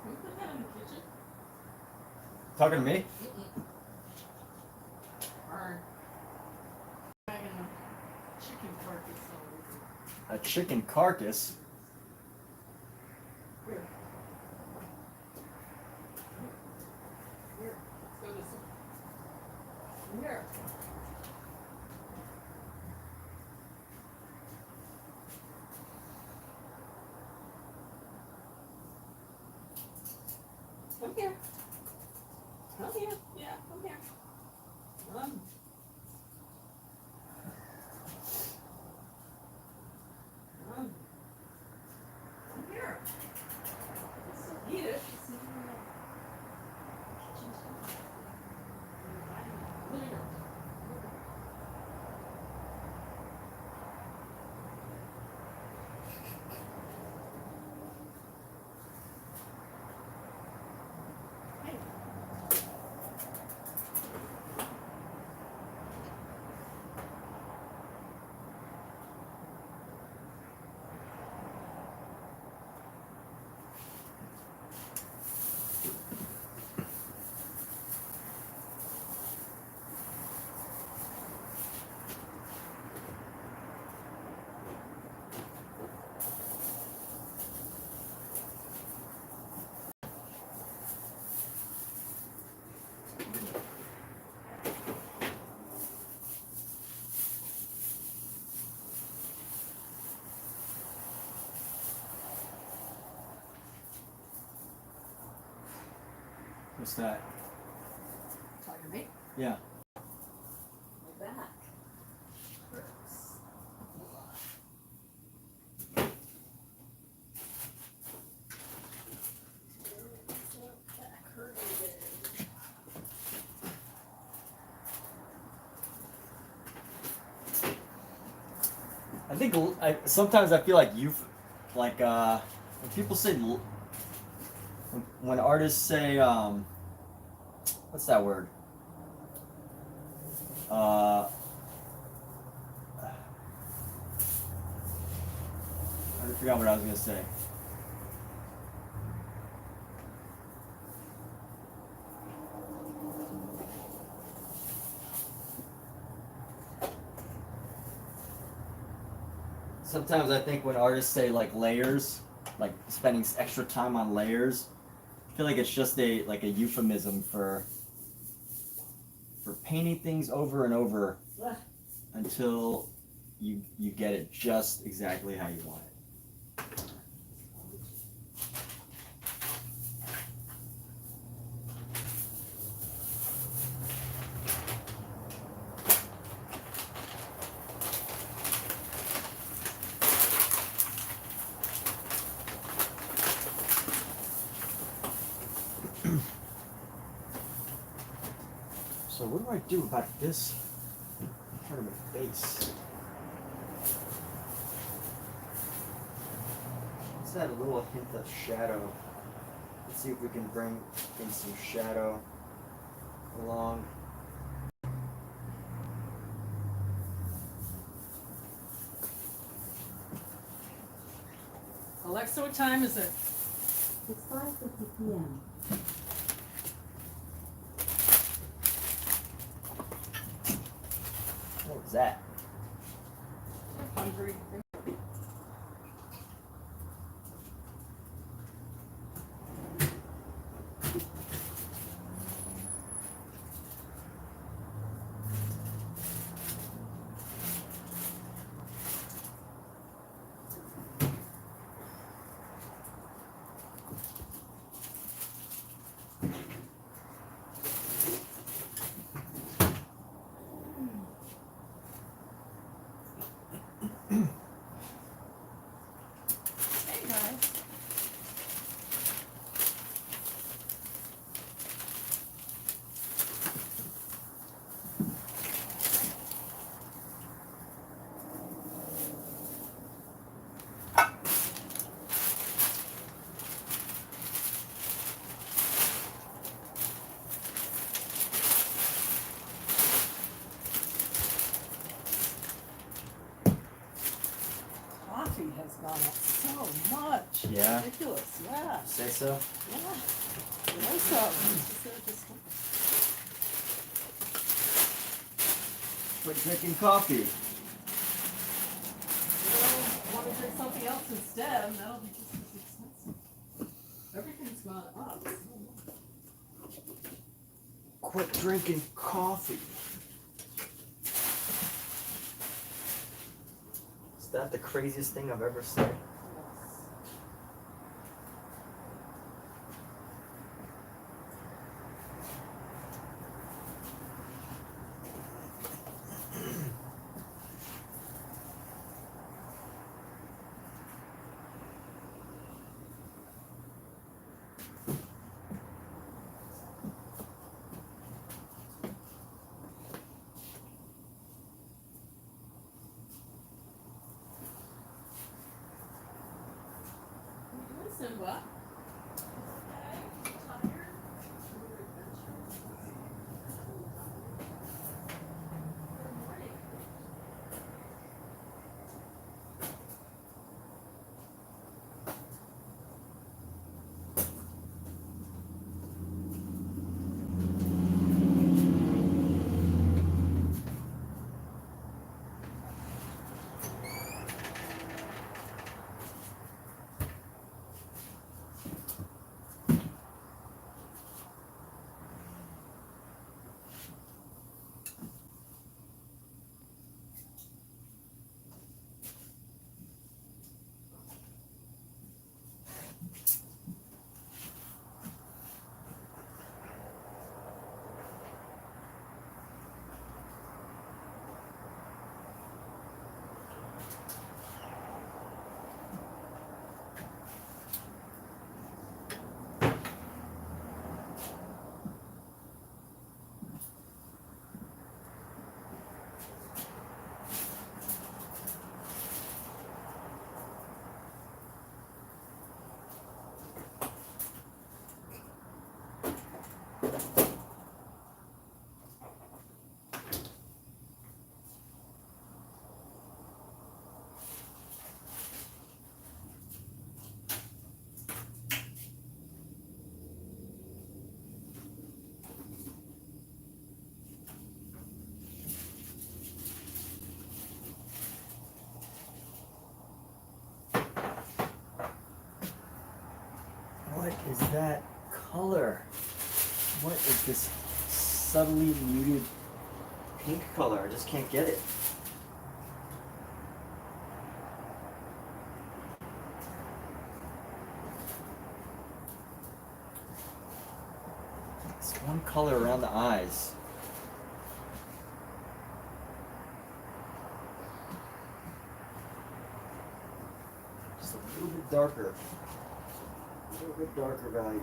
Can we put that in the kitchen? Talking to me? Or dragging a chicken carcass over A chicken carcass? here. Here. Let's go this way. Here. Come here. Come here. Yeah, come here. Come. Come. Come here. Let's eat it. It's in the kitchen table. Living room. Hey. What's that? Talking to me? Yeah. My back. Hurts. Back hurt again. I think sometimes I feel like like when people say when artists say what's that word? I forgot what I was gonna say. Sometimes I think when artists say like layers, like spending extra time on layers, I feel like it's just a euphemism for painting things over and over Ugh. until you get it just exactly how you want it. So what do I do about this part of my face? Let's add a little hint of shadow. Let's see if we can bring in some shadow along. Alexa, what time is it? It's 5:50 p.m. What was that? I'm hungry. Hey guys. Coffee has gone up so much. Yeah? Ridiculous. Yeah. Say so? Yeah. I so. Quit drinking coffee. Want to drink something else instead, and that'll be just as expensive. Everything's gone up. Quit drinking coffee. Is that the craziest thing I've ever said? Simba. What is that color. What is this subtly muted pink color? I just can't get it. It's one color around the eyes. Just a little bit darker. A little bit darker value.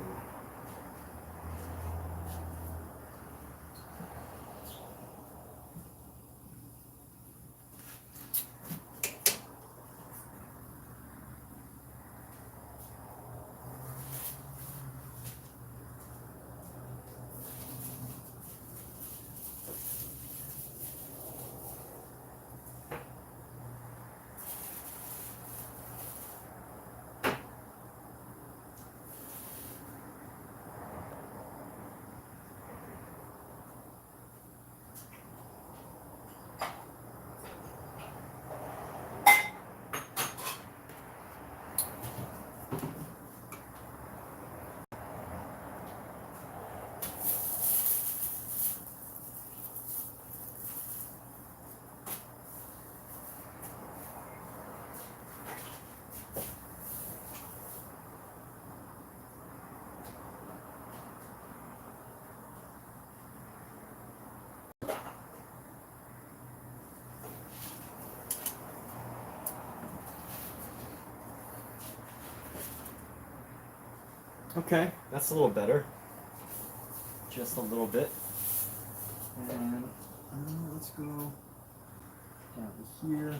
Okay, that's a little better. Just a little bit. And let's go down to here.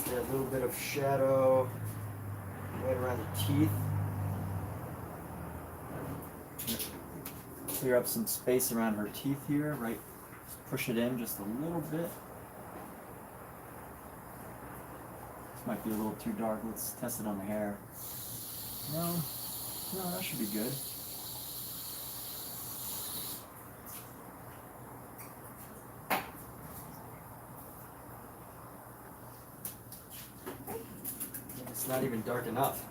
Get a little bit of shadow right around the teeth. Clear up some space around her teeth here, right? Push it in just a little bit. This might be a little too dark. Let's test it on the hair. No, that should be good. It's not even dark enough.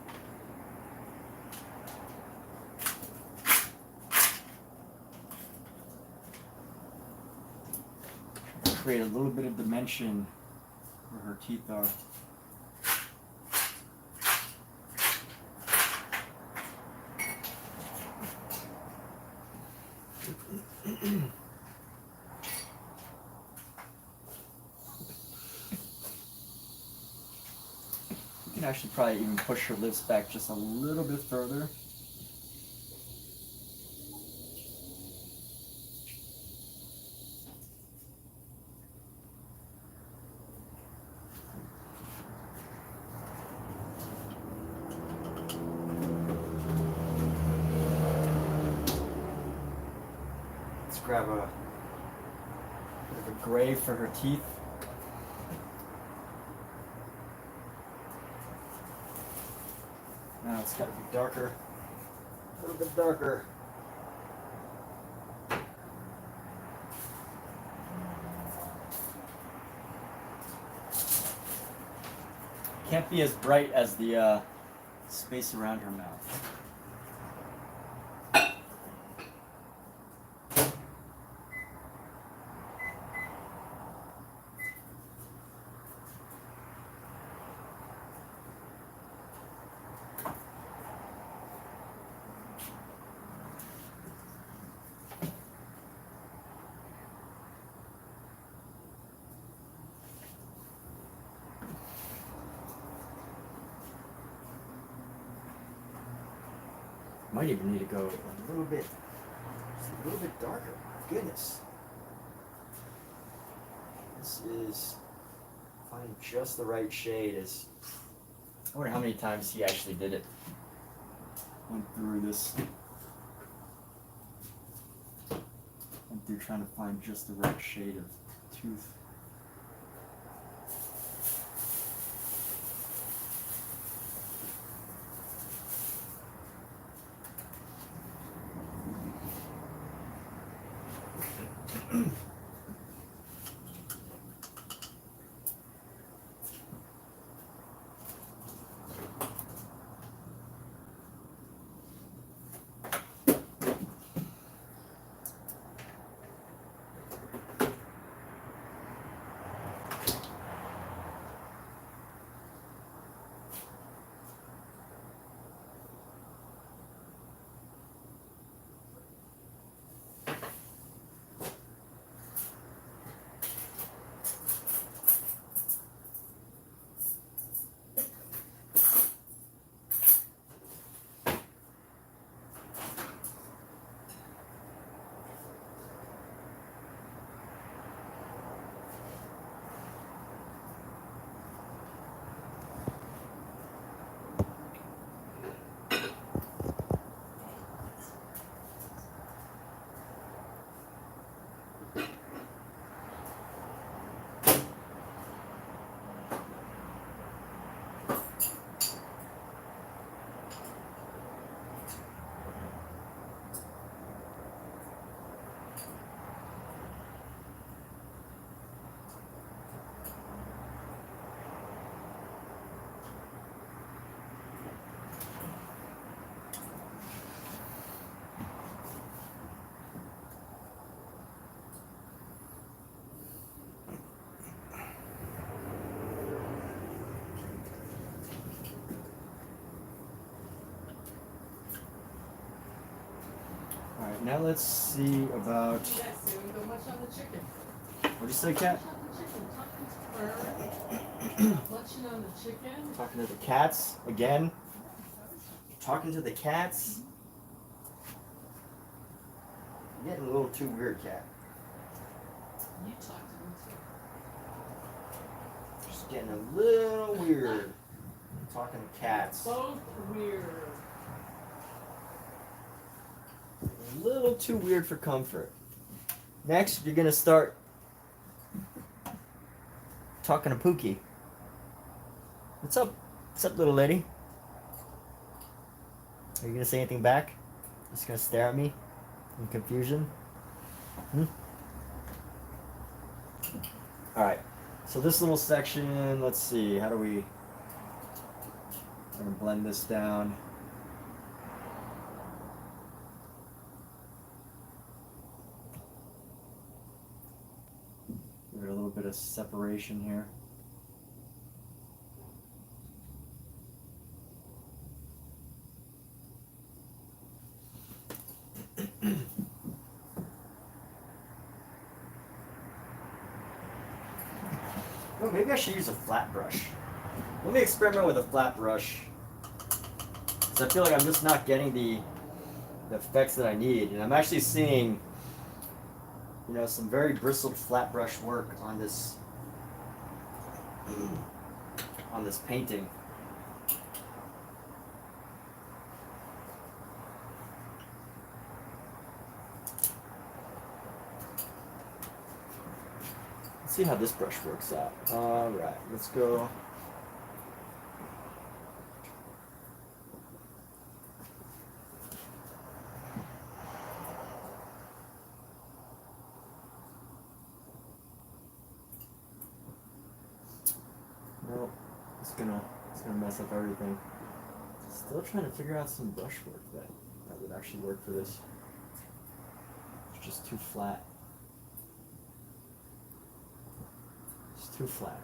Create a little bit of dimension where her teeth are. You can actually probably even push her lips back just a little bit further. Let's grab a bit of a gray for her teeth. Now it's got to be darker, a little bit darker. Can't be as bright as the space around her mouth. Might even need to go a little bit, just a little bit darker. Goodness. This is finding just the right shade. I wonder how many times he actually did it. Went through this. Went through trying to find just the right shade of tooth. Alright, now let's see about. Yes, there we go much on the chicken. What'd you say, Cat? Much on the chicken. Not munching on the chicken. Talking to the cats again. Talking to the cats. You're getting a little too weird, Cat. You talk to them too. Just getting a little weird. Talking to cats. Both weird. A little too weird for comfort. Next, you're gonna start talking to Pookie. What's up? What's up, little lady? Are you gonna say anything back? Just gonna stare at me in confusion? Alright, so this little section, let's see, how do we. I'm gonna blend this down. Give it a little bit of separation here. Oh, maybe I should use a flat brush. Let me experiment with a flat brush. Because I feel like I'm just not getting the effects that I need. And I'm actually seeing, you know, some very bristled flat brush work on this painting. Let's see how this brush works out. Alright, let's go. No, it's gonna It's gonna mess up everything. Still trying to figure out some brushwork that would actually work for this. It's just too flat. It's too flat.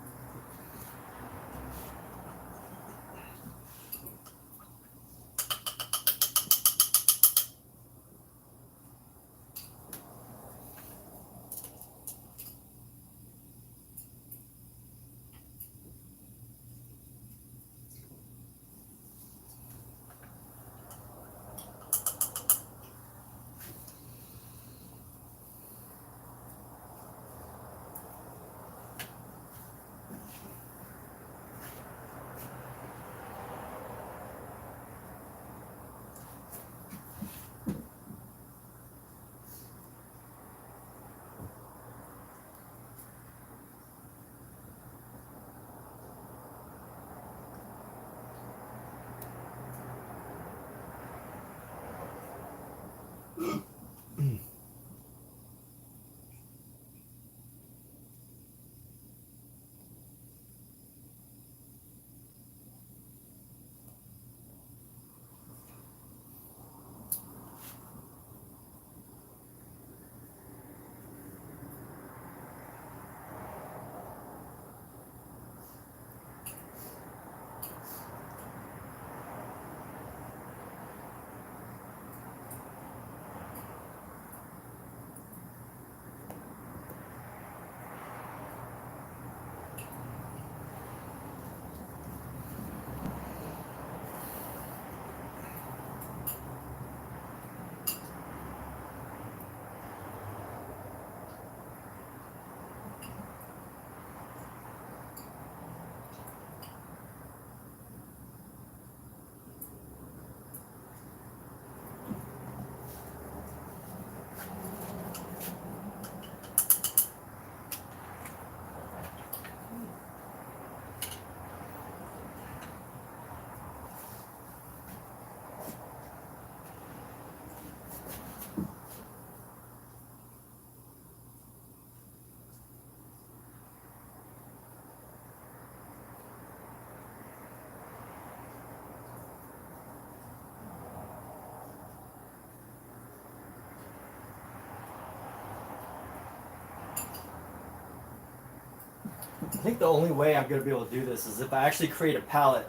I think the only way I'm going to be able to do this is if I actually create a palette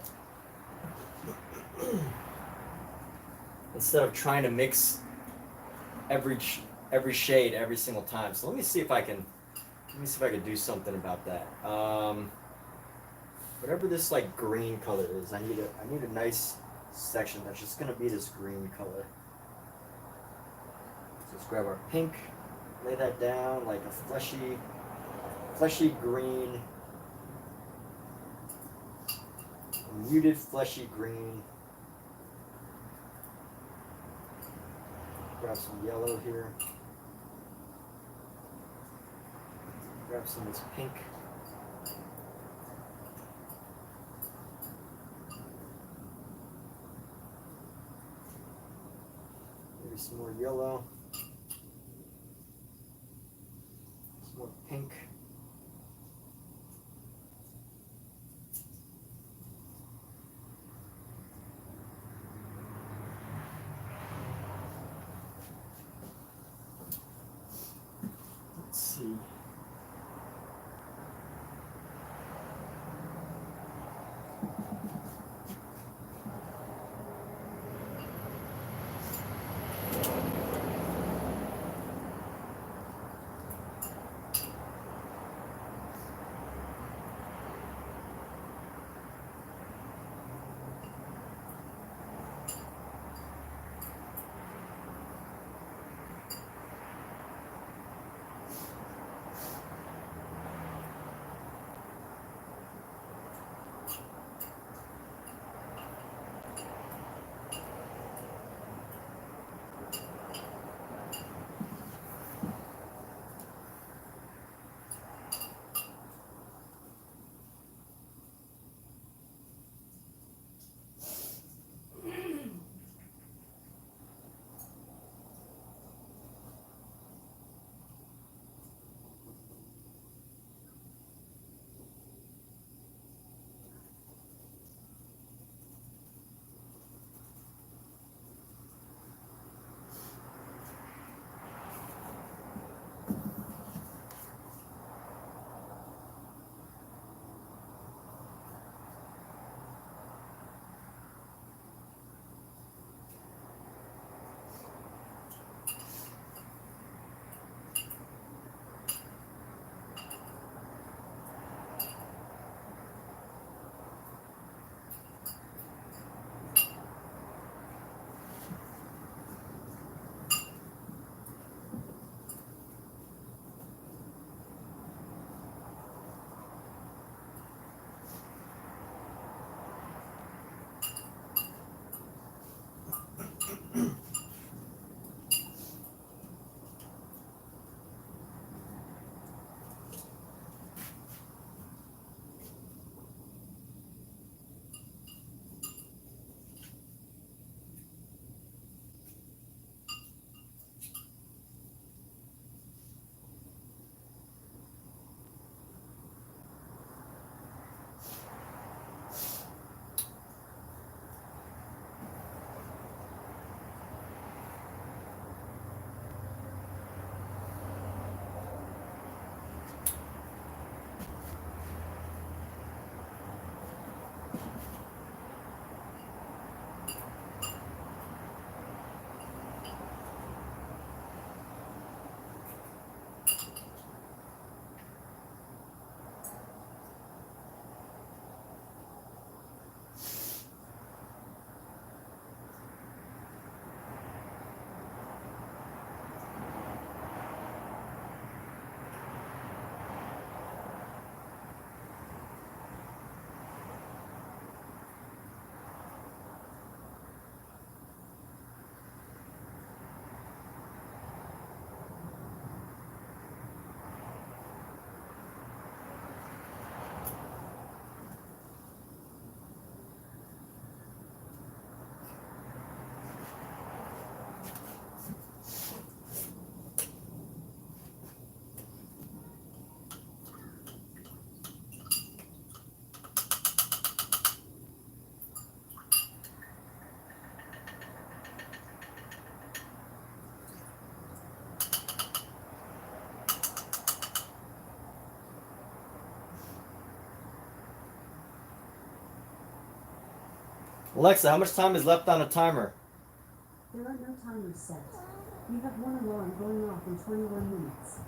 instead of trying to mix every shade every single time. So let me see if I can do something about that. Whatever this like green color is, I need a nice section that's just going to be this green color. So let's grab our pink, lay that down like a fleshy green, muted fleshy green. Grab some yellow here. Grab some of this pink. Maybe some more yellow. Some more pink. Let's see. Alexa, how much time is left on a timer? There are no timers set. You have one alarm going off in 21 minutes.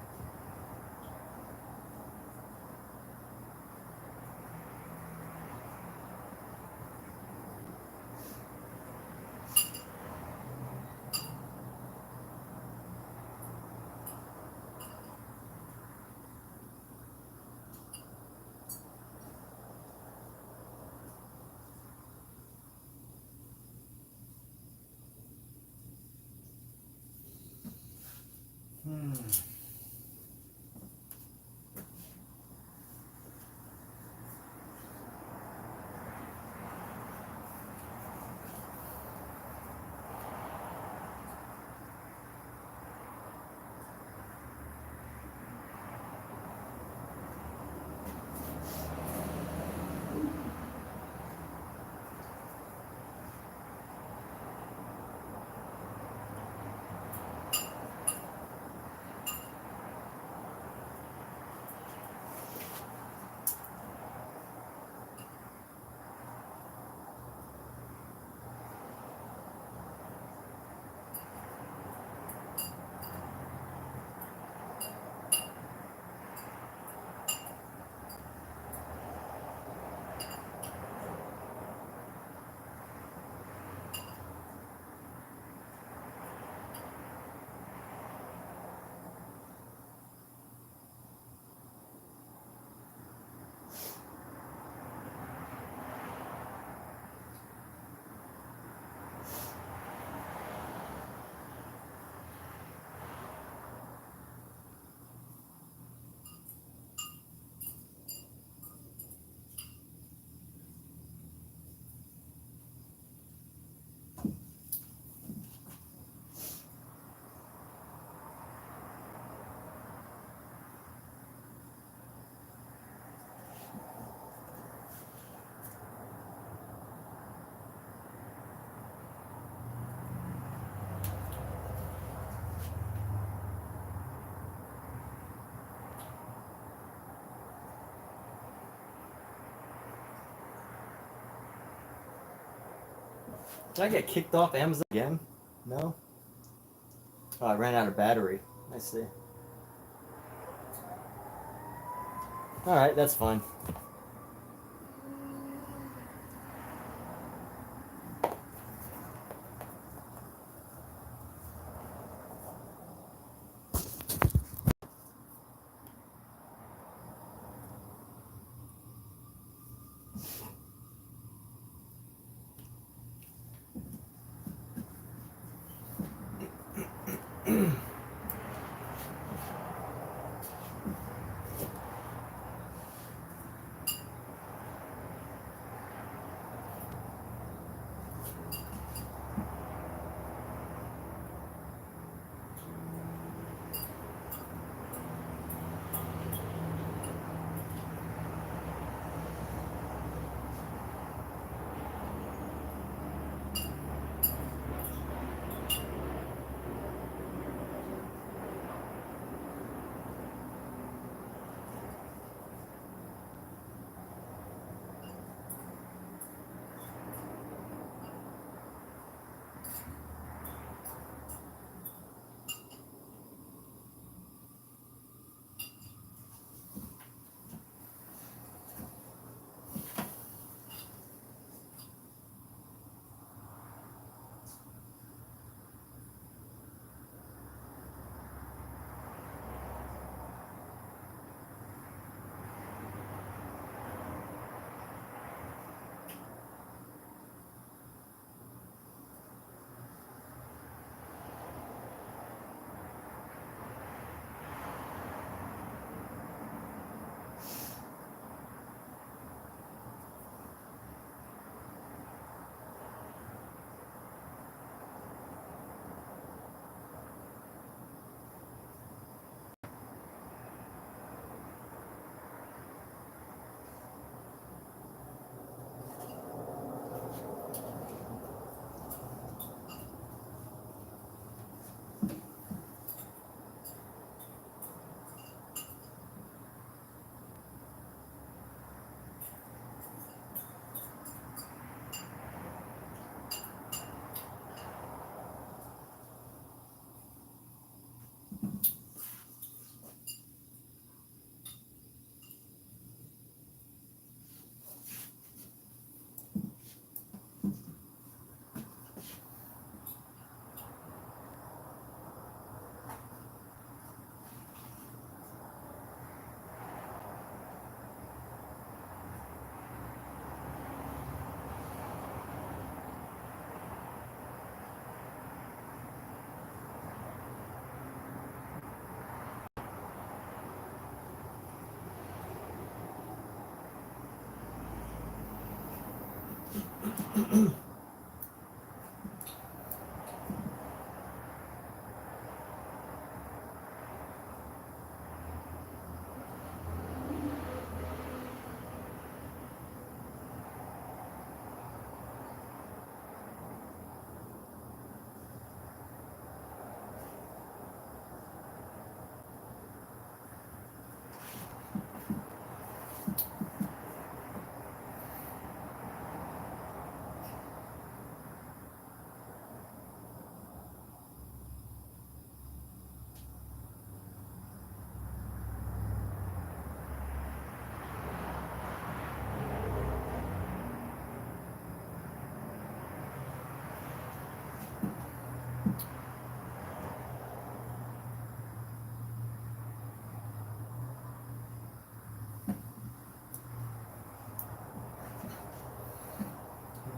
Did I get kicked off Amazon again? No? Oh, I ran out of battery. I see. Alright, that's fine.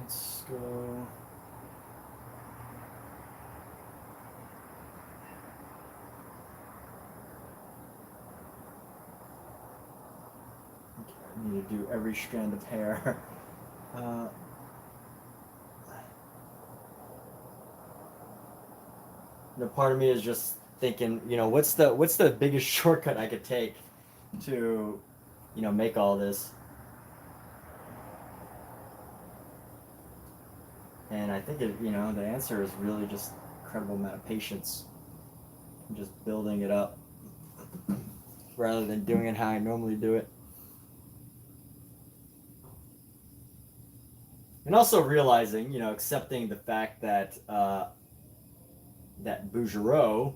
Let's go. Okay, I need to do every strand of hair. Part of me is just thinking, what's the biggest shortcut I could take to, make all this. And I think the answer is really just incredible amount of patience, and just building it up rather than doing it how I normally do it. And also realizing, accepting the fact that that Bouguereau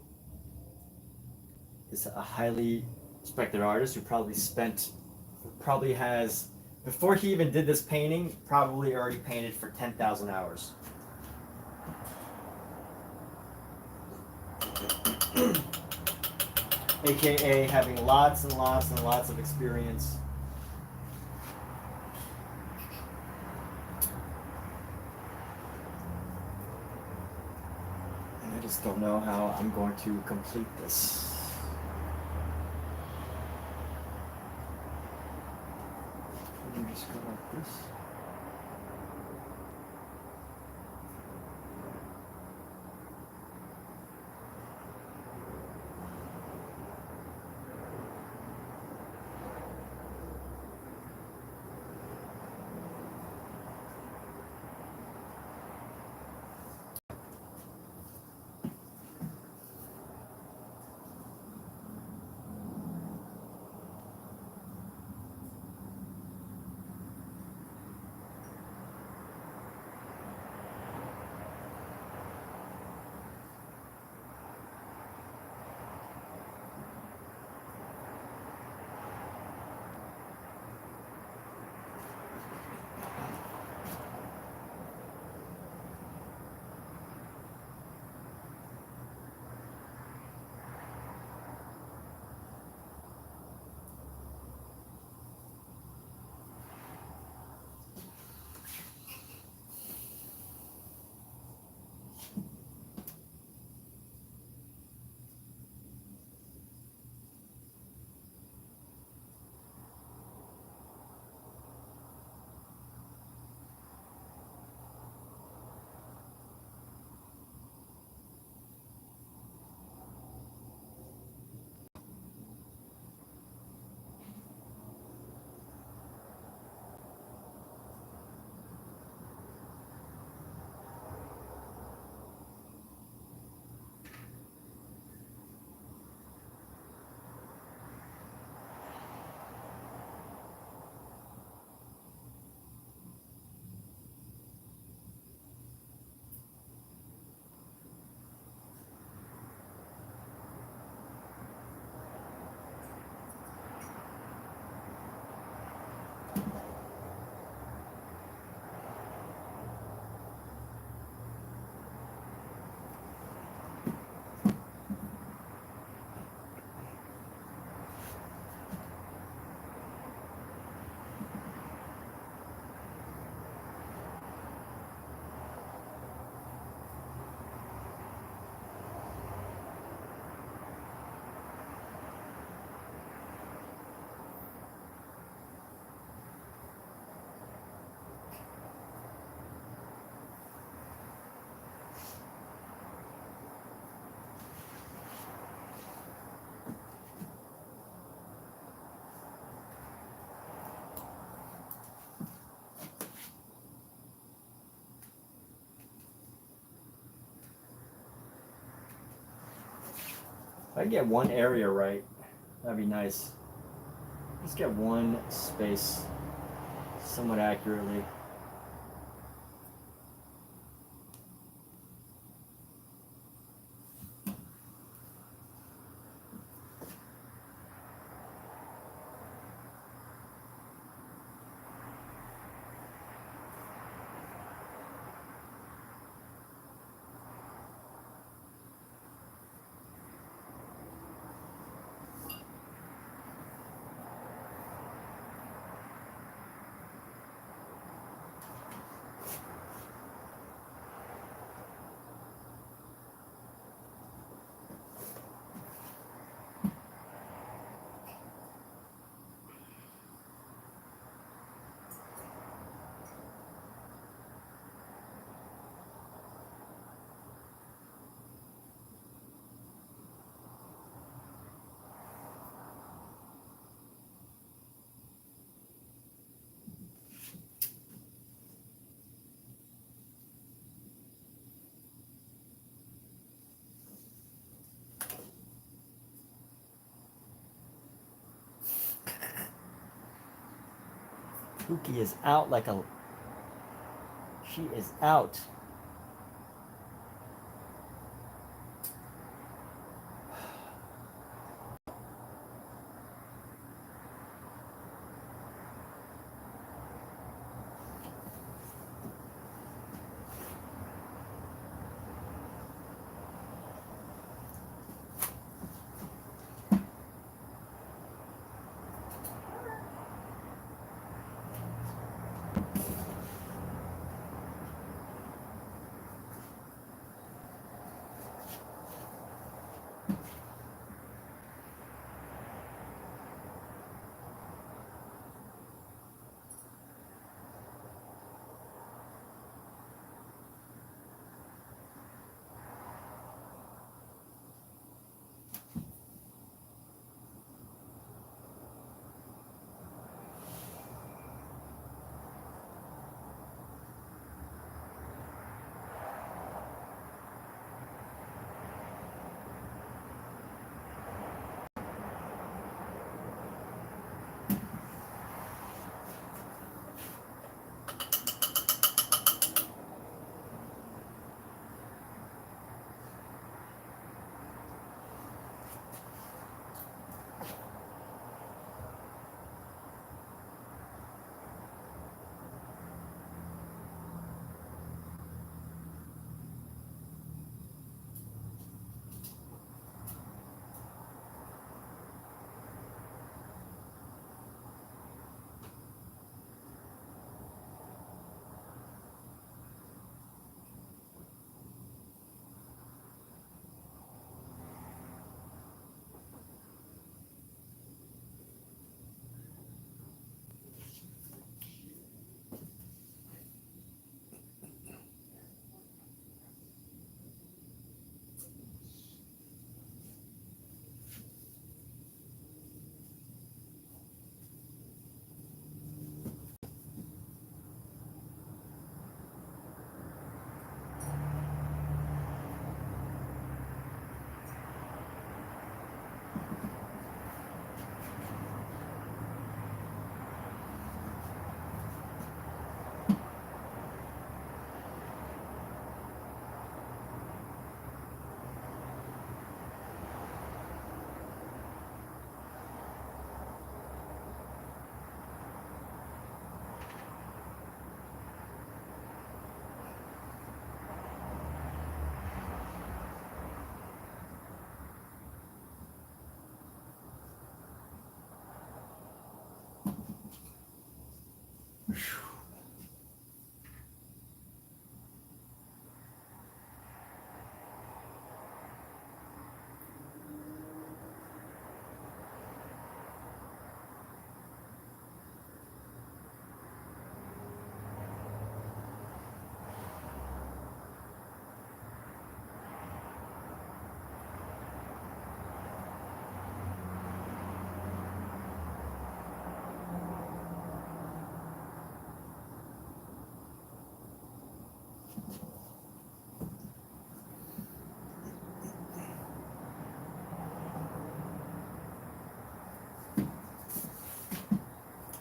is a highly respected artist who probably has, before he even did this painting, probably already painted for 10,000 hours. AKA having lots and lots and lots of experience. And I just don't know how I'm going to complete this. Let me just go like this. If I can get one area right, that'd be nice. Just get one space somewhat accurately. Pookie is out like a... She is out.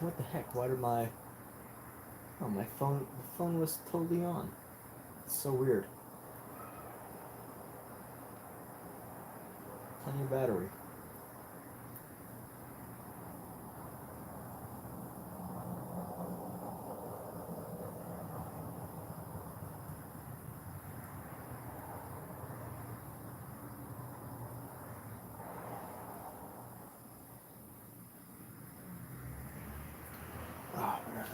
What the heck? Why did my... Oh, my phone... The phone was totally on. It's so weird. Plenty of battery. Oh, whatever.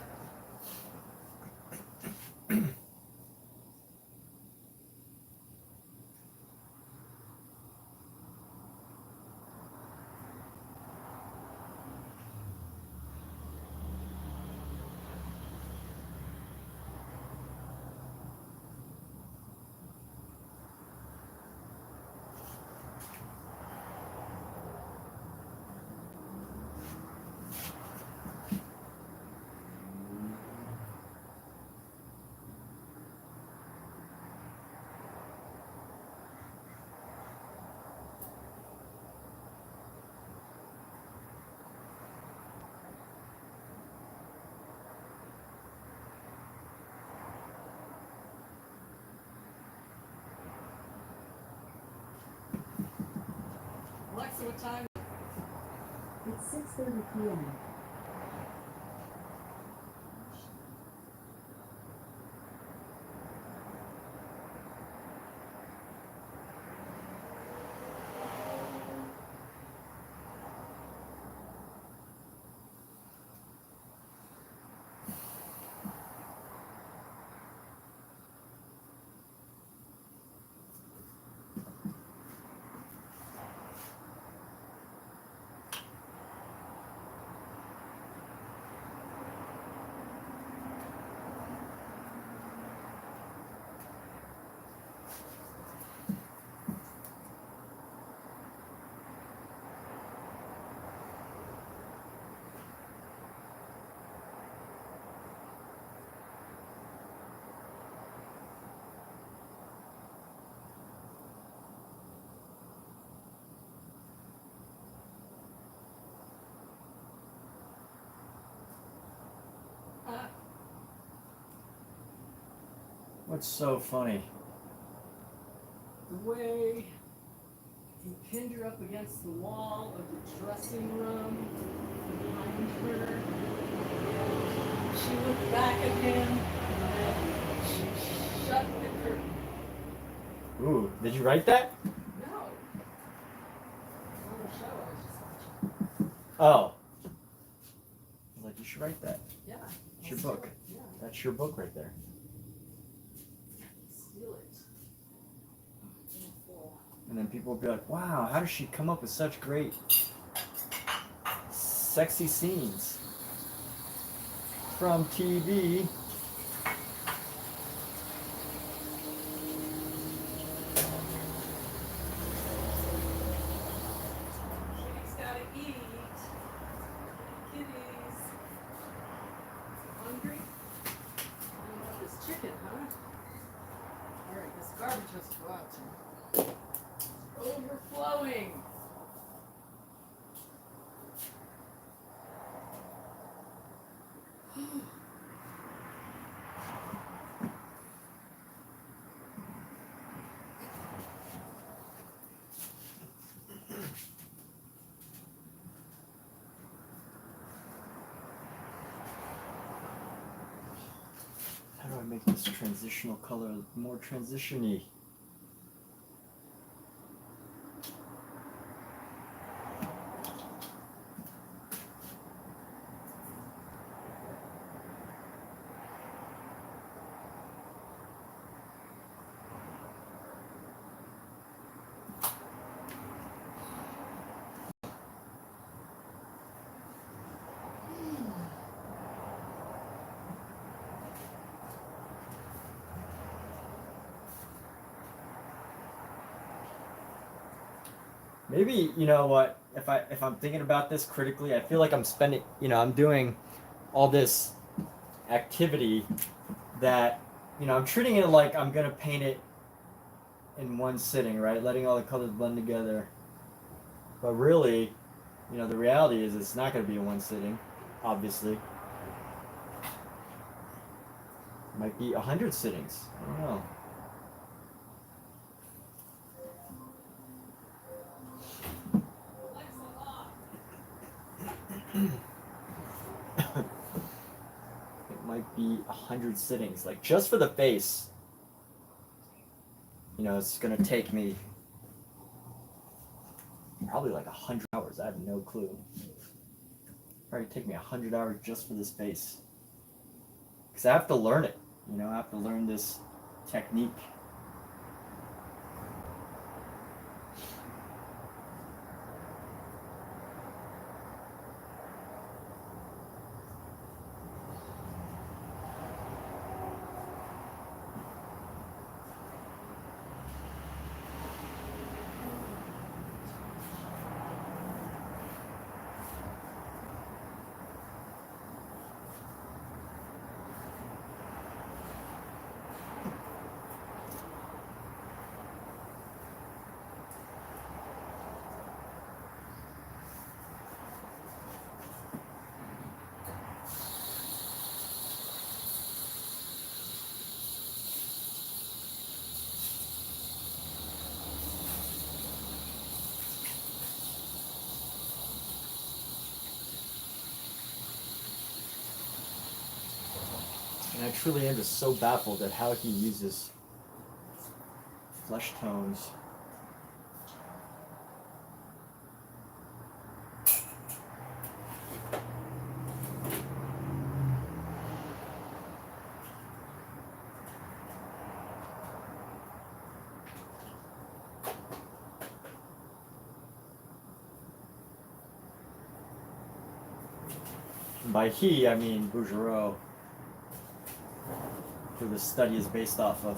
Alexa, what time? It's 6:30 p.m. What's so funny? The way he pinned her up against the wall of the dressing room behind her. She looked back at him and she shut the curtain. Ooh, did you write that? No. On the show I was just watching. Oh. I was like, you should write that. Yeah. It's your I'll steal book. it. Yeah. That's your book right there. Steal it. And then people will be like, wow, how does she come up with such great sexy scenes from TV? Kitty's gotta eat. Kitties. Hungry? I want this chicken, huh? Alright, this garbage has to go out too. Overflowing. How do I make this transitional color more transition-y? Maybe, you know what, if I'm thinking about this critically, I feel like I'm spending, I'm doing all this activity that, I'm treating it like I'm gonna paint it in one sitting, right? Letting all the colors blend together. But really, the reality is it's not gonna be in one sitting. obviously. Might be 100 sittings. I don't know. It might be 100 sittings, like just for the face. You know, it's gonna take me probably like 100 hours. I have no clue. Probably take me 100 hours just for this face. Because I have to learn it. You know, I have to learn this technique. And I truly am just so baffled at how he uses flesh tones. And by he, I mean Bouguereau, who the study is based off of.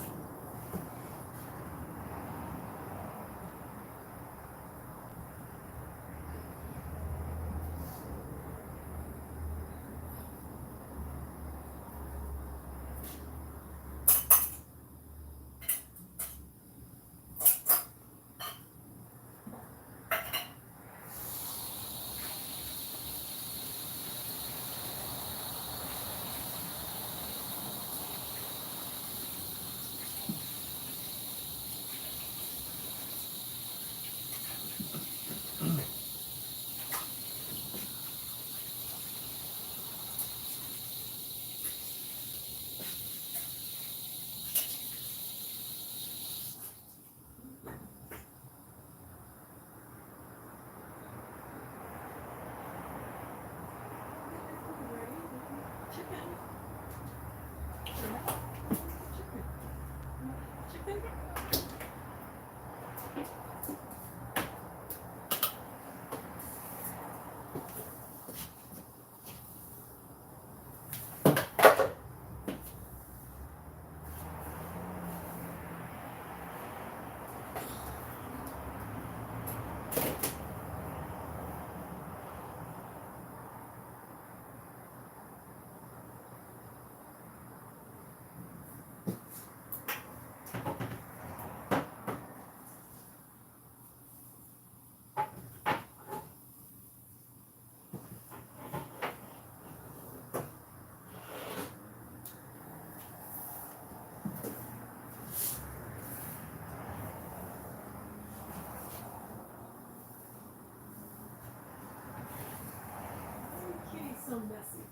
Kitty's so messy.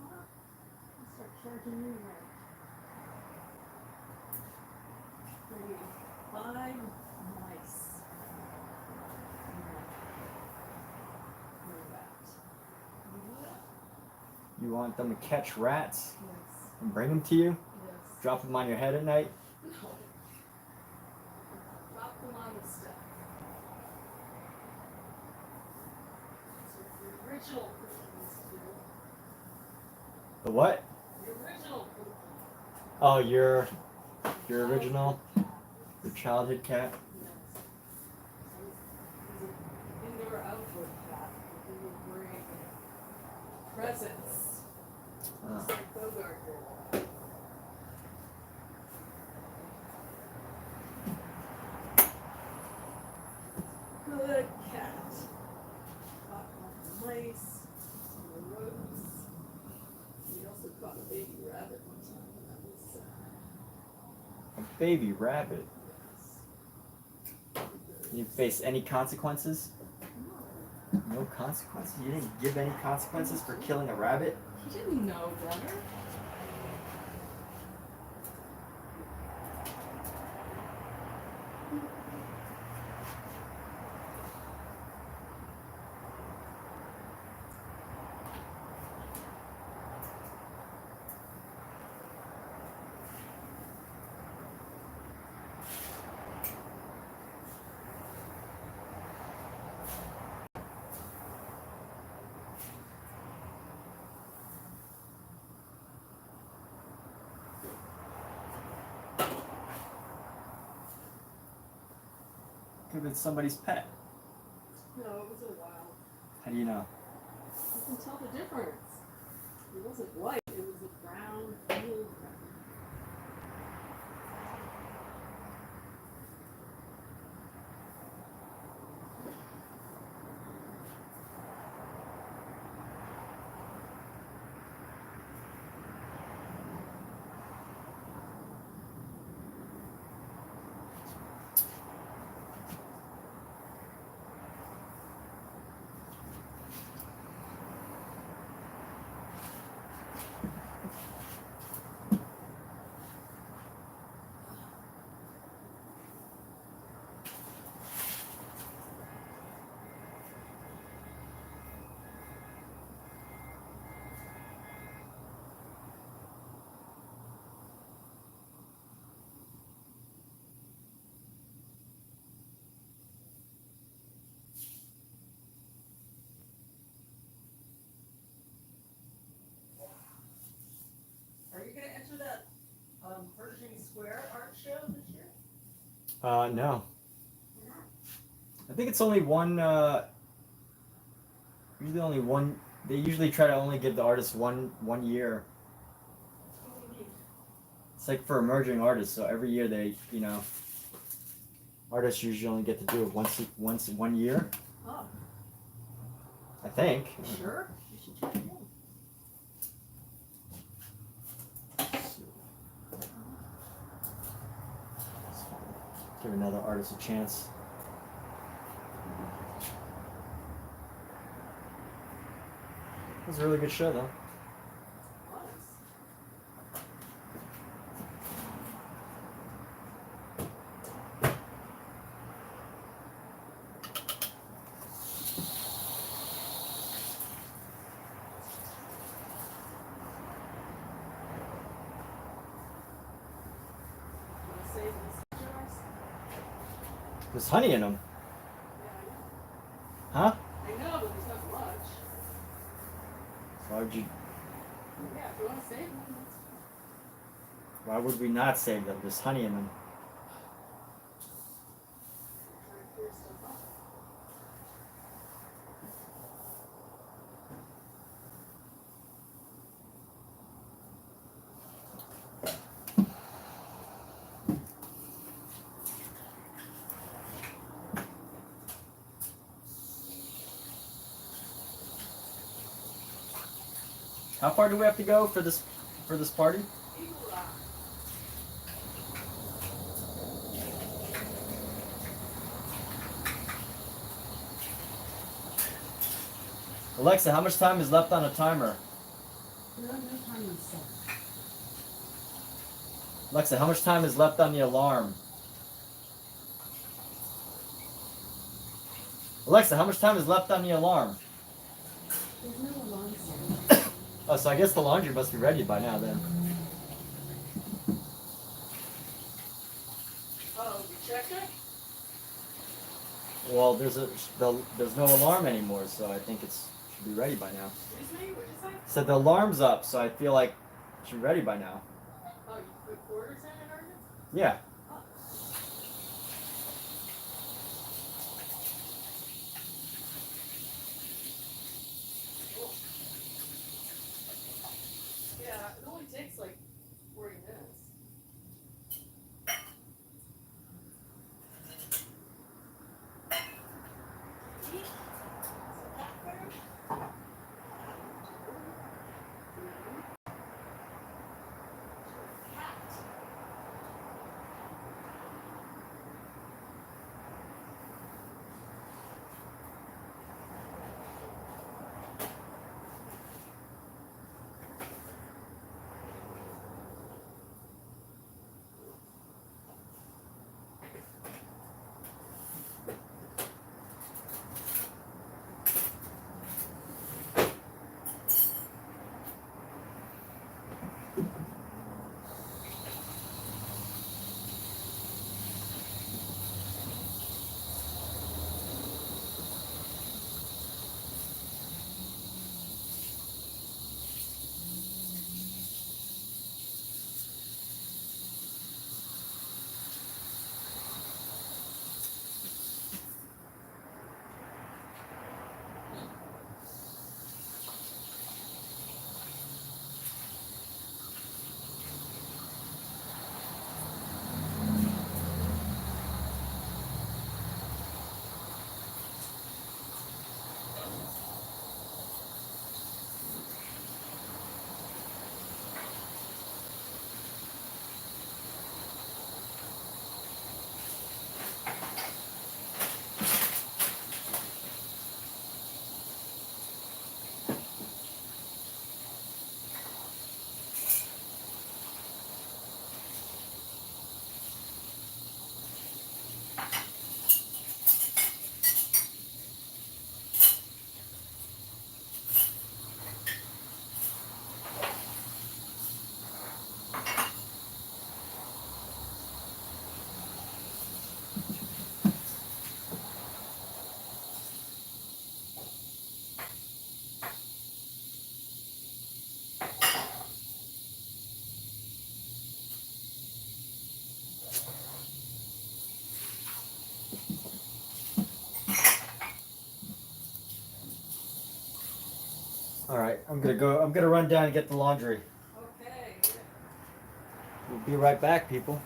I'll start charging you rent. 5 mice. You want them to catch rats Yes. and bring them to you? Yes. Drop them on your head at night? No. Drop them on the step. That's what the original person used to do. The what? The original person. Oh, your original, your childhood cat? Yes. It was an indoor outdoor cat. We would bring presents. Oh. Just like Bogart did. Good cat. Got off the mice, some of the rodents. caught a baby rabbit one time, and that was A baby rabbit. You face any consequences? No consequences? You didn't give any consequences for killing a rabbit? He didn't know better. Could have been somebody's pet. No, it was a wild. How do you know? You can tell the difference. It wasn't white, it was a brown field rabbit. Are you gonna enter that Pershing Square art show this year? No. I think it's only one, usually only one, they usually try to only give the artist one year. It's like for emerging artists, so every year they, artists usually only get to do it once 1 year. Oh, I think. sure. You should check it out. Give another artist a chance. It was a really good show, though. Wanna save these jars? There's honey in them. Yeah, Huh? I know, but there's not much. Why would you? Yeah, if you wanna save them, that's Why would we not save them? There's honey in them. trying to clear stuff up. How far do we have to go for this party? Eagle Rock. Alexa, how much time is left on a timer? No time is set. Alexa, how much time is left on the alarm? Alexa, how much time is left on the alarm? There's no alarm set. Oh, so I guess the laundry must be ready by now then. Oh, you checked it? Well, there's no alarm anymore, so I think it should be ready by now. Excuse me, what'd you say? So the alarm's up, so I feel like it should be ready by now. Oh, you put quarters in it already? Yeah. Oh. Cool. Yeah, it only takes like 40 minutes. All right, I'm gonna go. I'm gonna run down and get the laundry. Okay. We'll be right back, people.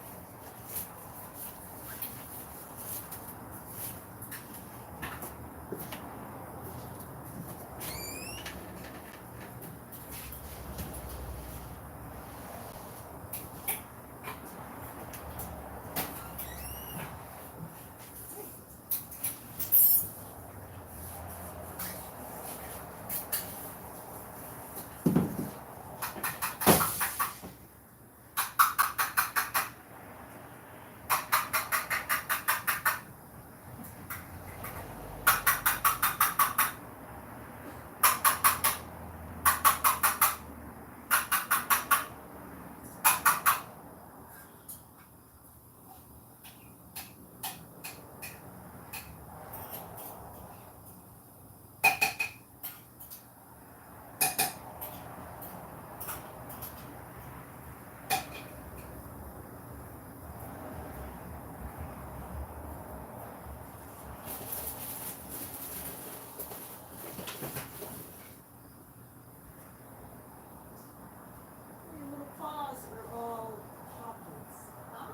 Your little paws are all chocolates. Huh?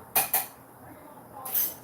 Where are your little chocolates?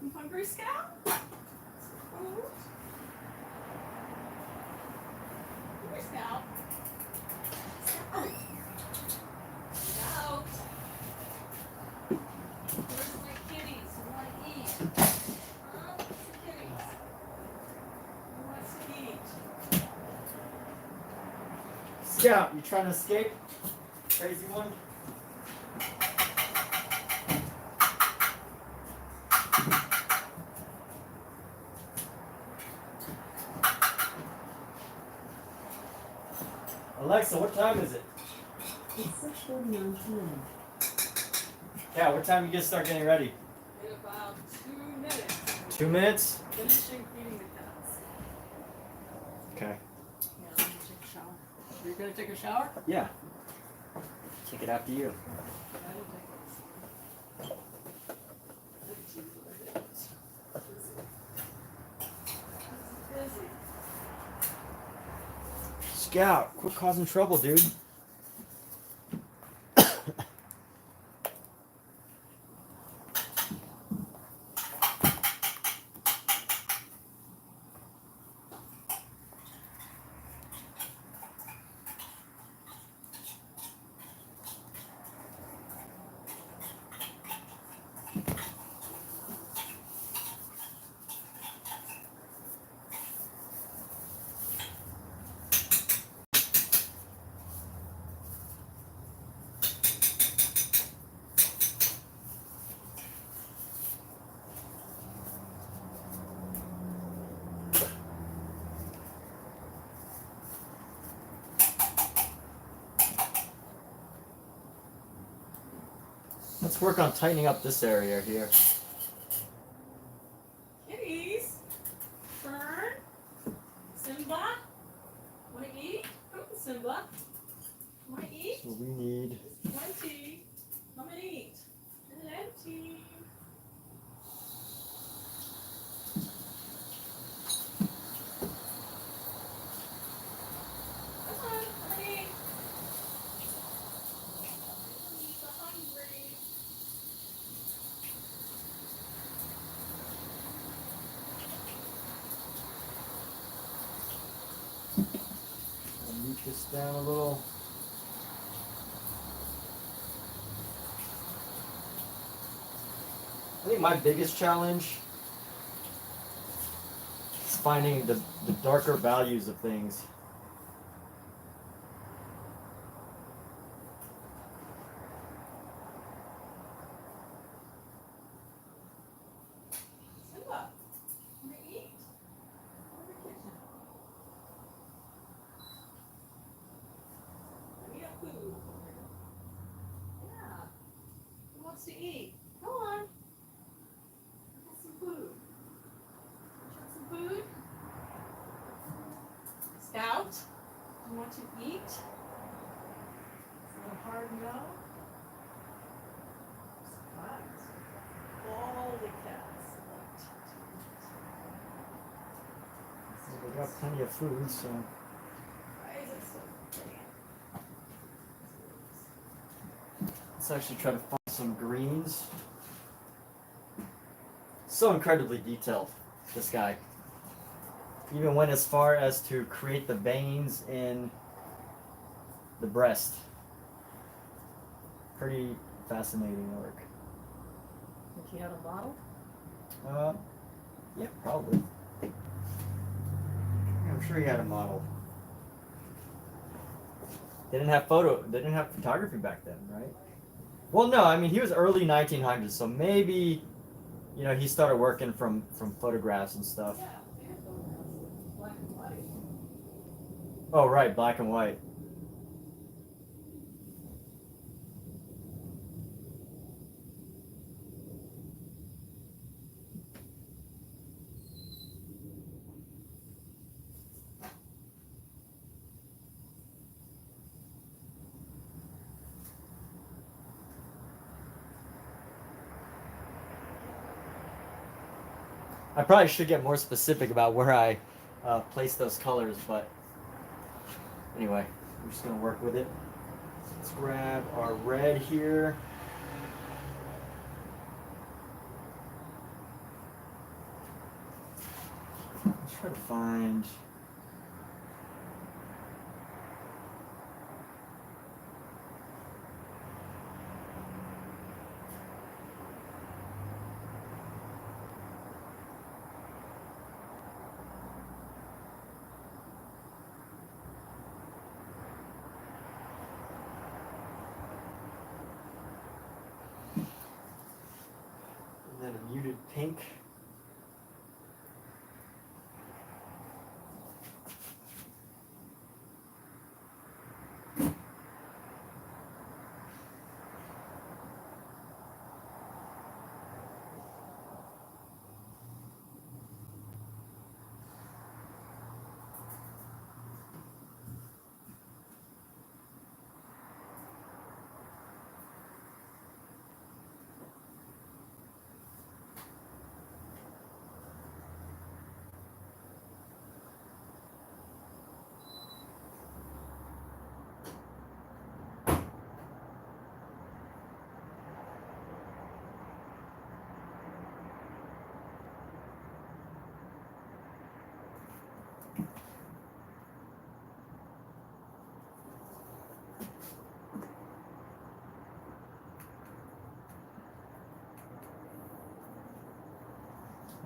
You hungry, Scout? Food? Hungry, Scout? Scout! Scout! Where's my kitties? Who want to eat? Huh? Where's the kitties? Who wants to eat? Scout, you trying to escape? Crazy one. Alexa, what time is it? It's 6:49 p.m. Yeah, what time you gonna start getting ready? In about 2 minutes. 2 minutes? Finishing feeding the cats. Okay. Yeah, I'm gonna take a shower. You're gonna take a shower? Yeah. Take it after you. I will take it. Let's see what it is. Busy. Scout, quit causing trouble, dude. Let's work on tightening up this area here. Kitties. Fern. Simba. Wanna eat? Come on, Simba. Wanna eat? So we need Plenty. Come and eat. Plenty. Come on, come and eat. I'm so hungry. I'll mute this down a little. I think my biggest challenge is finding the darker values of things. Simba, want to eat? Go to the kitchen. Let me have food. Yeah. Who wants to eat? Come on. Get some food. Want some food? Scout, do you want to eat? Is that a hard no? Surprise. All the cats like to eat. We got plenty of food, so. Why is it so pretty? Let's actually try to find some greens. So incredibly detailed, this guy. Even went as far as to create the veins in the breast. Pretty fascinating work. Think you had a model? Yeah, probably. I'm sure he had a model. They didn't have photography back then, right? Well, no, I mean he was early 1900s, so maybe, you know, he started working from photographs and stuff. Yeah, they had photographs, black and white. Oh, right, black and white. I probably should get more specific about where I place those colors, but anyway, I'm just gonna work with it. Let's grab our red here. Let's try to find. And then a muted pink.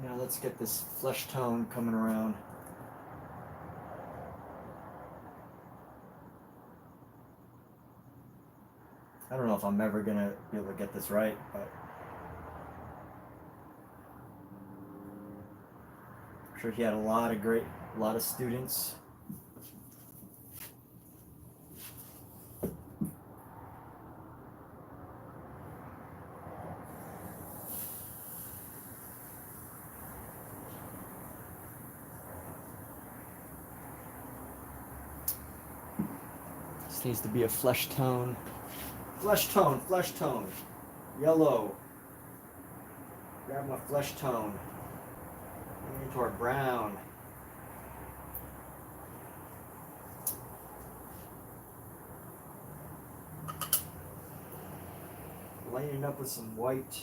Now let's get this flesh tone coming around. I don't know if I'm ever gonna be able to get this right, but I'm sure he had a lot of students. This needs to be a flesh tone. Flesh tone, flesh tone. Yellow. Grab my flesh tone. Into our brown. Lighten up with some white.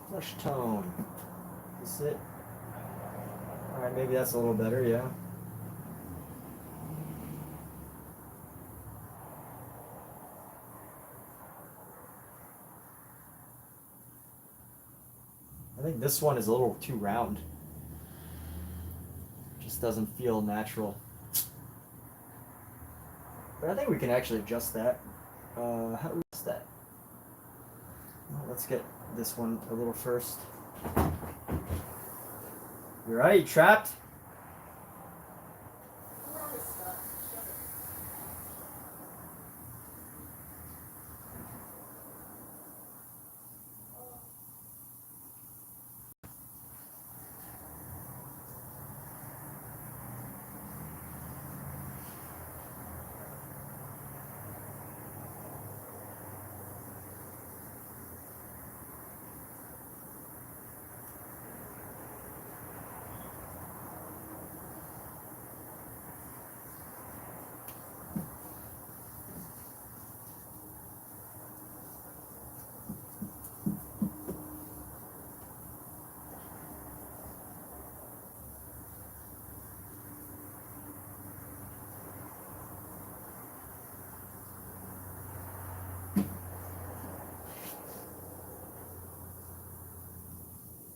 Flesh tone. Is it? Alright, maybe that's a little better, yeah. think this one is a little too round. Just doesn't feel natural. But I think we can actually adjust that. How do we adjust that? Well, let's get this one a little first. You right? You trapped? We're always stuck. Shut it.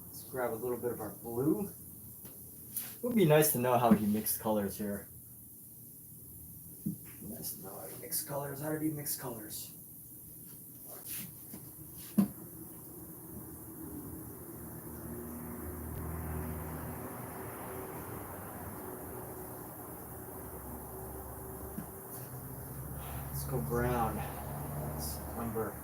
Let's grab a little bit of our blue. It would be nice to know how he mixed colors here. Nice to know how he mixed colors. How did he mix colors? Let's go brown. That's umber.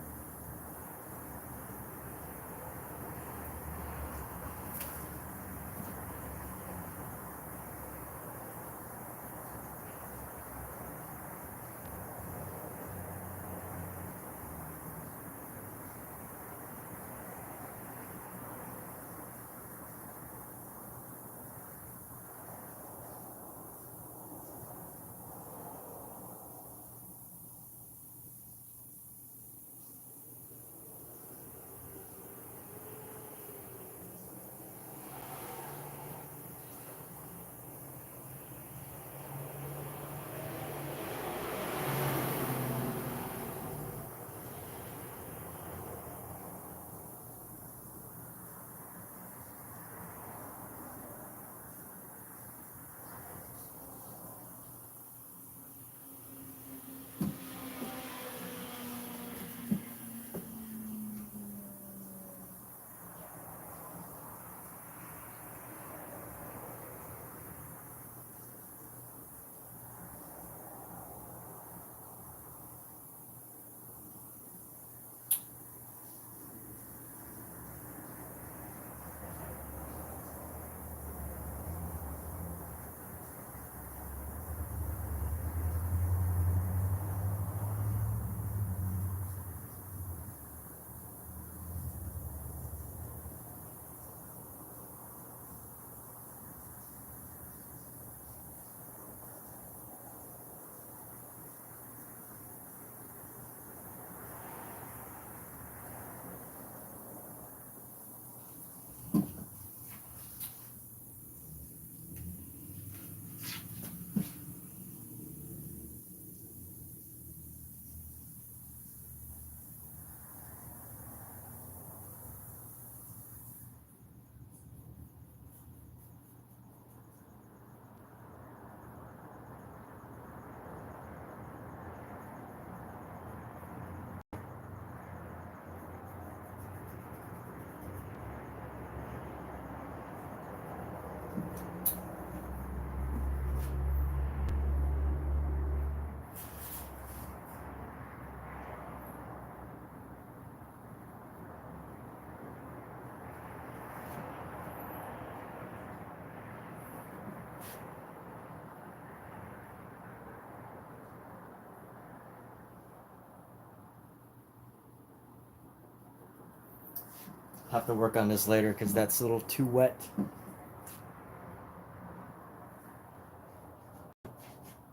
Have to work on this later because that's a little too wet.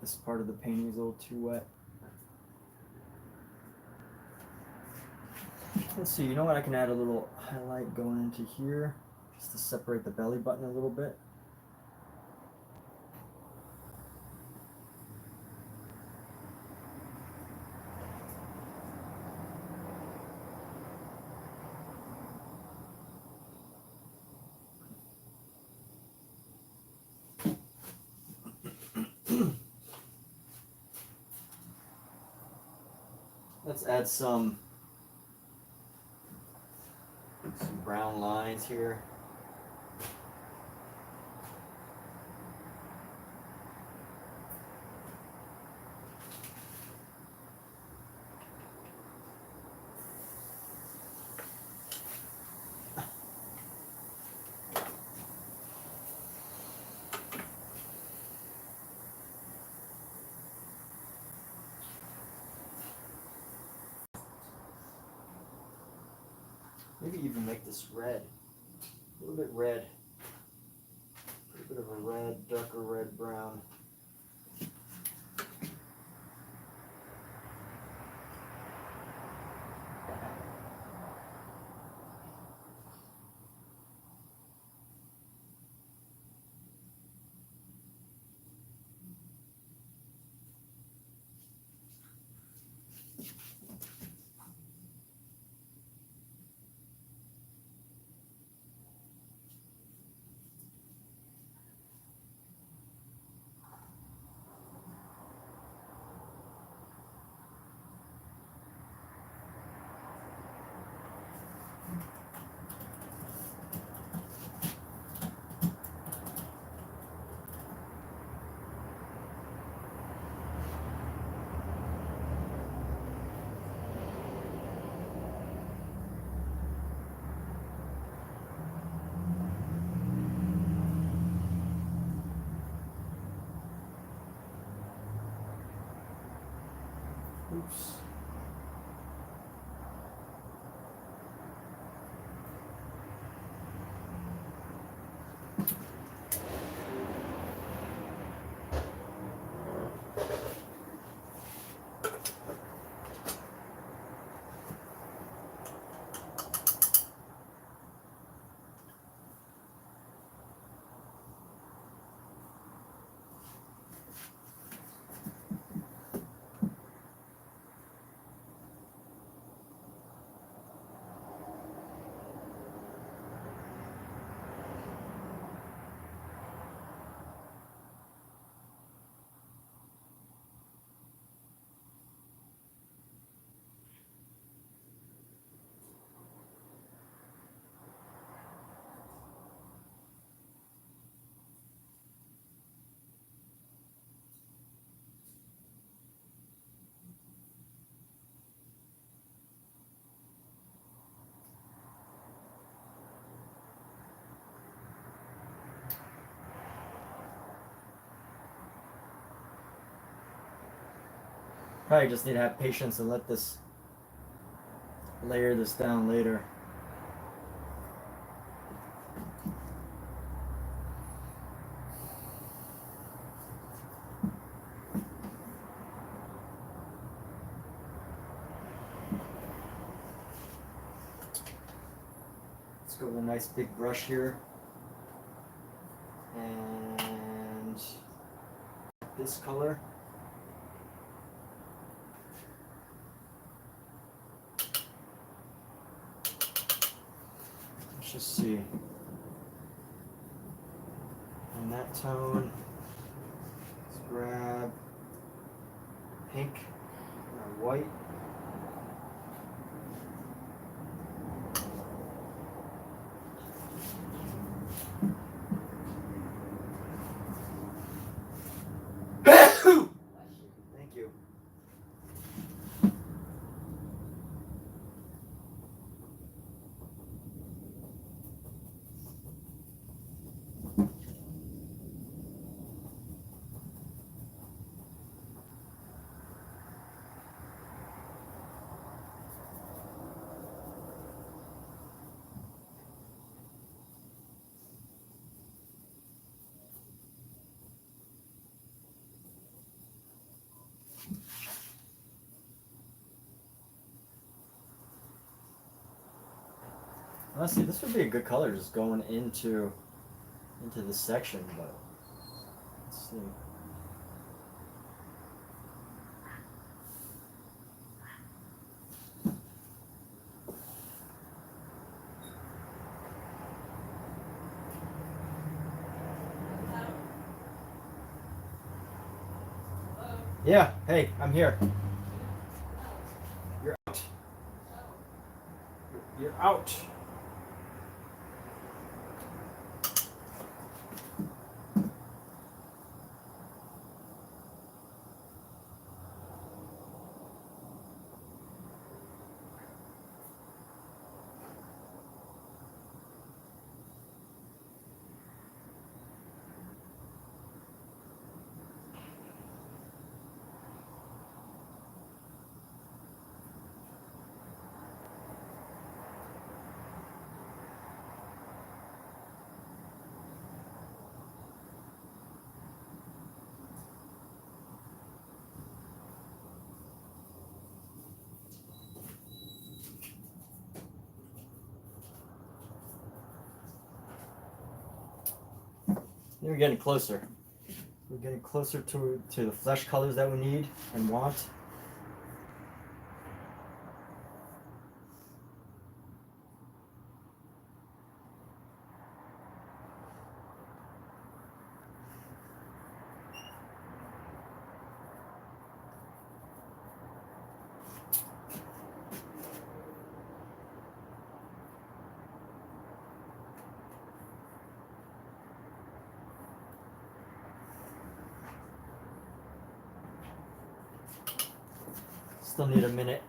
This part of the painting is a little too wet. Let's see, you know what? I can add a little highlight going into here just to separate the belly button a little bit. Let's add some brown lines here. Maybe even make this red. A little bit red. A little bit of a red, darker red, brown. Oops. Probably just need to have patience and let this layer this down later. Let's go with a nice big brush here. And this color. Let's just see. And that tone. Let's grab pink or white. Thank you. Honestly, this would be a good color just going into this section, but let's see. Yeah, hey, I'm here. out. We're getting closer. We're getting closer to the flesh colors that we need and want. Still need a minute.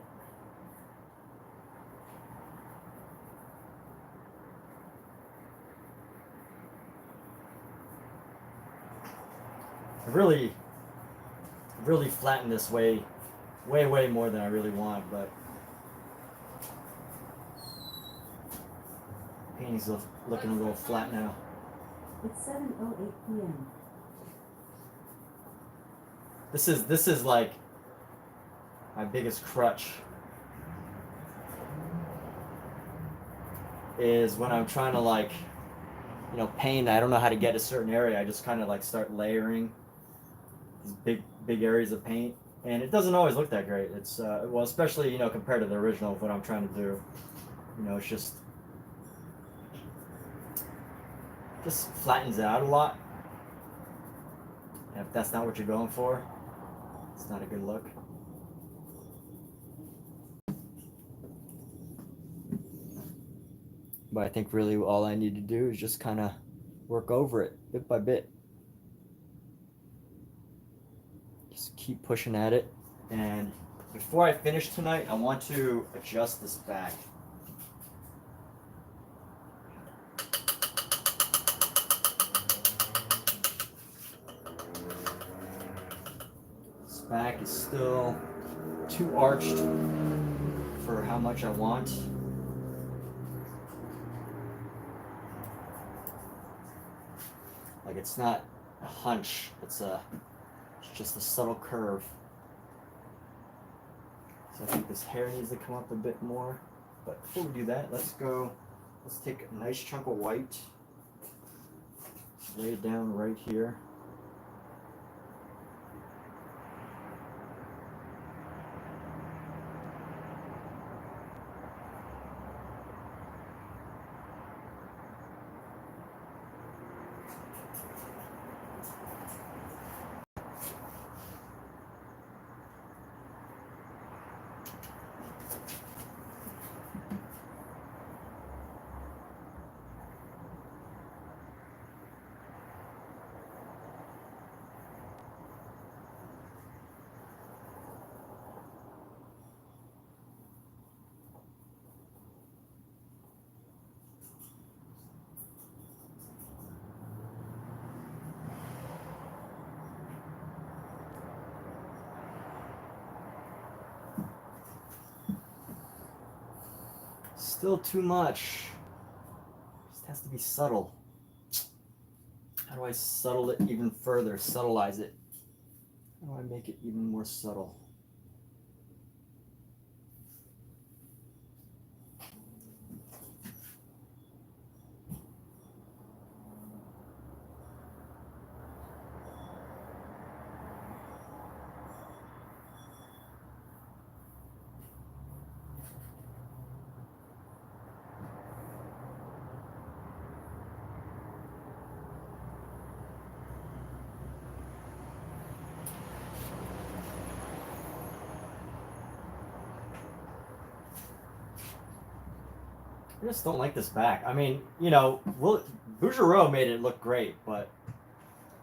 I really flattened this way more than I really want, but painting's looking a little flat now. It's 7:08 p.m. This is like my biggest crutch is when I'm trying to, like, you know, paint. I don't know how to get a certain area. I just kind of like start layering these big areas of paint, and it doesn't always look that great. It's well, especially, you know, compared to the original of what I'm trying to do. You know, it's just flattens it out a lot. And if that's not what you're going for, it's not a good look. But I think really all I need to do is just kind of work over it bit by bit. Just keep pushing at it. And before I finish tonight, I want to adjust this back. This back is still too arched for how much I want. Like, it's not a hunch, it's just a subtle curve. So I think this hair needs to come up a bit more. But before we do that, let's take a nice chunk of white, lay it down right here. Still too much. Just has to be subtle. How do I subtle it even further? Subtleize it. How do I make it even more subtle? just don't like this back. I mean, you know, Bougereau made it look great, but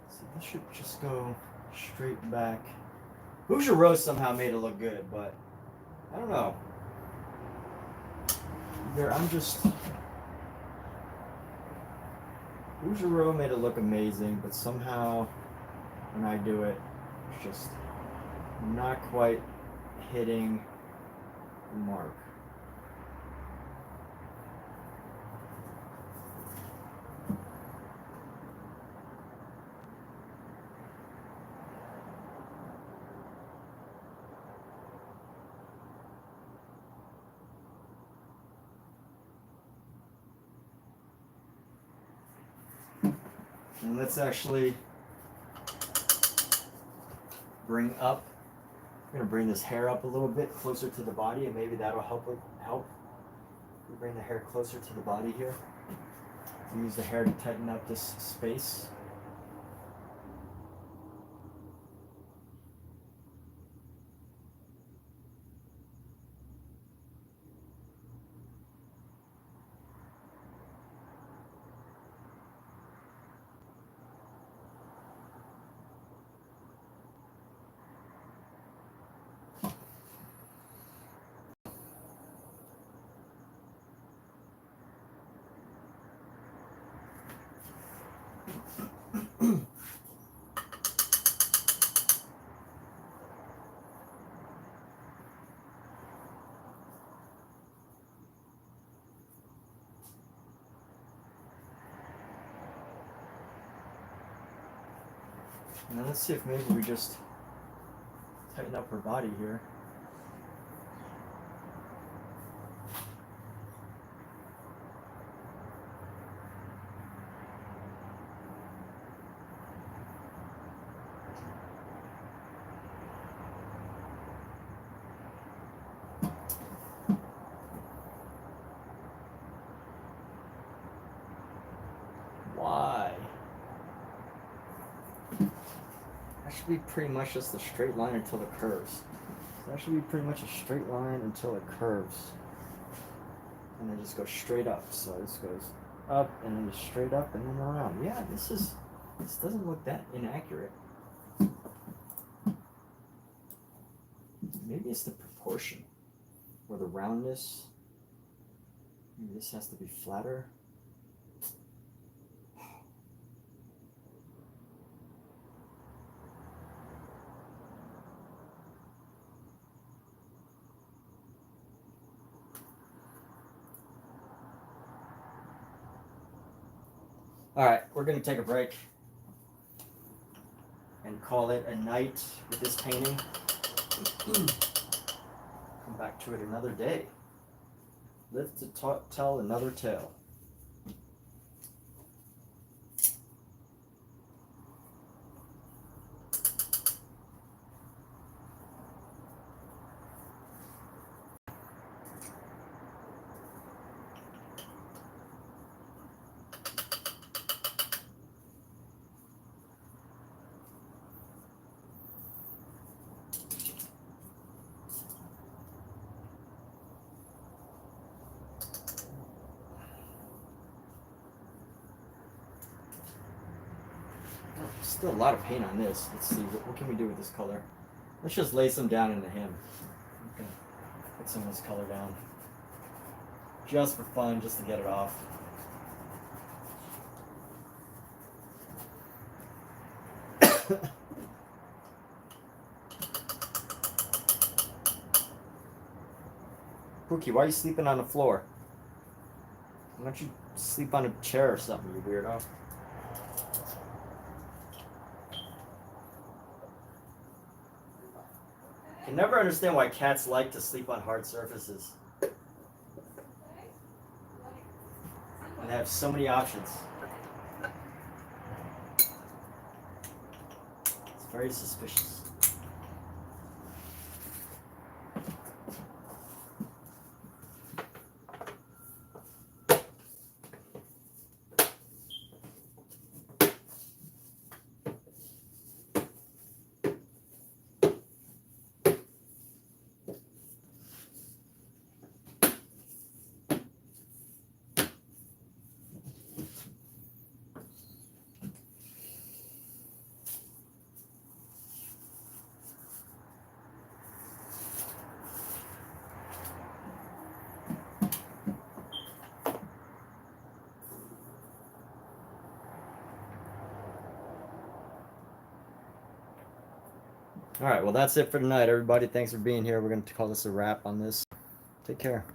see, this should just go straight back. Bougereau somehow made it look good, but I don't know. Bougereau made it look amazing, but somehow when I do it, it's just not quite hitting the mark. And let's actually bring up. I'm gonna bring this hair up a little bit closer to the body, and maybe that'll help. We bring the hair closer to the body here. Use the hair to tighten up this space. Now let's see if maybe we just tighten up her body here. Why? That should be pretty much just a straight line until it curves. So that should be pretty much a straight line until it curves. And then just go straight up. So this goes up and then just straight up and then around. Yeah, this doesn't look that inaccurate. Maybe it's the proportion or the roundness. Maybe this has to be flatter. All right, we're going to take a break and call it a night with this painting. Come back to it another day. Live to tell another tale. Still a lot of paint on this. Let's see, what can we do with this color? Let's just lay some down into him. Okay. Put some of this color down. Just for fun, just to get it off. Pookie, why are you sleeping on the floor? Why don't you sleep on a chair or something, you weirdo? I can never understand why cats like to sleep on hard surfaces. And they have so many options. It's very suspicious. All right, well, that's it for tonight, everybody. Thanks for being here. We're going to call this a wrap on this. Take care.